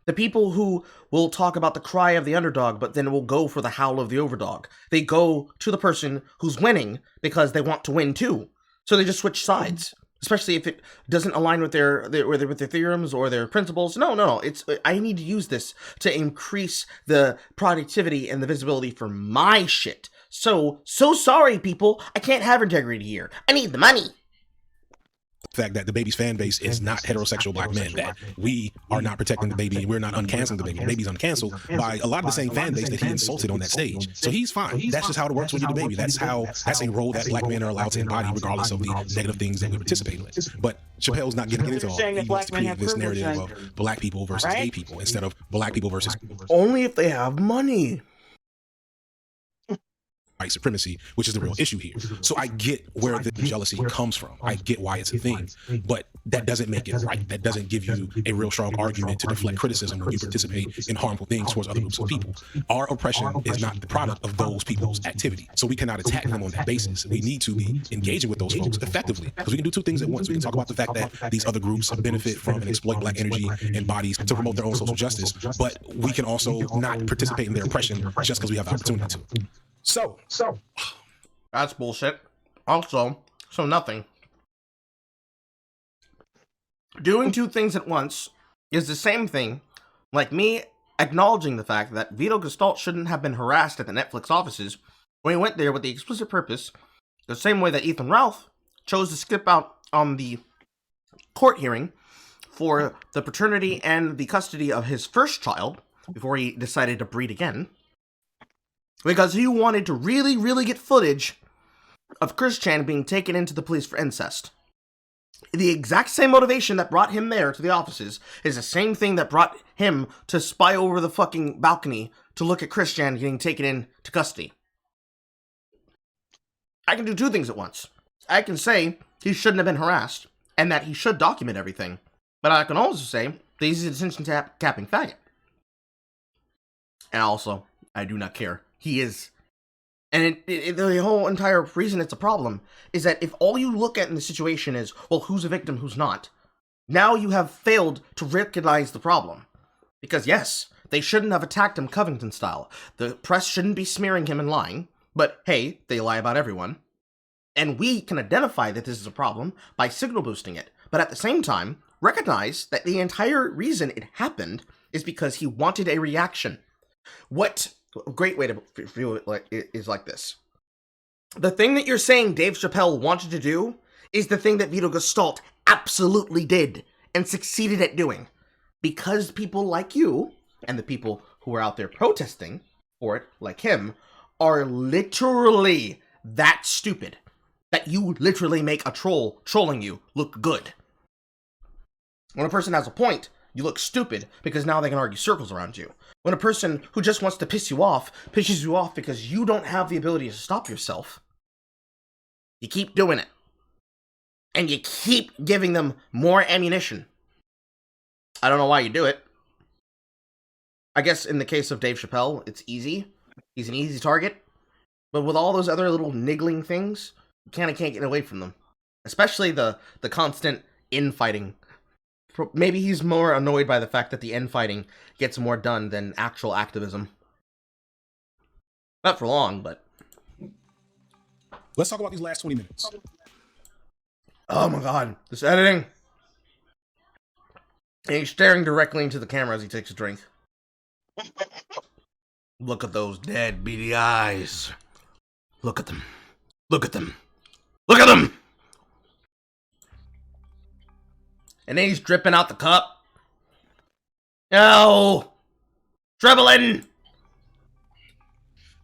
The people who will talk about the cry of the underdog, but then will go for the howl of the overdog. They go to the person who's winning because they want to win too. So they just switch sides. Especially if it doesn't align with their theorems or their principles. No. I need to use this to increase the productivity and the visibility for my shit. So sorry, people. I can't have integrity here. I need the money. the fact that the baby's fan base is not heterosexual black men, that we are not protecting the baby, we're not uncanceling the baby. The baby's uncanceled by a lot of the same fan base that he insulted on that stage. So he's fine. That's just how it works when you're the baby. That's a role that black men are allowed to embody regardless of the negative things that we participate in. But Chappelle's not getting into all that. He wants to create this narrative of black people versus gay people instead of black people versus... Only if they have money. White supremacy, which is the real issue here. So I get where the jealousy comes from. I get why it's a thing, but that doesn't make it right. That doesn't give you a real strong argument to deflect criticism when you participate in harmful things towards other groups of people. Our oppression is not the product of those people's activity. So we cannot attack them on that basis. We need to be engaging with those folks effectively, because we can do two things at once. We can talk about the fact that these other groups benefit from and exploit black energy and bodies to promote their own social justice, but we can also not participate in their oppression just because we have the opportunity to. So that's bullshit. Also, so nothing. Doing two things at once is the same thing like me acknowledging the fact that Vito Gestalt shouldn't have been harassed at the Netflix offices when he went there with the explicit purpose, the same way that Ethan Ralph chose to skip out on the court hearing for the paternity and the custody of his first child before he decided to breed again. Because he wanted to really, really get footage of Chris Chan being taken into the police for incest. The exact same motivation that brought him there to the offices is the same thing that brought him to spy over the fucking balcony to look at Chris Chan getting taken into custody. I can do two things at once. I can say he shouldn't have been harassed, and that he should document everything. But I can also say that he's an attention-capping faggot. And also, I do not care. He is. And the whole entire reason it's a problem is that if all you look at in the situation is, well, who's a victim, who's not, now you have failed to recognize the problem. Because yes, They shouldn't have attacked him Covington style. The press shouldn't be smearing him and lying. But hey, they lie about everyone. And we can identify that this is a problem by signal boosting it. But at the same time, recognize that the entire reason it happened is because he wanted a reaction. What a great way to view it is like this. The thing that you're saying Dave Chappelle wanted to do is the thing that Vito Gestalt absolutely did and succeeded at doing. Because people like you and the people who are out there protesting for it, like him, are literally that stupid that you literally make a troll trolling you look good. When a person has a point, you look stupid because now they can argue circles around you. When a person who just wants to piss you off pisses you off because you don't have the ability to stop yourself, you keep doing it. And you keep giving them more ammunition. I don't know why you do it. I guess in the case of Dave Chappelle, it's easy. He's an easy target. But with all those other little niggling things, you kind of can't get away from them. Especially the constant infighting. Maybe he's more annoyed by the fact that the infighting gets more done than actual activism. Not for long, but... Let's talk about these last 20 minutes. Oh my god, this editing. And he's staring directly into the camera as he takes a drink. Look at those dead, beady eyes. Look at them. Look at them. Look at them! And then he's dripping out the cup. No! Dribbling!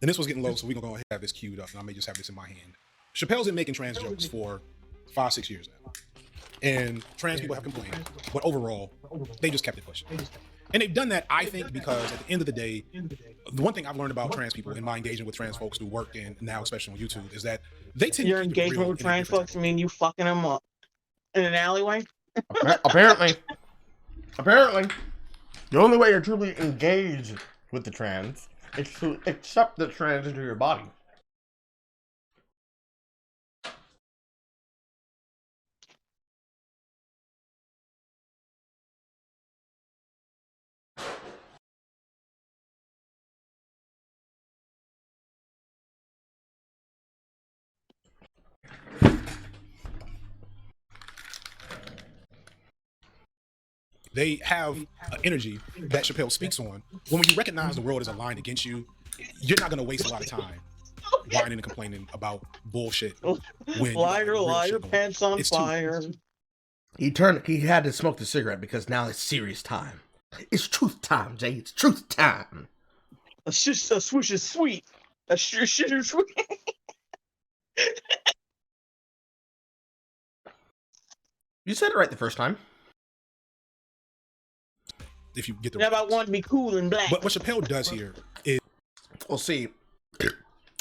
And this was getting low, so we're going to go ahead and have this queued up, and I may just have this in my hand. Chappelle's been making trans jokes for 5-6 years now. And trans people have complained, but overall, they just kept it pushing. And they've done that, I think, because at the end of the day, the one thing I've learned about trans people in my engagement with trans folks through work and now especially on YouTube is that they tend Your to keep it engagement real with trans folks mean you fucking them up in an alleyway? Apparently. The only way you're truly engaged with the trans is to accept the trans into your body. They have an energy that Chappelle speaks on. When you recognize the world is aligned against you, you're not going to waste a lot of time whining and complaining about bullshit. When liar, pants on fire. He had to smoke the cigarette because now it's serious time. It's truth time, Jay. It's truth time. A swoosh is sweet. A shit is sweet. You said it right the first time. If you get the Never want to be cool and black. But what Chappelle does here is... Well, see,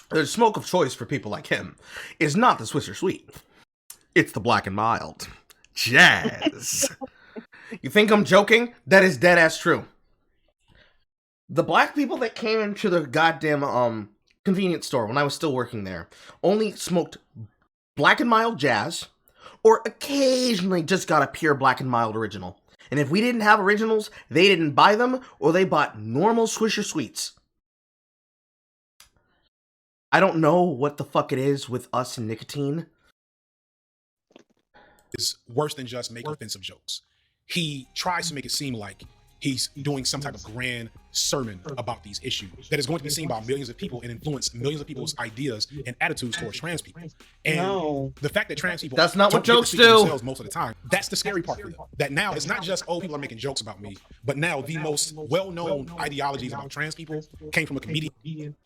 the smoke of choice for people like him is not the Swiss or Sweet. It's the black and mild. Jazz. You think I'm joking? That is dead ass true. The black people that came into the goddamn convenience store when I was still working there only smoked black and mild jazz or occasionally just got a pure black and mild original. And if we didn't have originals, they didn't buy them, or they bought normal Swisher Sweets. I don't know what the fuck it is with us and nicotine. It's worse than just make offensive jokes. He tries to make it seem like he's doing some type of grand sermon about these issues that is going to be seen by millions of people and influence millions of people's ideas and attitudes towards trans people. And the fact that trans people that's not what don't jokes get to speak do. for themselves most of the time, that's the scary part for them. That now it's not just, oh, people are making jokes about me, but now the most well-known ideologies about trans people came from a comedian.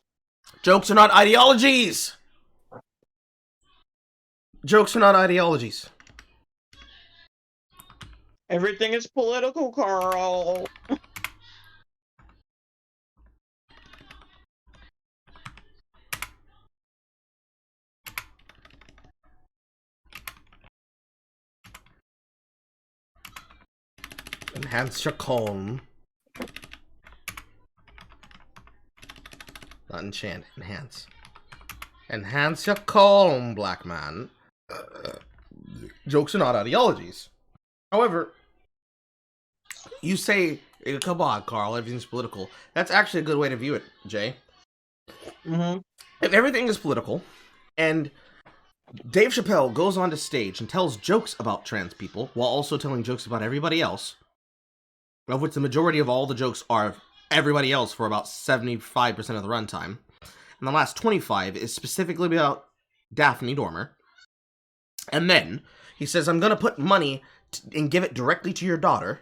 Jokes are not ideologies. Jokes are not ideologies. Everything is political, Carl. Enhance your calm. Not enchant, enhance. Enhance your calm, black man. Jokes are not ideologies. However, you say Come on, Carl. Everything's political. That's actually a good way to view it, Jay. Mm-hmm. If everything is political, and Dave Chappelle goes onto stage and tells jokes about trans people while also telling jokes about everybody else, of which the majority of all the jokes are everybody else for about 75% of the runtime, and the last 25 is specifically about Daphne Dormer. And then he says, I'm going to put money and give it directly to your daughter,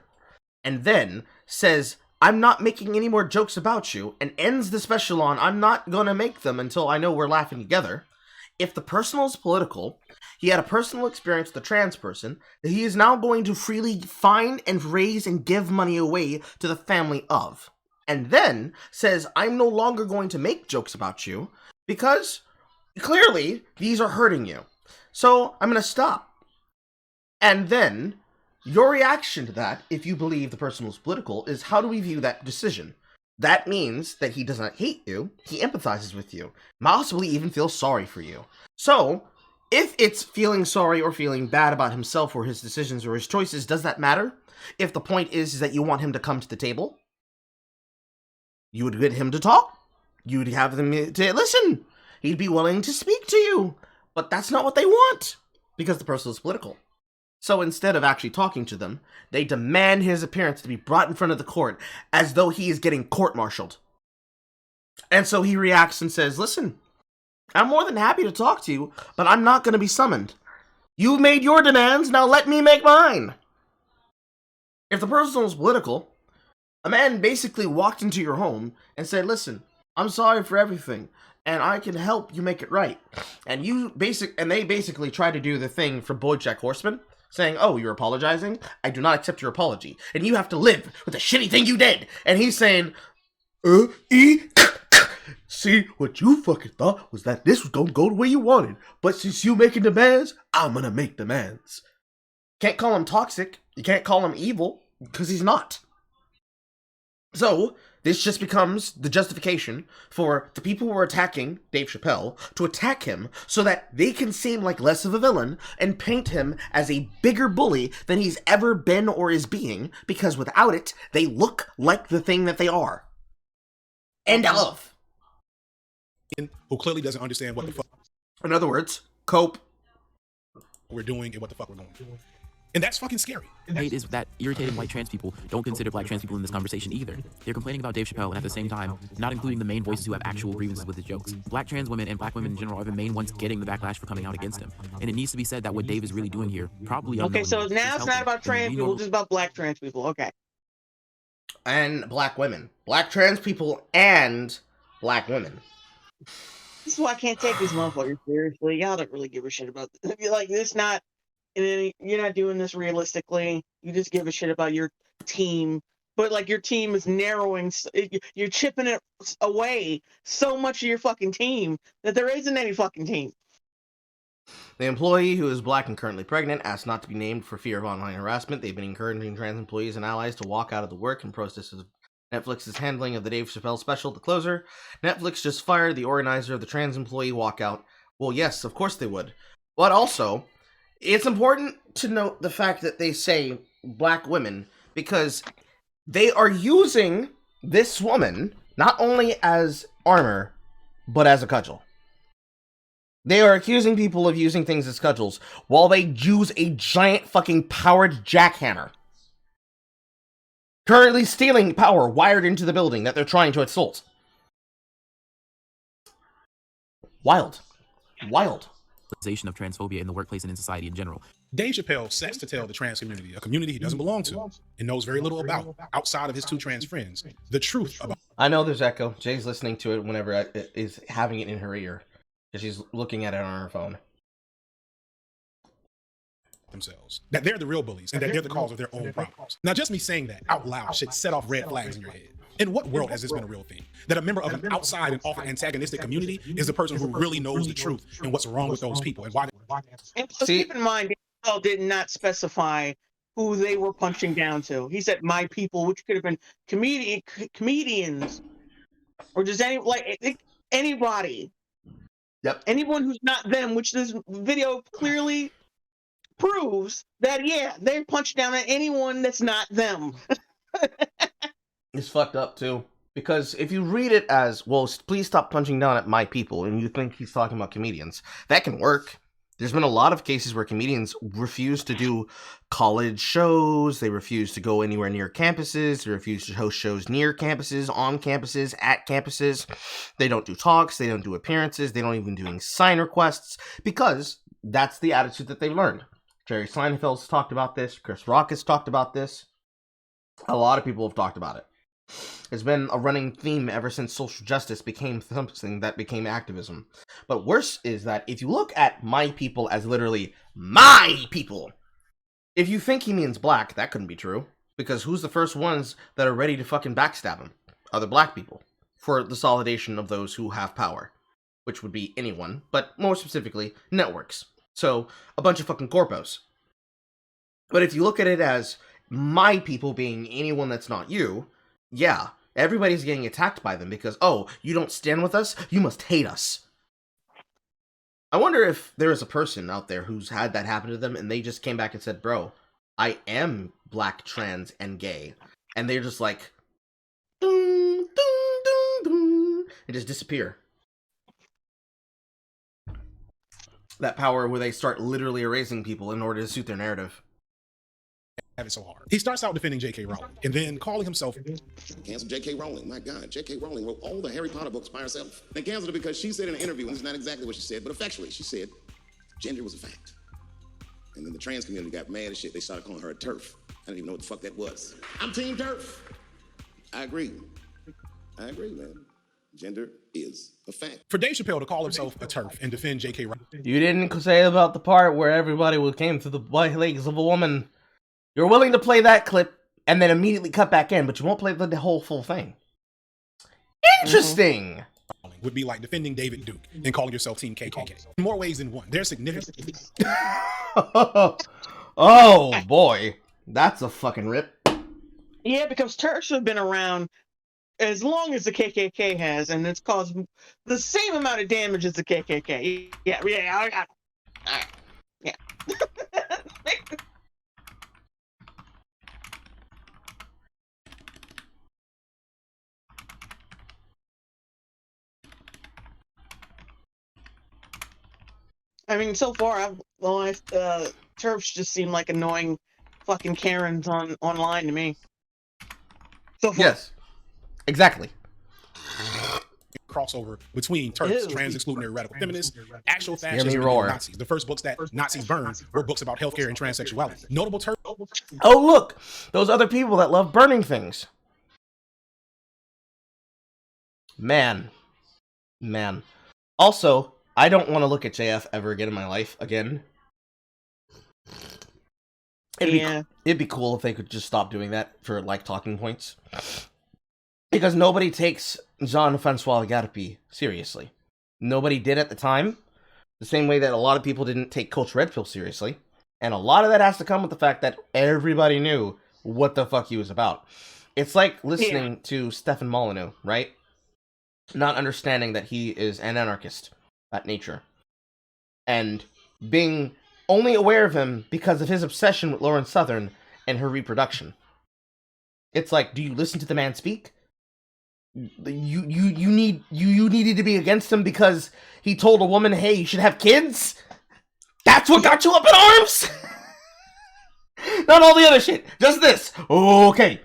and then says, I'm not making any more jokes about you, and ends the special on, I'm not going to make them until I know we're laughing together. If the personal is political, he had a personal experience with a trans person that he is now going to freely find and raise and give money away to the family of. And then says, I'm no longer going to make jokes about you because clearly these are hurting you. So I'm going to stop. And then your reaction to that, if you believe the person was political, is how do we view that decision? That means that he does not hate you, he empathizes with you, possibly even feels sorry for you. So, if it's feeling sorry or feeling bad about himself or his decisions or his choices, does that matter? If the point is that you want him to come to the table, you would get him to talk, you would have them to listen, he'd be willing to speak to you, but that's not what they want, because the person is political. So instead of actually talking to them, they demand his appearance to be brought in front of the court as though he is getting court-martialed. And so he reacts and says, listen, I'm more than happy to talk to you, but I'm not going to be summoned. You made your demands, now let me make mine. If the person was political, a man basically walked into your home and said, listen, I'm sorry for everything, and I can help you make it right. And they basically try to do the thing for BoJack Horseman, saying, oh, you're apologizing? I do not accept your apology. And you have to live with the shitty thing you did. And he's saying, see, what you fucking thought was that this was gonna go the way you wanted. But since you making demands, I'm gonna make demands. Can't call him toxic. You can't call him evil, because he's not. So, this just becomes the justification for the people who are attacking Dave Chappelle to attack him so that they can seem like less of a villain and paint him as a bigger bully than he's ever been or is being, because without it, they look like the thing that they are. End of. Who clearly doesn't understand what the fuck. In other words, cope. We're doing and what the fuck we're going to do. And that's fucking scary. Hate is that irritating white trans people don't consider black trans people in this conversation either. They're complaining about Dave Chappelle and at the same time not including the main voices who have actual grievances with his jokes. Black trans women and black women in general are the main ones getting the backlash for coming out against him. And it needs to be said that what Dave is really doing here, probably okay, so now it's not about trans people, it's about black trans people. Okay. And black women. Black trans people and black women. This is why I can't take these motherfuckers seriously. Y'all don't really give a shit about this. Like, this not... And you're not doing this realistically. You just give a shit about your team. But, like, your team is narrowing. You're chipping it away so much of your fucking team that there isn't any fucking team. The employee, who is black and currently pregnant, asked not to be named for fear of online harassment. They've been encouraging trans employees and allies to walk out of the work in protest of Netflix's handling of the Dave Chappelle special, The Closer. Netflix just fired the organizer of the trans employee walkout. Well, yes, of course they would. But also... it's important to note the fact that they say black women because they are using this woman not only as armor, but as a cudgel. They are accusing people of using things as cudgels while they use a giant fucking powered jackhammer. Currently stealing power wired into the building that they're trying to assault. Wild. Wild. Of transphobia in the workplace and in society in general. Dave Chappelle sets to tell the trans community, a community he doesn't belong to and knows very little about, outside of his two trans friends, the truth about. I know there's echo. Jay's listening to it whenever is having it in her ear because she's looking at it on her phone. Themselves, that they're the real bullies and that they're the cause of their own problems. Now, just me saying that out loud should set off red flags in your head. In what world has this been a real thing? That a member of an outside and often antagonistic community is the person who really knows the truth and what's wrong with those people and why. And so keep in mind, Dale did not specify who they were punching down to. He said my people, which could have been comedians, or just anybody. Yep. Anyone who's not them, which this video clearly proves that, yeah, they punch down at anyone that's not them. is fucked up too. Because if you read it as, well, please stop punching down at my people, and you think he's talking about comedians, that can work. There's been a lot of cases where comedians refuse to do college shows, they refuse to go anywhere near campuses, they refuse to host shows near campuses, on campuses, at campuses. They don't do talks, they don't do appearances, they don't even do sign requests, because that's the attitude that they've learned. Jerry Seinfeld's talked about this, Chris Rock has talked about this, a lot of people have talked about it. It's been a running theme ever since social justice became something that became activism. But worse is that if you look at my people as literally my people, if you think he means black, that couldn't be true. Because who's the first ones that are ready to fucking backstab him? Other black people. For the solidation of those who have power. Which would be anyone, but more specifically, networks. So, a bunch of fucking corpos. But if you look at it as my people being anyone that's not you, yeah, everybody's getting attacked by them because, oh, you don't stand with us? You must hate us. I wonder if there is a person out there who's had that happen to them and they just came back and said, bro, I am black, trans, and gay. And they're just like, dun, dun, dun, dun, and just disappear. That power where they start literally erasing people in order to suit their narrative. Have it so hard. He starts out defending J.K. Rowling and then calling himself cancel J.K. Rowling. My God, J.K. Rowling wrote all the Harry Potter books by herself. They canceled her because she said in an interview, and it's not exactly what she said, but effectually, she said gender was a fact. And then the trans community got mad as shit. They started calling her a TERF. I didn't even know what the fuck that was. I'm Team TERF. I agree, man. Gender is a fact. For Dave Chappelle to call himself a TERF and defend J.K. Rowling. You didn't say about the part where everybody came through the white legs of a woman. You're willing to play that clip and then immediately cut back in, but you won't play the whole full thing. Interesting. Would be like defending David Duke and calling yourself Team KKK. In more ways than one. They're significant. Oh boy, that's a fucking rip. Yeah, because Turks have been around as long as the KKK has, and it's caused the same amount of damage as the KKK. Yeah. I mean, so far, TERFs just seem like annoying fucking Karens online to me. So far. Yes, exactly. Crossover between TERFs, trans exclusionary radical feminists, actual fascists, and roar. Nazis. The first books that Nazis burned were books about healthcare and transsexuality. Notable TERFs. Oh look, those other people that love burning things. Man. Also, I don't want to look at JF ever again in my life again. It'd be cool if they could just stop doing that for like talking points. Because nobody takes Jean-Francois Garpi seriously. Nobody did at the time. The same way that a lot of people didn't take Coach Redfield seriously. And a lot of that has to come with the fact that everybody knew what the fuck he was about. It's like listening to Stefan Molyneux, right? Not understanding that he is an anarchist at nature. And being only aware of him because of his obsession with Lauren Southern and her reproduction. It's like, do you listen to the man speak? You needed to be against him because he told a woman, hey, you should have kids? That's what got you up in arms? Not all the other shit, just this. Okay.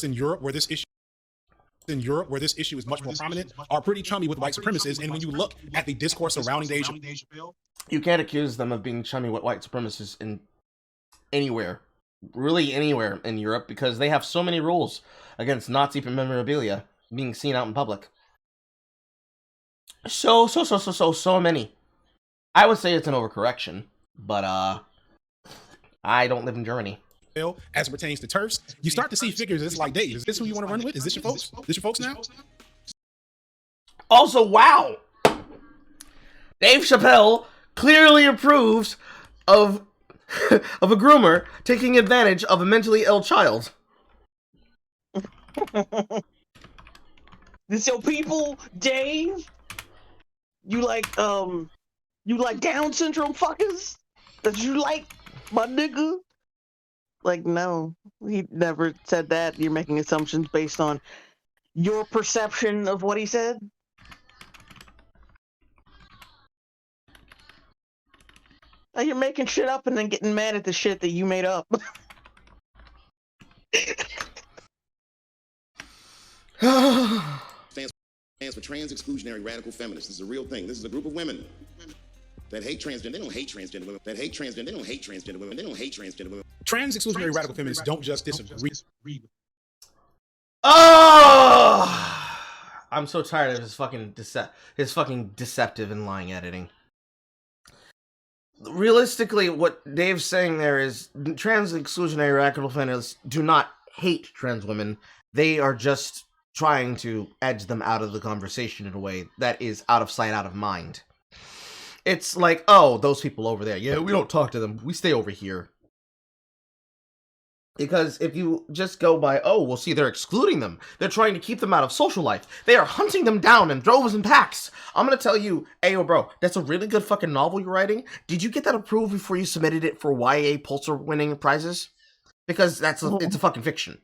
In Europe, where this issue is much more prominent, are pretty chummy with white supremacists. And when you look at the discourse surrounding Dave Chappelle, you can't accuse them of being chummy with white supremacists in anywhere, really anywhere in Europe, because they have so many rules against Nazi memorabilia being seen out in public. So many. I would say it's an overcorrection, but I don't live in Germany. As it pertains to TERFs, you start to see figures that's like, Dave, is this who you want to run with? Is this your folks? This your folks now? Also, wow! Dave Chappelle clearly approves of a groomer taking advantage of a mentally ill child. This your people, Dave? You like Down syndrome fuckers? That you like, my nigga? Like, no, he never said that. You're making assumptions based on your perception of what he said. You're making shit up and then getting mad at the shit that you made up. Stands for trans exclusionary radical feminists. This is a real thing. This is a group of women that hate transgender. They don't hate transgender women. That hate transgender. They don't hate transgender women. They don't hate transgender women. Trans exclusionary radical feminists don't just disagree. Oh! I'm so tired of his fucking deceptive and lying editing. Realistically, what Dave's saying there is trans exclusionary radical feminists do not hate trans women. They are just trying to edge them out of the conversation in a way that is out of sight, out of mind. It's like, oh, those people over there, yeah, we don't talk to them. We stay over here. Because if you just go by, oh, well, see, they're excluding them. They're trying to keep them out of social life. They are hunting them down in droves and packs. I'm going to tell you, ayo, bro, that's a really good fucking novel you're writing. Did you get that approved before you submitted it for YA Pulitzer winning prizes? Because it's a fucking fiction.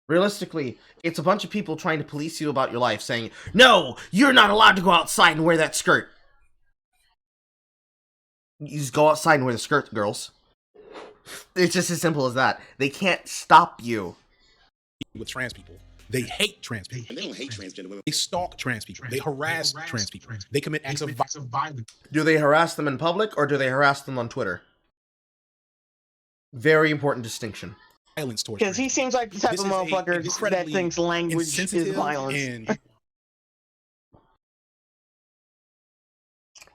Realistically, it's a bunch of people trying to police you about your life, saying, no, you're not allowed to go outside and wear that skirt. You just go outside and wear the skirt, girls. It's just as simple as that. They can't stop you. With trans people, they hate trans people. They don't hate transgender women. They stalk trans people. They harass trans people. They commit acts of violence. Do they harass them in public or do they harass them on Twitter? Very important distinction. Violence towards because he seems like the type of motherfucker that thinks language is violence.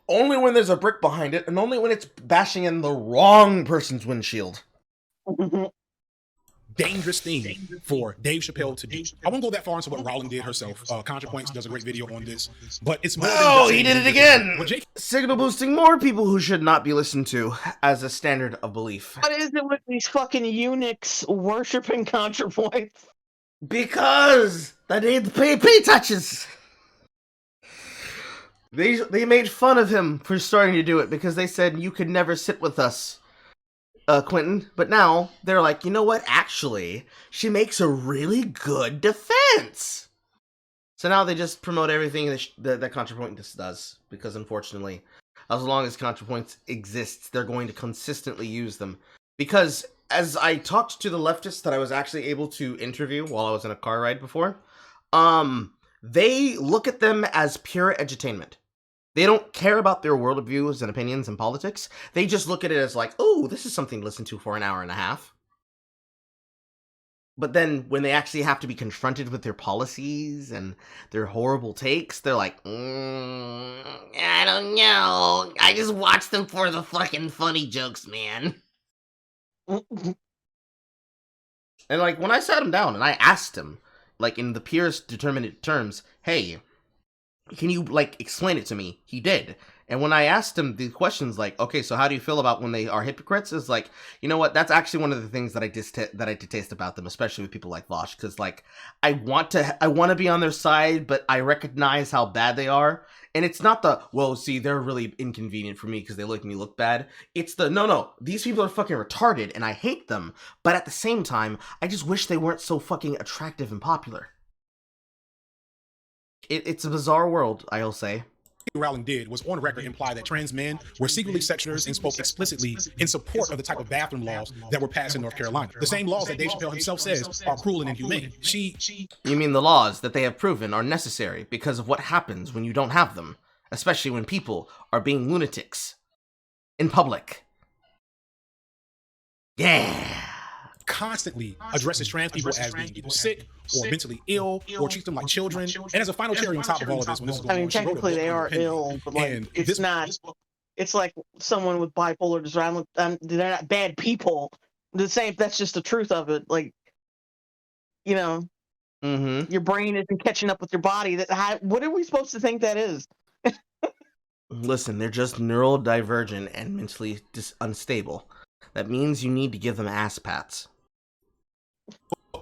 Only when there's a brick behind it, and only when it's bashing in the wrong person's windshield. Dangerous thing for Dave Chappelle to do. I won't go that far into what Rowling did herself. ContraPoints does a great video on this, but it's more. Oh, he did it again! Signal boosting more people who should not be listened to as a standard of belief. What is it with these fucking eunuchs worshiping ContraPoints? Because they need the PP touches. They made fun of him for starting to do it because they said you could never sit with us, Quentin. But now they're like, you know what? Actually, she makes a really good defense. So now they just promote everything that ContraPoint does because, unfortunately, as long as ContraPoints exists, they're going to consistently use them. Because as I talked to the leftists that I was actually able to interview while I was in a car ride before, they look at them as pure edutainment. They don't care about their worldviews and opinions and politics. They just look at it as like, oh, this is something to listen to for an hour and a half. But then when they actually have to be confronted with their policies and their horrible takes, they're like, I don't know. I just watch them for the fucking funny jokes, man. And like, when I sat him down and I asked him, like in the purest determinate terms, hey, can you, like, explain it to me? He did. And when I asked him the questions, like, okay, so how do you feel about when they are hypocrites? Is like, you know what? That's actually one of the things that I detest about them, especially with people like Vosh, because like, I want to be on their side, but I recognize how bad they are. And it's not the, well, see, they're really inconvenient for me because they make me look bad. It's the, no, these people are fucking retarded and I hate them. But at the same time, I just wish they weren't so fucking attractive and popular. It's a bizarre world, I'll say. Rowling did was on record imply that trans men were secretly sexuators and spoke explicitly in support of the type of bathroom laws that were passed in North Carolina. The same laws that Dave Chappelle himself says are cruel and inhumane. You mean the laws that they have proven are necessary because of what happens when you don't have them, especially when people are being lunatics in public. Yeah. Constantly addresses trans people as being either sick or mentally ill or treats them like children. And as a final cherry on top of all of this, when this is going on, technically they are ill, but like, it's not. It's like someone with bipolar disorder. They're not bad people. The same. That's just the truth of it. Like, you know, your brain isn't catching up with your body. What are we supposed to think that is? Listen, they're just neurodivergent and mentally unstable. That means you need to give them ass pats.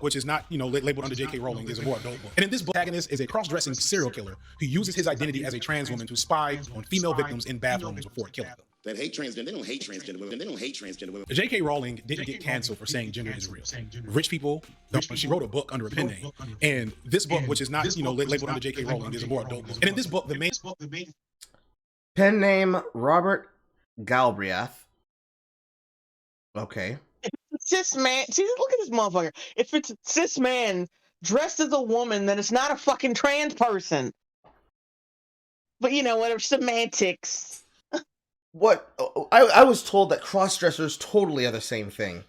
Which is not, labeled under J.K. Rowling, is a more adult book. And in this book, the protagonist is a cross-dressing serial killer who uses his identity as a trans woman to spy on female victims in bathrooms before killing them. that hate transgender. They don't hate transgender women. They don't hate transgender women. J.K. Rowling didn't get canceled for saying gender is real. Rich people, she wrote a book under a pen name. And this book, which is not, labeled under J.K. Rowling, is a more adult book. And in this book, the main pen name Robert Galbraith. Okay. Cis man, see, look at this motherfucker. If it's a cis man dressed as a woman, then it's not a fucking trans person. But whatever, semantics. What? I was told that cross-dressers totally are the same thing.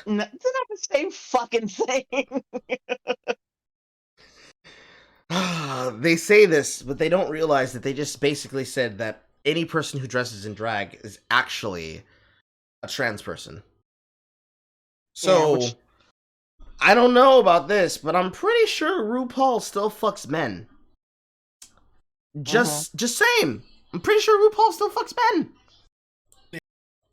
No, it's not the same fucking thing. They say this, but they don't realize that they just basically said that any person who dresses in drag is actually a trans person. So, I don't know about this, but I'm pretty sure RuPaul still fucks men. Just saying. I'm pretty sure RuPaul still fucks men.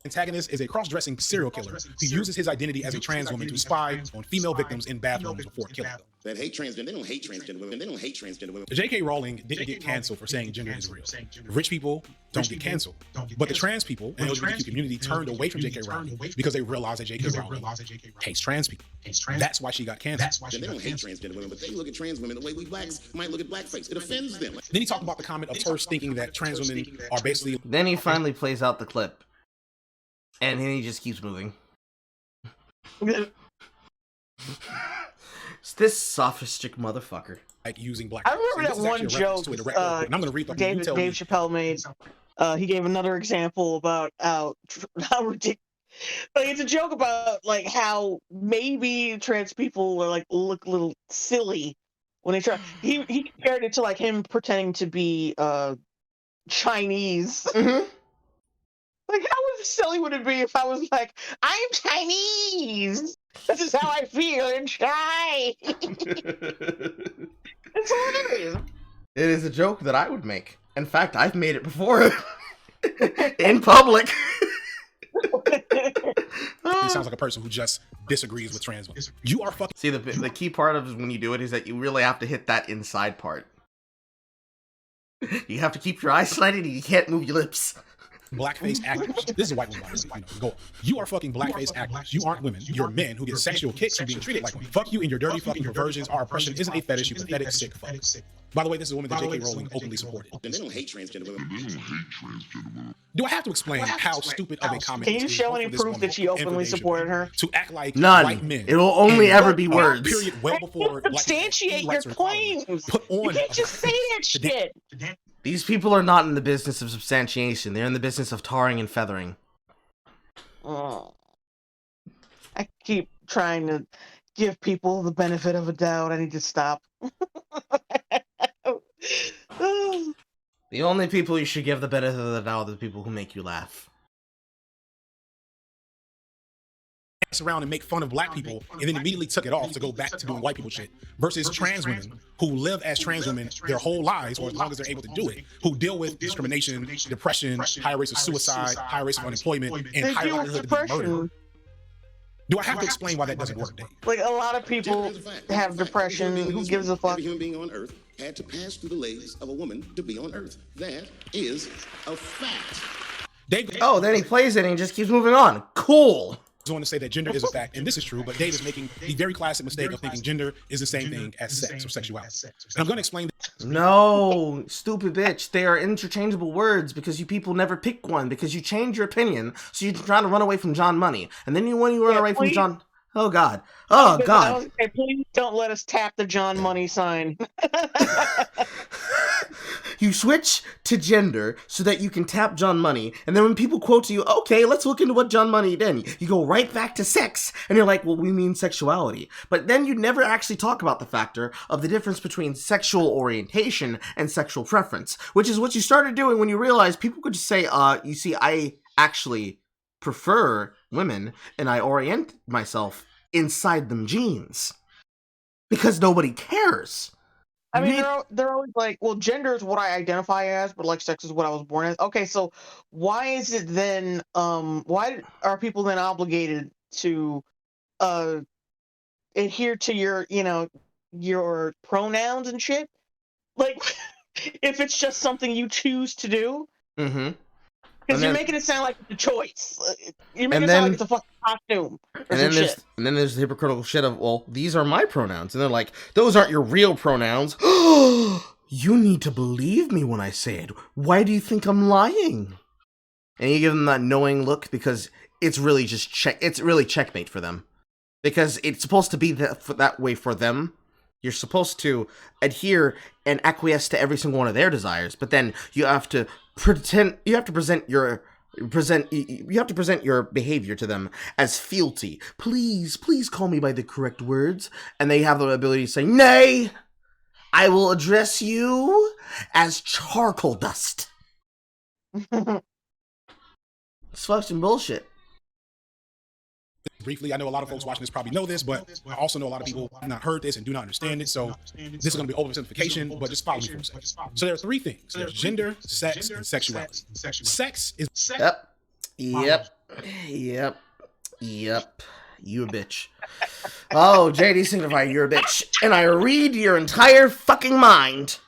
antagonist is a cross-dressing serial killer who uses his identity as a trans woman to spy on female victims in bathrooms before killing them. That hate transgender, they don't hate transgender women. They don't hate transgender women. J.K. Rowling didn't get canceled for saying gender is real. Rich people don't get canceled. But the trans people and LGBT community turned away from J.K. Rowling because they realized that J.K. Rowling hates trans people. That's why she got canceled. They don't hate transgender women, but they look at trans women the way we blacks might look at blackface. It offends them. Then he talked about the comment of her thinking that trans women are basically... Then he finally plays out the clip. And then he just keeps moving. It's this sophistic motherfucker. Like using black. I remember that one joke and I'm going to read the Dave Chappelle made. He gave another example about how ridiculous. Like, it's a joke about like how maybe trans people are like look a little silly when they try. He compared it to like him pretending to be Chinese. Mm-hmm. Like, how silly would it be if I was like, I'm Chinese? This is how I feel inside. It's hilarious. It is a joke that I would make. In fact, I've made it before. In public. He sounds like a person who just disagrees with trans women. You are fucking... See, the key part of when you do it is that you really have to hit that inside part. You have to keep your eyes slanted and you can't move your lips. Blackface actors. This is a white woman. Go. You are fucking blackface actors. You aren't women. You're men who get sexual kicks from being treated like women. Fuck you and your dirty fucking perversions. Our oppression isn't a fetish, you pathetic sick fuck. By the way, this is a woman that J.K. Rowling openly supported. They don't hate transgender women. Do I have to explain how stupid of a comment? Can you show any proof that she openly supported her? To act like none. White men. It'll only ever be words. Period. Well before substantiate your claims. You can't just say that shit. These people are not in the business of substantiation. They're in the business of tarring and feathering. I keep trying to give people the benefit of a doubt. I need to stop. The only people you should give the benefit of the doubt are the people who make you laugh. Around and make fun of black people and then immediately took it off to go back to doing white people shit versus trans women who live as trans women their whole lives or as long as they're able to do it, who deal with discrimination, depression, high rates of suicide, high rates of unemployment, and high likelihood to be murdered. Do I have to explain why that doesn't work, Dave? Like, a lot of people have depression. Who gives a fuck? Every human being on earth had to pass through the legs of a woman to be on earth. That is a fact. Oh, then he plays it and he just keeps moving on. Cool. I want to say that gender is a fact, and this is true, but Dave is making the very classic mistake of thinking gender is the same thing as sex or sexuality. And I'm going to explain that. No, stupid bitch. They are interchangeable words because you people never pick one because you change your opinion, so you're trying to run away from John Money. And then when you run away from John... Oh, God. Oh, God. Okay, please don't let us tap the John Money sign. You switch to gender so that you can tap John Money, and then when people quote to you, okay, let's look into what John Money did, you go right back to sex, and you're like, well, we mean sexuality. But then you never actually talk about the factor of the difference between sexual orientation and sexual preference, which is what you started doing when you realized people could just say, you see, I actually prefer women, and I orient myself inside them jeans. Because nobody cares. I mean, they're always like, well, gender is what I identify as, but like sex is what I was born as. Okay, so why is it then, why are people then obligated to adhere to your, your pronouns and shit? Like, if it's just something you choose to do? Mm-hmm. Because you're making it sound like it's a choice. You're making it sound like it's a fucking costume. And then there's the hypocritical shit of, well, these are my pronouns. And they're like, those aren't your real pronouns. You need to believe me when I say it. Why do you think I'm lying? And you give them that knowing look because it's really just it's really checkmate for them. Because it's supposed to be that way for them. You're supposed to adhere and acquiesce to every single one of their desires, but then you have to present your behavior to them as fealty. Please call me by the correct words. And they have the ability to say, nay, I will address you as charcoal dust. It's fucking bullshit. Briefly, I know a lot of folks watching this probably know this, but I also know a lot of people have not heard this and do not understand it. So this is going to be oversimplification, but just follow me for a second. So there are three things: there's gender, sex, and sexuality. Sex is Yep. You a bitch. Oh, JD Signifying, you're a bitch, and I read your entire fucking mind.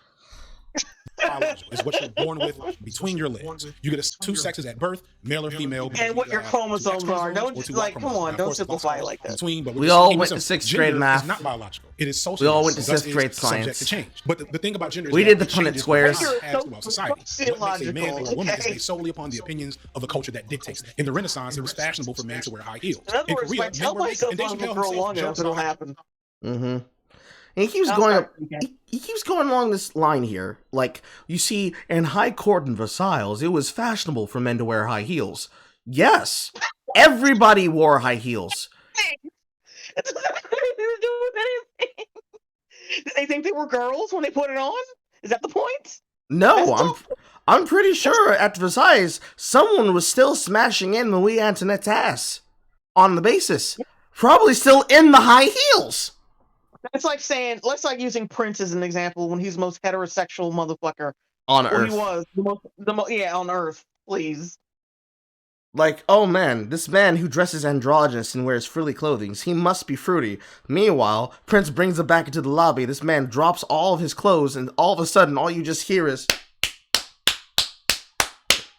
biological. It's what you're born with between your legs. You get two sexes at birth, male or female. And what your chromosomes are. Don't like, come on, don't simplify it like that. But we all went to sixth grade math. It's not biological. It is social. We all went to sixth grade science. To change. But the thing about gender is we did the Punnett squares. Society. What makes a man or a woman is based solely upon the opinions of the culture that dictates. In the Renaissance, it was fashionable for men to wear high heels. In Korea, men were making, and Dave Chappelle himself jokes about happen. Mm-hmm. And he keeps going. He keeps going along this line here. Like, you see, in high court in Versailles, it was fashionable for men to wear high heels. Yes, everybody wore high heels. Did they think they were girls when they put it on? Is that the point? No, I'm pretty sure at Versailles, someone was still smashing in Marie Antoinette's ass on the basis, probably still in the high heels. That's like saying, let's like using Prince as an example when he's the most heterosexual motherfucker on Earth. He was the most on Earth, please. Like, oh man, this man who dresses androgynous and wears frilly clothing, he must be fruity. Meanwhile, Prince brings him back into the lobby. This man drops all of his clothes, and all of a sudden, all you just hear is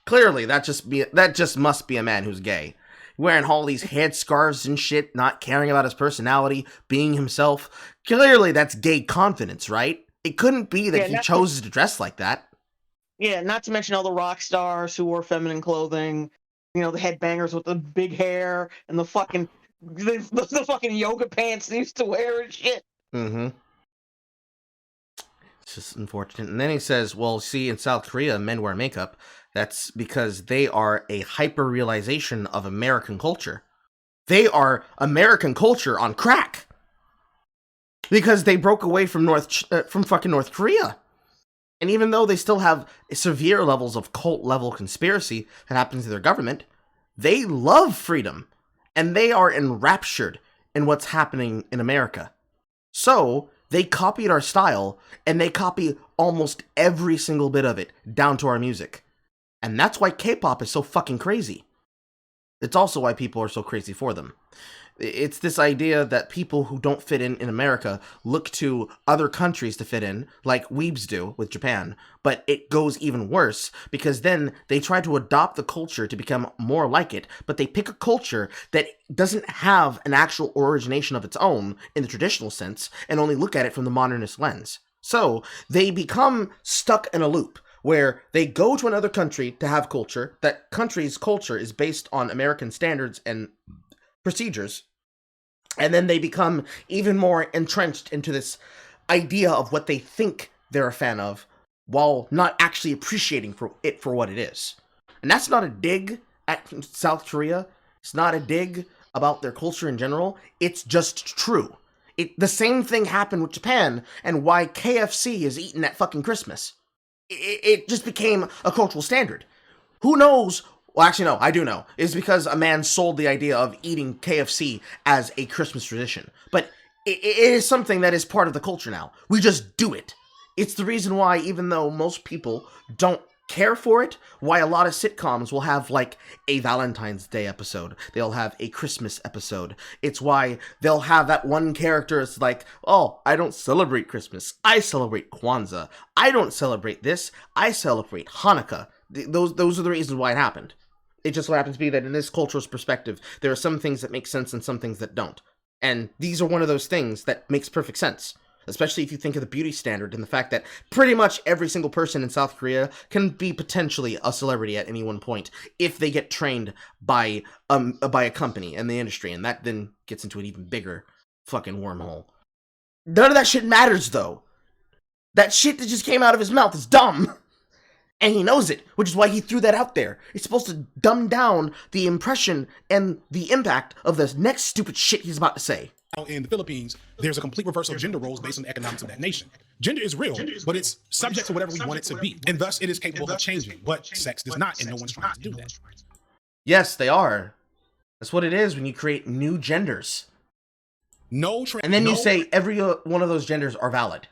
clearly that just must be a man who's gay. Wearing all these headscarves and shit, not caring about his personality, being himself. Clearly, that's gay confidence, right? It couldn't be that he chose to dress like that. Yeah, not to mention all the rock stars who wore feminine clothing. You know, the headbangers with the big hair and the fucking the fucking yoga pants they used to wear and shit. Mm-hmm. It's just unfortunate. And then he says, well, see, in South Korea, men wear makeup. That's because they are a hyper-realization of American culture. They are American culture on crack. Because they broke away from fucking North Korea. And even though they still have severe levels of cult-level conspiracy that happens to their government, they love freedom. And they are enraptured in what's happening in America. So, they copied our style, and they copy almost every single bit of it, down to our music. And that's why K-pop is so fucking crazy. It's also why people are so crazy for them. It's this idea that people who don't fit in America look to other countries to fit in, like weebs do with Japan. But it goes even worse, because then they try to adopt the culture to become more like it, but they pick a culture that doesn't have an actual origination of its own in the traditional sense, and only look at it from the modernist lens. So, they become stuck in a loop, where they go to another country to have culture. That country's culture is based on American standards and procedures. And then they become even more entrenched into this idea of what they think they're a fan of, while not actually appreciating it for what it is. And that's not a dig at South Korea. It's not a dig about their culture in general. It's just true. The same thing happened with Japan, and why KFC is eaten at fucking Christmas. It just became a cultural standard. Who knows? Well, actually, no, I do know. It's because a man sold the idea of eating KFC as a Christmas tradition. But it is something that is part of the culture now. We just do it. It's the reason why, even though most people don't care for it, why a lot of sitcoms will have, like, a Valentine's Day episode. They'll have a Christmas episode. It's why they'll have that one character that's like, oh, I don't celebrate Christmas. I celebrate Kwanzaa. I don't celebrate this. I celebrate Hanukkah. Those are the reasons why it happened. It just so happens to be that in this cultural perspective, there are some things that make sense and some things that don't. And these are one of those things that makes perfect sense. Especially if you think of the beauty standard and the fact that pretty much every single person in South Korea can be potentially a celebrity at any one point if they get trained by a company in the industry, and that then gets into an even bigger fucking wormhole. None of that shit matters, though. That shit that just came out of his mouth is dumb. And he knows it, which is why he threw that out there. It's supposed to dumb down the impression and the impact of the next stupid shit he's about to say. In the Philippines, there's a complete reversal of gender roles based on the economics of that nation. Gender is real, but it's subject to whatever we want it to be, and thus it is capable of changing, but sex does not, and no one's trying to do that. Yes, they are. That's what it is when you create new genders. And then you say every one of those genders are valid.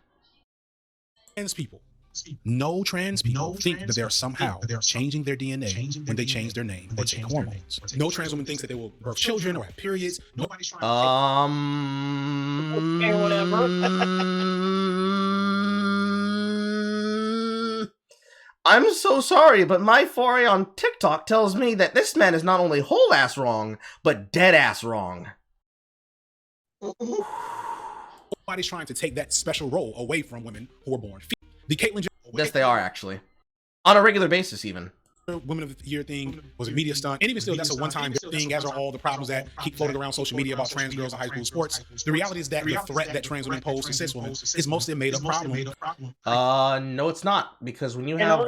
Trans people. No trans people think that they're somehow changing their DNA when they change their name or take hormones. No trans woman thinks that they will birth children or have periods. Nobody's trying Okay, whatever. I'm so sorry, but my foray on TikTok tells me that this man is not only whole ass wrong, but dead ass wrong. Nobody's trying to take that special role away from women who are born female. The Caitlyn Yes, they are, actually. On a regular basis, even. Women of the Year thing was a media stunt. And even still, that's a one-time thing, as are all the problems that keep floating around social media about trans girls in high school sports. The reality is that the threat that trans women pose to cis women is mostly a made-up problem. No, it's not. Because when you have... The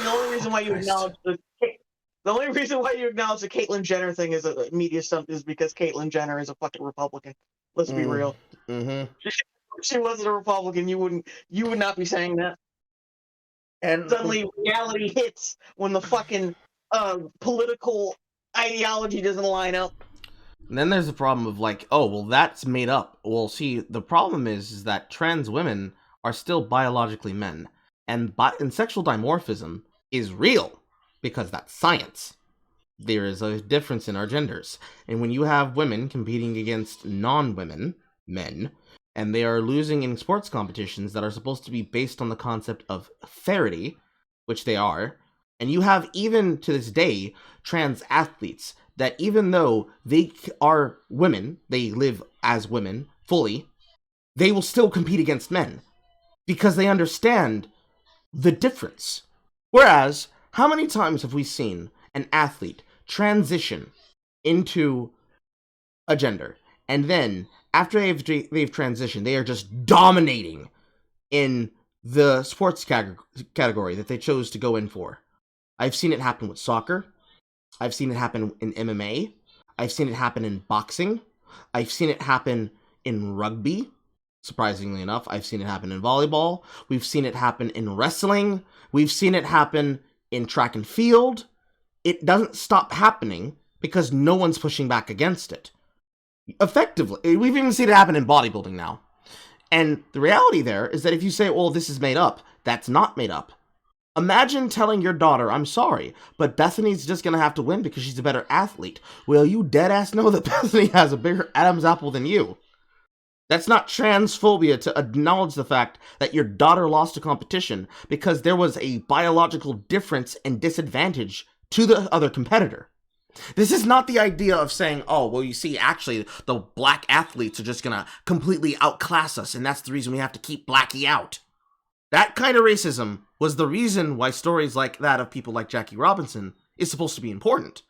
only reason why you acknowledge the Caitlyn Jenner thing is a media stunt is because Caitlyn Jenner is a fucking Republican. Let's be real. Mm-hmm. If she wasn't a Republican, you would not be saying that. And suddenly reality hits when the fucking political ideology doesn't line up. And then there's the problem of like, oh, well, that's made up. Well, see, the problem is that trans women are still biologically men. And sexual dimorphism is real because that's science. There is a difference in our genders. And when you have women competing against non-women, men, and they are losing in sports competitions that are supposed to be based on the concept of fairity, which they are, and you have, even to this day, trans athletes that even though they are women, they live as women fully, they will still compete against men because they understand the difference. Whereas, how many times have we seen an athlete transition into a gender, and then after they've transitioned, they are just dominating in the sports category that they chose to go in for? I've seen it happen with soccer. I've seen it happen in MMA. I've seen it happen in boxing. I've seen it happen in rugby. Surprisingly enough, I've seen it happen in volleyball. We've seen it happen in wrestling. We've seen it happen in track and field. It doesn't stop happening because no one's pushing back against it. Effectively, we've even seen it happen in bodybuilding now. And the reality there is that if you say, well, this is made up, that's not made up. Imagine telling your daughter, I'm sorry, but Bethany's just going to have to win because she's a better athlete. Well, you deadass know that Bethany has a bigger Adam's apple than you. That's not transphobia to acknowledge the fact that your daughter lost a competition because there was a biological difference and disadvantage to the other competitor. This is not the idea of saying, oh, well, you see, actually, the black athletes are just going to completely outclass us, and that's the reason we have to keep Blackie out. That kind of racism was the reason why stories like that of people like Jackie Robinson is supposed to be important.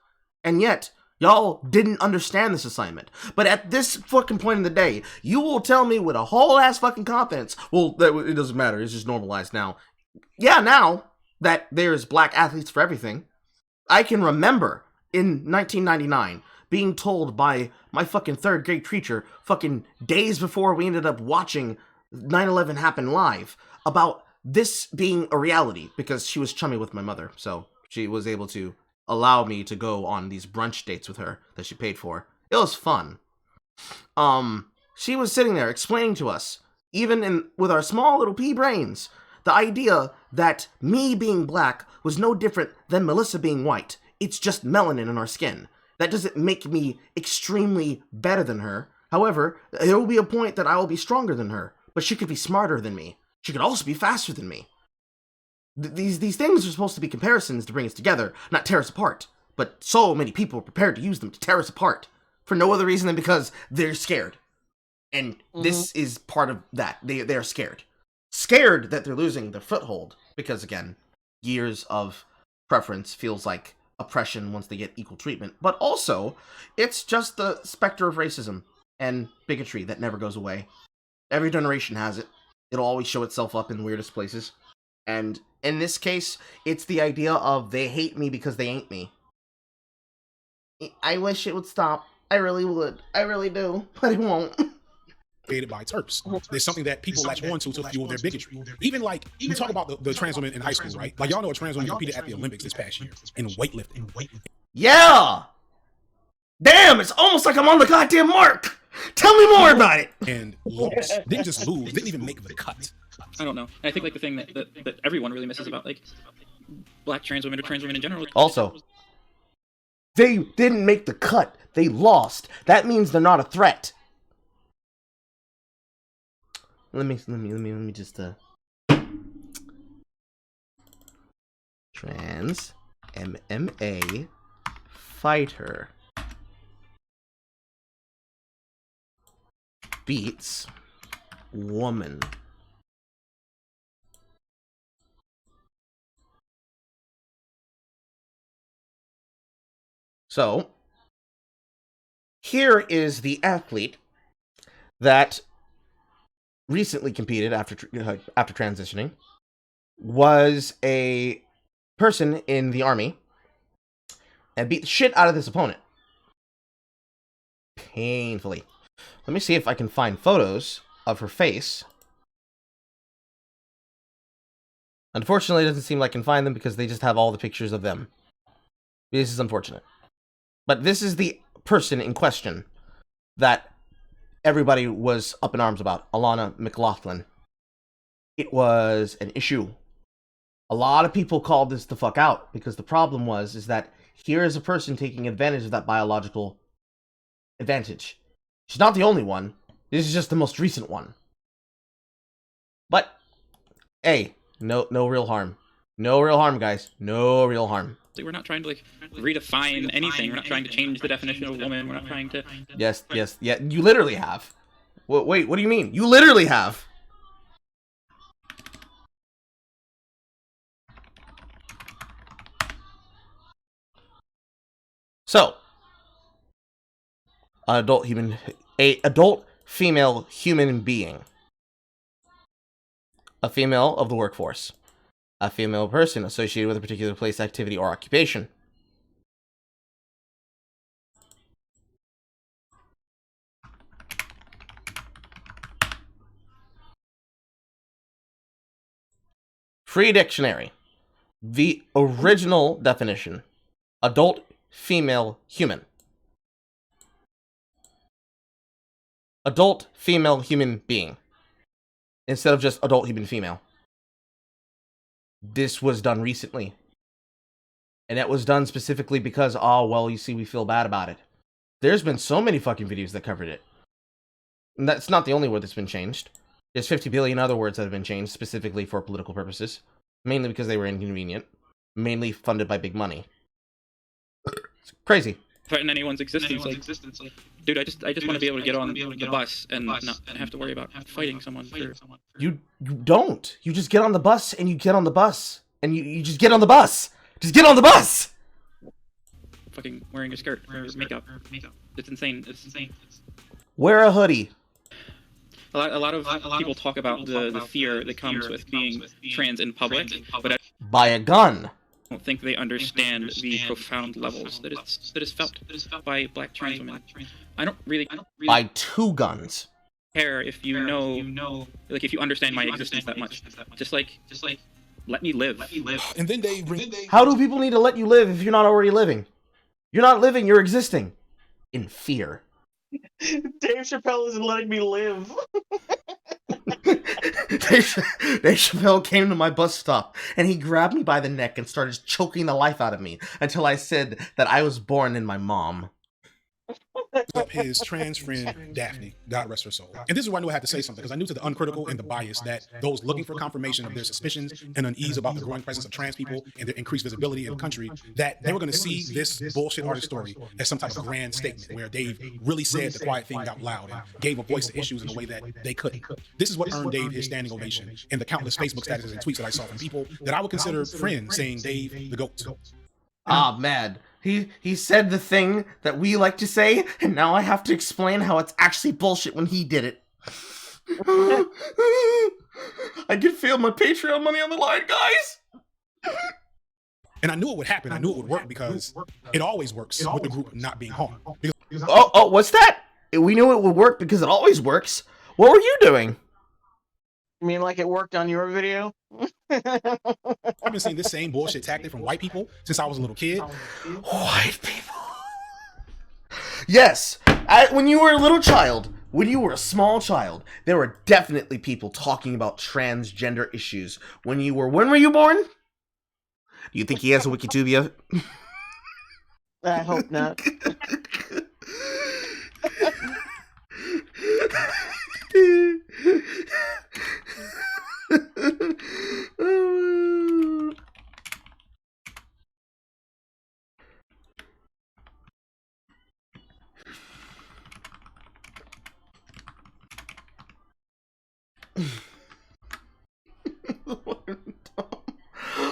And yet, y'all didn't understand this assignment. But at this fucking point in the day, you will tell me with a whole ass fucking confidence, well, it doesn't matter, it's just normalized now. Yeah, now that there's black athletes for everything, I can remember in 1999 being told by my fucking third grade teacher fucking days before we ended up watching 9/11 happen live about this being a reality because she was chummy with my mother, so she was able to allow me to go on these brunch dates with her that she paid for. It was fun. She was sitting there explaining to us, even with our small little pea brains, the idea that me being black was no different than Melissa being white. It's just melanin in our skin. That doesn't make me extremely better than her. However, there will be a point that I will be stronger than her, but she could be smarter than me. She could also be faster than me. These things are supposed to be comparisons to bring us together, not tear us apart. But so many people are prepared to use them to tear us apart for no other reason than because they're scared. And this is part of that. They're scared. Scared that they're losing their foothold. Because, again, years of preference feels like oppression once they get equal treatment. But also, it's just the specter of racism and bigotry that never goes away. Every generation has it. It'll always show itself up in the weirdest places. And in this case, it's the idea of they hate me because they ain't me. I wish it would stop. I really would. I really do. But it won't. Created by Terps. There's something that people latch onto to fuel their bigotry. Even like, we talk about the trans women in high school, right? Like, y'all know a trans woman competed at the Olympics this past year in weightlifting. Yeah! Damn, it's almost like I'm on the goddamn mark! Tell me more about it! And lost. Didn't just lose, didn't even make the cut. I don't know. And I think like the thing that everyone really misses about like black trans women or trans women in general. Also, they didn't make the cut. They lost. That means they're not a threat. Let me just trans MMA fighter beats woman. So, here is the athlete that recently competed after transitioning, was a person in the army, and beat the shit out of this opponent. Painfully. Let me see if I can find photos of her face. Unfortunately, it doesn't seem like I can find them because they just have all the pictures of them. This is unfortunate. But this is the person in question that everybody was up in arms about, Alana McLaughlin. It was an issue. A lot of people called this the fuck out because the problem is that here is a person taking advantage of that biological advantage. She's not the only one. This is just the most recent one. But, hey, no real harm. No real harm, guys. No real harm. We're not trying to like redefine anything. We're not trying to change the definition of woman. We're not trying to. Yes. Yeah. You literally have. Wait. What do you mean? You literally have. So, adult female human being, a female of the workforce. A female person associated with a particular place, activity, or occupation. Free dictionary. The original definition. Adult female human. Adult female human being. Instead of just adult human female. This was done recently. And it was done specifically because, oh, well, you see, we feel bad about it. There's been so many fucking videos that covered it. And that's not the only word that's been changed. There's 50 billion other words that have been changed specifically for political purposes. Mainly because they were inconvenient. Mainly funded by big money. It's crazy. Threaten anyone's existence. Like, dude, I just want to be able to get on the bus and not have to worry about fighting someone. You don't. You just get on the bus and you get on the bus. And you just get on the bus. Just get on the bus! Fucking wearing a skirt or makeup. It's insane. It's insane. Wear a hoodie. A lot of people talk about the fear that comes with being trans in public, but Buy a gun. I don't think they understand the profound levels that is felt by black trans women. I don't really Buy 2 guns. care if you know, like if you understand my existence that much. Just like let me live. And then How do people need to let you live if you're not already living? You're not living, you're existing. In fear. Dave Chappelle isn't letting me live. Dave Chappelle came to my bus stop and he grabbed me by the neck and started choking the life out of me until I said that I was born in my mom. up his trans friend Daphne, God rest her soul. And this is where I knew I had to say something, because I knew to the uncritical and the bias that those looking for confirmation of their suspicions and unease about the growing presence of trans people and their increased visibility in the country, that they were going to see this bullshit artist story as some type of grand statement where Dave really said the quiet thing out loud and gave a voice to issues in a way that they couldn't. This is what earned Dave his standing ovation and the countless Facebook statuses and tweets that I saw from people that I would consider friends saying Dave the GOAT. Ah, man. He said the thing that we like to say, and now I have to explain how it's actually bullshit when he did it. I can feel my Patreon money on the line, guys. And I knew it would happen. I knew it would work because it always works with the group not being harmed. Oh, what's that? We knew it would work because it always works. What were you doing? I mean, like it worked on your video? I've been seeing this same bullshit tactic from white people since I was a little kid. White people. Yes, when you were a little child, when you were a small child, there were definitely people talking about transgender issues. When were you born? Do you think he has a Wikipedia? I hope not.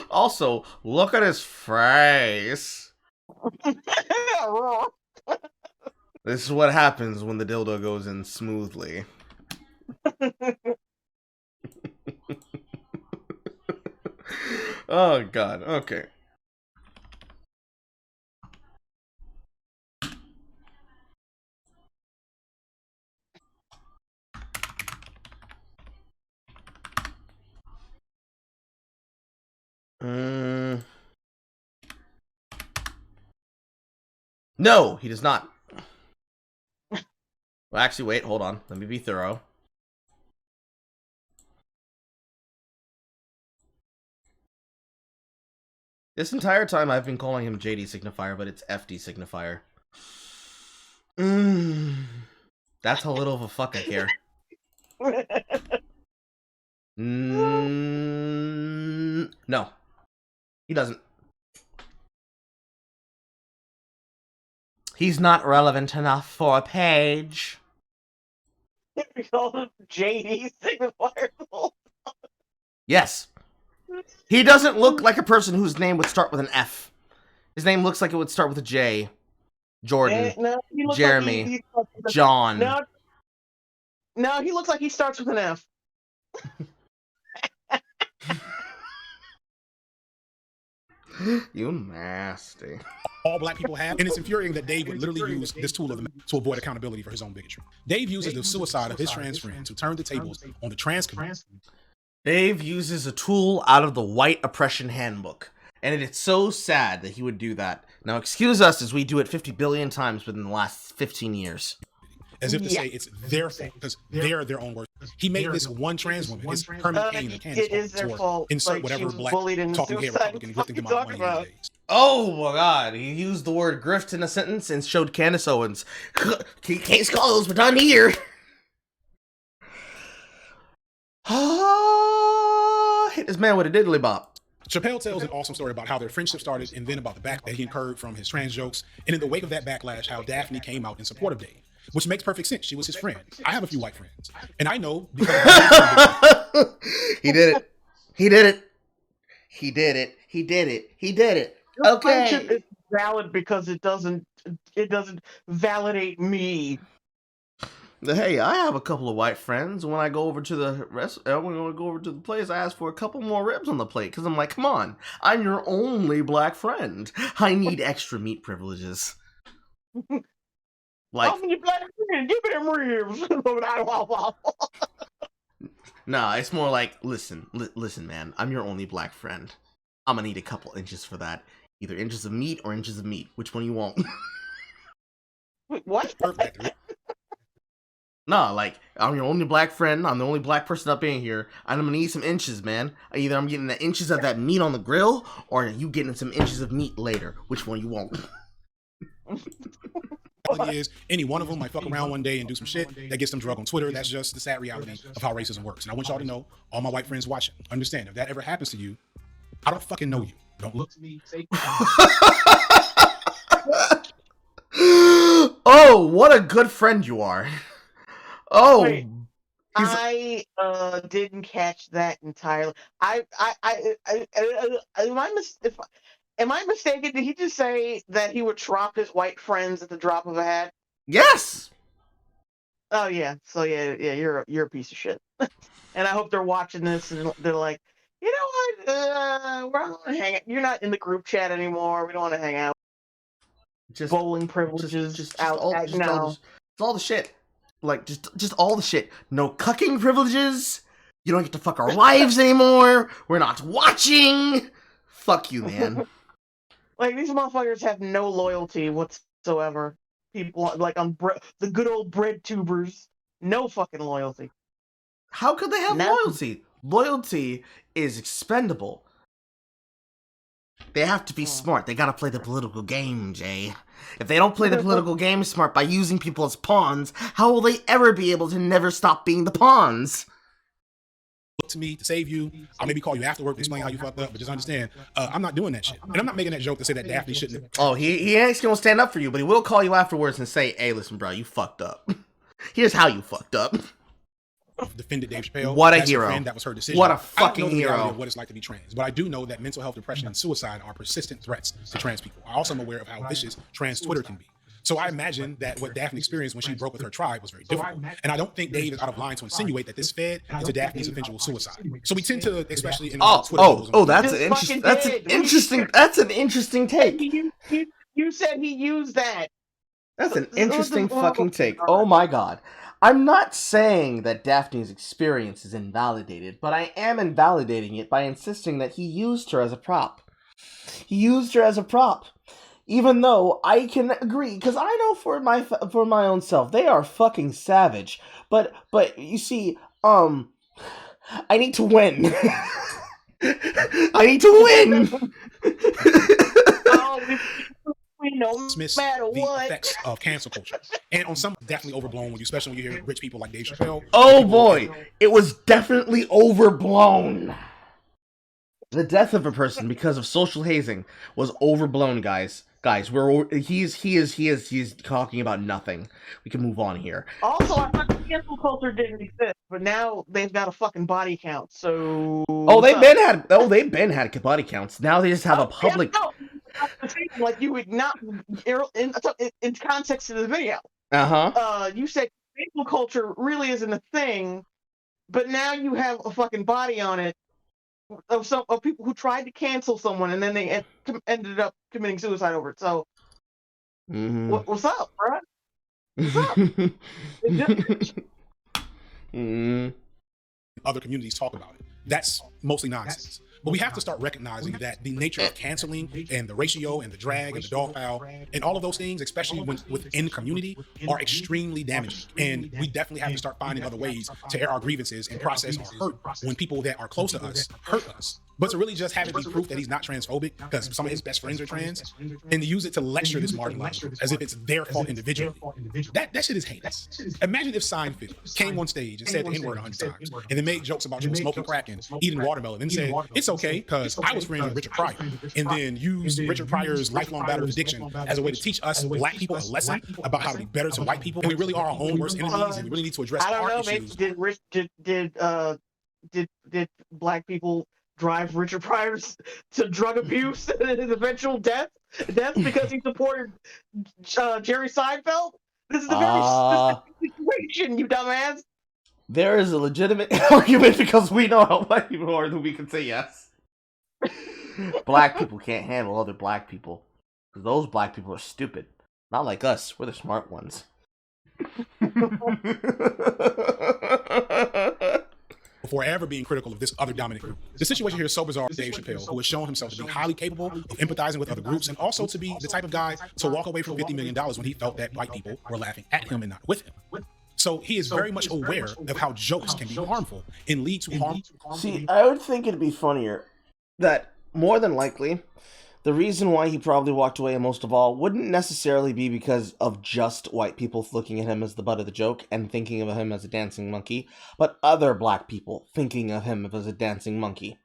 Also, look at his face. This is what happens when the dildo goes in smoothly. Oh god, okay. No, he does not. Well, actually, wait, hold on. Let me be thorough. This entire time I've been calling him JD Signifier, but it's FD Signifier. That's a little of a fuck I care. No. He doesn't. He's not relevant enough for a page. We call him JD Signifier. Yes. He doesn't look like a person whose name would start with an F. His name looks like it would start with a J. Jordan. No, he looks Jeremy. like he starts with a- John. No, he looks like he starts with an F. You nasty. All black people have, and it's infuriating that Dave would literally use this tool to avoid accountability for his own bigotry. Dave uses the suicide of his trans friend to turn the tables on the trans community. Dave uses a tool out of the white oppression handbook, and it's so sad that he would do that. Now, excuse us as we do it 50 billion times within the last 15 years. As if to say it's their fault, because they're their own worst. He made this one trans woman his permanent cane in the canvas. It is their fault. Insert Like, whatever she was black bullied into talking head suicide. Republican grifting them What out are you money talking these days. Oh my god, he used the word grift in a sentence and showed Candace Owens. Case closed, we're done here. Hit this man with a diddly bop. Chappelle tells an awesome story about how their friendship started and then about the backlash he incurred from his trans jokes, and in the wake of that backlash, how Daphne came out in support of Dave, which makes perfect sense. She was his friend. I have a few white friends, and I know because he did it. He did it. He did it. He did it. He did it. Your Okay. friendship is valid because it doesn't validate me. Hey, I have a couple of white friends. When I go over to the place, I ask for a couple more ribs on the plate because I'm like, come on, I'm your only black friend. I need extra meat privileges. Like, I'm your black friend. Give me them ribs. nah, it's more like, listen, man, I'm your only black friend. I'm gonna need a couple inches for that. Either inches of meat or inches of meat. Which one you want? Wait, what? Nah, like, I'm your only black friend. I'm the only black person up in here. And I'm gonna need some inches, man. Either I'm getting the inches of that meat on the grill, or you getting some inches of meat later. Which one you want? reality is any one of them might fuck around one day and do some shit that gets them drug on Twitter. That's just the sad reality of how racism works. And I want y'all to know, all my white friends watching, understand, if that ever happens to you, I don't fucking know you. Don't look to me. Say Oh, what a good friend you are. Oh, wait, I didn't catch that entirely. Am I mistaken? Did he just say that he would drop his white friends at the drop of a hat? Yes. Oh yeah. So yeah, you're a piece of shit. And I hope they're watching this and they're like, you know what? We're not gonna hang out. You're not in the group chat anymore. We don't want to hang out. Just bowling privileges, just out all, at just now. all the shit. Like just all the shit. No cucking privileges. You don't get to fuck our wives anymore. We're not watching. Fuck you, man. Like, these motherfuckers have no loyalty whatsoever. People like on the good old bread tubers, no fucking loyalty. How could they have loyalty? Loyalty is expendable. They have to be smart. They gotta play the political game, Jay. If they don't play the political game smart by using people as pawns, how will they ever be able to never stop being the pawns? Look to me to save you. I'll maybe call you afterward to explain how you fucked up, but just understand, I'm not doing that shit. And I'm not making that joke to say that Daphne shouldn't have. Oh, he ain't gonna stand up for you, but he will call you afterwards and say, hey, listen, bro, you fucked up. Here's how you fucked up. Defended Dave Chappelle. What a That's hero. her friend. That was her decision. What a I don't fucking know the reality hero. of what it's like to be trans, but I do know that mental health, depression, and suicide are persistent threats to trans people. I also am aware of how vicious trans Twitter can be. So I imagine that what Daphne experienced when she broke with her tribe was very difficult. And I don't think Dave is out of line to insinuate that this fed into Daphne's eventual suicide. So we tend to, especially in Twitter. That's an interesting take. You said he used that. That's an interesting fucking take. Oh my god. I'm not saying that Daphne's experience is invalidated, but I am invalidating it by insisting that he used her as a prop. He used her as a prop. Even though I can agree, because I know for my own self, they are fucking savage. But you see, I need to win. I need to win. Dismiss the effects of cancel culture. And on some, definitely overblown, especially when you hear rich people like Dave Chappelle. Oh boy, it was definitely overblown. The death of a person because of social hazing was overblown, guys. Guys, he's talking about nothing. We can move on here. Also, I thought cancel culture didn't exist, but now they've got a fucking body count. So they've been had body counts. Now they just have a public. Yeah, no, like you would not in context of the video. You said cancel culture really isn't a thing, but now you have a fucking body on it of people who tried to cancel someone and then they ended up committing suicide over it. So, what's up, bro? What's up? Other communities talk about it. That's mostly nonsense. But we have to start recognizing that the nature of canceling and the ratio and the drag and the dog pile and all of those things, especially within community, are extremely damaging. And we definitely have to start finding other ways to air our grievances and process our hurt when people that are close to us hurt us. But to really just have it be proof that he's not transphobic because some of his best friends are trans, and to use it to lecture this marginalized group as if it's their fault individually, that shit is heinous. Imagine if Seinfeld came on stage and said the N-word 100 times and then made jokes about you smoking crack and eating watermelon and said, it's okay because I was friends with Richard Pryor, and then used Richard Pryor's lifelong battle with addiction as a way to teach us black people a lesson about how to be better to white people. And we really are our own worst enemies, and we really need to address our issues. Did black people drive Richard Pryor to drug abuse and his eventual death because he supported Jerry Seinfeld? This is a very specific situation, you dumbass. There is a legitimate argument because we know how black people are that we can say yes. Black people can't handle other black people because those black people are stupid. Not like us. We're the smart ones. Before ever being critical of this other dominant group. The situation here is so bizarre. Dave Chappelle, who has shown himself to be highly capable of empathizing with other groups and also to be the type of guy to walk away from $50 million when he felt that white people were laughing at him and not with him. So he is very much aware of how jokes can be harmful and lead to harm. See, I would think it'd be funnier that more than likely the reason why he probably walked away most of all wouldn't necessarily be because of just white people looking at him as the butt of the joke and thinking of him as a dancing monkey, but other black people thinking of him as a dancing monkey.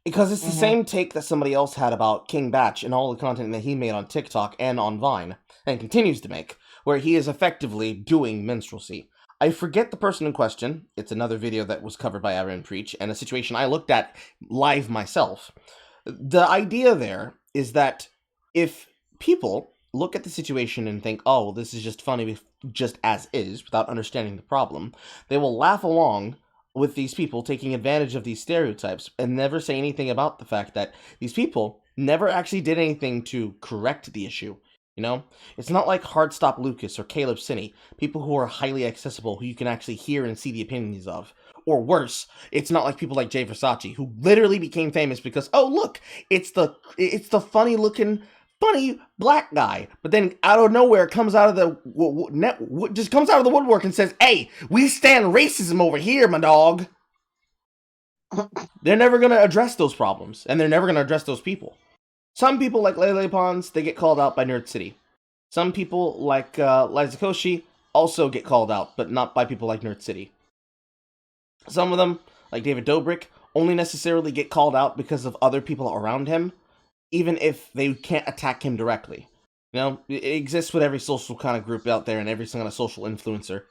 Because it's the same take that somebody else had about King Batch and all the content that he made on TikTok and on Vine, and continues to make, where he is effectively doing minstrelsy. I forget the person in question. It's another video that was covered by Aaron Preach, and a situation I looked at live myself. The idea there is that if people look at the situation and think, oh, well, this is just funny just as is, without understanding the problem, they will laugh along with these people taking advantage of these stereotypes and never say anything about the fact that these people never actually did anything to correct the issue. You know, it's not like Hardstop Lucas or Caleb Sinney, people who are highly accessible, who you can actually hear and see the opinions of. Or worse, it's not like people like Jay Versace, who literally became famous because, oh look, it's the funny looking, funny black guy. But then out of nowhere comes out of the just comes out of the woodwork and says, "Hey, we stand racism over here, my dog." They're never gonna address those problems, and they're never gonna address those people. Some people like Lele Pons, they get called out by Nerd City. Some people like Liza Koshy also get called out, but not by people like Nerd City. Some of them, like David Dobrik, only necessarily get called out because of other people around him, even if they can't attack him directly. You know, it exists with every social kind of group out there and every kind of social influencer.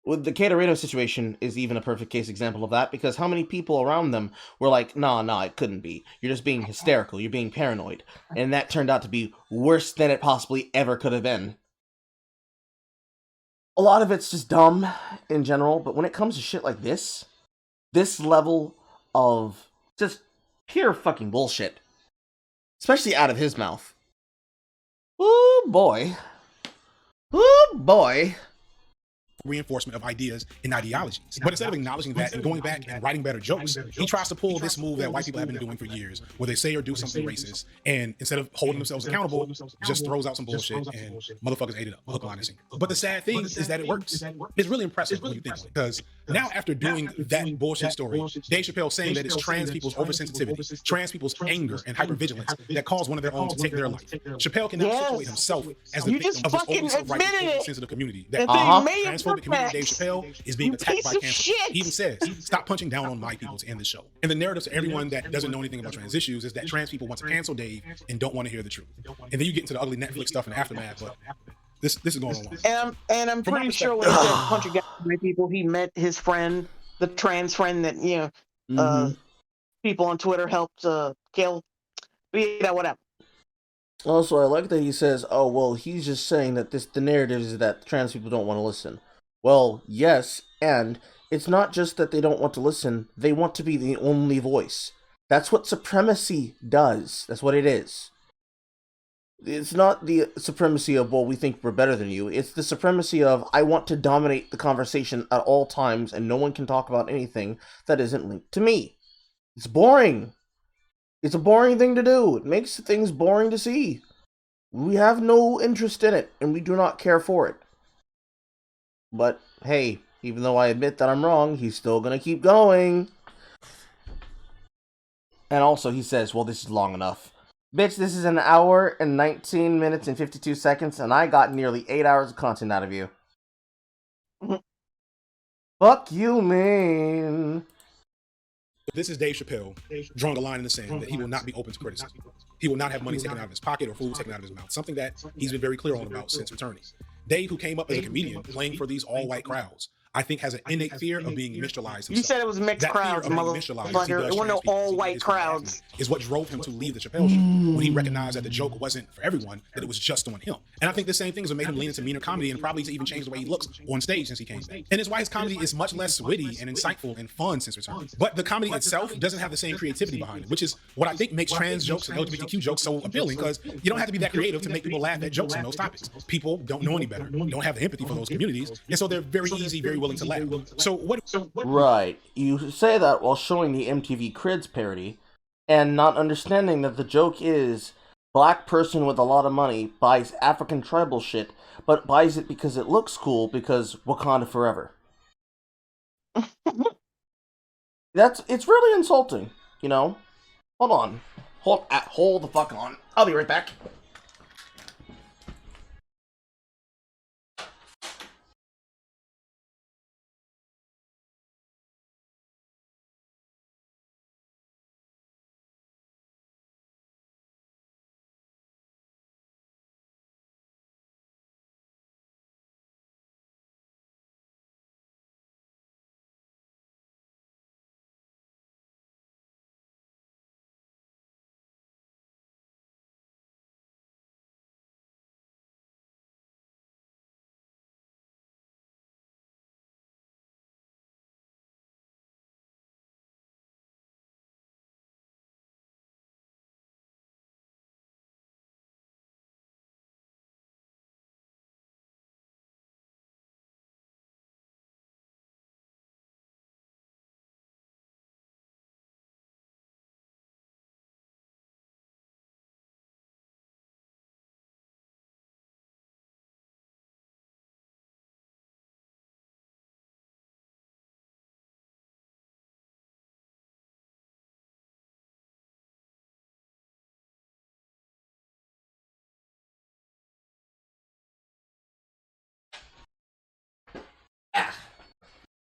With the Caterino situation is even a perfect case example of that, because how many people around them were like, nah, it couldn't be. You're just being hysterical, you're being paranoid. And that turned out to be worse than it possibly ever could have been. A lot of it's just dumb in general, but when it comes to shit like this level of just pure fucking bullshit, especially out of his mouth. Ooh boy. Reinforcement of ideas and ideologies. But instead of acknowledging that and going back and writing better jokes, he tries to pull this move that white people have been doing for years, where they say or do something racist, and instead of holding themselves accountable, just throws out some bullshit and motherfuckers ate it up, hook, line, and sinker. But the sad thing is that it works. It's really impressive when you think of it, because now after doing that bullshit story, Dave Chappelle saying that it's trans people's oversensitivity, trans people's anger and hypervigilance that caused one of their own to take their life. Chappelle can now situate himself as the victim of this overly self-righteous, oversensitive community that transphobic community Dave Chappelle is being attacked by cancel. He even says, stop punching down on white people to end the show. And the narrative to everyone that doesn't know anything about trans issues is that trans people want to cancel Dave and don't want to hear the truth. And then you get into the ugly Netflix stuff in the aftermath, but this is going on. And I'm pretty sure when he said punching down on white people, he meant his friend, the trans friend that, you know, people on Twitter helped kill. But yeah, whatever. Also, I like that he says, oh, well, he's just saying that the narrative is that trans people don't want to listen. Well, yes, and it's not just that they don't want to listen, they want to be the only voice. That's what supremacy does. That's what it is. It's not the supremacy of, well, we think we're better than you. It's the supremacy of, I want to dominate the conversation at all times, and no one can talk about anything that isn't linked to me. It's boring. It's a boring thing to do. It makes things boring to see. We have no interest in it, and we do not care for it. But, hey, even though I admit that I'm wrong, he's still gonna keep going. And also, he says, well, this is long enough. Bitch, this is an hour and 19 minutes and 52 seconds, and I got nearly 8 hours of content out of you. Fuck you, man. This is Dave Chappelle drawing a line in the sand that he will not be open to criticism. He will not have money taken out of his pocket or food taken out of his mouth, something that he's been very clear on about since returning. Dave, who came up as a comedian playing for these all-white crowds, I think has an innate fear of being minstrelized himself. You said it was mixed crowds, motherfucker. It wasn't all white crowds. Is what drove him to leave the Chappelle show when he recognized that the joke wasn't for everyone, that it was just on him. And I think the same thing is what made him lean into meaner comedy and probably to even change the way he looks on stage since he came back. And it's why his comedy is much less witty and insightful and fun since returning. But the comedy itself doesn't have the same creativity behind it, which is what I think makes trans jokes and LGBTQ jokes so appealing, because you don't have to be that creative to make people laugh at jokes on those topics. People don't know any better, don't have the empathy for those communities, and so they're very easy, very willing to laugh. Right, you say that while showing the MTV Cribs parody, and not understanding that the joke is, black person with a lot of money buys African tribal shit, but buys it because it looks cool, because Wakanda forever. It's really insulting, you know? Hold Hold the fuck on. I'll be right back.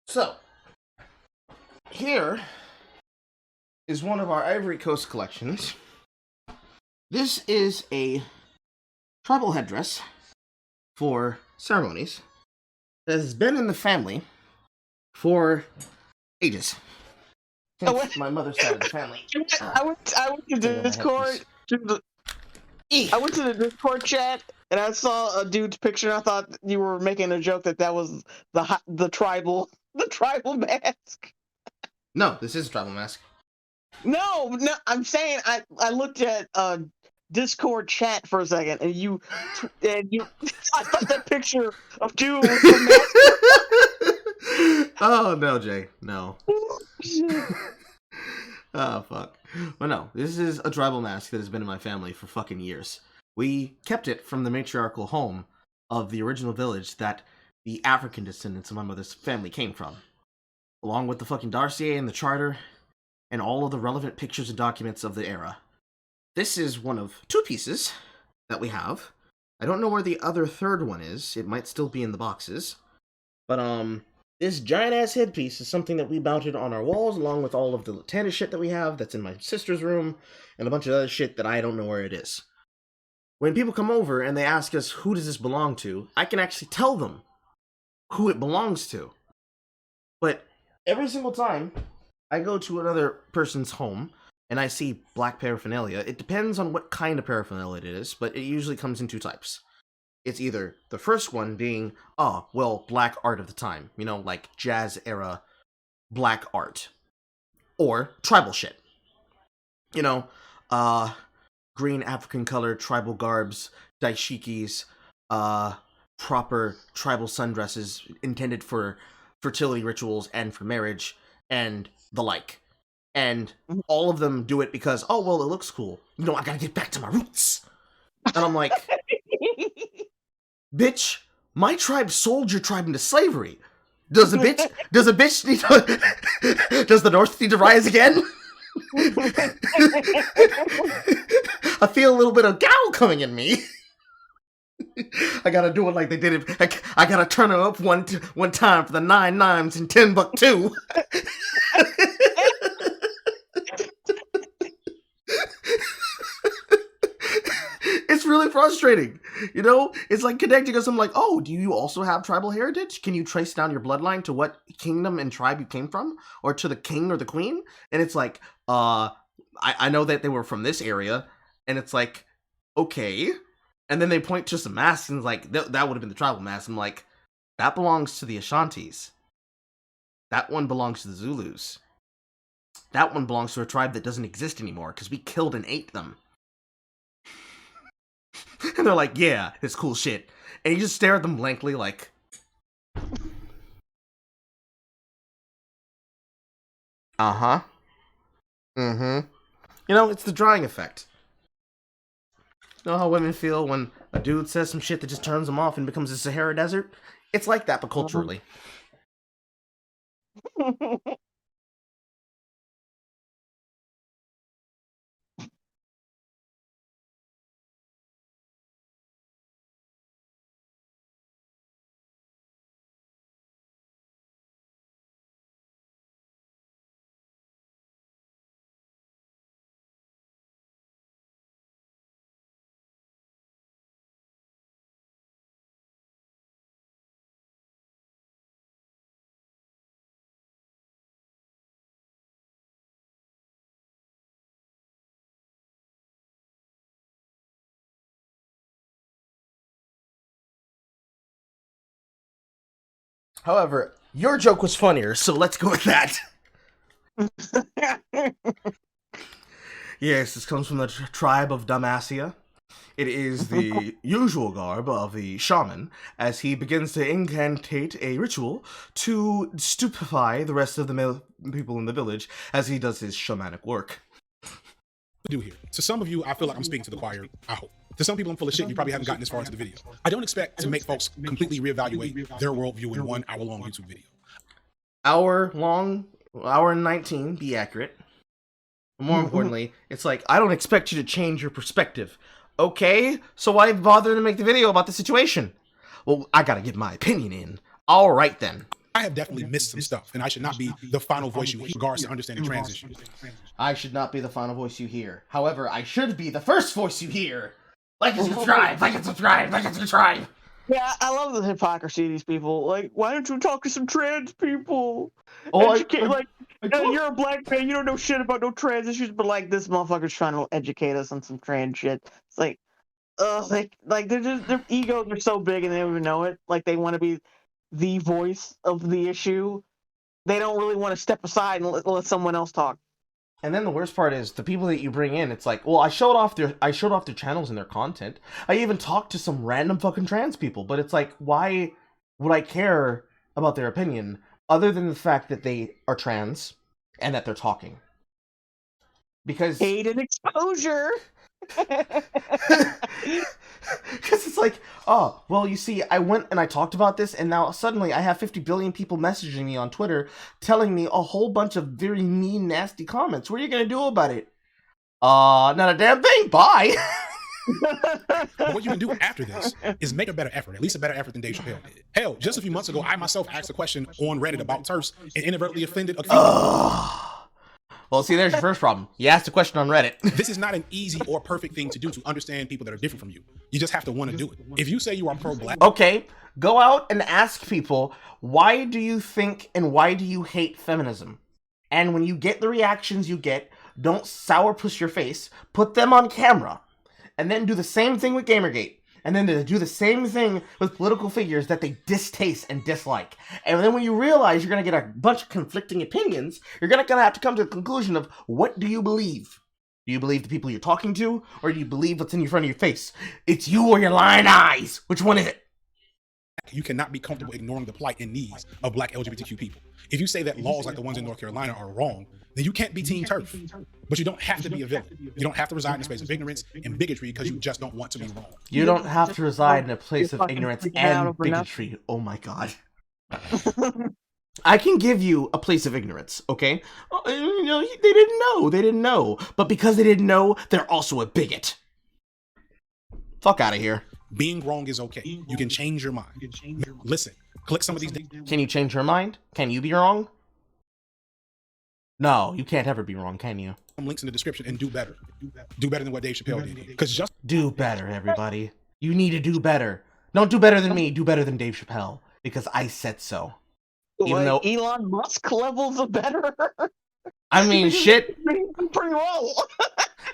So, here is one of our Ivory Coast collections. This is a tribal headdress for ceremonies that has been in the family for ages. Since my mother's side of the family. I went to the Discord. I went to the Discord chat and I saw a dude's picture. And I thought you were making a joke that was the tribal mask. No, this is a tribal mask. No, I'm saying I looked at Discord chat for a second, and you I thought that picture of dude was the mask. Oh no, Jay, no. Oh fuck. Well, no, this is a tribal mask that has been in my family for fucking years. We kept it from the matriarchal home of the original village that the African descendants of my mother's family came from, along with the fucking dossier and the charter, and all of the relevant pictures and documents of the era. This is one of two pieces that we have. I don't know where the other third one is. It might still be in the boxes. But, this giant-ass headpiece is something that we mounted on our walls, along with all of the Latana shit that we have that's in my sister's room, and a bunch of other shit that I don't know where it is. When people come over and they ask us, who does this belong to, I can actually tell them who it belongs to. But every single time I go to another person's home and I see black paraphernalia, it depends on what kind of paraphernalia it is, but it usually comes in two types. It's either the first one being, black art of the time, like jazz era black art, or tribal shit. Green African colored tribal garbs, daishikis, proper tribal sundresses intended for fertility rituals and for marriage, and the like. And all of them do it because, it looks cool. I gotta get back to my roots. And I'm like, bitch, my tribe sold your tribe into slavery. Does the bitch need to, does the North need to rise again? I feel a little bit of gal coming in me. I gotta do it like they did it. I gotta turn it up one time for the 9 9s and 10 buck 2. It's really frustrating. It's like connecting us. I'm like, do you also have tribal heritage? Can you trace down your bloodline to what kingdom and tribe you came from? Or to the king or the queen? And it's like, I know that they were from this area. And it's like, okay. And then they point to some masks and it's like, that would have been the tribal mask. I'm like, that belongs to the Ashantis. That one belongs to the Zulus. That one belongs to a tribe that doesn't exist anymore because we killed and ate them. And they're like, yeah, it's cool shit. And you just stare at them blankly like... Uh-huh. Mm-hmm. It's the drying effect. You know how women feel when a dude says some shit that just turns them off and becomes a Sahara Desert? It's like that, but culturally. However, your joke was funnier, so let's go with that. Yes, this comes from the tribe of Damasia. It is the usual garb of the shaman as he begins to incantate a ritual to stupefy the rest of the people in the village as he does his shamanic work. Do here. To some of you, I feel like I'm speaking to the choir, I hope. To some people, I'm full of shit. You probably haven't gotten this far into the video. I don't expect to make folks completely reevaluate their worldview in 1 hour-long YouTube video. Hour and 19, be accurate. More importantly, it's like, I don't expect you to change your perspective. Okay, so why bother to make the video about the situation? Well, I gotta get my opinion in. All right, then. I have definitely missed some stuff, and I should not be the final voice you hear in regards to understanding trans issues. I should not be the final voice you hear. However, I should be the first voice you hear. Like and subscribe, like and subscribe, like and subscribe. Yeah, I love the hypocrisy of these people. Like, why don't you talk to some trans people? Oh, you're a black man, you don't know shit about no trans issues, but like this motherfucker's trying to educate us on some trans shit. It's like, they're just, their egos are so big and they don't even know it. Like they want to be the voice of the issue. They don't really want to step aside and let someone else talk. And then the worst part is the people that you bring in. It's like, well, I showed off their channels and their content. I even talked to some random fucking trans people. But it's like, why would I care about their opinion other than the fact that they are trans and that they're talking? Because hate and exposure. Because it's like, oh, well, you see, I went and I talked about this, and now suddenly I have 50 billion people messaging me on Twitter telling me a whole bunch of very mean, nasty comments. What are you going to do about it? Not a damn thing. Bye. What you can do after this is make a better effort, at least a better effort than Dave Chappelle did. Hell, just a few months ago, I myself asked a question on Reddit about TERFs and inadvertently offended a few. Well, see, there's your first problem. You asked a question on Reddit. This is not an easy or perfect thing to do to understand people that are different from you. You just have to want to do it. If you say you are pro-black... Okay, go out and ask people, why do you think and why do you hate feminism? And when you get the reactions you get, don't sourpuss your face, put them on camera, and then do the same thing with Gamergate. And then they do the same thing with political figures that they distaste and dislike. And then when you realize you're going to get a bunch of conflicting opinions, you're going to have to come to the conclusion of, what do you believe? Do you believe the people you're talking to? Or do you believe what's in front of your face? It's you or your lying eyes. Which one is it? You cannot be comfortable ignoring the plight and needs of black LGBTQ people. If you say that laws like the ones in North Carolina are wrong, then you can't be Team TERF. But you don't have to be a villain. You don't have to reside in a space of ignorance and bigotry because you just don't want to be wrong. You don't have to reside in a place of ignorance and bigotry. Oh my god. I can give you a place of ignorance, okay? You know, they didn't know. They didn't know. But because they didn't know, they're also a bigot. Fuck out of here. Being wrong is okay. You can change your mind. Listen, click some of these. Can you change your mind? Can you be wrong? No, you can't ever be wrong, can you? Links in the description and do better. Do better than what Dave Chappelle did. Because just do better, everybody. You need to do better. Don't do better than me. Do better than Dave Chappelle because I said so. Even though Elon Musk levels are better. I mean, shit. Pretty well.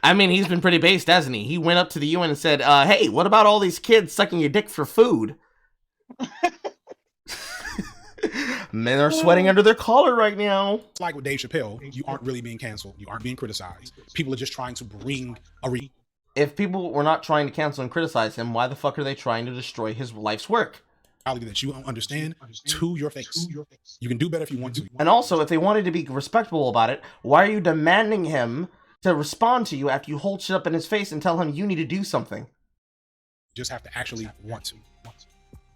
I mean, he's been pretty based, hasn't he? He went up to the UN and said, hey, what about all these kids sucking your dick for food? Men are sweating under their collar right now. It's like with Dave Chappelle, you aren't really being canceled. You aren't being criticized. People are just trying to bring a If people were not trying to cancel and criticize him, why the fuck are they trying to destroy his life's work? That you understand to your face. You can do better if you want to. And also, if they wanted to be respectable about it, why are you demanding him to respond to you after you hold shit up in his face and tell him you need to do something? You just have to actually want to.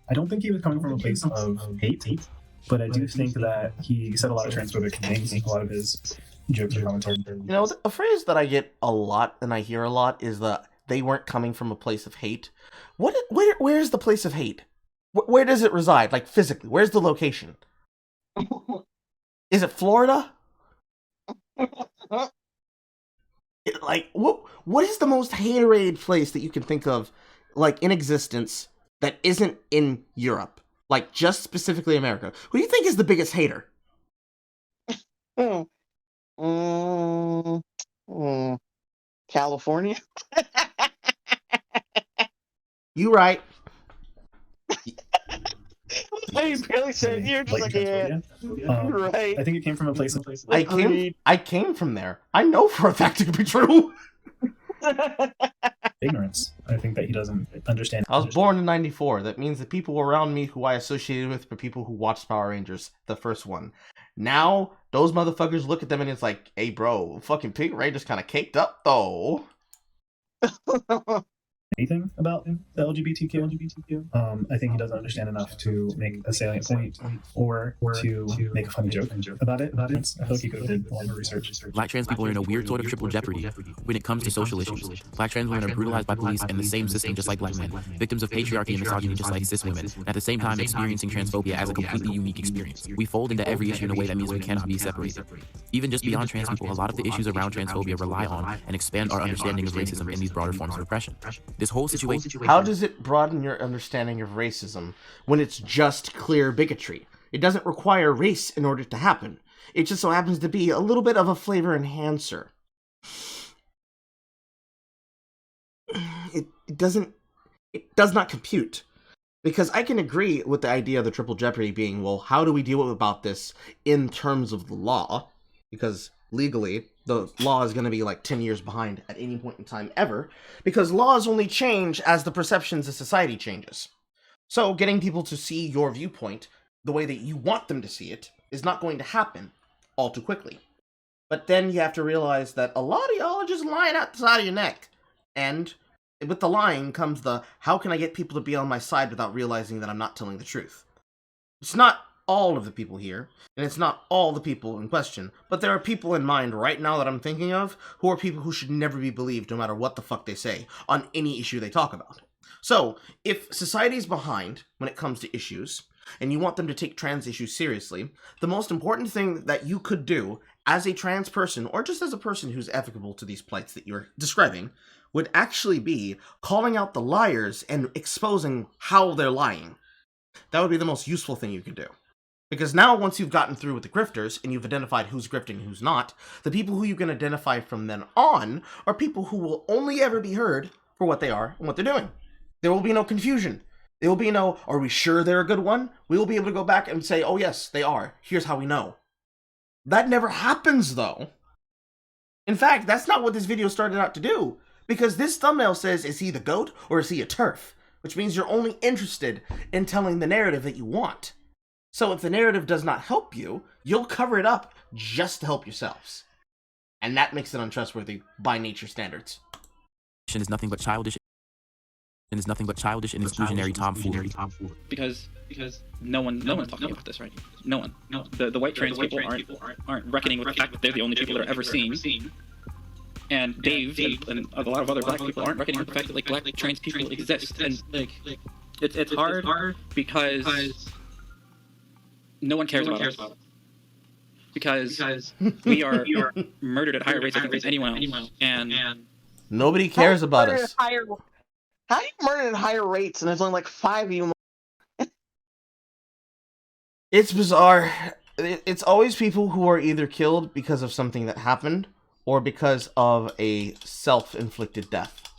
I don't think he was coming from a place of hate, but I do think that he said a lot of transphobic things in a lot of his jokes and commentary. You know, a phrase that I get a lot and I hear a lot is that they weren't coming from a place of hate. Where's the place of hate? Where does it reside? Like physically, where's the location? Is it Florida? Like, what is the most haterade place that you can think of, like, in existence that isn't in Europe? Like, just specifically America. Who do you think is the biggest hater? California? You right. He barely said you're just like, yeah. Right. I think it came from a place of I came from there. I know for a fact it could be true. ignorance. I think that he doesn't understand. I was born in '94. That means the people around me who I associated with were people who watched Power Rangers, the first one. Now, those motherfuckers look at them and it's like, hey bro, fucking Pink Ranger's kind of caked up though. Anything about the LGBTQ. I think he doesn't understand enough to make a salient point or to make a funny joke about it. I feel like he could have did a lot more research. Black trans people are in a weird sort of triple jeopardy when it comes to social issues. Black trans women are brutalized by police and the same system just like black men, victims of patriarchy and misogyny just like cis women, and at the same time experiencing transphobia as a completely unique experience. We fold into every issue in a way that means we cannot be separated. Even just beyond trans people, a lot of the issues around transphobia rely on and expand our understanding of racism and these broader forms of oppression. This whole situation. How does it broaden your understanding of racism when it's just clear bigotry? It doesn't require race in order to happen. It just so happens to be a little bit of a flavor enhancer. It does not compute. Because I can agree with the idea of the triple jeopardy being, well, how do we deal about this in terms of the law? Because legally, the law is going to be like 10 years behind at any point in time ever, because laws only change as the perceptions of society changes. So getting people to see your viewpoint the way that you want them to see it is not going to happen all too quickly. But then you have to realize that a lot of y'all are just lying out the side of your neck. And with the lying comes the, how can I get people to be on my side without realizing that I'm not telling the truth? It's not all of the people here, and it's not all the people in question, but there are people in mind right now that I'm thinking of who are people who should never be believed no matter what the fuck they say on any issue they talk about. So, if society's behind when it comes to issues, and you want them to take trans issues seriously, the most important thing that you could do as a trans person, or just as a person who's applicable to these plights that you're describing, would actually be calling out the liars and exposing how they're lying. That would be the most useful thing you could do. Because now, once you've gotten through with the grifters, and you've identified who's grifting and who's not, the people who you can identify from then on are people who will only ever be heard for what they are and what they're doing. There will be no confusion. There will be no, are we sure they're a good one? We will be able to go back and say, oh yes, they are. Here's how we know. That never happens, though. In fact, that's not what this video started out to do. Because this thumbnail says, is he the GOAT or is he a TERF? Which means you're only interested in telling the narrative that you want. So if the narrative does not help you, you'll cover it up just to help yourselves. And that makes it untrustworthy by nature standards. Is nothing but childish and exclusionary tomfoolery. Because no one's talking about this, right? No one. The white trans people aren't reckoning with the fact that they're the only people that are ever seen. And Dave and a lot of other black people aren't reckoning with the fact that like black trans people exist. And like it's hard because no one cares about us. Because we are murdered at higher rates than anyone else. And nobody cares about us. How do you murder at higher rates and there's only like 5 of you? It's bizarre. It's always people who are either killed because of something that happened or because of a self-inflicted death.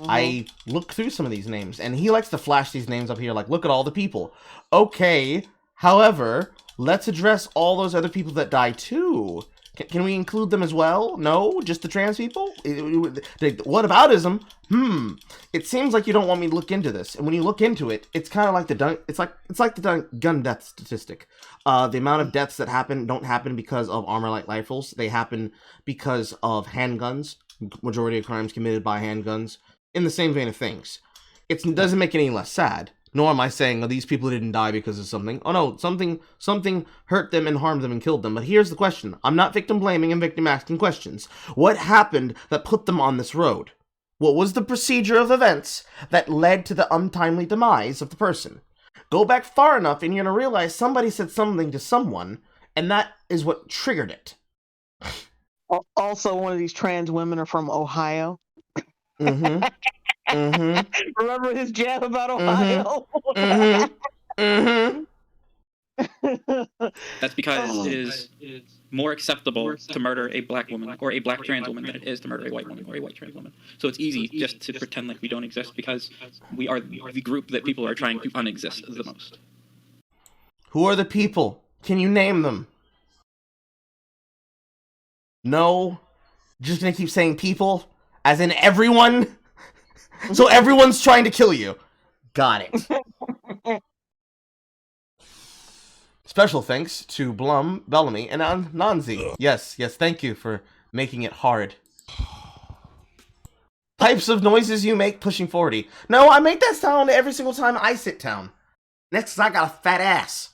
I looked through some of these names, and he likes to flash these names up here like, look at all the people. Okay, however, let's address all those other people that die too. Can we include them as well? No? Just the trans people? What aboutism? It seems like you don't want me to look into this. And when you look into it, it's kind of like the gun death statistic. The amount of deaths that don't happen because of armor-light rifles. They happen because of handguns. Majority of crimes committed by handguns. In the same vein of things. It doesn't make it any less sad. Nor am I saying, oh, these people didn't die because of something. Oh no, something hurt them and harmed them and killed them. But here's the question. I'm not victim blaming and victim asking questions. What happened that put them on this road? What was the procedure of events that led to the untimely demise of the person? Go back far enough and you're going to realize somebody said something to someone, and that is what triggered it. Also, one of these trans women are from Ohio. Mm-hmm. Remember his jab about Ohio? That's because it is more acceptable to murder a black woman or a black trans woman than it is to murder a white woman or a white trans woman. So it's easy just to pretend like we don't exist because we are the group that people are trying to unexist the most. Who are the people? Can you name them? No. Just gonna keep saying people? As in everyone? So everyone's trying to kill you. Got it. Special thanks to Blum, Bellamy, and Nanzi. Yes, thank you for making it hard. Types of noises you make pushing 40. No, I make that sound every single time I sit down. Next, I got a fat ass.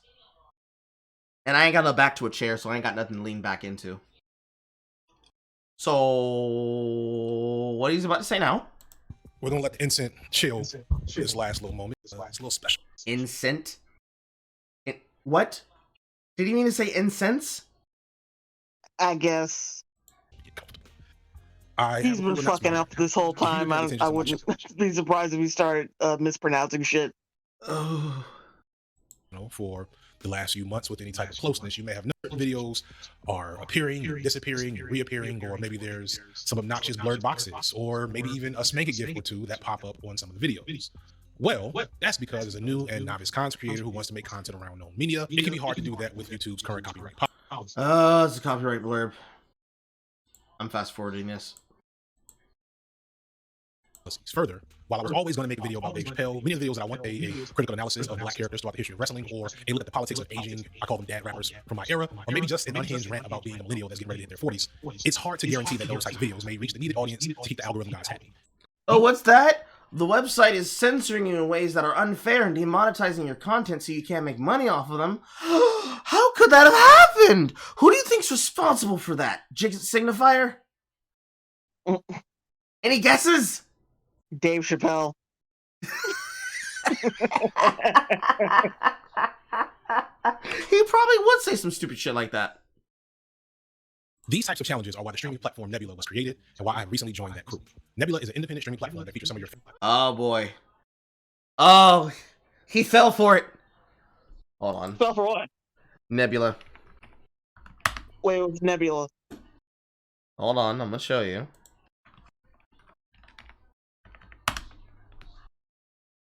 And I ain't got no back to a chair, so I ain't got nothing to lean back into. So, what are you about to say now? We're gonna let the incense chill this last little moment. It's a little special. Incense? What? Did he mean to say incense? I guess. He's been fucking up this whole time. I wouldn't be surprised if he started mispronouncing shit. Oh. For the last few months with any type of closeness, you may have noticed videos are appearing, or disappearing, or reappearing, or maybe there's some obnoxious blurred boxes, or maybe even a spank gif or two that pop up on some of the videos. Well, that's because as a new and novice content creator who wants to make content around known media, it can be hard to do that with YouTube's current copyright policy. It's a copyright blurb. I'm fast forwarding this. Further, while I was always going to make a video about Dave Chappelle, many of the videos that I want a critical analysis of black characters throughout the history of wrestling, or a look at the politics of aging, I call them dad rappers from my era, or maybe just an unhinged rant about being a millennial that's getting ready to hit their 40s, it's hard to guarantee that those types of videos may reach the needed audience to keep the algorithm guys happy. Oh, what's that? The website is censoring you in ways that are unfair and demonetizing your content so you can't make money off of them. How could that have happened? Who do you think's responsible for that? Signifier? Any guesses? Dave Chappelle. He probably would say some stupid shit like that. These types of challenges are why the streaming platform Nebula was created and why I have recently joined that crew. Nebula is an independent streaming platform that features some of your... Oh, boy. Oh, he fell for it. Hold on. Fell for what? Nebula. Wait, it was Nebula. Hold on, I'm going to show you.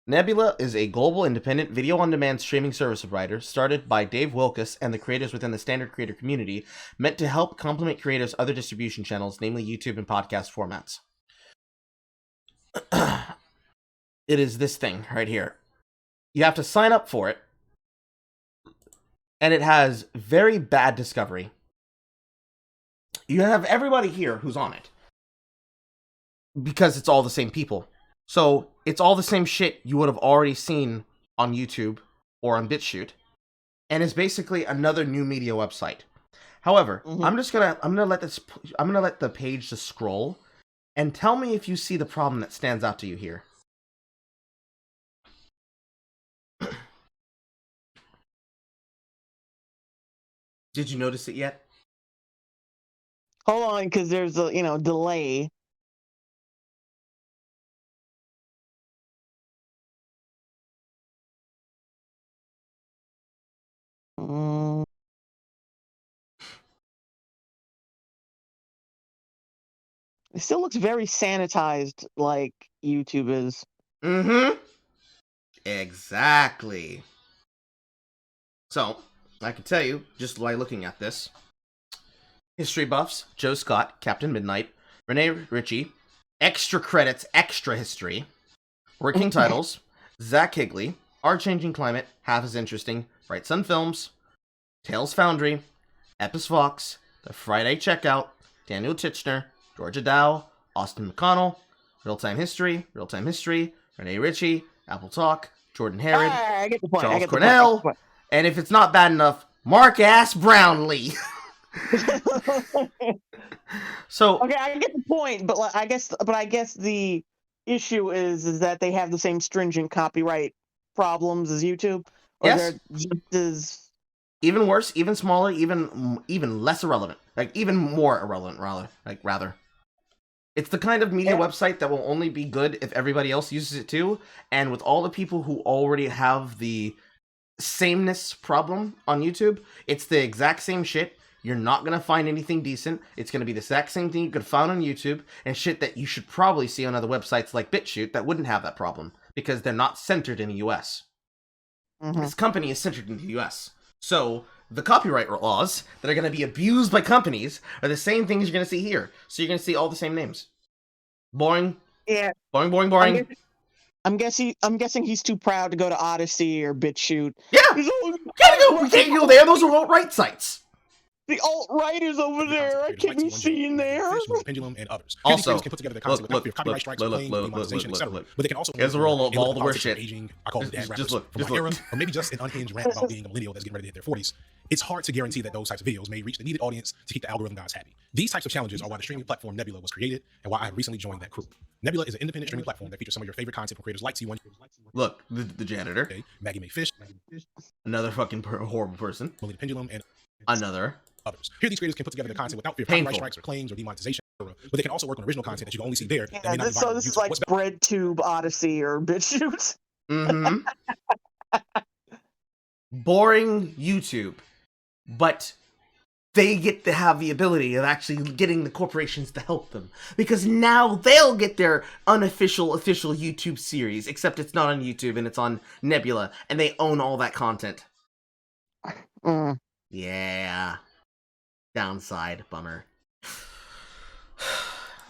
Nebula is a global independent video-on-demand streaming service provider started by Dave Wilkus and the creators within the standard creator community, meant to help complement creators' other distribution channels, namely YouTube and podcast formats. It is this thing right here. You have to sign up for it, and it has very bad discovery. You have everybody here who's on it, because it's all the same people. So, it's all the same shit you would have already seen on YouTube or on BitChute, and it's basically another new media website. However, I'm gonna let the page just scroll, and tell me if you see the problem that stands out to you here. Did you notice it yet? Hold on, because there's a delay. It still looks very sanitized, like YouTube is. Exactly. So, I can tell you, just by looking at this, history buffs, Joe Scott, Captain Midnight, Renee Ritchie, extra credits, extra history, working titles, Zach Higley, Our Changing Climate, Half as Interesting, Bright Sun Films, Tales Foundry, Epis Fox, The Friday Checkout, Daniel Titchener, Georgia Dow, Austin McConnell, Real-Time History, Renee Ritchie, Apple Talk, Jordan Herod, Charles Cornell, and if it's not bad enough, Mark Ass Brownlee. So okay, I get the point, but I guess the issue is that they have the same stringent copyright problems as YouTube, or yes, they're just as even worse, even smaller, even less irrelevant, like even more irrelevant, rather. It's the kind of media website that will only be good if everybody else uses it too, and with all the people who already have the sameness problem on YouTube, it's the exact same shit. You're not going to find anything decent. It's going to be the exact same thing you could find on YouTube, and shit that you should probably see on other websites like BitChute that wouldn't have that problem, because they're not centered in the US. This company is centered in the US. So the copyright laws that are going to be abused by companies are the same things you're going to see here. So you're going to see all the same names. Boring. Yeah. Boring, boring, boring. I'm guessing he's too proud to go to Odyssey or BitChute. Yeah. We can't go there. Those are alt-right sites. The alt-right is over there. I can't be seen there. Pendulum and others. Also, can put together the concept without fear of copyright strikes, claims, monetization, etc. But they can also here's a roll of all the worst shit. Aging, I call them dad rappers from my era, or maybe just an unhinged rant about being a millennial that's getting ready to hit their 40s. It's hard to guarantee that those types of videos may reach the needed audience to keep the algorithm gods happy. These types of challenges are why the streaming platform Nebula was created and why I have recently joined that crew. Nebula is an independent streaming platform that features some of your favorite content from creators like T1. Look, the janitor. Okay, Maggie May Fish. Another fucking horrible person. Molly the Pendulum and another. Others. Here, these creators can put together the content without fear of copyright strikes or claims or demonetization, but they can also work on original content that you can only see there. Yeah, so this is like BreadTube, Odyssey, or BitChute. Mm-hmm. Boring YouTube, but they get to have the ability of actually getting the corporations to help them, because now they'll get their official YouTube series, except it's not on YouTube and it's on Nebula, and they own all that content. Yeah. Downside, bummer.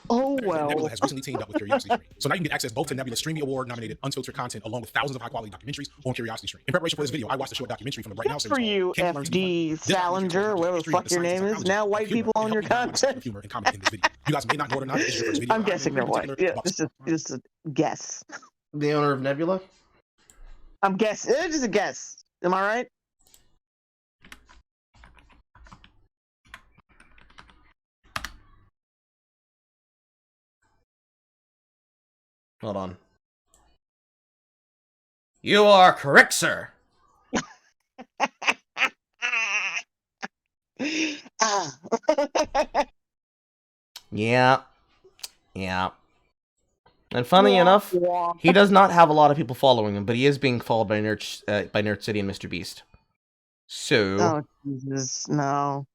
Oh well. Nebula has recently teamed up with Curiosity Stream, so now you can get access both to Nebula's Streamy Award-nominated unfiltered content, along with thousands of high-quality documentaries on Curiosity Stream. In preparation for this video, I watched a short documentary from the Right Now series. For you, FD Salinger, whatever the fuck your name is. Now white people own your content. Humor and comedy in this video. You guys may not know it or not. This is your first video. I'm guessing they're white. Yeah, this is a guess. The owner of Nebula? I'm guessing. It's just a guess. Am I right? Hold on. You are correct, sir. Yeah. And funny enough, he does not have a lot of people following him, but he is being followed by Nerd City and Mr. Beast. So. Oh Jesus, no.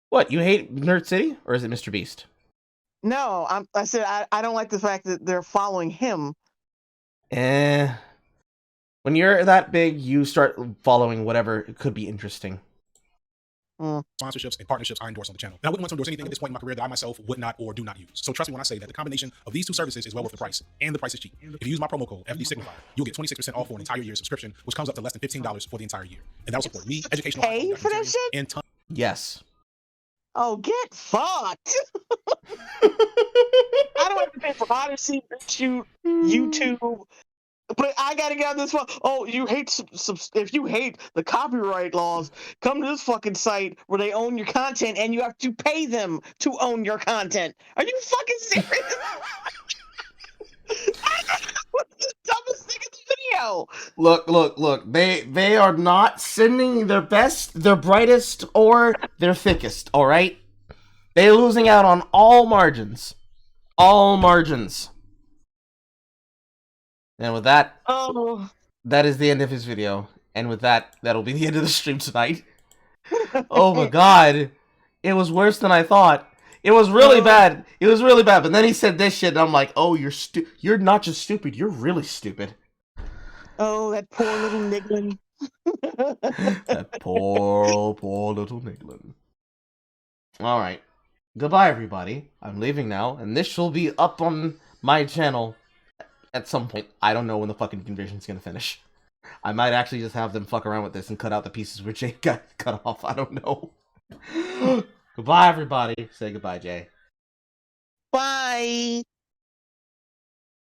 What, you hate Nerd City, or is it Mr. Beast? No, I said I don't like the fact that they're following him. When you're that big, you start following whatever could be interesting. Sponsorships and partnerships I endorse on the channel. And I wouldn't want to endorse anything at this point in my career that I myself would not or do not use. So trust me when I say that the combination of these two services is well worth the price, and the price is cheap. If you use my promo code FD Signifying, you'll get 26% off for an entire year subscription, which comes up to less than $15 for the entire year. And that'll support me, educational. Pay for that shit? And Yes. Oh, get fucked! I don't have to pay for Odyssey, BitChute, YouTube, but I gotta get on this one. Oh, you hate if you hate the copyright laws, come to this fucking site where they own your content and you have to pay them to own your content. Are you fucking serious? What's the dumbest thing in the video? Look. They are not sending their best, their brightest, or their thickest, alright? They're losing out on all margins. All margins. And with that, that is the end of his video. And with that, that'll be the end of the stream tonight. Oh my god. It was worse than I thought. It was really bad. It was really bad. But then he said this shit, and I'm like, oh, you're not just stupid, you're really stupid. Oh, that poor little Niglin. That poor little Niglin. Alright. Goodbye, everybody. I'm leaving now, and this will be up on my channel at some point. I don't know when the fucking conversion's gonna finish. I might actually just have them fuck around with this and cut out the pieces where Jay got cut off. I don't know. Goodbye, everybody. Say goodbye, Jay. Bye.